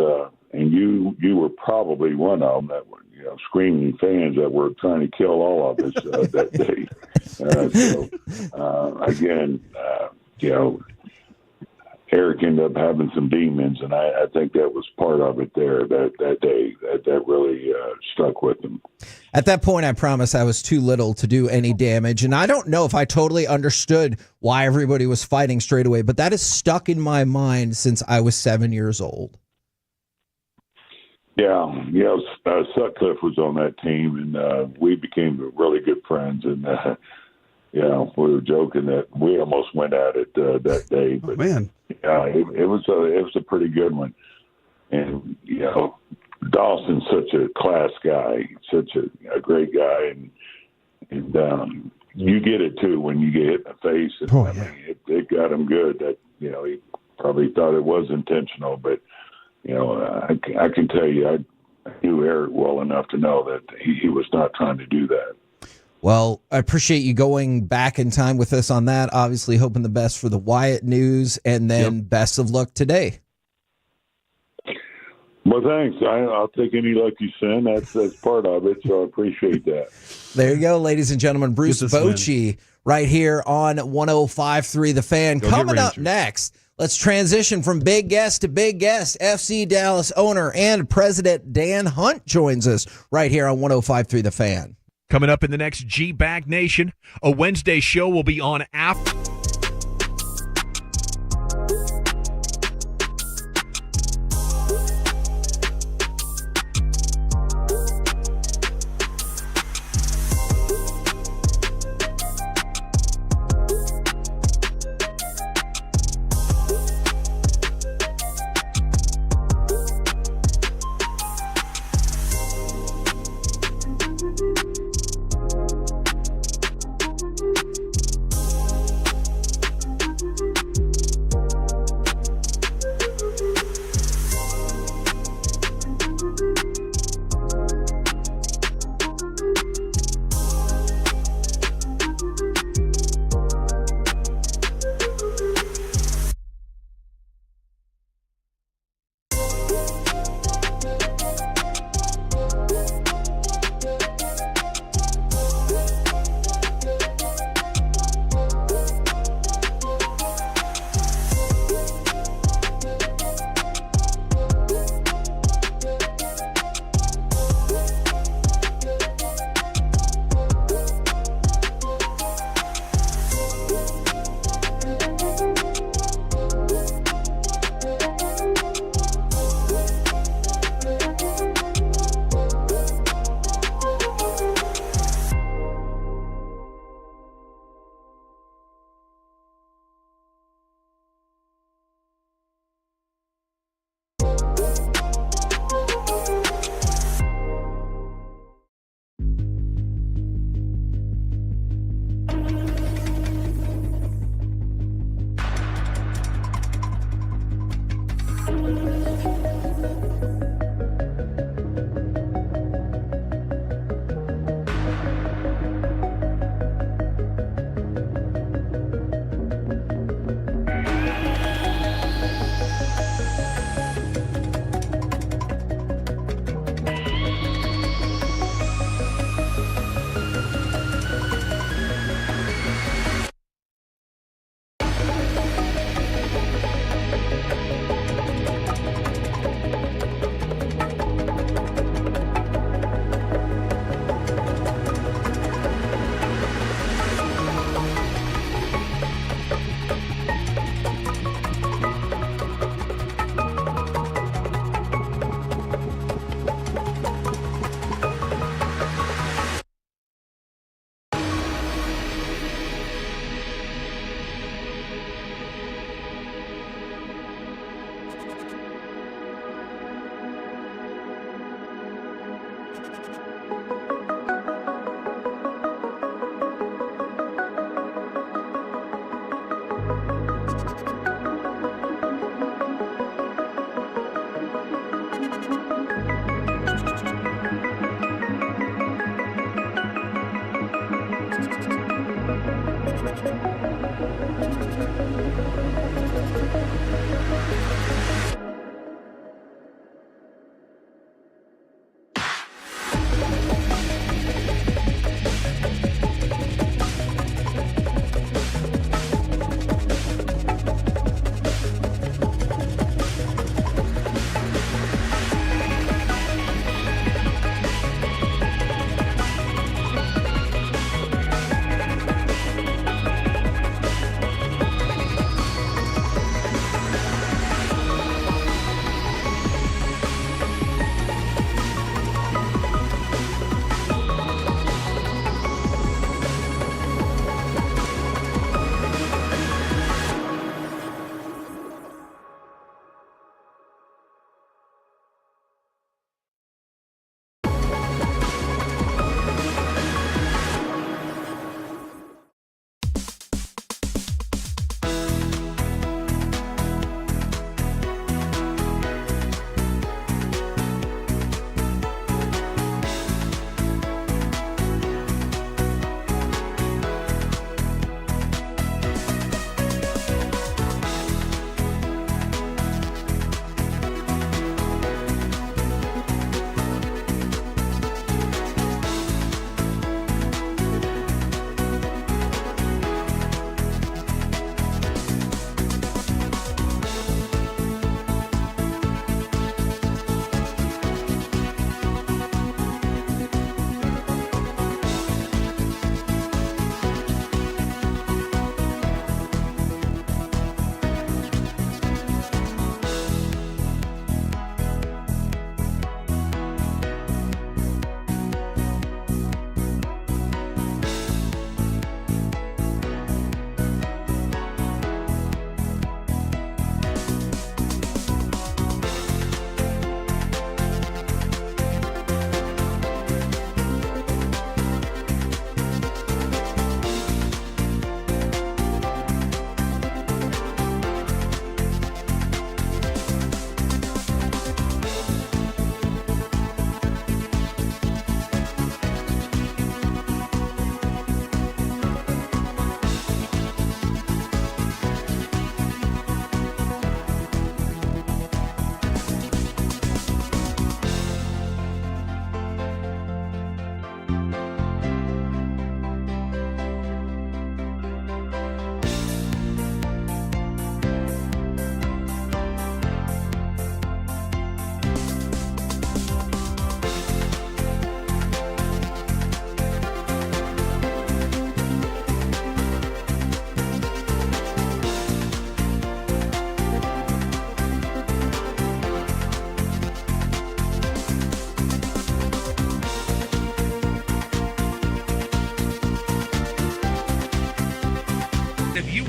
and you were probably one of them that were, screaming fans that were trying to kill all of us that day. Again, Eric ended up having some demons, and I think that was part of it there that day. That really stuck with him. At that point, I promise I was too little to do any damage, and I don't know if I totally understood why everybody was fighting straight away, but that is stuck in my mind since I was 7 years old. Yeah, Sutcliffe was on that team, and we became really good friends. And we were joking that we almost went at it that day. But man, it was a pretty good one. And Dawson's such a class guy, such a great guy, and you get it too when you get hit in the face. And it got him good. That he probably thought it was intentional, but. I can tell you, I knew Eric well enough to know that he was not trying to do that. Well, I appreciate you going back in time with us on that. Obviously, hoping the best for the Wyatt news, and then best of luck today. Well, thanks. I'll take any luck you send. That's part of it, so I appreciate that. There you go, ladies and gentlemen. Bruce Bochy right here on 105.3 The Fan. Coming up next. Let's transition from big guest to big guest. FC Dallas owner and president Dan Hunt joins us right here on 105.3 The Fan. Coming up in the next G-Bag Nation, a Wednesday show will be on after.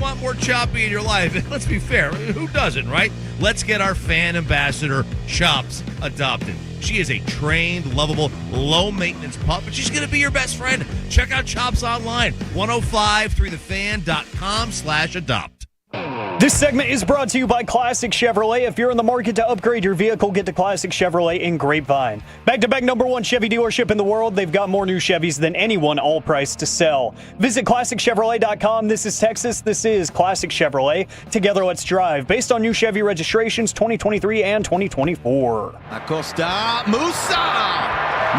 want more Choppy in your life. Let's be fair. Who doesn't, right? Let's get our fan ambassador, Chops, adopted. She is a trained, lovable, low-maintenance pup, but she's going to be your best friend. Check out Chops online, 1053thefan.com/adopt. This segment is brought to you by Classic Chevrolet. If you're in the market to upgrade your vehicle, get to Classic Chevrolet in Grapevine. Back-to-back #1 Chevy dealership in the world. They've got more new Chevys than anyone, all priced to sell. Visit ClassicChevrolet.com. This is Texas. This is Classic Chevrolet. Together, let's drive. Based on new Chevy registrations 2023 and 2024. Acosta, Musa!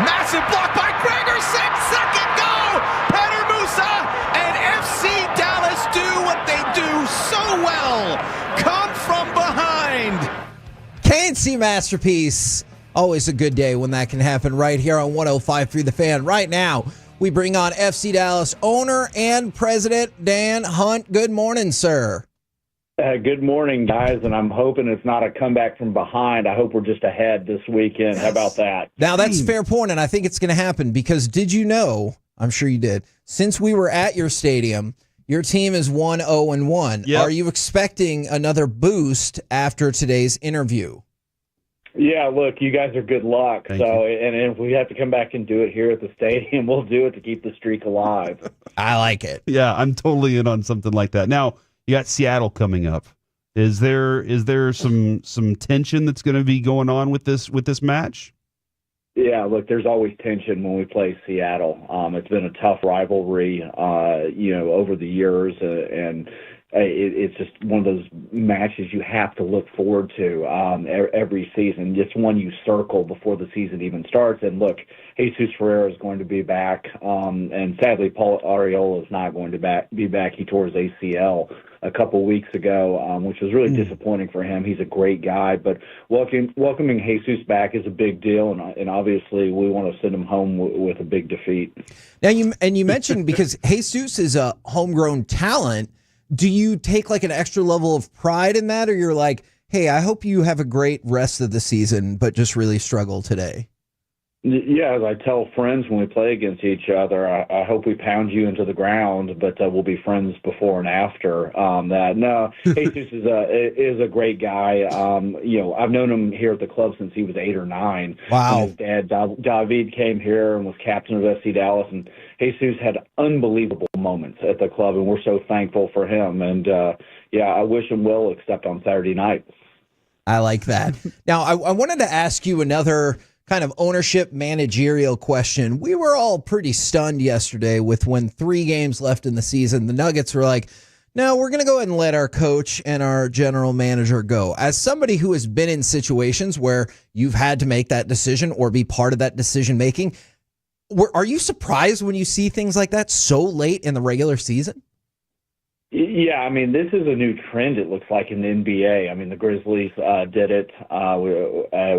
Massive block by Gregerson! Second goal! Peter Musa and FC Dallas do what they do so well. Come from behind. KNC Masterpiece. Always a good day when that can happen right here on 105.3 The Fan. Right now, we bring on FC Dallas owner and president Dan Hunt. Good morning, sir. Good morning, guys, and I'm hoping it's not a comeback from behind. I hope we're just ahead this weekend. How about that? Now, that's a fair point, and I think it's going to happen because did you know, I'm sure you did, since we were at your stadium, your team is 1-0-1. Yep. Are you expecting another boost after today's interview? Yeah, look, you guys are good luck. And if we have to come back and do it here at the stadium, we'll do it to keep the streak alive. I like it. Yeah, I'm totally in on something like that. Now, you got Seattle coming up. Is there some tension that's going to be going on with this match? Yeah, look, there's always tension when we play Seattle. It's been a tough rivalry, over the years, and it's just one of those matches you have to look forward to every season. It's one you circle before the season even starts. And look, Jesus Ferreira is going to be back, and sadly, Paul Arriola is not going to be back. He tore his ACL a couple weeks ago, which was really disappointing for him. He's a great guy, but welcoming Jesus back is a big deal, and obviously we want to send him home with a big defeat. Now, you mentioned because Jesus is a homegrown talent, do you take like an extra level of pride in that, or you're like, hey, I hope you have a great rest of the season, but just really struggle today? Yeah, as I tell friends when we play against each other, I hope we pound you into the ground, but we'll be friends before and after that. No, Jesus is a great guy. I've known him here at the club since he was 8 or 9. Wow. When his dad, David, came here and was captain of FC Dallas, and Jesus had unbelievable moments at the club, and we're so thankful for him. And, I wish him well, except on Saturday night. I like that. Now, I wanted to ask you another kind of ownership managerial question. We were all pretty stunned yesterday with when 3 games left in the season, the Nuggets were like, no, we're going to go ahead and let our coach and our general manager go. As somebody who has been in situations where you've had to make that decision or be part of that decision making, are you surprised when you see things like that so late in the regular season? Yeah, I mean, this is a new trend, it looks like, in the NBA. I mean, the Grizzlies did it,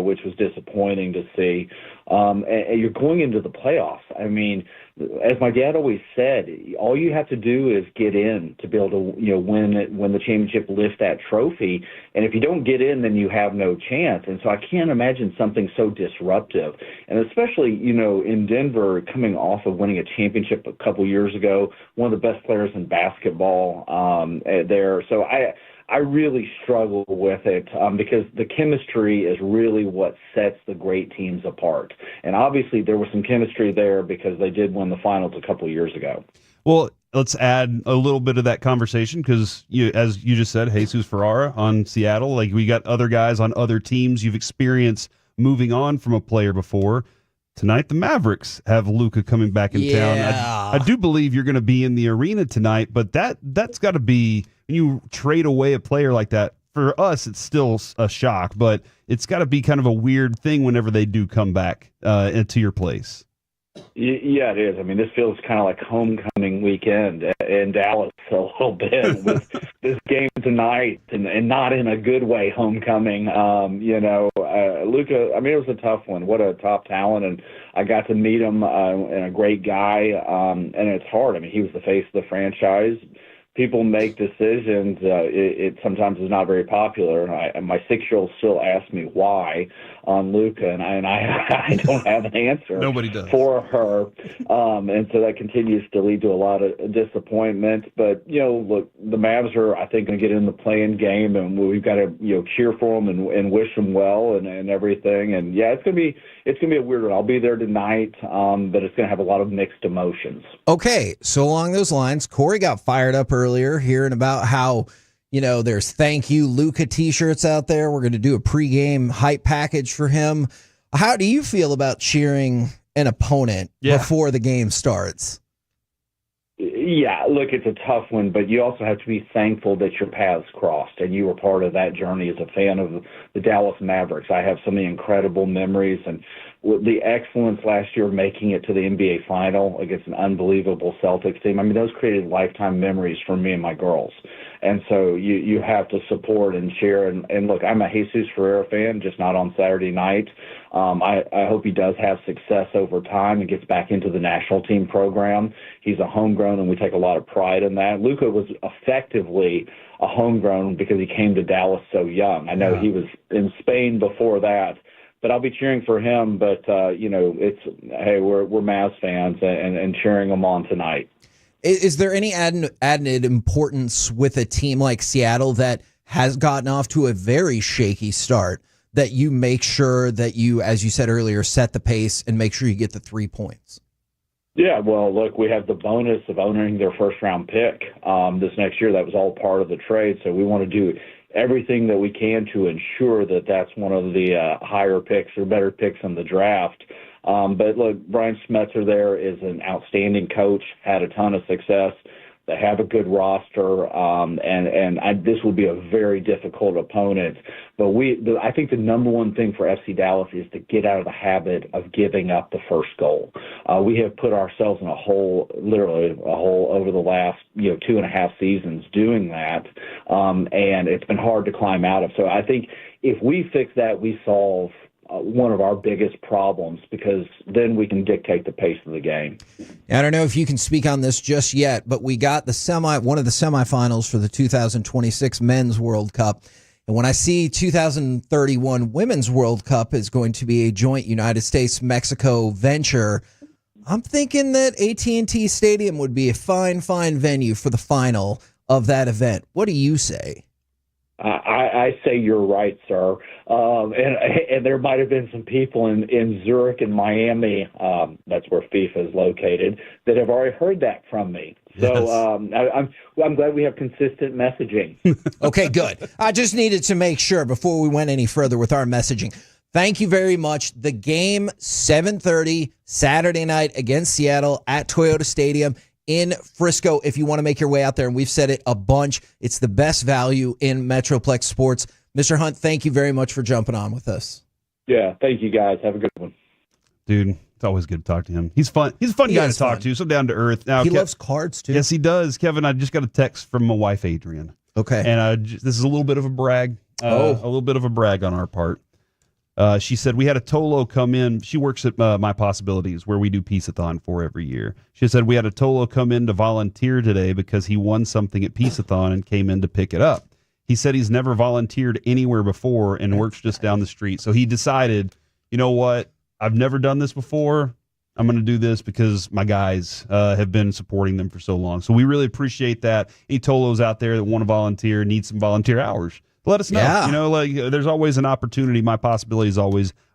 which was disappointing to see. And you're going into the playoffs. I mean, as my dad always said, all you have to do is get in to be able to, win the championship, lift that trophy. And if you don't get in, then you have no chance. And so I can't imagine something so disruptive. And especially, in Denver, coming off of winning a championship a couple years ago, one of the best players in basketball there. So I really struggle with it because the chemistry is really what sets the great teams apart. And obviously there was some chemistry there because they did win the finals a couple years ago. Well, let's add a little bit of that conversation because, as you just said, Jesus Ferreira on Seattle, like we got other guys on other teams. You've experienced moving on from a player before. Tonight, the Mavericks have Luka coming back in town. I do believe you're going to be in the arena tonight, but that's got to be, when you trade away a player like that, for us, it's still a shock, but it's got to be kind of a weird thing whenever they do come back into your place. Yeah, it is. I mean, this feels kind of like homecoming weekend in Dallas a little bit with this game tonight, and not in a good way homecoming. Luka, I mean, it was a tough one. What a top talent, and I got to meet him, and a great guy, and it's hard. I mean, he was the face of the franchise people make decisions. It sometimes is not very popular. My 6-year-old still asks me why on Luka, and I don't have an answer. Nobody does. For her, and so that continues to lead to a lot of disappointment. But look, the Mavs are, I think, going to get in the play-in game, and we've got to cheer for them and wish them well and everything. And yeah, it's gonna be a weird one. I'll be there tonight, but it's going to have a lot of mixed emotions. Okay, so along those lines, Corey got fired up earlier hearing about how, there's thank you Luka t-shirts out there. We're going to do a pregame hype package for him. How do you feel about cheering an opponent before the game starts? Yeah, look, it's a tough one, but you also have to be thankful that your paths crossed and you were part of that journey as a fan of the Dallas Mavericks. I have so many incredible memories, and the excellence last year making it to the NBA final against an unbelievable Celtics team. I mean, those created lifetime memories for me and my girls. And so you have to support and cheer. And look, I'm a Jesus Ferreira fan, just not on Saturday night. I hope he does have success over time and gets back into the national team program. He's a homegrown, and we take a lot of pride in that. Luka was effectively a homegrown because he came to Dallas so young. I know he was in Spain before that. But I'll be cheering for him. But, we're Mavs fans and cheering them on tonight. Is there any added importance with a team like Seattle that has gotten off to a very shaky start that you make sure that you, as you said earlier, set the pace and make sure you get the 3 points? Yeah, well, look, we have the bonus of owning their first-round pick this next year. That was all part of the trade, so we want to do everything that we can to ensure that that's one of the higher picks or better picks in the draft. But look, Brian Schmetzer there is an outstanding coach, had a ton of success. They have a good roster, this will be a very difficult opponent. But I think the number one thing for FC Dallas is to get out of the habit of giving up the first goal. We have put ourselves in literally a hole over the last 2.5 seasons doing that, and it's been hard to climb out of. So I think if we fix that, we solve one of our biggest problems, because then we can dictate the pace of the game. I don't know if you can speak on this just yet, but we got one of the semifinals for the 2026 Men's World Cup. And when I see 2031 Women's World Cup is going to be a joint United States-Mexico venture, I'm thinking that AT&T Stadium would be a fine venue for the final of that event. What do you say? I say you're right, sir. And there might have been some people in Zurich and Miami, that's where FIFA is located, that have already heard that from me. So I'm glad we have consistent messaging. Okay, good. I just needed to make sure before we went any further with our messaging. Thank you very much. The game, 7:30 Saturday night against Seattle at Toyota Stadium in Frisco. If you want to make your way out there, and we've said it a bunch, it's the best value in Metroplex sports. Mr. Hunt, thank you very much for jumping on with us. Yeah, thank you guys. Have a good one. Dude, it's always good to talk to him. He's fun. He's a fun guy to talk to, so down to earth. Now, he loves cards, too. Yes, he does. Kevin, I just got a text from my wife, Adrian. Okay. And this is a little bit of a brag. A little bit of a brag on our part. She said, we had a Tolo come in. She works at My Possibilities, where we do Peace-a-thon for every year. She said, we had a Tolo come in to volunteer today because he won something at Peace-a-thon and came in to pick it up. He said he's never volunteered anywhere before and works just down the street. So he decided, you know what? I've never done this before. I'm going to do this because my guys have been supporting them for so long. So we really appreciate that. Any Tolos out there that want to volunteer, need some volunteer hours, let us know. Yeah. There's always an opportunity. My Possibility is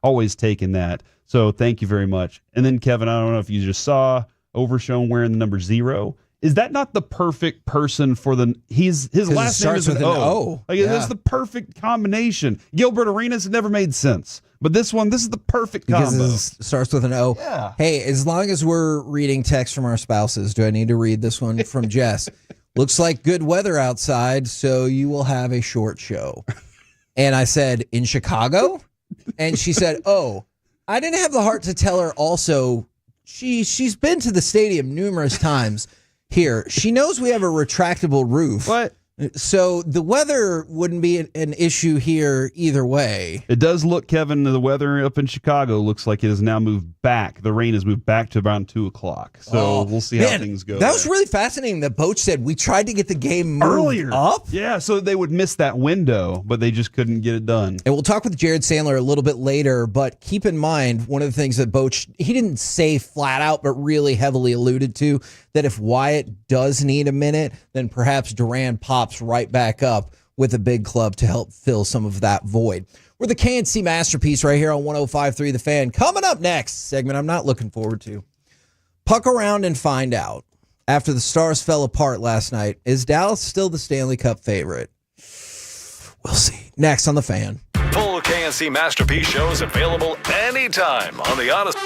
always taking that. So thank you very much. And then, Kevin, I don't know if you just saw Overshown wearing the number 0. Is that not the perfect person for his last name is an O. That's the perfect combination. Gilbert Arenas never made sense. But this is the perfect combo. Because it starts with an O. Yeah. Hey, as long as we're reading texts from our spouses, do I need to read this one from Jess? Looks like good weather outside, so you will have a short show. And I said, in Chicago? And she said, oh, I didn't have the heart to tell her also, she's been to the stadium numerous times here. She knows we have a retractable roof. What? So the weather wouldn't be an issue here either way. It does look, Kevin, the weather up in Chicago looks like it has now moved back. The rain has moved back to around 2 o'clock. So we'll see how things go. That was really fascinating that Boach said we tried to get the game moved earlier up. Yeah, so they would miss that window, but they just couldn't get it done. And we'll talk with Jared Sandler a little bit later, but keep in mind, one of the things that Boach, he didn't say flat out, but really heavily alluded to, that if Wyatt does need a minute, then perhaps Duran pops right back up with a big club to help fill some of that void. We're the KNC Masterpiece right here on 105.3 The Fan. Coming up next, segment I'm not looking forward to. Puck around and find out. After the Stars fell apart last night, is Dallas still the Stanley Cup favorite? We'll see. Next on The Fan. Full KNC Masterpiece shows available anytime on the Odyssey.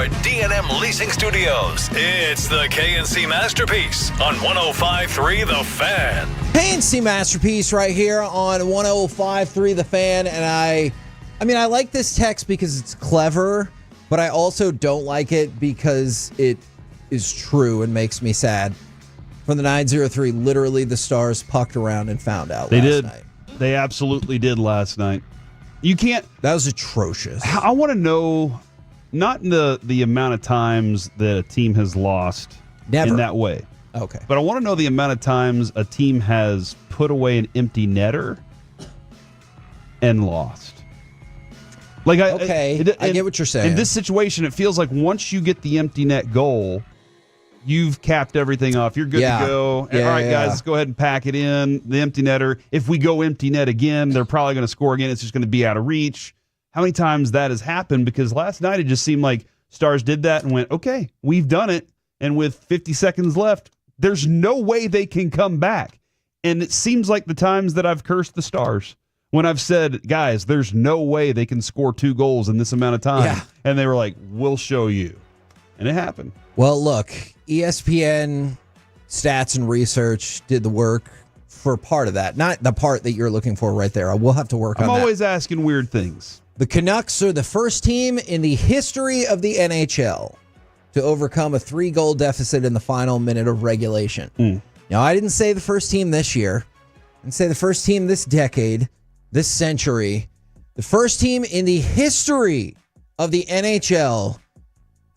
our D&M Leasing Studios. It's the KNC Masterpiece on 105.3 The Fan. KNC Masterpiece right here on 105.3 The Fan. And I mean, I like this text because it's clever, but I also don't like it because it is true and makes me sad. From the 903, literally the Stars pucked around and found out last night. They absolutely did last night. You can't. That was atrocious. I want to know, not the amount of times that a team has lost in that way. Okay. But I want to know the amount of times a team has put away an empty netter and lost. I get what you're saying. In this situation, it feels like once you get the empty net goal, you've capped everything off. You're good to go. All right, guys, let's go ahead and pack it in. The empty netter. If we go empty net again, they're probably going to score again. It's just going to be out of reach. How many times that has happened? Because last night it just seemed like Stars did that and went, okay, we've done it. And with 50 seconds left, there's no way they can come back. And it seems like the times that I've cursed the Stars, when I've said, guys, there's no way they can score 2 goals in this amount of time. Yeah. And they were like, we'll show you. And it happened. Well, look, ESPN stats and research did the work for part of that. Not the part that you're looking for right there. I will have to work on that. I'm always asking weird things. The Canucks are the first team in the history of the NHL to overcome a 3-goal deficit in the final minute of regulation. Now, I didn't say the first team this year. I didn't say the first team this decade, this century. The first team in the history of the NHL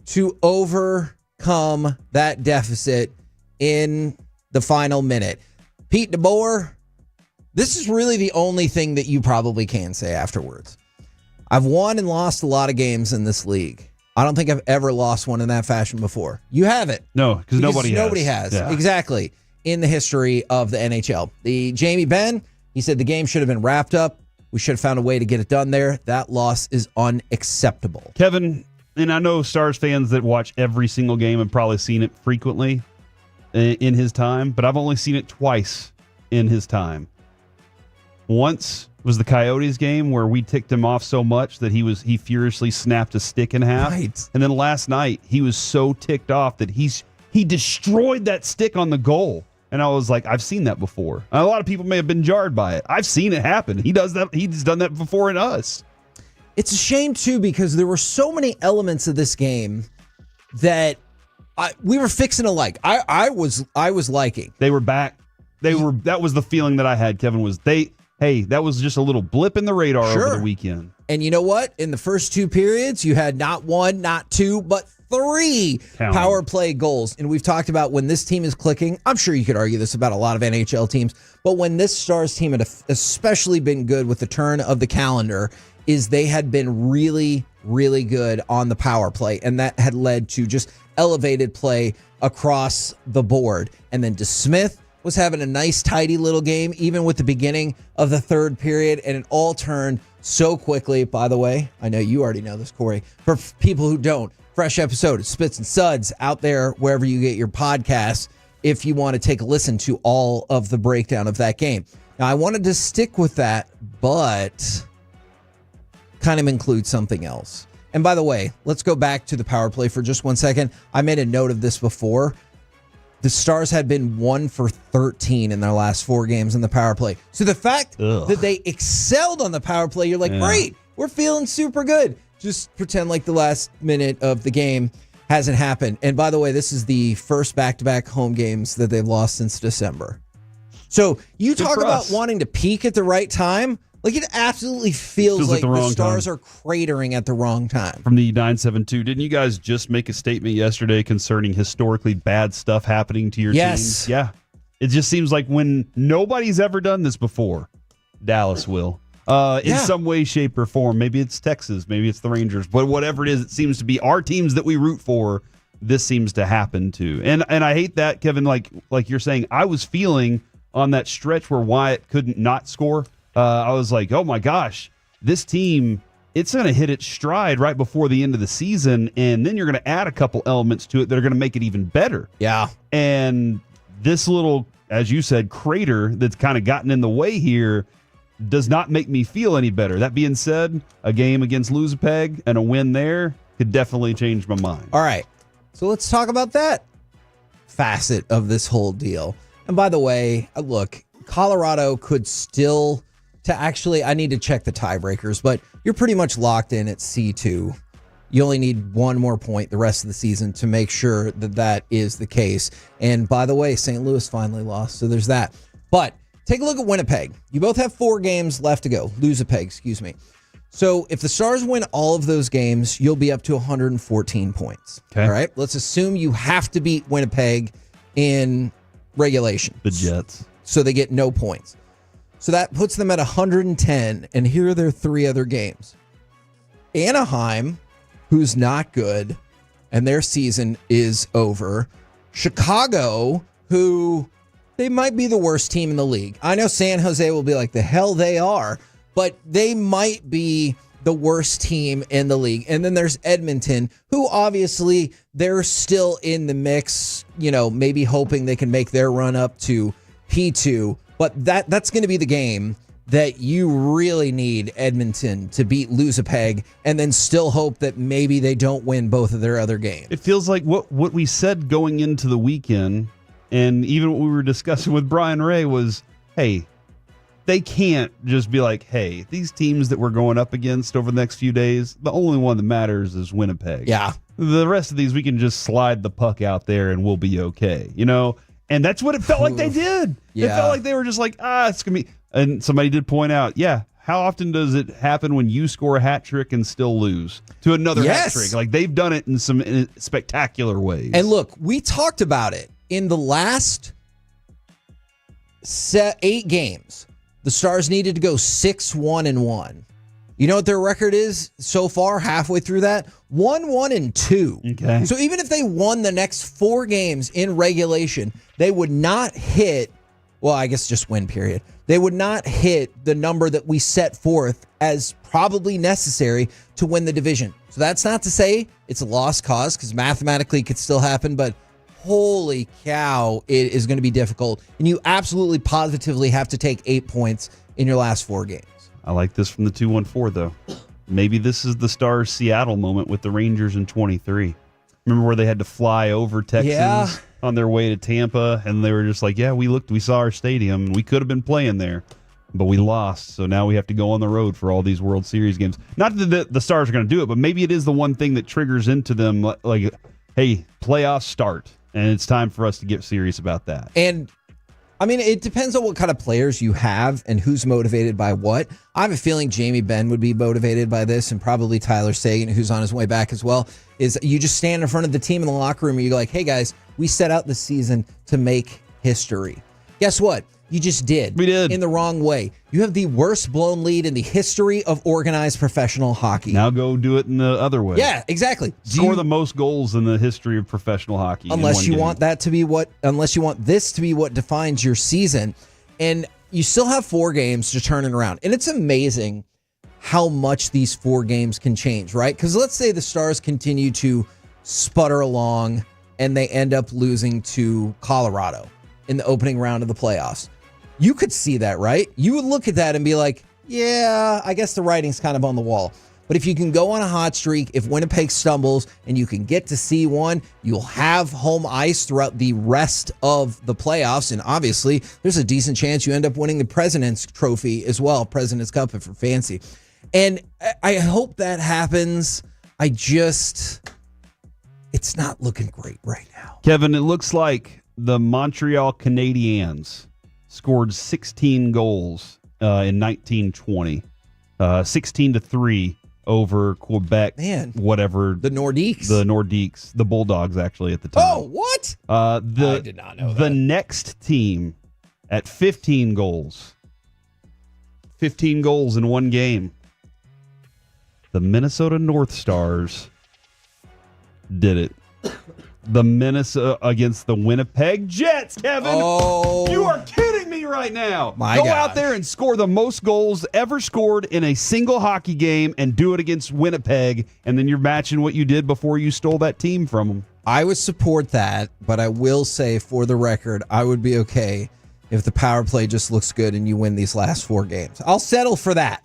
to overcome that deficit in the final minute. Pete DeBoer, this is really the only thing that you probably can say afterwards. I've won and lost a lot of games in this league. I don't think I've ever lost one in that fashion before. You haven't. No, because nobody has. Yeah. Exactly. In the history of the NHL. The Jamie Benn, he said the game should have been wrapped up. We should have found a way to get it done there. That loss is unacceptable. Kevin, and I know Stars fans that watch every single game have probably seen it frequently in his time, but I've only seen it twice in his time. Once was the Coyotes game where we ticked him off so much that he furiously snapped a stick in half. Right. And then last night he was so ticked off that he destroyed that stick on the goal. And I was like, I've seen that before. A lot of people may have been jarred by it. I've seen it happen. He does that. He's done that before in us. It's a shame, too, because there were so many elements of this game that we were fixing to like. I was liking. They were back. That was the feeling that I had, Kevin, was that was just a little blip in the radar over the weekend. And you know what? In the first 2 periods, you had not 1, not 2, but 3 power play goals. And we've talked about when this team is clicking. I'm sure you could argue this about a lot of NHL teams, but when this Stars team had especially been good with the turn of the calendar, is they had been really, really good on the power play. And that had led to just elevated play across the board. And then DeSmith was having a nice, tidy little game, even with the beginning of the 3rd period. And it all turned so quickly. By the way, I know you already know this, Corey. For people who don't, fresh episode of Spits and Suds out there wherever you get your podcasts if you want to take a listen to all of the breakdown of that game. Now, I wanted to stick with that, but kind of include something else. And by the way, let's go back to the power play for just 1 second. I made a note of this before. The Stars had been 1 for 13 in their last 4 games in the power play. So the fact that they excelled on the power play, you're like, great, we're feeling super good. Just pretend like the last minute of the game hasn't happened. And by the way, this is the first back-to-back home games that they've lost since December. So you talk about wanting to peak at the right time. Like, it absolutely feels like the Stars are cratering at the wrong time. From the 972, didn't you guys just make a statement yesterday concerning historically bad stuff happening to your teams? Yeah. It just seems like when nobody's ever done this before, Dallas will. In some way, shape, or form. Maybe it's Texas, maybe it's the Rangers, but whatever it is, it seems to be our teams that we root for. This seems to happen to, and I hate that, Kevin. Like you're saying, I was feeling on that stretch where Wyatt couldn't not score. I was like, oh my gosh, this team, it's going to hit its stride right before the end of the season, and then you're going to add a couple elements to it that are going to make it even better. Yeah, and this little, as you said, crater that's kind of gotten in the way here does not make me feel any better. That being said, a game against Luzapeg and a win there, could definitely change my mind. All right. So let's talk about that facet of this whole deal. And by the way, look, Colorado could still I need to check the tiebreakers, but you're pretty much locked in at C2. You only need one more point the rest of the season to make sure that is the case. And by the way, St. Louis finally lost, so there's that. But take a look at Winnipeg. You both have 4 games left to go. Lose-a-peg, excuse me. So if the Stars win all of those games, you'll be up to 114 points. Okay. All right? Let's assume you have to beat Winnipeg in regulation. The Jets. So they get no points. So that puts them at 110, and here are their 3 other games. Anaheim, who's not good, and their season is over. Chicago, who they might be the worst team in the league. I know San Jose will be like, the hell they are, but they might be the worst team in the league. And then there's Edmonton, who obviously they're still in the mix, maybe hoping they can make their run up to P2. But that's going to be the game that you really need Edmonton to beat Lose-a-Peg and then still hope that maybe they don't win both of their other games. It feels like what we said going into the weekend, and even what we were discussing with Brian Ray was, hey, they can't just be like, hey, these teams that we're going up against over the next few days, the only one that matters is Winnipeg. Yeah. The rest of these, we can just slide the puck out there and we'll be okay, And that's what it felt like they did. Yeah. It felt like they were just like, it's going to be. And somebody did point out, how often does it happen when you score a hat trick and still lose to another hat trick? Like, they've done it in some spectacular ways. And look, we talked about it in the last 8 games. The Stars needed to go 6-1-1. You know what their record is so far, halfway through that? 1-1-2. Okay. So even if they won the next 4 games in regulation, they would not hit, well, I guess just win, period. They would not hit the number that we set forth as probably necessary to win the division. So that's not to say it's a lost cause, because mathematically it could still happen, but holy cow, it is going to be difficult. And you absolutely positively have to take 8 points in your last 4 games. I like this from the 214, though. Maybe this is the Stars Seattle moment with the Rangers in 23. Remember where they had to fly over Texas on their way to Tampa, and they were just like, we saw our stadium. We could have been playing there, but we lost. So now we have to go on the road for all these World Series games. Not that the Stars are going to do it, but maybe it is the one thing that triggers into them, like, hey, playoffs start, and it's time for us to get serious about that. And I mean, it depends on what kind of players you have and who's motivated by what. I have a feeling Jamie Benn would be motivated by this, and probably Tyler Seguin, who's on his way back as well, is you just stand in front of the team in the locker room and you go like, hey guys, we set out this season to make history. Guess what? You just did. We did. In the wrong way. You have the worst blown lead in the history of organized professional hockey. Now go do it in the other way. Yeah, exactly. Score the most goals in the history of professional hockey. Unless you want this to be what defines your season. And you still have 4 games to turn it around. And it's amazing how much these 4 games can change, right? Because let's say the Stars continue to sputter along and they end up losing to Colorado in the opening round of the playoffs. You could see that, right? You would look at that and be like, yeah, I guess the writing's kind of on the wall. But if you can go on a hot streak, if Winnipeg stumbles and you can get to C1, you'll have home ice throughout the rest of the playoffs. And obviously, there's a decent chance you end up winning the President's Trophy as well, President's Cup if you're fancy. And I hope that happens. It's not looking great right now. Kevin, it looks like the Montreal Canadiens scored 16 goals in 1920, 16-3 over Quebec. Man, whatever the Nordiques, the Bulldogs actually at the time. Oh, what? I did not know the next team at 15 goals, 15 goals in one game. The Minnesota North Stars did it. The Minnesota against the Winnipeg Jets, Kevin. Oh, you are kidding me right now. Go out there and score the most goals ever scored in a single hockey game and do it against Winnipeg, and then you're matching what you did before you stole that team from them. I would support that, but I will say, for the record, I would be okay if the power play just looks good and you win these last 4 games. I'll settle for that.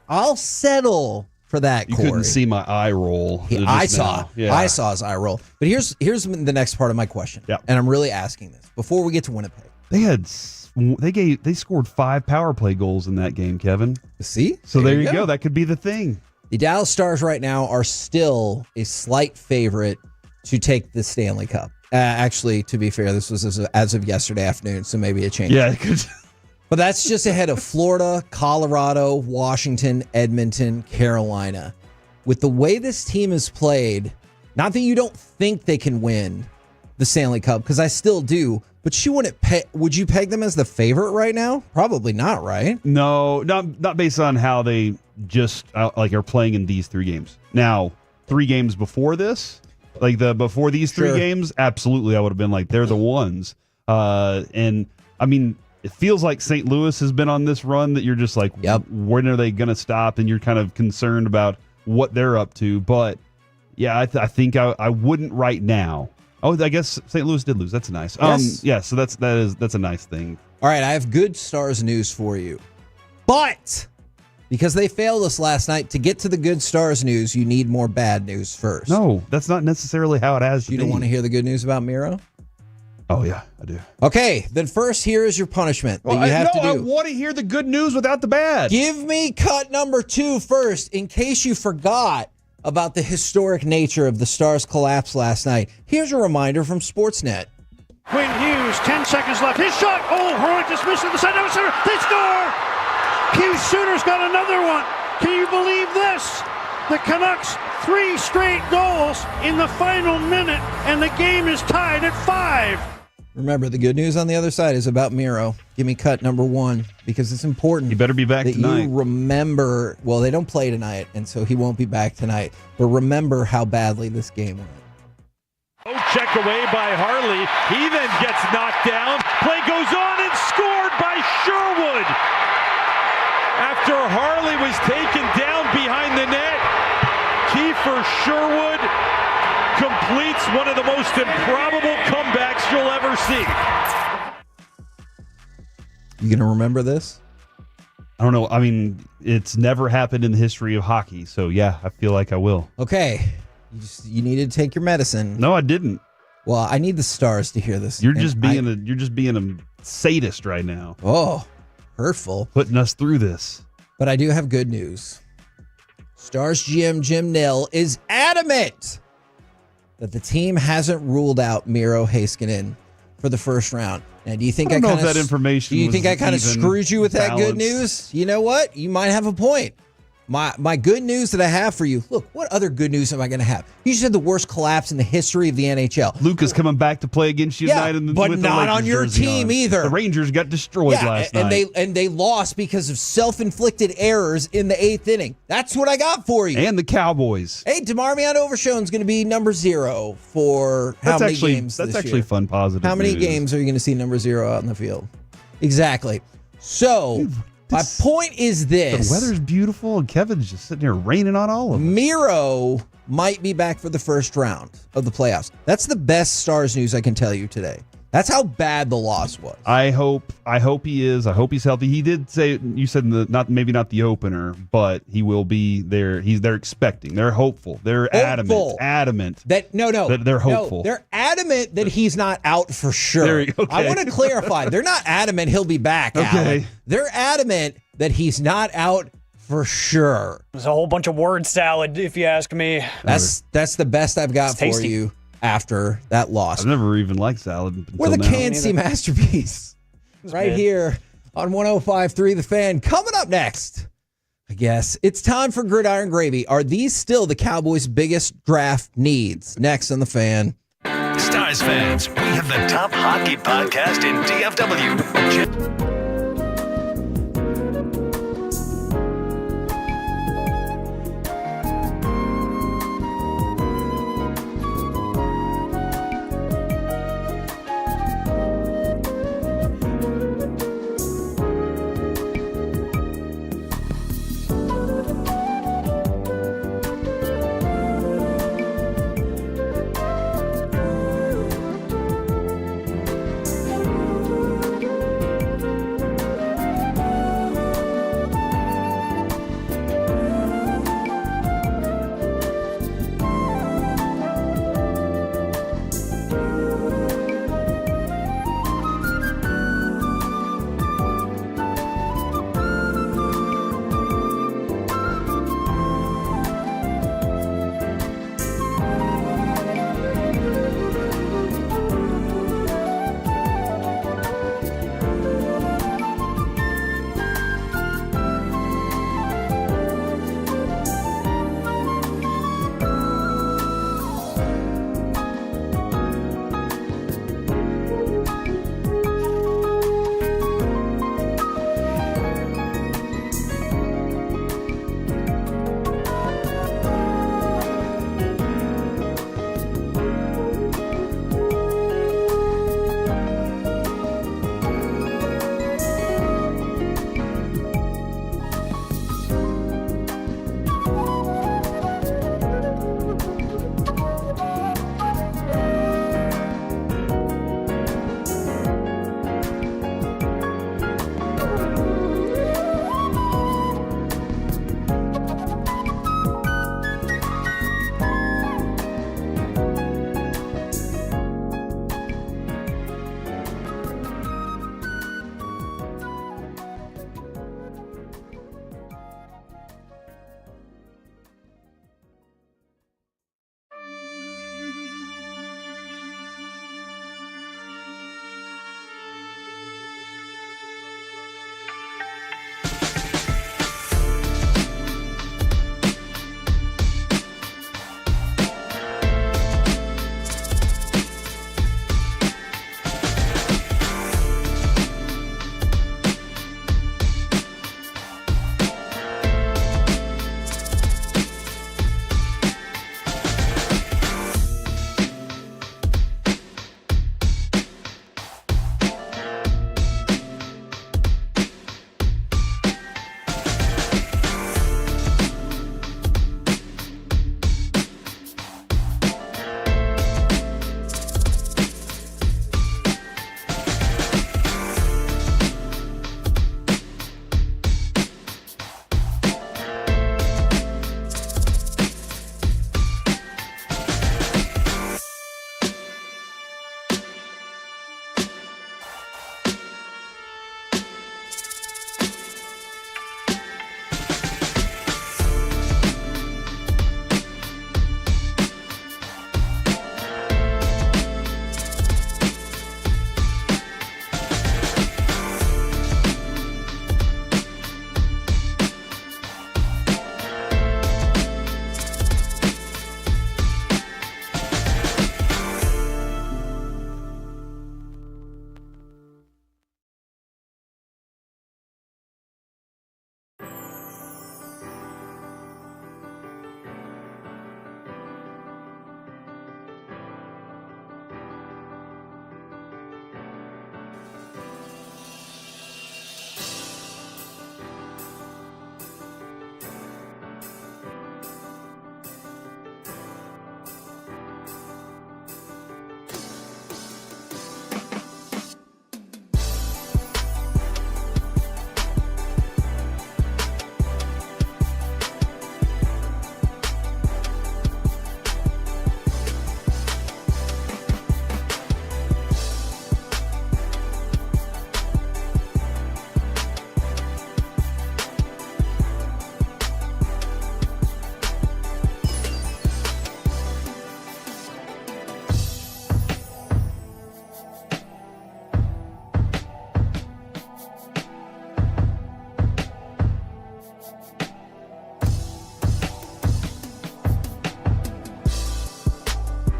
I'll settle for that, You Corey. couldn't see my eye roll. I just saw. now. Yeah. I saw his eye roll. But here's the next part of my question. Yeah. And I'm really asking this before we get to Winnipeg. They scored 5 power play goals in that game, Kevin. See? So there you go. That could be the thing. The Dallas Stars right now are still a slight favorite to take the Stanley Cup. Actually, to be fair, this was as of yesterday afternoon, so maybe it changed. Yeah, it could. But that's just ahead of Florida, Colorado, Washington, Edmonton, Carolina. With the way this team is played, not that you don't think they can win the Stanley Cup, because I still do, but you wouldn't would you peg them as the favorite right now? Probably not, right? No, not based on how they just are playing in these 3 games. Now, 3 games before this, before these 3 games, absolutely, I would have been like, they're the ones. And I mean, it feels like St. Louis has been on this run that you're just like, when are they going to stop? And you're kind of concerned about what they're up to. But yeah, I think I wouldn't right now. Oh, I guess St. Louis did lose. That's nice. Yes. Yeah, so that's a nice thing. All right, I have good Stars news for you. But because they failed us last night, to get to the good Stars news, you need more bad news first. No, that's not necessarily how it has to be. You don't want to hear the good news about Miro? Oh, yeah, I do. Okay, then first, here is your punishment that you have to do. I want to hear the good news without the bad. Give me cut number 2 first, in case you forgot about the historic nature of the Stars' collapse last night. Here's a reminder from Sportsnet. Quinn Hughes, 10 seconds left. His shot. Oh, Hroy dismissed at the side. They score! Hughes Sooners got another one. Can you believe this? The Canucks, 3 straight goals in the final minute, and the game is tied at 5. Remember, the good news on the other side is about Miro. Give me cut number 1, because it's important. He better be back that tonight. You remember, well, they don't play tonight, and so he won't be back tonight. But remember how badly this game went. Oh, check away by Harley. He then gets knocked down. Play goes on and scored by Sherwood. After Harley was taken down behind the net, Kiefer Sherwood completes one of the most improbable comebacks you'll ever see. You going to remember this? I don't know. I mean, it's never happened in the history of hockey. So, yeah, I feel like I will. Okay. You needed to take your medicine. No, I didn't. Well, I need the Stars to hear this. You're just being a sadist right now. Oh, hurtful. Putting us through this. But I do have good news. Stars GM Jim Nill is adamant that the team hasn't ruled out Miro Heiskanen for the first round. Now, do you think I don't know if that information? Do you think I kind of screwed you with that good news? You know what? You might have a point. My good news that I have for you. Look, what other good news am I going to have? You just had the worst collapse in the history of the NHL. Luka's coming back to play against you tonight, but with not the on your team either. The Rangers got destroyed last night, and they lost because of self-inflicted errors in the 8th inning. That's what I got for you. And the Cowboys. Hey, DeMarvion Overshone's going to be number 0 for how many games? That's this actually year? fun, positive. How many news. games are you going to see number 0 out in the field? Exactly. So. My point is this. The weather's beautiful, and Kevin's just sitting here raining on all of us. Miro might be back for the first round of the playoffs. That's the best Stars news I can tell you today. That's how bad the loss was. I hope he is. I hope he's healthy. He did say, you said maybe not the opener, but he will be there. They're expecting. They're hopeful. They're adamant. That they're hopeful. No, they're adamant that he's not out for sure. I want to clarify. They're not adamant he'll be back. Okay. Alan. They're adamant that he's not out for sure. There's a whole bunch of word salad, if you ask me. That's the best I've got for tasty. you after that loss. I've never even liked salad. We're the KNC masterpiece. Right here on 105.3 The Fan. Coming up next, I guess, it's time for Gridiron Gravy. Are these still the Cowboys' biggest draft needs? Next on The Fan. Stars fans, we have the top hockey podcast in DFW.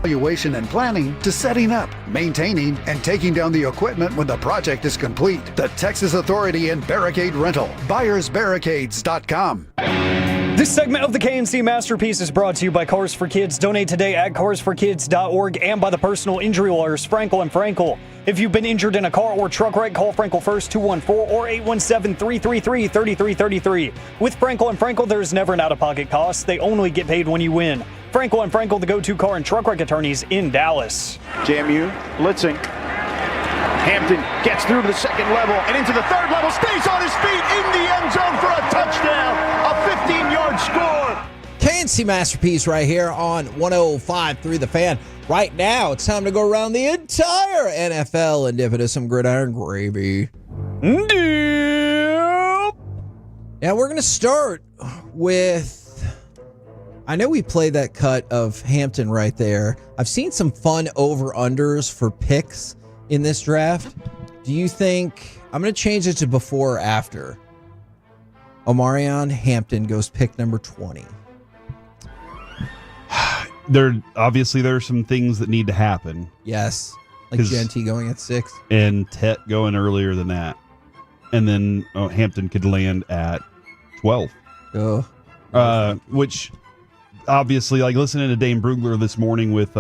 Evaluation and planning to setting up, maintaining, and taking down the equipment when the project is complete. The Texas Authority in Barricade Rental. BuyersBarricades.com. This segment of the KNC Masterpiece is brought to you by Cars for Kids. Donate today at carsforkids.org and by the personal injury lawyers Frankel and Frankel. If you've been injured in a car or truck wreck, call Frankel first, 214 or 817-333-3333. With Frankel and Frankel, there's never an out-of-pocket cost. They only get paid when you win. Frankel and Frankel, the go-to car and truck wreck attorneys in Dallas. JMU blitzing. Hampton gets through to the second level and into the third level, stays on his feet in the end zone for a touchdown, a 15-yard score. KNC Masterpiece right here on 105 through the Fan. Right now, it's time to go around the entire NFL and dip into some gridiron gravy. Nope. Yeah, we're going to start with... I know we played that cut of Hampton right there. I've seen some fun over-unders for picks in this draft. Do you think... I'm going to change it to before or after. Omarion Hampton goes pick number 20. There are some things that need to happen. Yes. Like Genty going at 6. And Tet going earlier than that. And then Hampton could land at 12. Which... obviously, like listening to Dane Brugler this morning with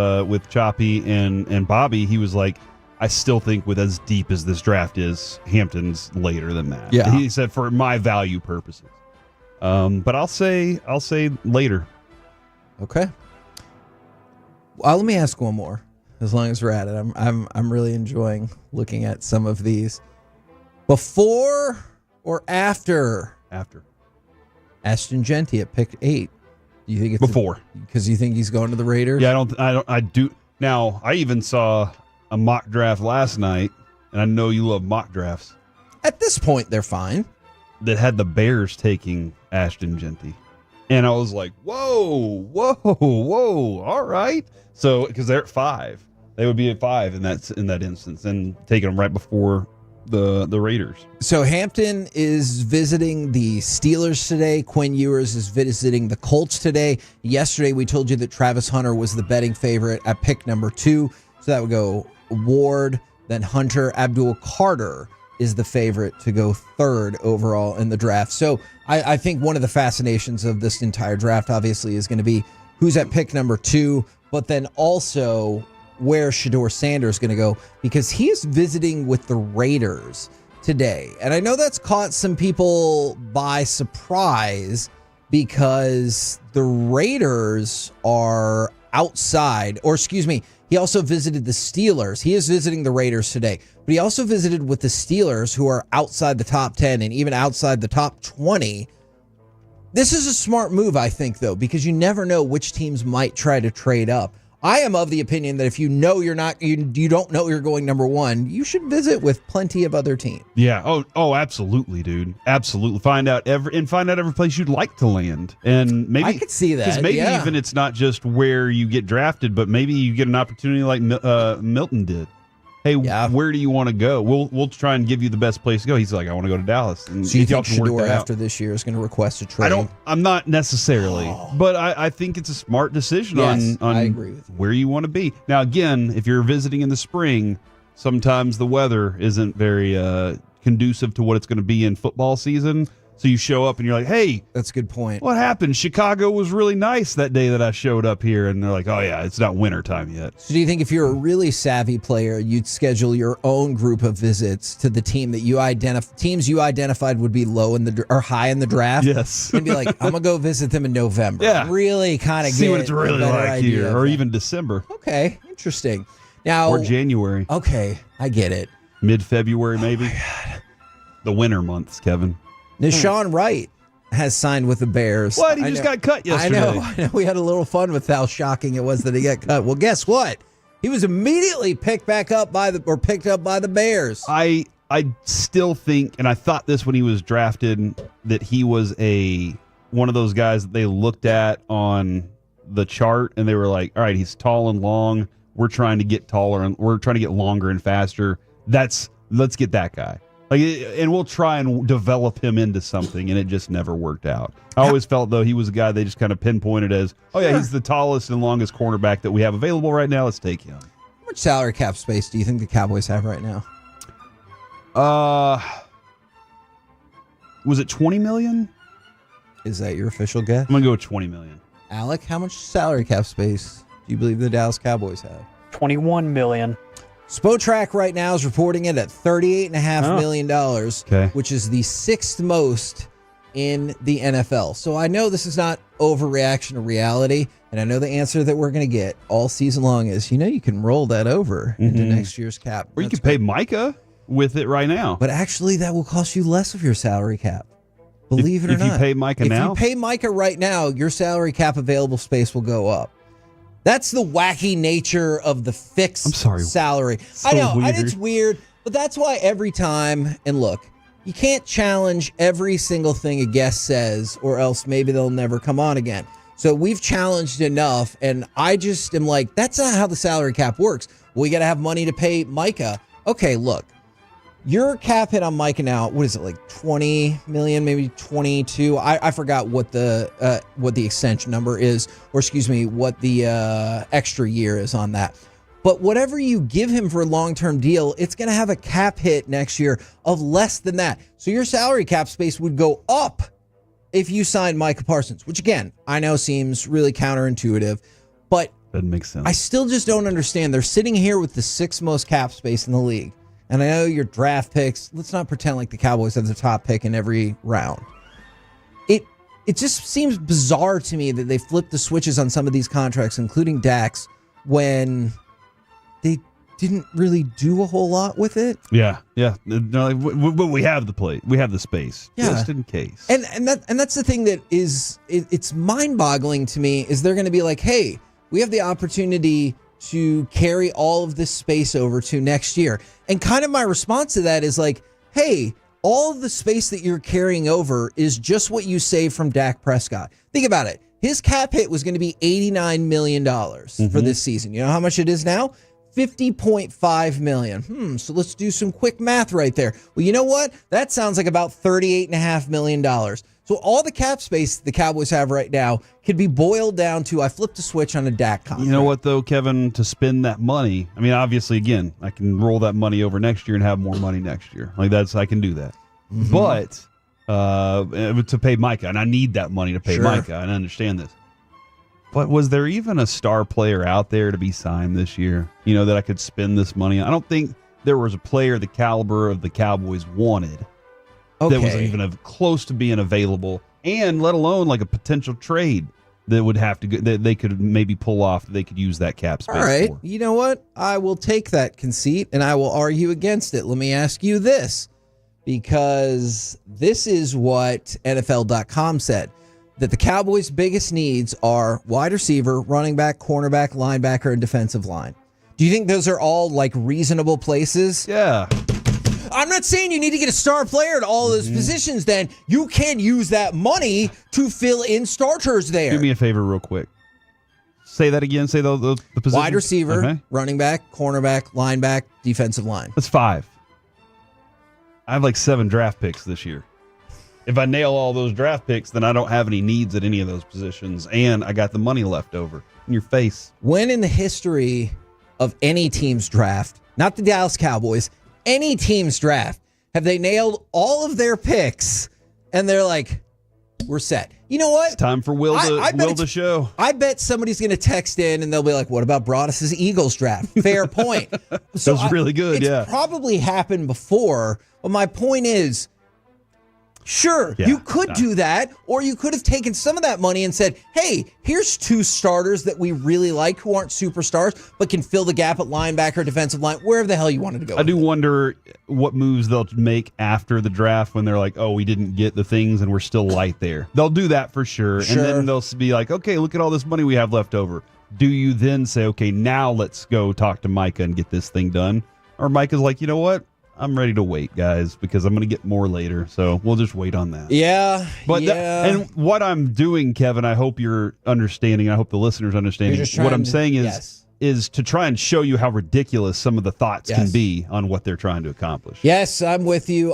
Choppy and Bobby, he was like, I still think with as deep as this draft is, Hampton's later than that. Yeah. He said for my value purposes. But I'll say later. Okay. Well, let me ask one more. As long as we're at it, I'm really enjoying looking at some of these. Before or after? After. Ashton Genty at pick 8. Do you think it's before? Because you think he's going to the Raiders? Yeah, I do. Now, I even saw a mock draft last night, and I know you love mock drafts. At this point, they're fine. That had the Bears taking Ashton Genty. And I was like, whoa, all right. So, because they're at 5. They would be at 5 in that instance, and taking them right before the Raiders. So Hampton is visiting the Steelers today. Quinn Ewers is visiting the Colts today. Yesterday we told you that Travis Hunter was the betting favorite at pick number 2. So that would go Ward, then Hunter. Abdul Carter is the favorite to go 3rd overall in the draft. So I think one of the fascinations of this entire draft obviously is going to be who's at pick number 2, but then also where Shedeur Sanders is going to go, because he is visiting with the Raiders today. And I know that's caught some people by surprise because the Raiders are outside, or excuse me, he also visited the Steelers. He is visiting the Raiders today, but he also visited with the Steelers, who are outside the top 10 and even outside the top 20. This is a smart move, I think, though, because you never know which teams might try to trade up. I am of the opinion that if you know you don't know you're going number 1, you should visit with plenty of other teams. Yeah. Oh, absolutely, dude. Absolutely. Find out every place you'd like to land, and maybe I could see that. Because maybe even it's not just where you get drafted, but maybe you get an opportunity like Milton did. Hey, where do you want to go? We'll try and give you the best place to go. He's like, I want to go to Dallas. And so you think Shedeur after this year is going to request a trade? I'm not necessarily, but I think it's a smart decision on I agree with you. Where you want to be. Now, again, if you're visiting in the spring, sometimes the weather isn't very conducive to what it's going to be in football season. So you show up and you're like, hey, that's a good point. What happened? Chicago was really nice that day that I showed up here. And they're like, oh, yeah, it's not winter time yet. So do you think if you're a really savvy player, you'd schedule your own group of visits to the team that teams you identified would be low or high in the draft? Yes. And be like, I'm going to go visit them in November. Yeah. Really kind of see what it's really like here, or even December. Okay. Interesting. Now, or January. Okay. I get it. Mid-February, maybe. The winter months, Kevin. Nashawn Wright has signed with the Bears. What? He just got cut yesterday. I know. We had a little fun with how shocking it was that he got cut. Well, guess what? He was immediately picked up by the Bears. I still think, and I thought this when he was drafted, that he was one of those guys that they looked at on the chart and they were like, all right, he's tall and long. We're trying to get taller and we're trying to get longer and faster. Let's get that guy. And we'll try and develop him into something, and it just never worked out. I always felt, though, he was a guy they just kind of pinpointed as, he's the tallest and longest cornerback that we have available right now. Let's take him. How much salary cap space do you think the Cowboys have right now? Was it $20 million? Is that your official guess? I'm going to go with $20 million. Alec, how much salary cap space do you believe the Dallas Cowboys have? $21 million. Spotrac right now is reporting it at $38.5 million, which is the sixth most in the NFL. So I know this is not overreaction to reality, and I know the answer that we're going to get all season long is, you can roll that over into next year's cap. Or you could pay Micah with it right now. But actually, that will cost you less of your salary cap. Believe it or not. If you pay Micah now? If you pay Micah right now, your salary cap available space will go up. That's the wacky nature of the fixed salary. So I know, weird. it's weird, but that's why every time, and look, you can't challenge every single thing a guest says, or else maybe they'll never come on again. So we've challenged enough, and I just am like, that's not how the salary cap works. We got to have money to pay Micah. Okay, look. Your cap hit on Micah now, what is it, like 20 million, maybe 22? I forgot what the extension number is, or excuse me, what the extra year is on that. But whatever you give him for a long-term deal, it's going to have a cap hit next year of less than that. So your salary cap space would go up if you signed Micah Parsons, which again, I know seems really counterintuitive, but doesn't make sense. I still just don't understand. They're sitting here with the sixth most cap space in the league. And I know your draft picks, let's not pretend like the Cowboys have the top pick in every round. It just seems bizarre to me that they flipped the switches on some of these contracts, including Dak's, when they didn't really do a whole lot with it. Yeah. No, we have the plate. We have the space, just in case. And that's the thing that is, it's mind-boggling to me, is they're going to be like, hey, we have the opportunity to carry all of this space over to next year. And kind of my response to that is like, hey, all of the space that you're carrying over is just what you saved from Dak Prescott. Think about it. His cap hit was going to be $89 million for this season. You know how much it is now? $50.5 million. So let's do some quick math right there. Well, you know what? That sounds like about $38.5 million. So all the cap space the Cowboys have right now could be boiled down to, I flipped a switch on a Dak contract. You know what, though, Kevin? To spend that money, I mean, obviously, again, I can roll that money over next year and have more money next year. I can do that. But to pay Micah, and I need that money to pay Micah, and I understand this. But was there even a star player out there to be signed this year, that I could spend this money on? I don't think there was a player the caliber of the Cowboys wanted that was even close to being available, and let alone like a potential trade that would have to that they could maybe pull off. They could use that cap space. All right, for. You know what? I will take that conceit and I will argue against it. Let me ask you this, because this is what NFL.com said, that the Cowboys' biggest needs are wide receiver, running back, cornerback, linebacker, and defensive line. Do you think those are all like reasonable places? Yeah. I'm not saying you need to get a star player at all of those positions. Then you can use that money to fill in starters there. Do me a favor real quick. Say that again. Say the positions. Wide receiver, running back, cornerback, linebacker, defensive line. That's 5. I have like 7 draft picks this year. If I nail all those draft picks, then I don't have any needs at any of those positions, and I got the money left over. In your face. When in the history of any team's draft, not the Dallas Cowboys, any team's draft, have they nailed all of their picks and they're like, we're set? You know what? It's time for Will to show. I bet somebody's going to text in and they'll be like, what about Broadus' Eagles draft? Fair point. So that's really good, it's probably happened before, but my point is, sure, you could do that, or you could have taken some of that money and said, hey, here's 2 starters that we really like who aren't superstars, but can fill the gap at linebacker, defensive line, wherever the hell you wanted to go. I do wonder what moves they'll make after the draft when they're like, oh, we didn't get the things and we're still light there. They'll do that for sure. And then they'll be like, okay, look at all this money we have left over. Do you then say, okay, now let's go talk to Micah and get this thing done? Or Micah's like, you know what? I'm ready to wait, guys, because I'm going to get more later. So we'll just wait on that. Yeah. But and what I'm doing, Kevin, I hope you're understanding. I hope the listeners understanding. What I'm saying is is to try and show you how ridiculous some of the thoughts Yes. can be on what they're trying to accomplish. Yes, I'm with you.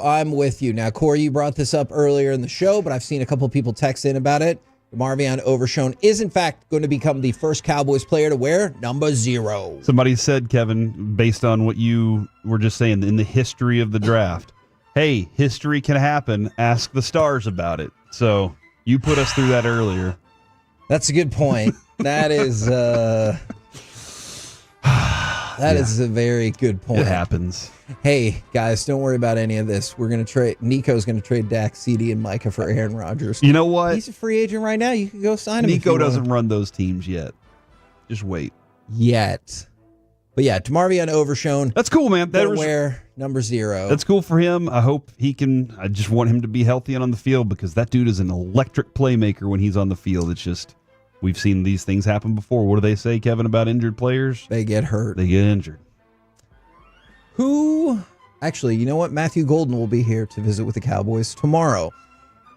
Now, Corey, you brought this up earlier in the show, but I've seen a couple people text in about it. DeMarvion Overshone is, in fact, going to become the first Cowboys player to wear number 0. Somebody said, Kevin, based on what you were just saying, in the history of the draft, hey, history can happen. Ask the stars about it. So you put us through that earlier. That's a good point. That is is a very good point. It happens. Hey, guys, don't worry about any of this. We're going to trade. Nico's going to trade Dak, CD, and Micah for Aaron Rodgers. You know what? He's a free agent right now. You can go sign him. Nico doesn't run those teams yet. Just wait. Yet. But yeah, DeMarvion Overshone. That's cool, man. That wear number 0. That's cool for him. I hope he can. I just want him to be healthy and on the field because that dude is an electric playmaker when he's on the field. It's just, we've seen these things happen before. What do they say, Kevin, about injured players? They get hurt. They get injured. Actually, you know what? Matthew Golden will be here to visit with the Cowboys tomorrow.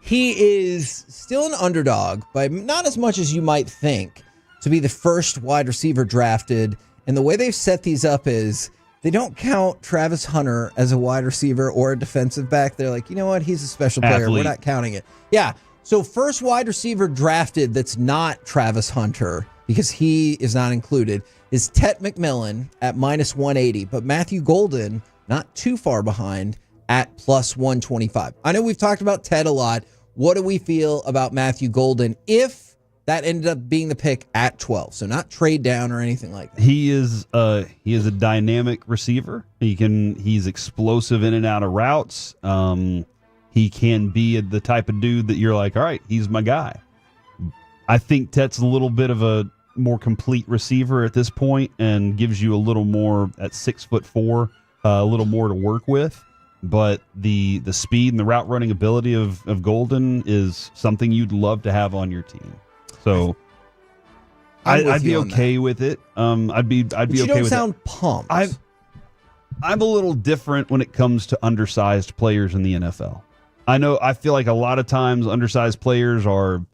He is still an underdog, but not as much as you might think, to be the first wide receiver drafted. And the way they've set these up is they don't count Travis Hunter as a wide receiver or a defensive back. They're like, you know what? He's a special player. Athlete. We're not counting it. Yeah. So first wide receiver drafted that's not Travis Hunter, because he is not included, is Tet McMillan at -180. But Matthew Golden, not too far behind, at +125. I know we've talked about Ted a lot. What do we feel about Matthew Golden if that ended up being the pick at 12? So not trade down or anything like that. He is a dynamic receiver. He's explosive in and out of routes. He can be the type of dude that you're like, all right, he's my guy. I think Tet's a little bit of a more complete receiver at this point and gives you a little more at 6'4", a little more to work with. But the speed and the route running ability of Golden is something you'd love to have on your team. So I'd be okay with it. I'd be okay with it. You don't sound pumped. I'm a little different when it comes to undersized players in the NFL. I feel like a lot of times undersized players are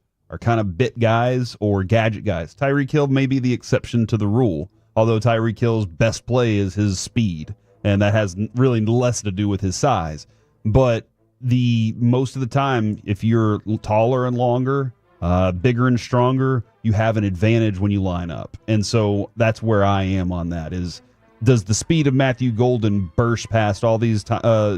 kind of bit guys or gadget guys. Tyreek Hill may be the exception to the rule, although Tyreek Hill's best play is his speed, and that has really less to do with his size. But most of the time, if you're taller and longer, bigger and stronger, you have an advantage when you line up. And so that's where I am on that is, does the speed of Matthew Golden burst past all these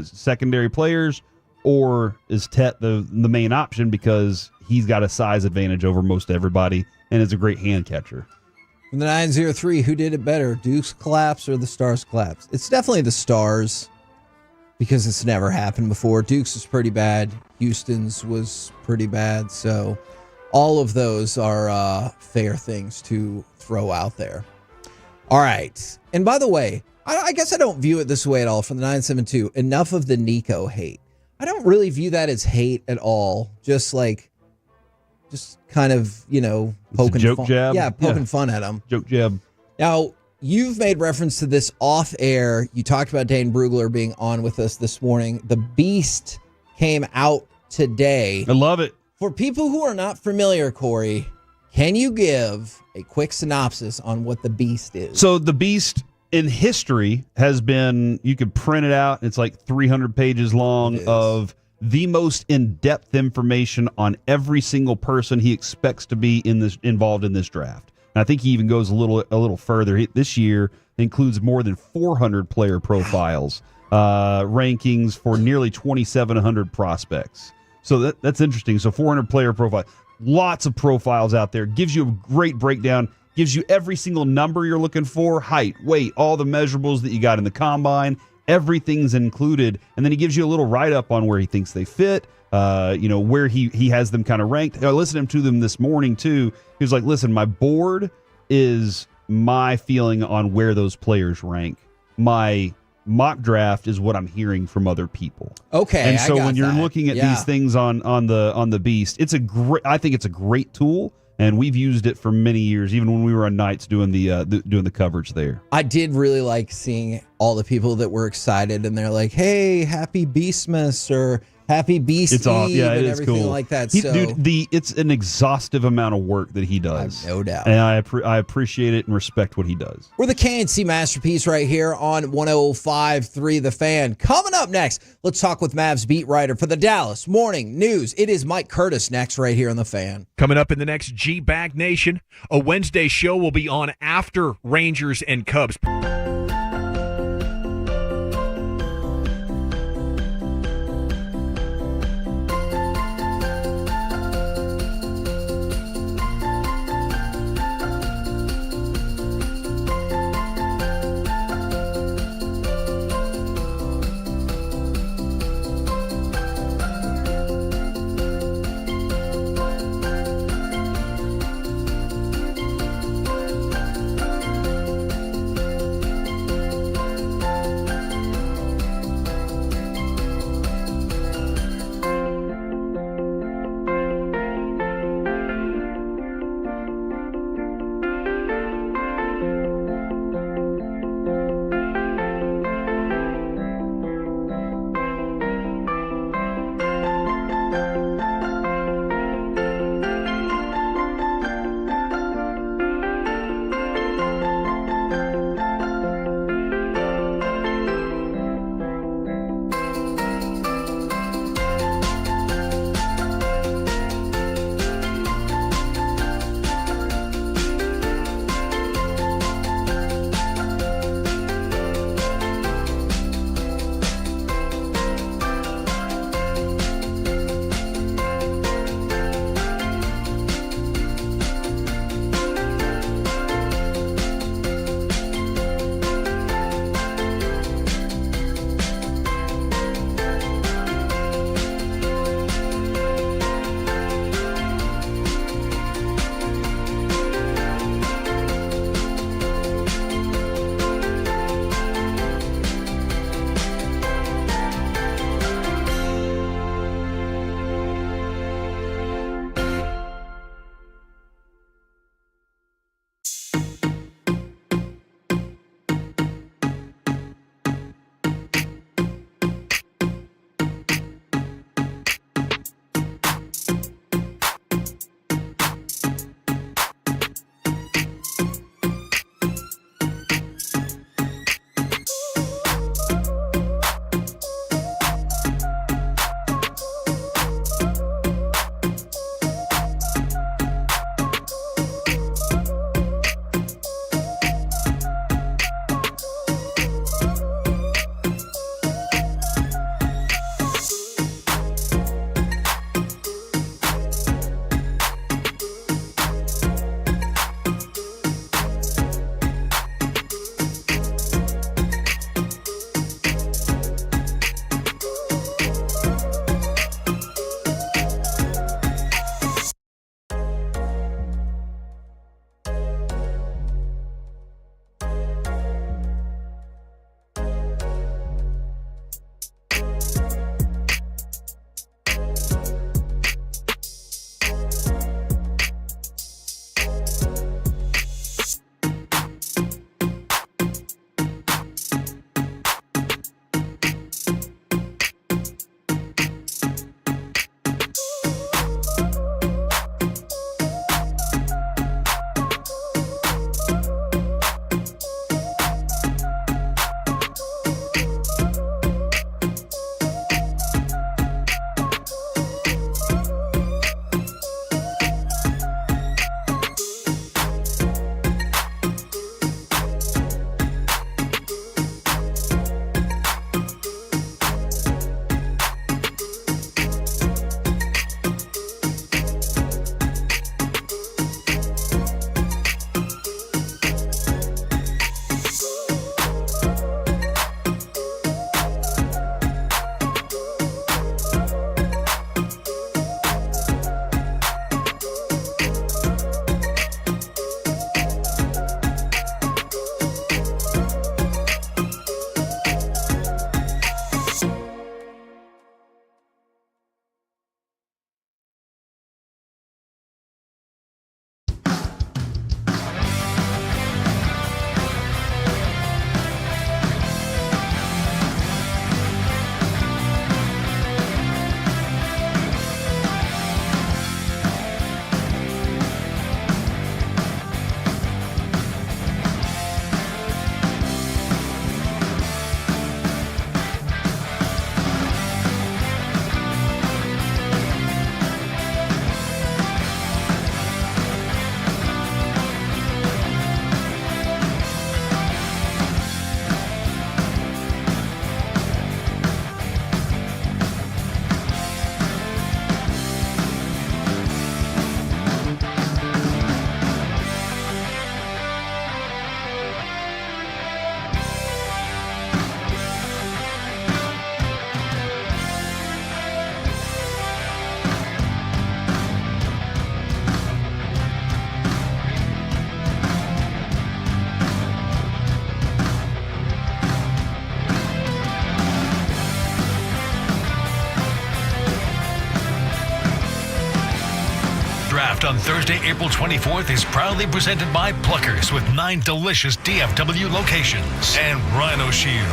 secondary players, or is Tet the main option because he's got a size advantage over most everybody and is a great hand catcher? From the 903, who did it better, Duke's collapse or the Stars collapse? It's definitely the Stars because it's never happened before. Duke's was pretty bad. Houston's was pretty bad. So all of those are fair things to throw out there. All right. And by the way, I guess I don't view it this way at all. From the 972, enough of the Nico hate. I don't really view that as hate at all. Just kind of, poking joke fun. jab. Yeah, poking fun at him. Joke jab. Now, you've made reference to this off air. You talked about Dane Brugler being on with us this morning. The Beast came out today. I love it. For people who are not familiar, Corey, can you give a quick synopsis on what the Beast is? So the Beast in history has been, you could print it out. It's like 300 pages long of the most in-depth information on every single person he expects to be involved in this draft. And I think he even goes a little further. This year includes more than 400 player profiles, rankings for nearly 2,700 prospects. So that's interesting. So 400 player profile, lots of profiles out there. Gives you a great breakdown. Gives you every single number you're looking for, height, weight, all the measurables that you got in the combine. Everything's included. And then he gives you a little write-up on where he thinks they fit, where he has them kind of ranked. I listened to them this morning, too. He was like, listen, my board is my feeling on where those players rank. My mock draft is what I'm hearing from other people. Okay, and so when you're looking at these things on the Beast, I think it's a great tool. And we've used it for many years, even when we were on nights doing the coverage there. I did really like seeing all the people that were excited, and they're like, "Hey, happy Beastmas!" or Happy Beast It's all, Eve yeah, it and is everything cool. like that. Dude, it's an exhaustive amount of work that he does. No doubt. And I appreciate it and respect what he does. We're the KNC Masterpiece right here on 105.3 The Fan. Coming up next, let's talk with Mavs beat writer for the Dallas Morning News. It is Mike Curtis next right here on The Fan. Coming up in the next G-Bag Nation, a Wednesday show will be on after Rangers and Cubs. Draft on Thursday, April 24th is proudly presented by Pluckers with 9 delicious DFW locations and Rhino Shield.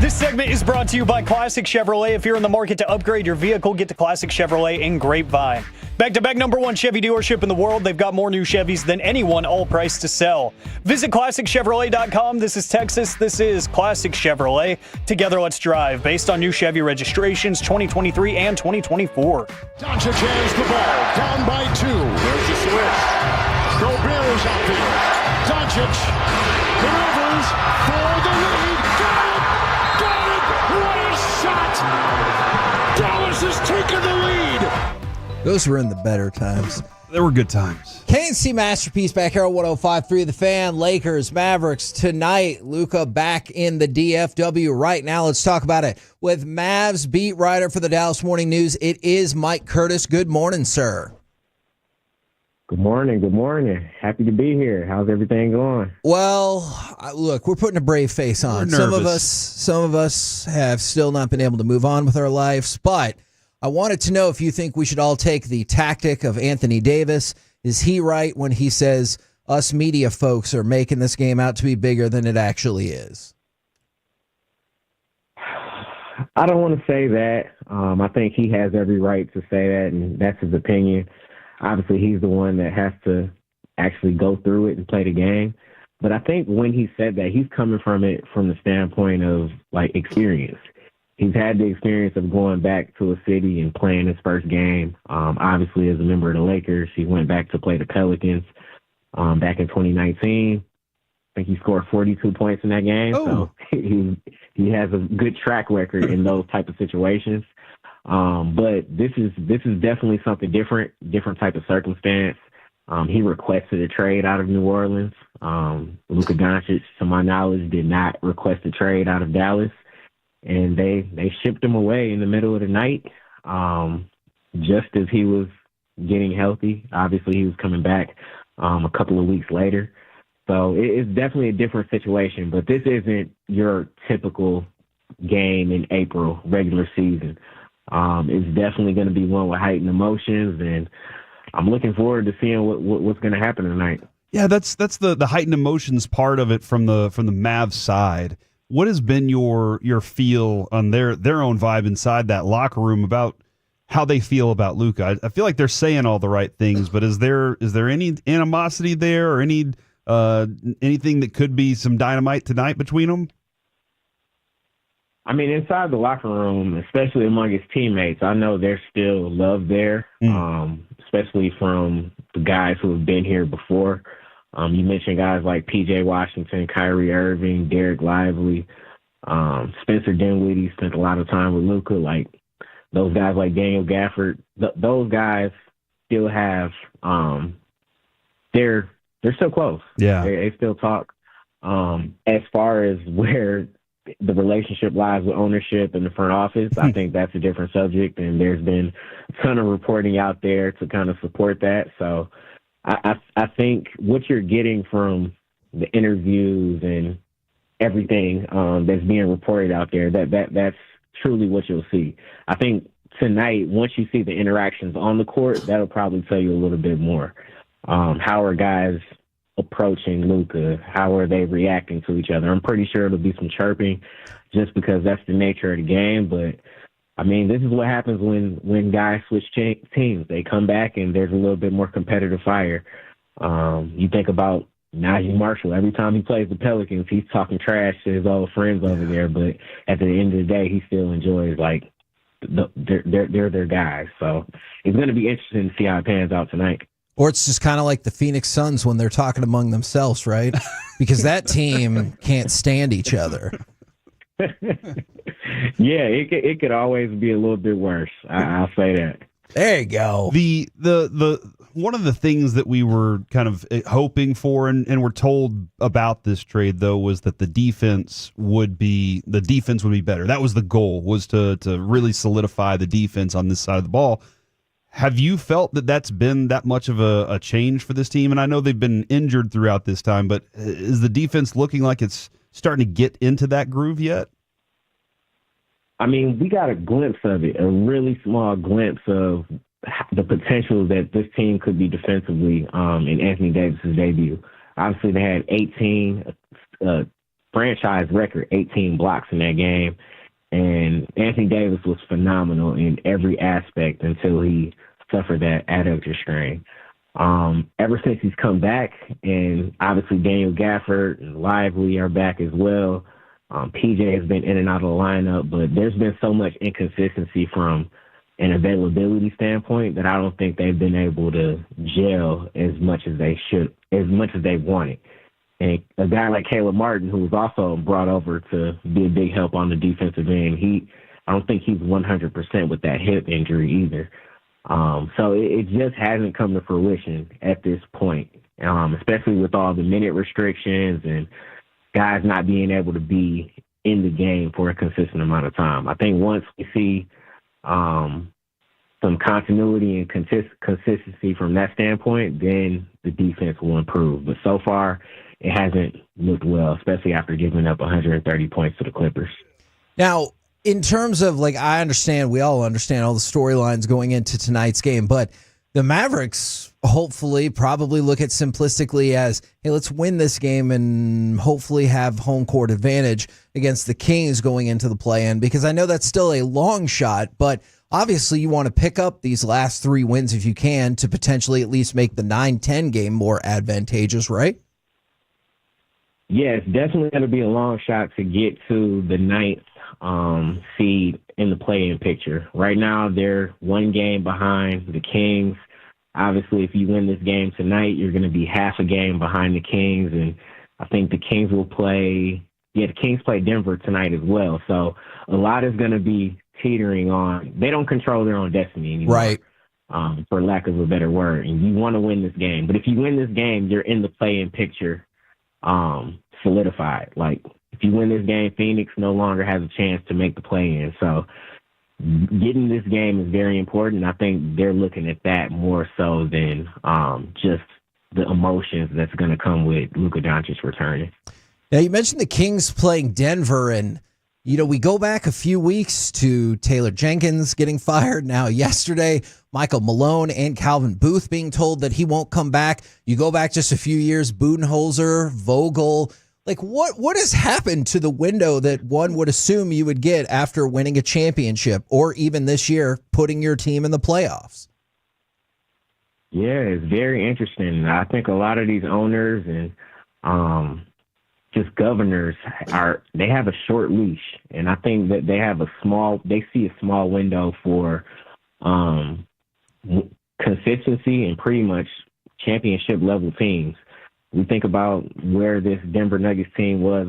This segment is brought to you by Classic Chevrolet. If you're in the market to upgrade your vehicle, get to Classic Chevrolet in Grapevine. Back-to-back #1 Chevy dealership in the world. They've got more new Chevys than anyone, all priced to sell. Visit ClassicChevrolet.com. This is Texas. This is Classic Chevrolet. Together, let's drive. Based on new Chevy registrations 2023 and 2024. Dončić has the ball, down by 2. There's the switch. Corbin out there. Dončić maneuvers for the lead. Got it! Got it! What a shot! Dallas has taken the lead. Those were in the better times. There were good times. KNC Masterpiece back here on 105.3 The Fan. Lakers, Mavericks tonight. Luka back in the DFW right now. Let's talk about it with Mavs beat writer for the Dallas Morning News. It is Mike Curtis. Good morning, sir. Good morning. Good morning. Happy to be here. How's everything going? Well, look, we're putting a brave face on. Some of us have still not been able to move on with our lives, but I wanted to know if you think we should all take the tactic of Anthony Davis. Is he right when he says us media folks are making this game out to be bigger than it actually is? I don't want to say that. I think he has every right to say that, and that's his opinion. Obviously, he's the one that has to actually go through it and play the game. But I think when he said that, he's coming from it from the standpoint of, like, experience. He's had the experience of going back to a city and playing his first game. Obviously, as a member of the Lakers, he went back to play the Pelicans back in 2019. I think he scored 42 points in that game. So he has a good track record in those type of situations. But this is definitely something different type of circumstance. He requested a trade out of New Orleans. Luka Dončić, to my knowledge, did not request a trade out of Dallas. And they shipped him away in the middle of the night, just as he was getting healthy. Obviously, he was coming back a couple of weeks later. So it's definitely a different situation. But this isn't your typical game in April, regular season. It's definitely going to be one with heightened emotions, and I'm looking forward to seeing what's going to happen tonight. Yeah, that's the heightened emotions part of it from the Mavs side. What has been your feel on their own vibe inside that locker room about how they feel about Luka? I feel like they're saying all the right things, but is there any animosity there or anything that could be some dynamite tonight between them? I mean, inside the locker room, especially among his teammates, I know there's still love there, especially from the guys who have been here before. You mentioned guys like P.J. Washington, Kyrie Irving, Derek Lively, Spencer Dinwiddie spent a lot of time with Luka. Like those guys like Daniel Gafford, those guys still have they're still close. Yeah, they still talk. As far as where the relationship lies with ownership and the front office, I think that's a different subject, and there's been a ton of reporting out there to kind of support that. So I think what you're getting from the interviews and everything that's being reported out there, that's truly what you'll see. I think tonight, once you see the interactions on the court, that'll probably tell you a little bit more. How are guys approaching Luka? How are they reacting to each other? I'm pretty sure it'll be some chirping just because that's the nature of the game. But, I mean, this is what happens when guys switch teams. They come back and there's a little bit more competitive fire. You think about Najee Marshall. Every time he plays the Pelicans, he's talking trash to his old friends over there. But at the end of the day, he still enjoys, like, they're their guys. So it's going to be interesting to see how it pans out tonight. Or it's just kind of like the Phoenix Suns when they're talking among themselves, right? Because that team can't stand each other. Yeah, it could always be a little bit worse. I'll say that. There you go. The one of the things that we were kind of hoping for and were told about this trade, though, was that the defense would be better. That was the goal, was to really solidify the defense on this side of the ball. Have you felt that that's been that much of a change for this team? And I know they've been injured throughout this time, but is the defense looking like it's starting to get into that groove yet? I mean, we got a glimpse of it, a really small glimpse of the potential that this team could be defensively in Anthony Davis's debut. Obviously, they had 18, franchise record, 18 blocks in that game. And Anthony Davis was phenomenal in every aspect until he suffered that adductor strain. Ever since he's come back, and obviously Daniel Gafford and Lively are back as well, PJ has been in and out of the lineup, but there's been so much inconsistency from an availability standpoint that I don't think they've been able to gel as much as they should, as much as they wanted. And a guy like Caleb Martin, who was also brought over to be a big help on the defensive end, I don't think he's 100% with that hip injury either. So it just hasn't come to fruition at this point, especially with all the minute restrictions and guys not being able to be in the game for a consistent amount of time. I think once we see some continuity and consistency from that standpoint, then the defense will improve. But so far, it hasn't looked well, especially after giving up 130 points to the Clippers. Now, in terms of, like, I understand, we all understand all the storylines going into tonight's game, but the Mavericks hopefully probably look at simplistically as, hey, let's win this game and hopefully have home court advantage against the Kings going into the play-in, because I know that's still a long shot, but obviously you want to pick up these last 3 wins if you can to potentially at least make the 9-10 game more advantageous, right? Yeah, it's definitely going to be a long shot to get to the 9th seed in the play-in picture. Right now, they're 1 game behind the Kings. Obviously, if you win this game tonight, you're going to be half a game behind the Kings, and I think the Kings will play. Yeah, the Kings play Denver tonight as well. So a lot is going to be teetering on. They don't control their own destiny anymore, right? For lack of a better word. And you want to win this game, but if you win this game, you're in the play-in picture, solidified. Like, if you win this game, Phoenix no longer has a chance to make the play-in. So getting this game is very important. I think they're looking at that more so than just the emotions that's going to come with Luka Dončić returning. Now, you mentioned the Kings playing Denver, and, you know, we go back a few weeks to Taylor Jenkins getting fired. Now, yesterday, Michael Malone and Calvin Booth being told that he won't come back. You go back just a few years, Budenholzer, Vogel. Like, what has happened to the window that one would assume you would get after winning a championship, or even this year putting your team in the playoffs? Yeah, it's very interesting. I think a lot of these owners and just governors they have a short leash, and I think that they see a small window for consistency and pretty much championship level teams. We think about where this Denver Nuggets team was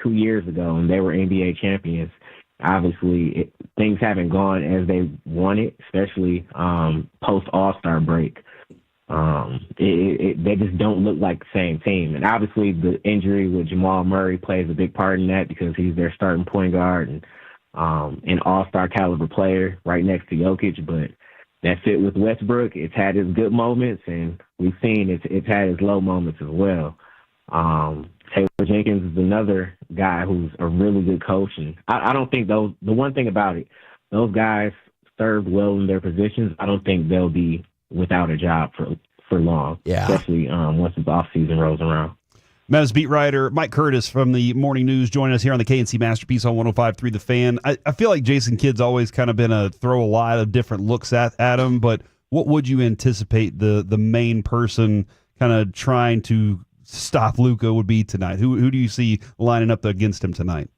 2 years ago, and they were NBA champions. Obviously, things haven't gone as they wanted, especially post All-Star break. They just don't look like the same team. And obviously, the injury with Jamal Murray plays a big part in that, because he's their starting point guard and an All-Star caliber player right next to Jokic. But that fit with Westbrook, it's had its good moments, and we've seen it's had its low moments as well. Taylor Jenkins is another guy who's a really good coach, and I don't think the one thing about it, those guys served well in their positions. I don't think they'll be without a job for long, especially once the offseason rolls around. Mavs beat writer Mike Curtis from the Morning News joining us here on the KNC Masterpiece on 105.3 The Fan. I feel like Jason Kidd's always kind of been throw a lot of different looks at him, but what would you anticipate the main person kind of trying to stop Luka would be tonight? Who do you see lining up against him tonight?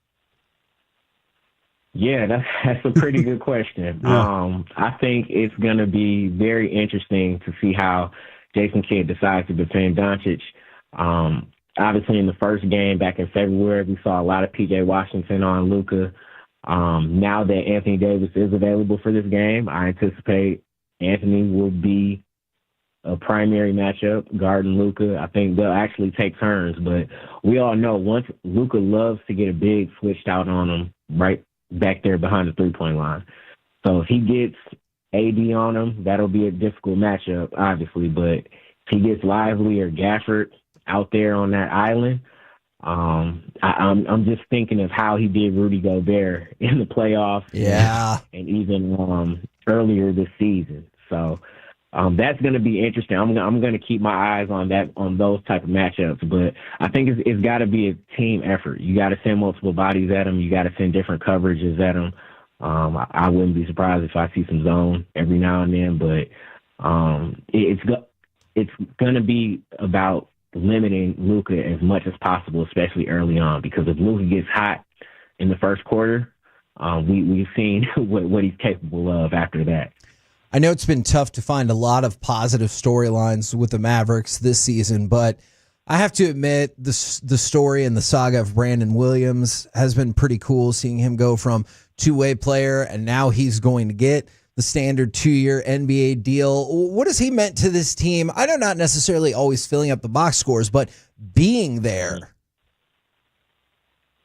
Yeah, that's a pretty good question. Yeah. I think it's going to be very interesting to see how Jason Kidd decides to defend Dončić. Obviously, in the first game back in February, we saw a lot of P.J. Washington on Luka. Now that Anthony Davis is available for this game, I anticipate Anthony will be a primary matchup guarding Luka. I think they'll actually take turns, but we all know once Luka loves to get a big switched out on him right back there behind the three-point line. So if he gets AD on him, that'll be a difficult matchup, obviously, but if he gets Lively or Gafford out there on that island, I'm just thinking of how he did Rudy Gobert in the playoffs. Yeah. And even earlier this season. So that's going to be interesting. I'm going to keep my eyes on those type of matchups. But I think it's got to be a team effort. You got to send multiple bodies at them. You got to send different coverages at them. I wouldn't be surprised if I see some zone every now and then. But it's going to be about limiting Luka as much as possible, especially early on. Because if Luka gets hot in the first quarter, we've seen what he's capable of after that. I know it's been tough to find a lot of positive storylines with the Mavericks this season, but I have to admit the story and the saga of Brandon Williams has been pretty cool, seeing him go from two-way player and now he's going to get the standard 2-year NBA deal. What has he meant to this team? I know not necessarily always filling up the box scores, but being there.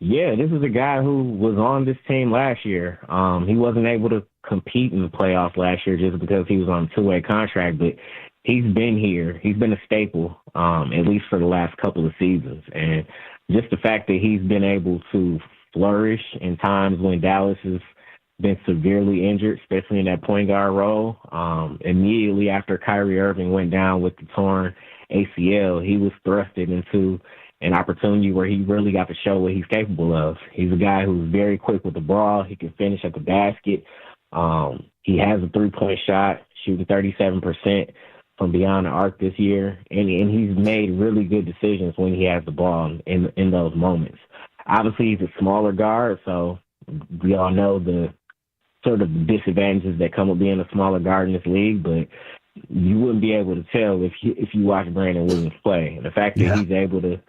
Yeah, this is a guy who was on this team last year. He wasn't able to compete in the playoffs last year just because he was on a two-way contract, but he's been here. He's been a staple, at least for the last couple of seasons. And just the fact that he's been able to flourish in times when Dallas has been severely injured, especially in that point guard role. Immediately after Kyrie Irving went down with the torn ACL, he was thrusted into an opportunity where he really got to show what he's capable of. He's a guy who's very quick with the ball. He can finish at the basket. He has a three-point shot, shooting 37% from beyond the arc this year, and he's made really good decisions when he has the ball in those moments. Obviously, he's a smaller guard, so we all know the sort of disadvantages that come with being a smaller guard in this league, but you wouldn't be able to tell if you watch Brandon Williams play. And the fact that he's able to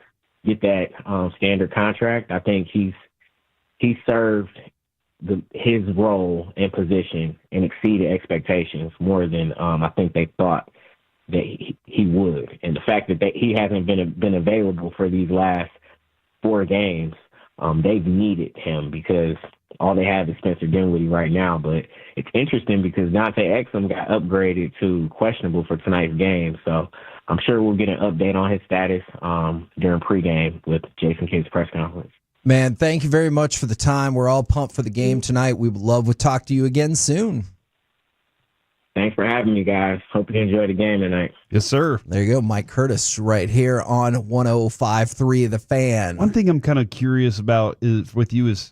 get that standard contract, I think he's served his role and position and exceeded expectations more than I think they thought that he would. And the fact that he hasn't been available for these last 4 games, they've needed him because all they have is Spencer Dinwiddie right now. But it's interesting because Dante Exum got upgraded to questionable for tonight's game. So I'm sure we'll get an update on his status during pregame with Jason Kidd's press conference. Man, thank you very much for the time. We're all pumped for the game tonight. We would love to talk to you again soon. Thanks for having me, guys. Hope you enjoy the game tonight. Yes, sir. There you go. Mike Curtis right here on 105.3 The Fan. One thing I'm kind of curious about is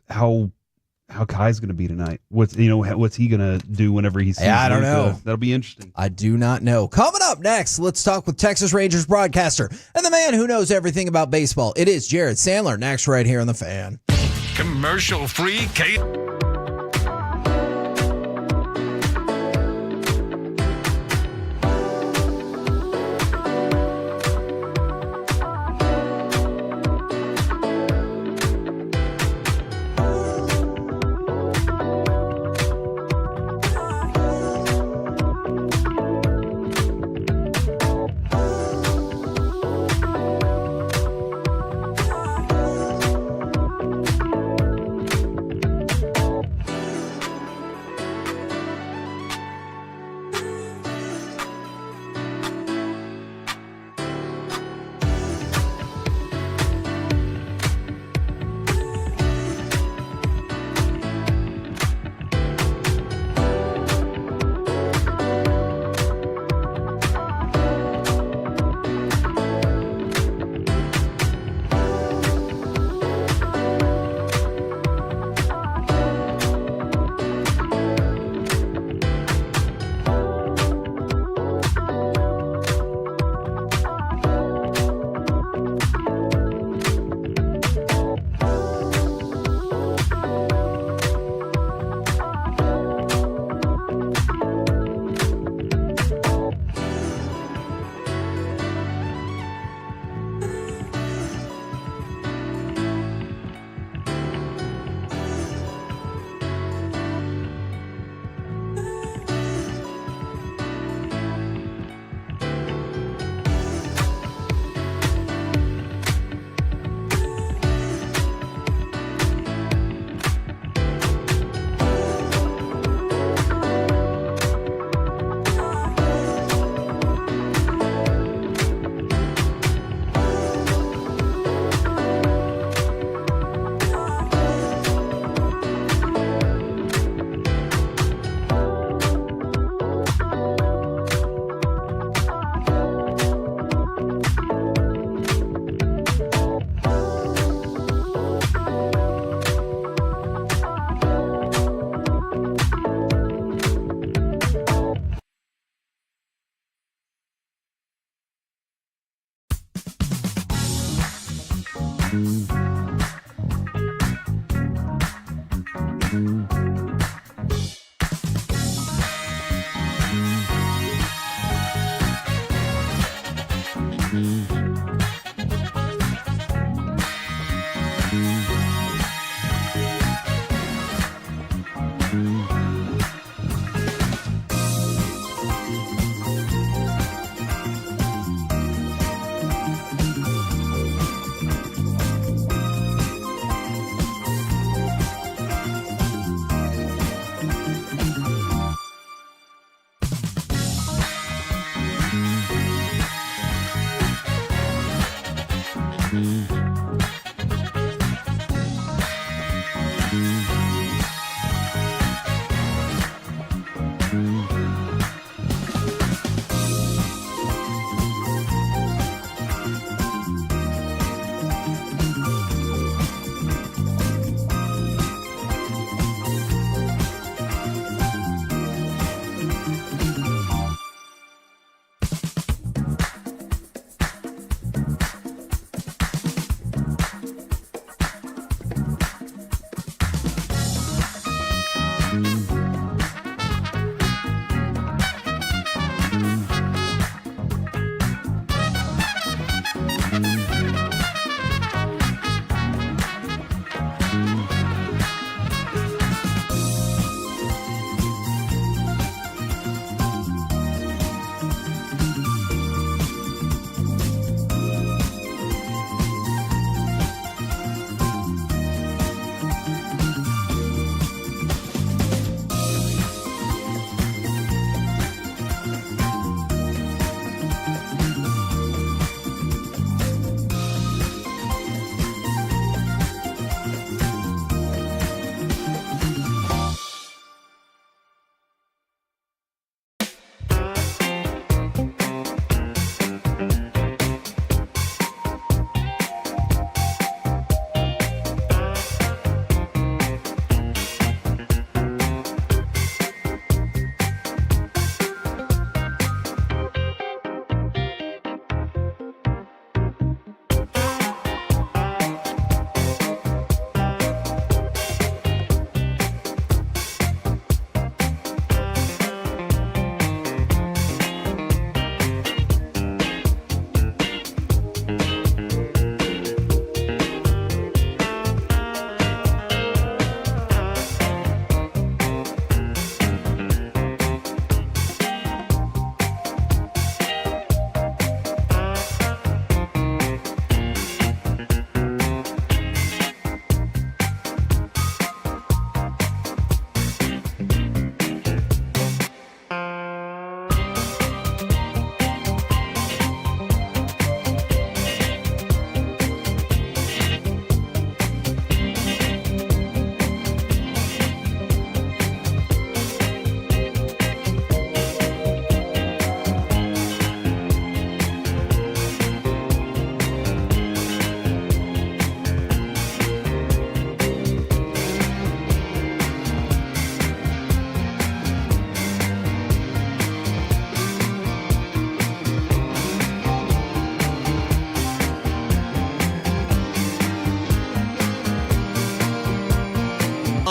how Kai's going to be tonight. What's he going to do whenever he sees I don't Luka? know. That'll be interesting. I do not know. Coming up next, let's talk with Texas Rangers broadcaster and the man who knows everything about baseball. It is Jared Sandler next right here on The Fan. Commercial-free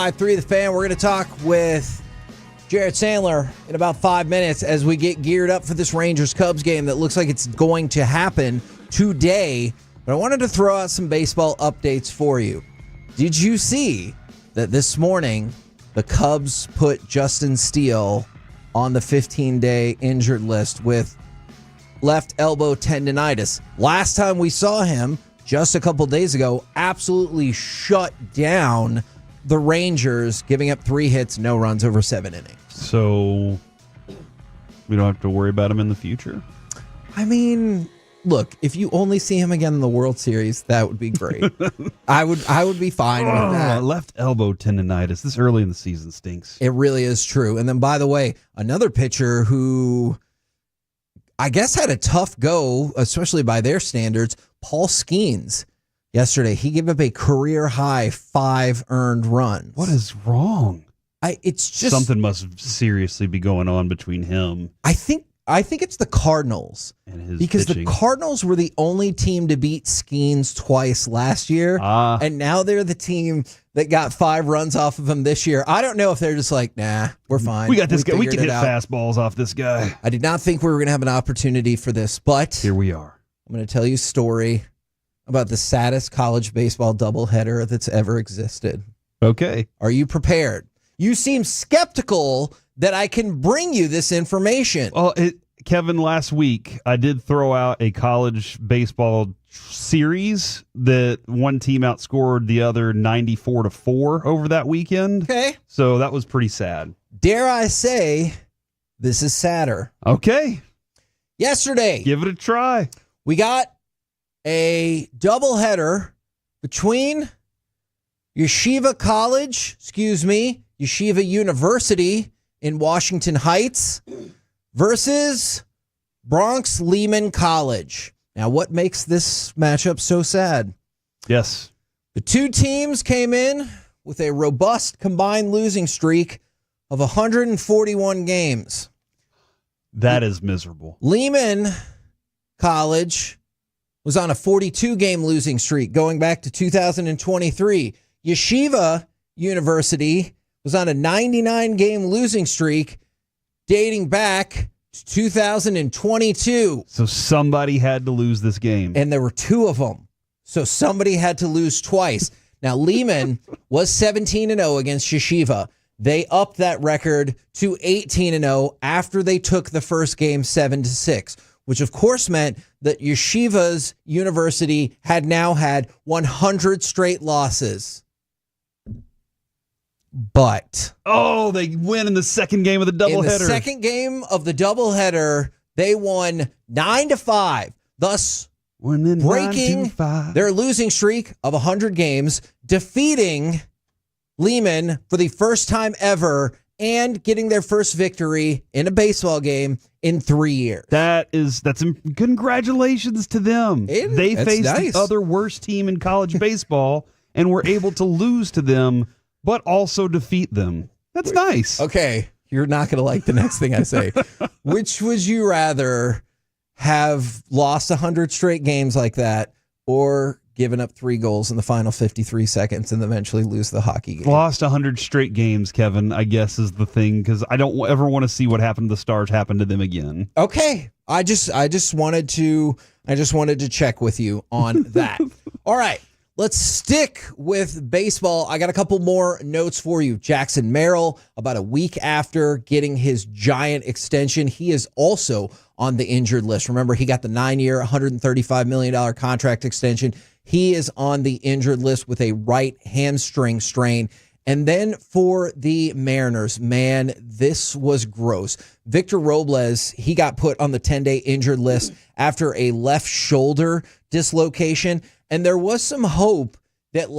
5-3 The Fan. We're going to talk with Jared Sandler in about 5 minutes as we get geared up for this Rangers-Cubs game that looks like it's going to happen today. But I wanted to throw out some baseball updates for you. Did you see that this morning the Cubs put Justin Steele on the 15-day injured list with left elbow tendonitis? Last time we saw him, just a couple days ago, absolutely shut down the Rangers, giving up 3 hits, no runs over 7 innings. So we don't have to worry about him in the future? I mean, look, if you only see him again in the World Series, that would be great. I would be fine with that. Left elbow tendonitis this early in the season stinks. It really is true. And then, by the way, another pitcher who I guess had a tough go, especially by their standards, Paul Skeens. Yesterday, he gave up a career-high 5 earned runs. What is wrong? It's just something must seriously be going on between him. I think I think it's the Cardinals. Because pitching. the Cardinals were the only team to beat Skeens twice last year. And now they're the team that got 5 runs off of him this year. I don't know if they're just like, nah, we're fine. We got this guy. We can figured hit it out. fastballs off this guy. I did not think we were going to have an opportunity for this, but here we are. I'm going to tell you a story about the saddest college baseball doubleheader that's ever existed. Okay. Are you prepared? You seem skeptical that I can bring you this information. Well, Kevin, last week I did throw out a college baseball series that one team outscored the other 94-4 over that weekend. Okay. So that was pretty sad. Dare I say, this is sadder. Okay. Yesterday, give it a try. We got a doubleheader between Yeshiva University in Washington Heights versus Bronx Lehman College. Now, what makes this matchup so sad? Yes. The two teams came in with a robust combined losing streak of 141 games. That is miserable. Lehman College was on a 42-game losing streak going back to 2023. Yeshiva University was on a 99-game losing streak dating back to 2022. So somebody had to lose this game. And there were 2 of them. So somebody had to lose twice. Now, Lehman was 17-0 against Yeshiva. They upped that record to 18-0 after they took the first game 7-6, which of course meant that Yeshiva's University had now had 100 straight losses. But they win in the second game of the doubleheader. In the second game of the doubleheader, they won 9-5, thus breaking their losing streak of 100 games, defeating Lehman for the first time ever, and getting their first victory in a baseball game in 3 years. That's congratulations to them. They faced nice. The other worst team in college baseball and were able to lose to them, but also defeat them. That's nice. Okay, you're not going to like the next thing I say. Which would you rather have lost 100 straight games like that, or given up 3 goals in the final 53 seconds and eventually lose the hockey game? Lost 100 straight games, Kevin, I guess is the thing, because I don't ever want to see what happened to the Stars happen to them again. Okay, I just wanted to check with you on that. All right, let's stick with baseball. I got a couple more notes for you. Jackson Merrill, about a week after getting his giant extension, he is also on the injured list. Remember, he got the 9-year, $135 million contract extension. He is on the injured list with a right hamstring strain. And then for the Mariners, man, this was gross. Victor Robles, he got put on the 10-day injured list after a left shoulder dislocation. And there was some hope that,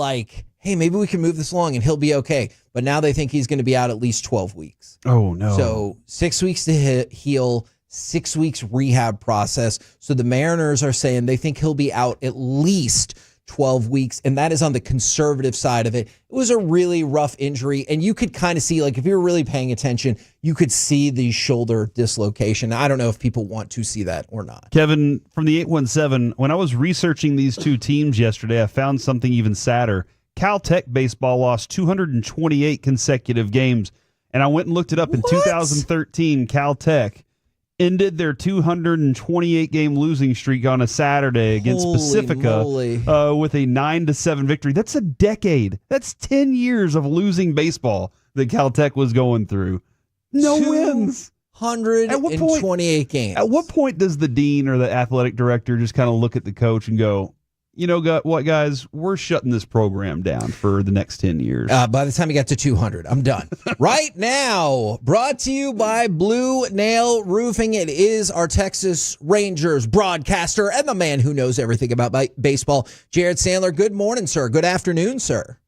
hey, maybe we can move this along and he'll be okay. But now they think he's going to be out at least 12 weeks. Oh, no. So 6 weeks to heal, 6 weeks rehab process. So the Mariners are saying they think he'll be out at least 12 weeks, and that is on the conservative side of it. It was a really rough injury, and you could kind of see, if you were really paying attention, you could see the shoulder dislocation. I don't know if people want to see that or not. Kevin, from the 817, when I was researching these two teams yesterday, I found something even sadder. Caltech baseball lost 228 consecutive games, and I went and looked it up. In 2013, Caltech ended their 228-game losing streak on a Saturday against Pacifica with a 9-7 victory. That's a decade. That's 10 years of losing baseball that Caltech was going through. No wins. 128 games. At what point does the dean or the athletic director just kind of look at the coach and go, you know what, guys, we're shutting this program down for the next 10 years. By the time you got to 200, I'm done. Right now, brought to you by Blue Nail Roofing. It is our Texas Rangers broadcaster and the man who knows everything about baseball, Jared Sandler. Good morning, sir. Good afternoon, sir.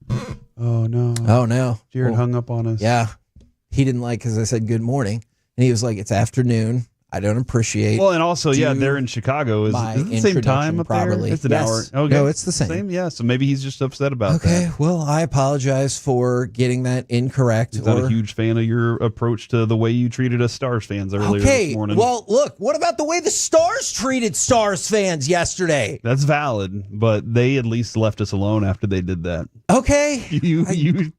Oh, no. Oh, no. Jared hung up on us. Yeah. He didn't like because I said good morning. And he was like, it's afternoon. I don't appreciate. Well, and also, they're in Chicago. Is it the same time up there? It's an hour. Okay. No, it's the same. Yeah, so maybe he's just upset about that. Okay, well, I apologize for getting that incorrect. He's not a huge fan of your approach to the way you treated us Stars fans earlier this morning. Well, look, what about the way the Stars treated Stars fans yesterday? That's valid, but they at least left us alone after they did that. Okay. You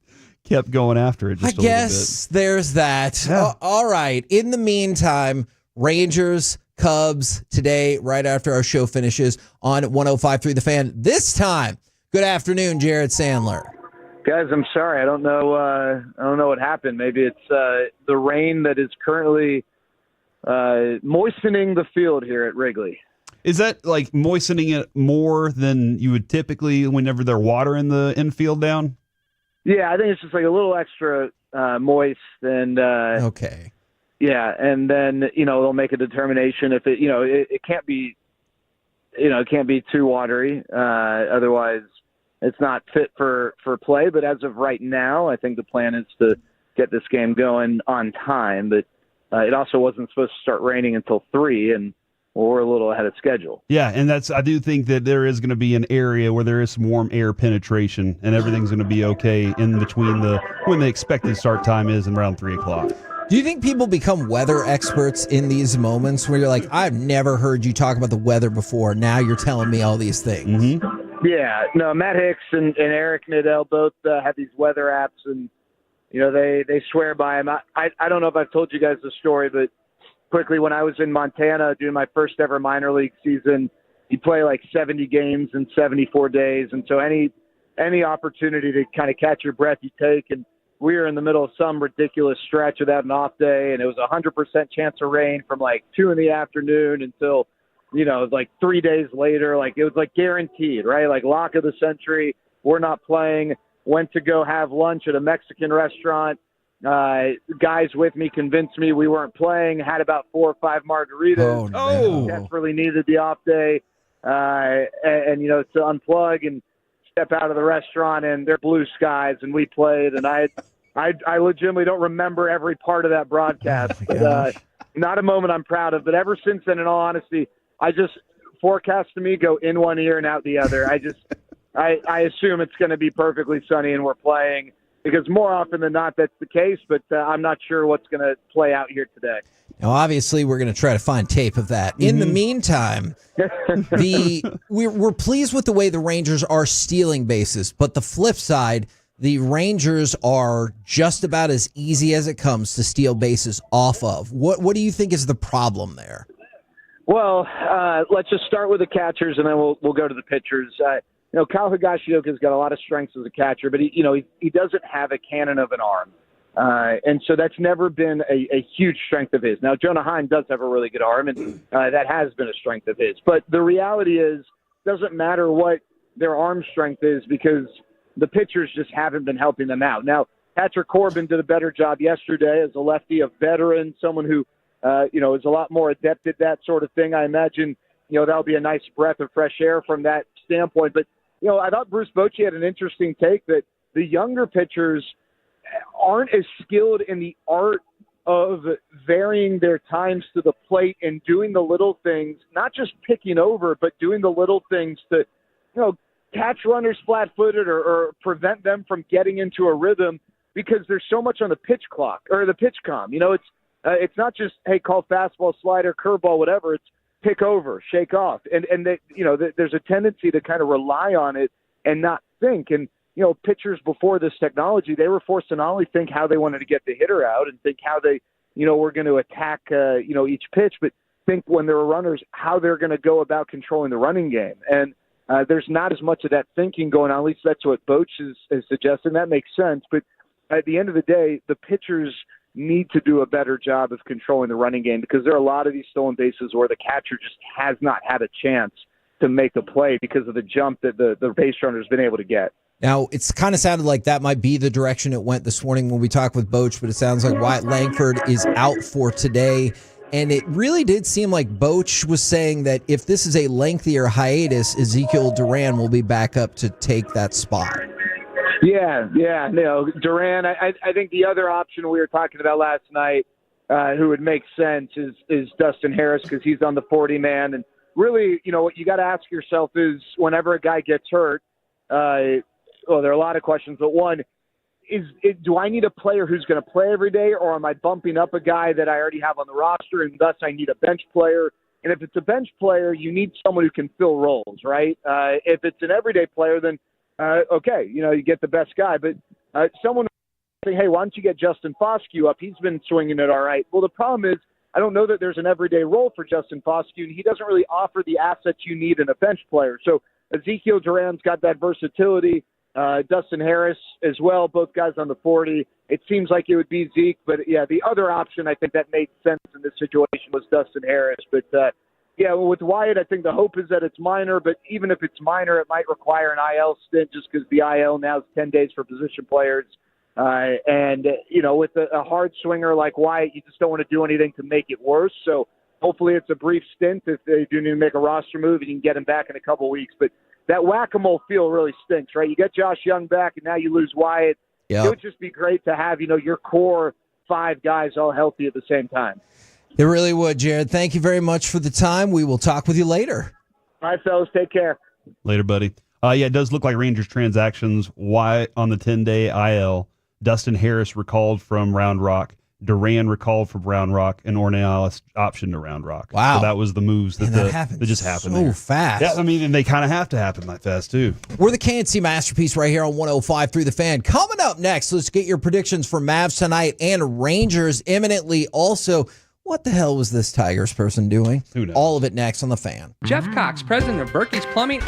kept going after it just a little bit. I guess there's that. Yeah. All right. In the meantime, Rangers, Cubs today, right after our show finishes on 105.3 The Fan. This time, good afternoon, Jared Sandler. Guys, I'm sorry. I don't know what happened. Maybe it's the rain that is currently moistening the field here at Wrigley. Is that like moistening it more than you would typically whenever they're watering the infield down? Yeah, I think it's just like a little extra moist and okay. Yeah, and then they'll make a determination if it can't be too watery, otherwise it's not fit for play. But as of right now, I think the plan is to get this game going on time. But it also wasn't supposed to start raining until 3, and we're a little ahead of schedule. Yeah, and I do think that there is going to be an area where there is some warm air penetration, and everything's going to be okay in between when the expected start time is and around 3 o'clock. Do you think people become weather experts in these moments where you're like, I've never heard you talk about the weather before. Now you're telling me all these things. Mm-hmm. Yeah, no, Matt Hicks and Eric Nadell both have these weather apps, and they swear by them. I don't know if I've told you guys the story, but quickly, when I was in Montana doing my first ever minor league season, you play like 70 games in 74 days, and so any opportunity to kind of catch your breath, you take. And we were in the middle of some ridiculous stretch without an off day, and it was 100% chance of rain from like 2 in the afternoon until, like 3 days later. Like it was like guaranteed, right? Like lock of the century. We're not playing. Went to go have lunch at a Mexican restaurant. Guys with me convinced me we weren't playing. Had about 4 or 5 margaritas. Oh, desperately needed the off day, and to unplug and step out of the restaurant, and they're blue skies, and we played, and I legitimately don't remember every part of that broadcast. Not a moment I'm proud of, but ever since then, in all honesty, I just forecast to me go in one ear and out the other. I assume it's going to be perfectly sunny and we're playing, because more often than not that's the case, but I'm not sure what's going to play out here today. Now, obviously, we're going to try to find tape of that. In the meantime, we're pleased with the way the Rangers are stealing bases, but the flip side, the Rangers are just about as easy as it comes to steal bases off of. What do you think is the problem there? Well, let's just start with the catchers, and then we'll go to the pitchers. Kyle Higashioka's got a lot of strengths as a catcher, but he doesn't have a cannon of an arm. And so that's never been a huge strength of his. Now, Jonah Heim does have a really good arm, and that has been a strength of his. But the reality is, it doesn't matter what their arm strength is, because the pitchers just haven't been helping them out. Now, catcher Corbin did a better job yesterday as a lefty, a veteran, someone who, is a lot more adept at that sort of thing. I imagine, that'll be a nice breath of fresh air from that standpoint. But, I thought Bruce Bochy had an interesting take that the younger pitchers aren't as skilled in the art of varying their times to the plate and doing the little things, not just picking over, but doing the little things to, catch runners flat-footed or prevent them from getting into a rhythm, because there's so much on the pitch clock or the pitch comm. It's not just, hey, call fastball, slider, curveball, whatever. It's pick over, shake off. And they, there's a tendency to kind of rely on it and not think. And, pitchers before this technology, they were forced to not only think how they wanted to get the hitter out and think how they, were going to attack, each pitch, but think when there were runners, how they're going to go about controlling the running game. And there's not as much of that thinking going on. At least that's what Boch is suggesting. That makes sense. But at the end of the day, the pitchers need to do a better job of controlling the running game, because there are a lot of these stolen bases where the catcher just has not had a chance to make the play because of the jump that the base runner has been able to get. Now, it's kind of sounded like that might be the direction it went this morning when we talked with Boch, but it sounds like Wyatt Langford is out for today. And it really did seem like Boch was saying that if this is a lengthier hiatus, Ezekiel Duran will be back up to take that spot. Yeah. No, Duran, I think the other option we were talking about last night who would make sense is Dustin Harris because he's on the 40-man. And really, what you got to ask yourself is whenever a guy gets hurt, there are a lot of questions, but one, do I need a player who's going to play every day, or am I bumping up a guy that I already have on the roster, and thus I need a bench player? And if it's a bench player, you need someone who can fill roles, right? If it's an everyday player, then okay, you get the best guy. But someone saying, hey, why don't you get Justin Foscue up? He's been swinging it all right. Well, the problem is I don't know that there's an everyday role for Justin Foscue, and he doesn't really offer the assets you need in a bench player. So Ezekiel Duran's got that versatility. Dustin Harris as well, both guys on the 40. It seems like it would be Zeke, but yeah, the other option I think that made sense in this situation was Dustin Harris. But with Wyatt, I think the hope is that it's minor, but even if it's minor, it might require an IL stint just because the IL now is 10 days for position players. With a hard swinger like Wyatt, you just don't want to do anything to make it worse. So hopefully it's a brief stint. If they do need to make a roster move, you can get him back in a couple weeks. But that whack-a-mole feel really stinks, right? You get Josh Young back, and now you lose Wyatt. Yep. It would just be great to have, your core 5 guys all healthy at the same time. It really would, Jared. Thank you very much for the time. We will talk with you later. All right, fellas. Take care. Later, buddy. It does look like Rangers transactions. Wyatt on the 10-day IL. Dustin Harris recalled from Round Rock. Duran recalled from Round Rock, and Ornelas optioned to Round Rock. Wow. So that was the moves that just happened so there. fast. Yeah, and they kind of have to happen that fast, too. We're the KNC Masterpiece right here on 105 through the Fan. Coming up next, let's get your predictions for Mavs tonight and Rangers imminently. Also, what the hell was this Tigers person doing? Who knows? All of it next on the Fan. Jeff Cox, president of Berkey's Plumbing.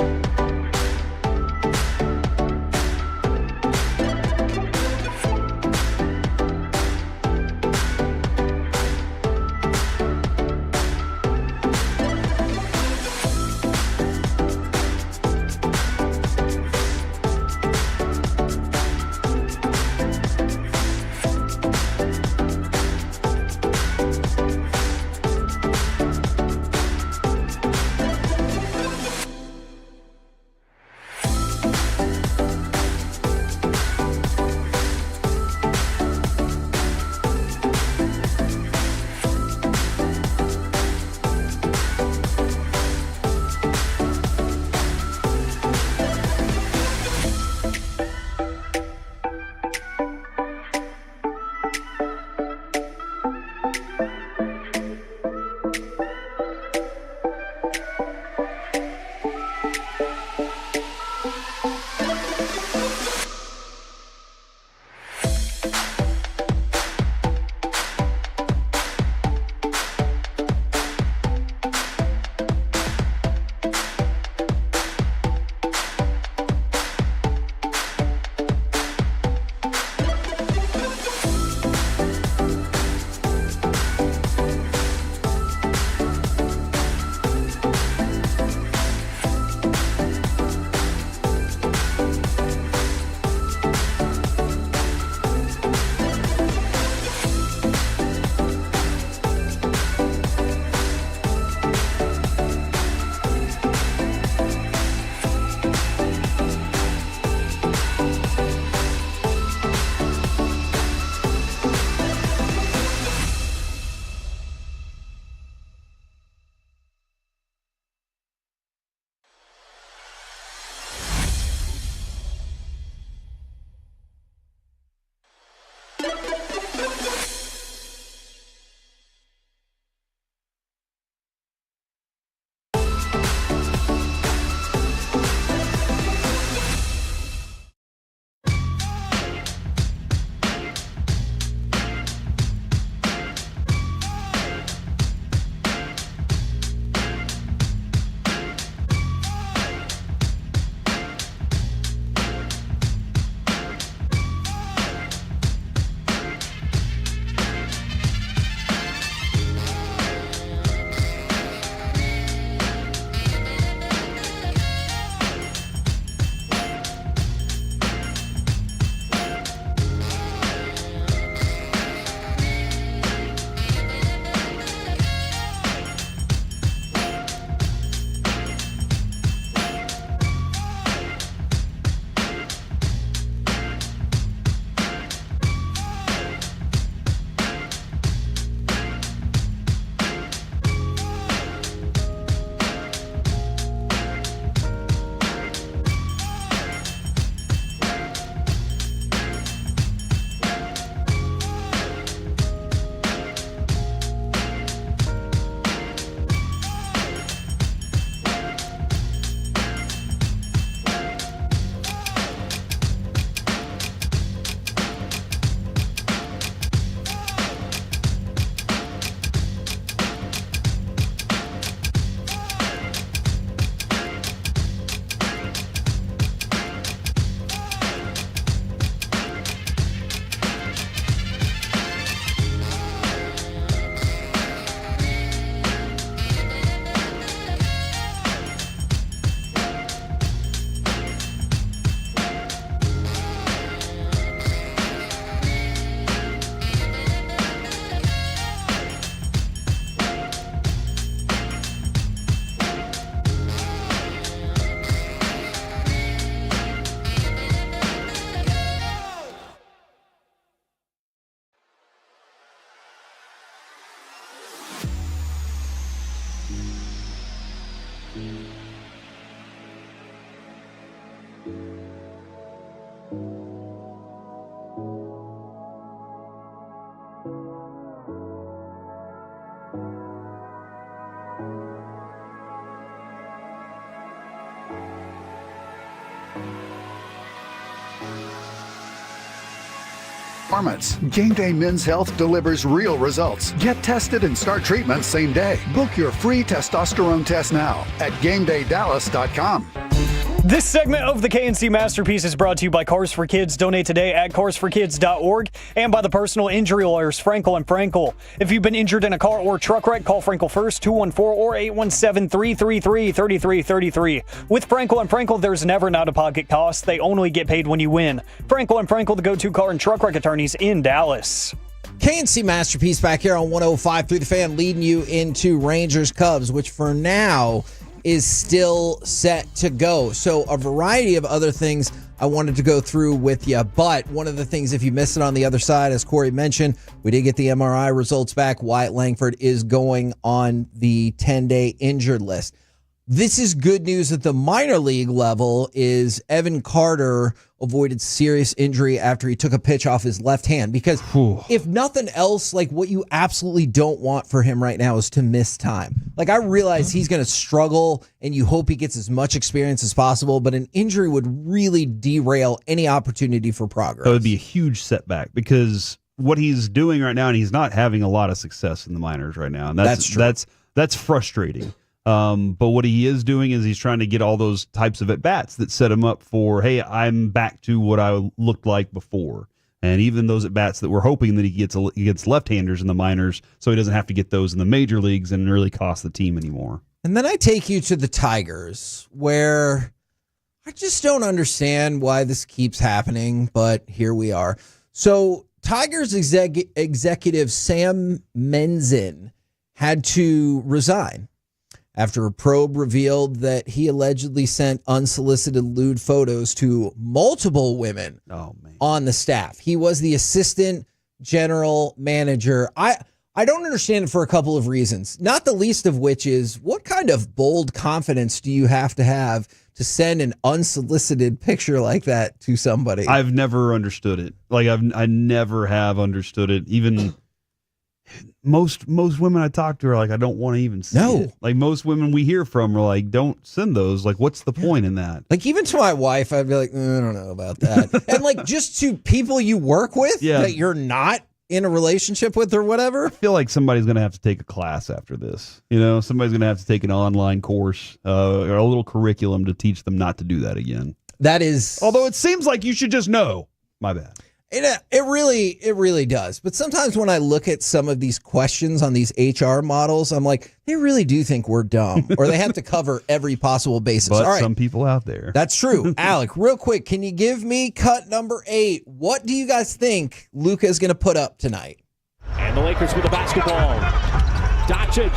performance. Game Day Men's Health delivers real results. Get tested and start treatment same day. Book your free testosterone test now at GameDayDallas.com. This segment of the KNC Masterpiece is brought to you by Cars for Kids. Donate today at carsforkids.org and by the personal injury lawyers Frankel & Frankel. If you've been injured in a car or truck wreck, call Frankel first, 214 or 817-333-3333. With Frankel & Frankel, there's never an out-of-pocket cost. They only get paid when you win. Frankel & Frankel, the go-to car and truck wreck attorneys in Dallas. KNC Masterpiece back here on 105 through the fan, leading you into Rangers Cubs, which for now is still set to go. So a variety of other things I wanted to go through with you. But one of the things, if you missed it on the other side, as Corey mentioned, we did get the MRI results back. Wyatt Langford is going on the 10-day injured list. This is good news at the minor league level. Is Evan Carter avoided serious injury after he took a pitch off his left hand, because if nothing else, like, what you absolutely don't want for him right now is to miss time. Like, I realize he's going to struggle and you hope he gets as much experience as possible, but an injury would really derail any opportunity for progress. That would be a huge setback, because what he's doing right now, and he's not having a lot of success in the minors right now. And that's true. That's frustrating. But what he is doing is he's trying to get all those types of at-bats that set him up for, hey, I'm back to what I looked like before. And even those at-bats that we're hoping that he gets left-handers in the minors, so he doesn't have to get those in the major leagues and really cost the team anymore. And then I take you to the Tigers, where I just don't understand why this keeps happening, but here we are. So Tigers executive Sam Menzin had to resign after a probe revealed that he allegedly sent unsolicited lewd photos to multiple women on the staff. He was the assistant general manager. I don't understand it for a couple of reasons, not the least of which is, what kind of bold confidence do you have to send an unsolicited picture like that to somebody? I've never understood it. Like, I never have understood it. Even most women I talk to are like, I don't want to even see it. Like, most women we hear from are like, don't send those. Like, what's the point in that? Like, even to my wife, I'd be like, I don't know about that. And like, just to people you work with that you're not in a relationship with or whatever. I feel like somebody's going to have to take a class after this. You know, somebody's going to have to take an online course or a little curriculum to teach them not to do that again. That is, although it seems like you should just know. My bad. It really does. But sometimes when I look at some of these questions on these HR models, I'm like, they really do think we're dumb, or they have to cover every possible basis. But all right, some people out there. That's true. Alec, real quick, can you give me cut number 8? What do you guys think Luka is going to put up tonight? And the Lakers with the basketball. Dončić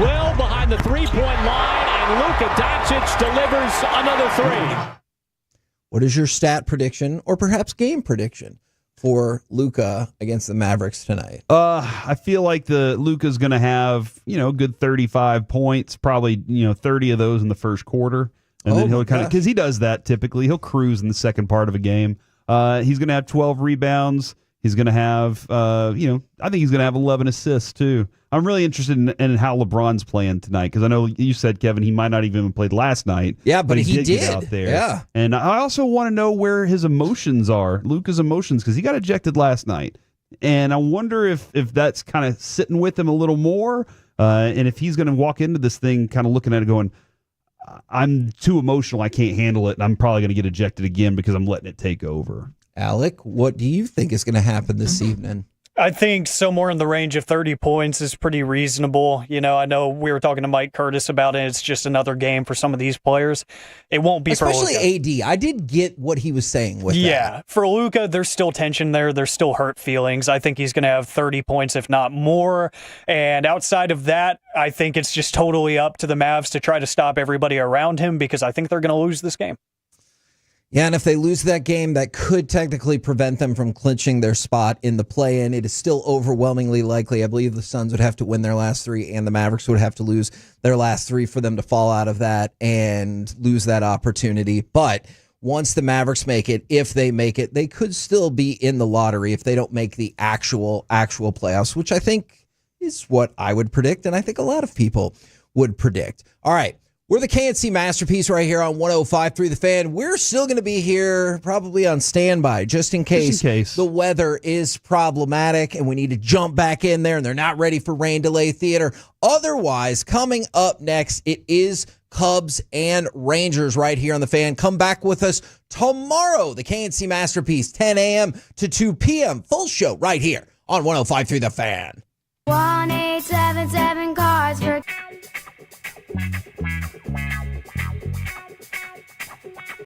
well behind the three-point line, and Luka Dončić delivers another three. What is your stat prediction, or perhaps game prediction, for Luka against the Mavericks tonight? I feel like Luka's going to have, a good 35 points, probably, 30 of those in the first quarter. And then he'll kind of, because he does that typically, he'll cruise in the second part of a game. He's going to have 12 rebounds. He's going to have, I think he's going to have 11 assists too. I'm really interested in how LeBron's playing tonight, because I know you said, Kevin, he might not even have played last night. Yeah, but he did get out there. Yeah. And I also want to know where his emotions are, Luka's emotions, because he got ejected last night. And I wonder if that's kind of sitting with him a little more, and if he's going to walk into this thing kind of looking at it going, I'm too emotional, I can't handle it, and I'm probably going to get ejected again because I'm letting it take over. Alec, what do you think is going to happen this evening? I think somewhere in the range of 30 points is pretty reasonable. I know we were talking to Mike Curtis about it. It's just another game for some of these players. It won't be especially for Luka. AD. I did get what he was saying with that. Yeah, for Luka, there's still tension there. There's still hurt feelings. I think he's going to have 30 points, if not more. And outside of that, I think it's just totally up to the Mavs to try to stop everybody around him, because I think they're going to lose this game. Yeah, and if they lose that game, that could technically prevent them from clinching their spot in the play-in. It is still overwhelmingly likely. I believe the Suns would have to win their last 3, and the Mavericks would have to lose their last 3 for them to fall out of that and lose that opportunity. But once the Mavericks make it, if they make it, they could still be in the lottery if they don't make the actual playoffs, which I think is what I would predict, and I think a lot of people would predict. All right. We're the KNC Masterpiece right here on 105.3 The Fan. We're still going to be here probably on standby just in case the weather is problematic and we need to jump back in there and they're not ready for rain delay theater. Otherwise, coming up next, it is Cubs and Rangers right here on The Fan. Come back with us tomorrow. The KNC Masterpiece, 10 a.m. to 2 p.m. Full show right here on 105.3 The Fan. 1877 cars for